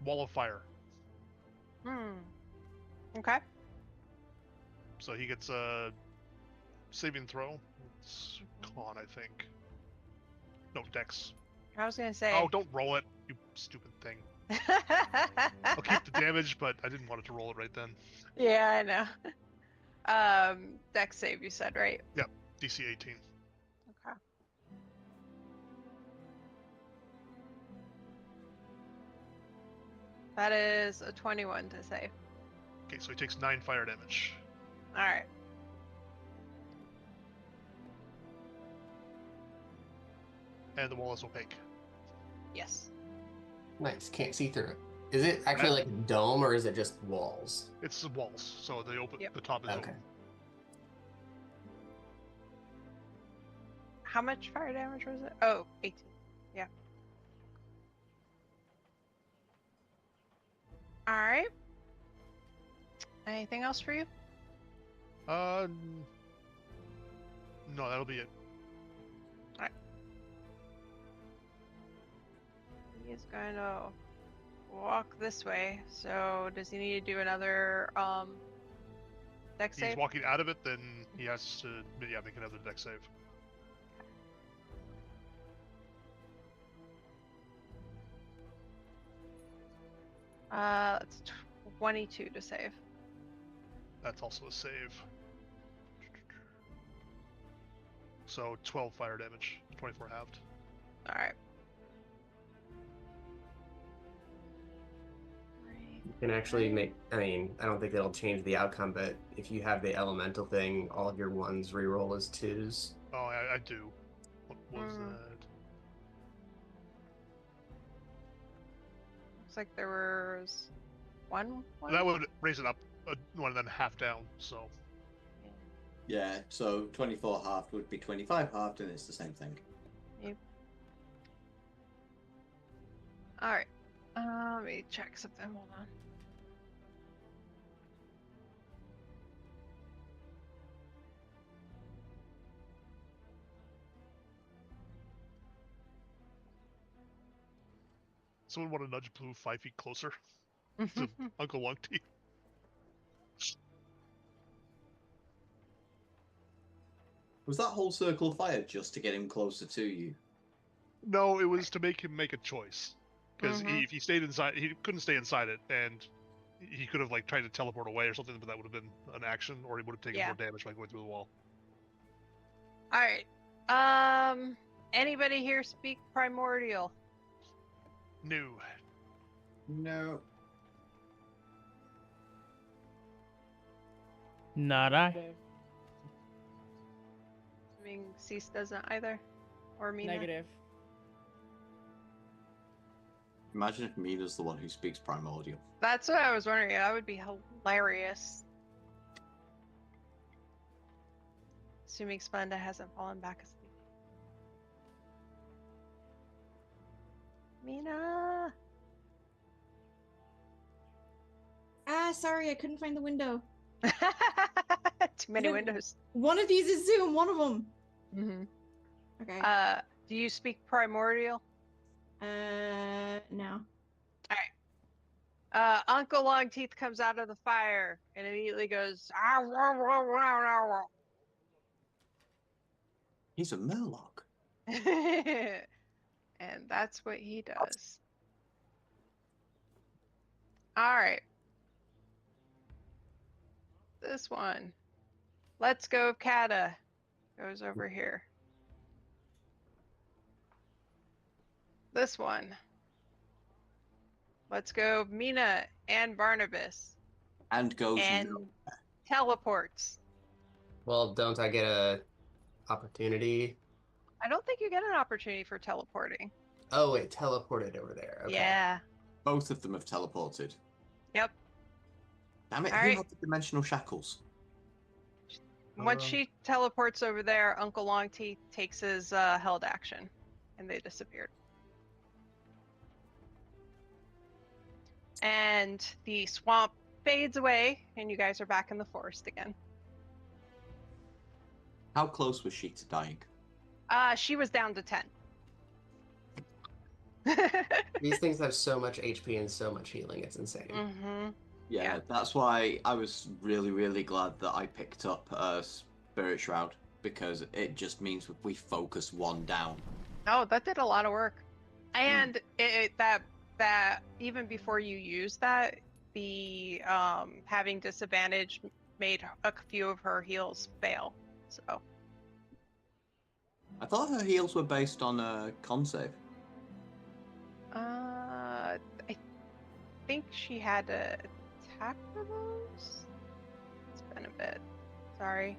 Speaker 3: Wall of Fire.
Speaker 2: Hmm. Okay.
Speaker 3: So he gets saving throw. It's con, I think. No, dex.
Speaker 2: I was gonna say.
Speaker 3: Oh, don't roll it, you stupid thing. I'll keep the damage, but I didn't want it to roll it right then.
Speaker 2: Yeah, I know. Dex save, you said, right?
Speaker 3: Yep, DC 18.
Speaker 2: Okay. That is a 21 to save.
Speaker 3: Okay, so he takes 9 fire damage.
Speaker 2: All right.
Speaker 3: And the wall is opaque.
Speaker 2: Yes.
Speaker 5: Nice. Can't see through it. Is it actually like a dome or is it just walls?
Speaker 3: It's the walls, so the open.
Speaker 2: Yep.
Speaker 3: The top is
Speaker 5: Okay.
Speaker 3: open.
Speaker 2: How much fire damage was it? Oh, 18. Yeah. All right. Anything else for you?
Speaker 3: No, that'll be it.
Speaker 2: He is going to walk this way. So does he need to do another dex
Speaker 3: He's
Speaker 2: save?
Speaker 3: walking out of it, then he has to, yeah, make another dex save.
Speaker 2: That's 22 to save.
Speaker 3: That's also a save. So 12 fire damage, 24 halved.
Speaker 2: All right.
Speaker 5: You can actually make. I mean, I don't think it'll change the outcome, but if you have the elemental thing, all of your ones reroll as 2s.
Speaker 3: Oh, I do. What was that?
Speaker 2: Looks like there was one.
Speaker 3: That would raise it up one and then half down, so.
Speaker 1: Yeah, so 24 halved would be 25 halved, and it's the same thing.
Speaker 2: All right. Let me check something. Hold on.
Speaker 3: Someone want to nudge Blue 5 feet closer to Uncle Lungteeth?
Speaker 1: Was that whole circle of fire just to get him closer to you?
Speaker 3: No, it was to make him make a choice. Because
Speaker 2: Mhm.
Speaker 3: if he stayed inside, he couldn't stay inside it, and he could have like tried to teleport away or something, but that would have been an action, or he would have taken
Speaker 2: Yeah.
Speaker 3: more damage by going through the wall.
Speaker 2: All right. Anybody here speak primordial?
Speaker 3: No.
Speaker 1: No.
Speaker 6: Not I.
Speaker 2: Assuming Cease doesn't either, or Mina.
Speaker 4: Negative.
Speaker 1: Imagine if Mina's the one who speaks primordial.
Speaker 2: That's what I was wondering. That would be hilarious. Assuming Splenda hasn't fallen back asleep. Mina.
Speaker 7: Ah, sorry, I couldn't find the window.
Speaker 2: Too many
Speaker 7: No.
Speaker 2: windows.
Speaker 7: One of these is Zoom, one of them.
Speaker 2: Mm-hmm.
Speaker 7: Okay.
Speaker 2: Do you speak primordial?
Speaker 7: No.
Speaker 2: Uncle Longteeth comes out of the fire and immediately goes, "Ah, wah, wah, wah, wah, wah."
Speaker 1: He's a Murloc.
Speaker 2: And that's what he does. All right. This one. Let's go, Kata. Goes over here. This one. Let's go, Mina and Barnabas.
Speaker 1: And goes
Speaker 2: And
Speaker 1: no.
Speaker 2: teleports.
Speaker 5: Well, don't I get a opportunity?
Speaker 2: I don't think you get an opportunity for teleporting.
Speaker 5: Oh wait, teleported over there. Okay.
Speaker 2: Yeah.
Speaker 1: Both of them have teleported.
Speaker 2: Yep.
Speaker 1: Damn it,
Speaker 2: All
Speaker 1: who
Speaker 2: right.
Speaker 1: had the dimensional shackles?
Speaker 2: Once she teleports over there, Uncle Longteeth takes his held action, and they disappeared. And the swamp fades away, and you guys are back in the forest again.
Speaker 1: How close was she to dying?
Speaker 2: She was down to 10.
Speaker 5: These things have so much HP and so much healing. It's insane.
Speaker 2: Mm-hmm.
Speaker 1: Yeah,
Speaker 2: Yeah.
Speaker 1: that's why I was really, really glad that I picked up Spirit Shroud. because it just means we focus one down.
Speaker 2: Oh, that did a lot of work. And that even before you used that, the having disadvantage made a few of her heals fail. So
Speaker 1: I thought her heals were based on a con save.
Speaker 2: I think she had to attack for those. It's been a bit. Sorry.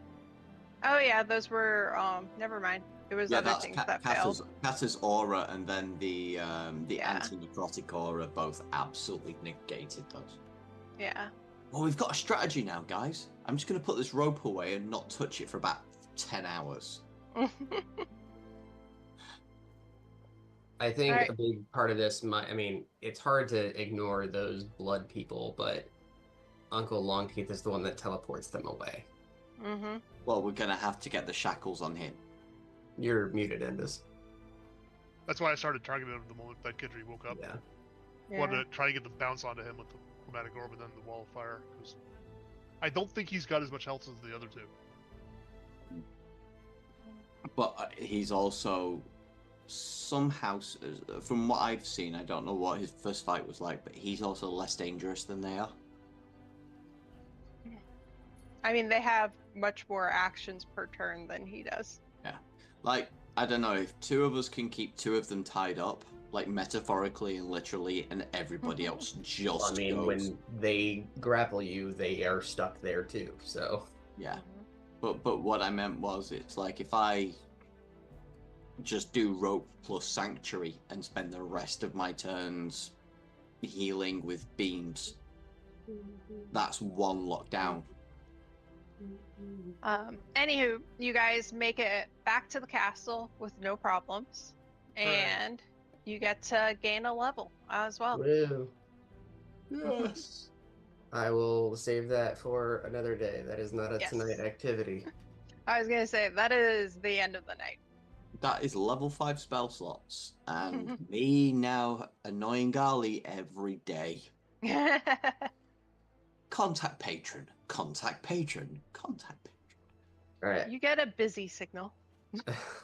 Speaker 2: Oh yeah, those were never mind. It was other things that failed.
Speaker 1: Kata's aura and then the
Speaker 2: Yeah.
Speaker 1: anti-necrotic aura both absolutely negated those.
Speaker 2: Yeah.
Speaker 1: Well, we've got a strategy now, guys. I'm just going to put this rope away and not touch it for about 10 hours.
Speaker 5: I think
Speaker 2: Alright.
Speaker 5: a big part of this it's hard to ignore those blood people, but Uncle Longteeth is the one that teleports them away.
Speaker 2: Mm-hmm.
Speaker 1: Well, we're going to have to get the shackles on him.
Speaker 5: You're muted, Endus.
Speaker 3: That's why I started targeting him the moment that Kidri woke up.
Speaker 5: Yeah.
Speaker 3: Wanted to try to get the bounce onto him with the chromatic orb and then the wall of fire. Because I don't think he's got as much health as the other two.
Speaker 1: But he's also somehow, from what I've seen, I don't know what his first fight was like, but he's also less dangerous than they are.
Speaker 2: I mean, they have much more actions per turn than he does.
Speaker 1: Like, I don't know, if two of us can keep two of them tied up, like metaphorically and literally, and everybody else just goes.
Speaker 5: When they grapple you, they are stuck there too, so...
Speaker 1: Yeah. But what I meant was, it's like if I just do rope plus sanctuary and spend the rest of my turns healing with beams, that's one lockdown.
Speaker 2: Anywho, you guys make it back to the castle with no problems, and you get to gain a level as well.
Speaker 5: Woo.
Speaker 1: Yes.
Speaker 5: I will save that for another day. That is not a
Speaker 2: Yes.
Speaker 5: tonight activity.
Speaker 2: I was gonna say that is the end of the night.
Speaker 1: That is level 5 spell slots, and me now annoying Gali every day. Contact patron, contact patron, contact patron.
Speaker 5: Alright.
Speaker 2: You get a busy signal.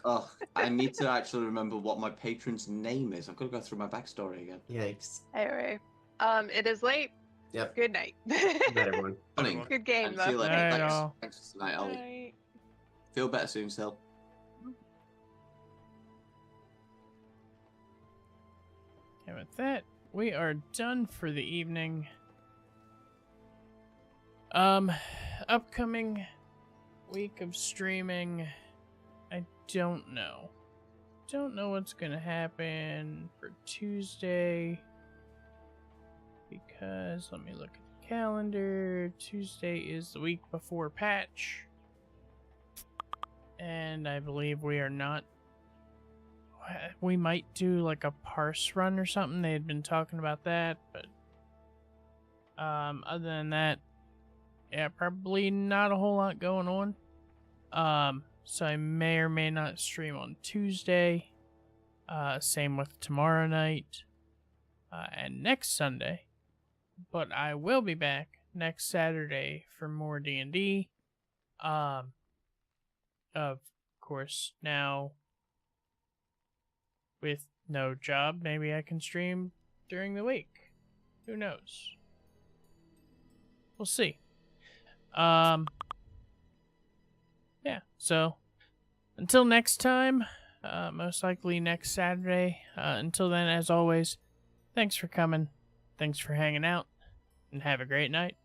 Speaker 1: Oh, I need to actually remember what my patron's name is. I've got to go through my backstory again.
Speaker 5: Yikes.
Speaker 2: Anyway, it is late.
Speaker 5: Yep.
Speaker 2: Good night.
Speaker 5: Good night, everyone.
Speaker 1: Morning.
Speaker 2: Good game,
Speaker 1: And see you
Speaker 2: though.
Speaker 1: later.
Speaker 6: Night,
Speaker 1: Thanks.
Speaker 6: all.
Speaker 1: Thanks for tonight, Ollie.
Speaker 4: Right.
Speaker 1: Feel better soon, Sil.
Speaker 6: And with that, we are done for the evening. Upcoming week of streaming, I don't know. Don't know what's gonna happen for Tuesday. Because, let me look at the calendar. Tuesday is the week before patch. And I believe we are not... We might do like a parse run or something. They had been talking about that, but... other than that, yeah, probably not a whole lot going on. So I may or may not stream on Tuesday. Same with tomorrow night. And next Sunday. But I will be back next Saturday for more D&D. Of course, now with no job, maybe I can stream during the week. Who knows? We'll see. Yeah, so until next time, most likely next Saturday. Until then, as always, thanks for coming. Thanks for hanging out, and have a great night.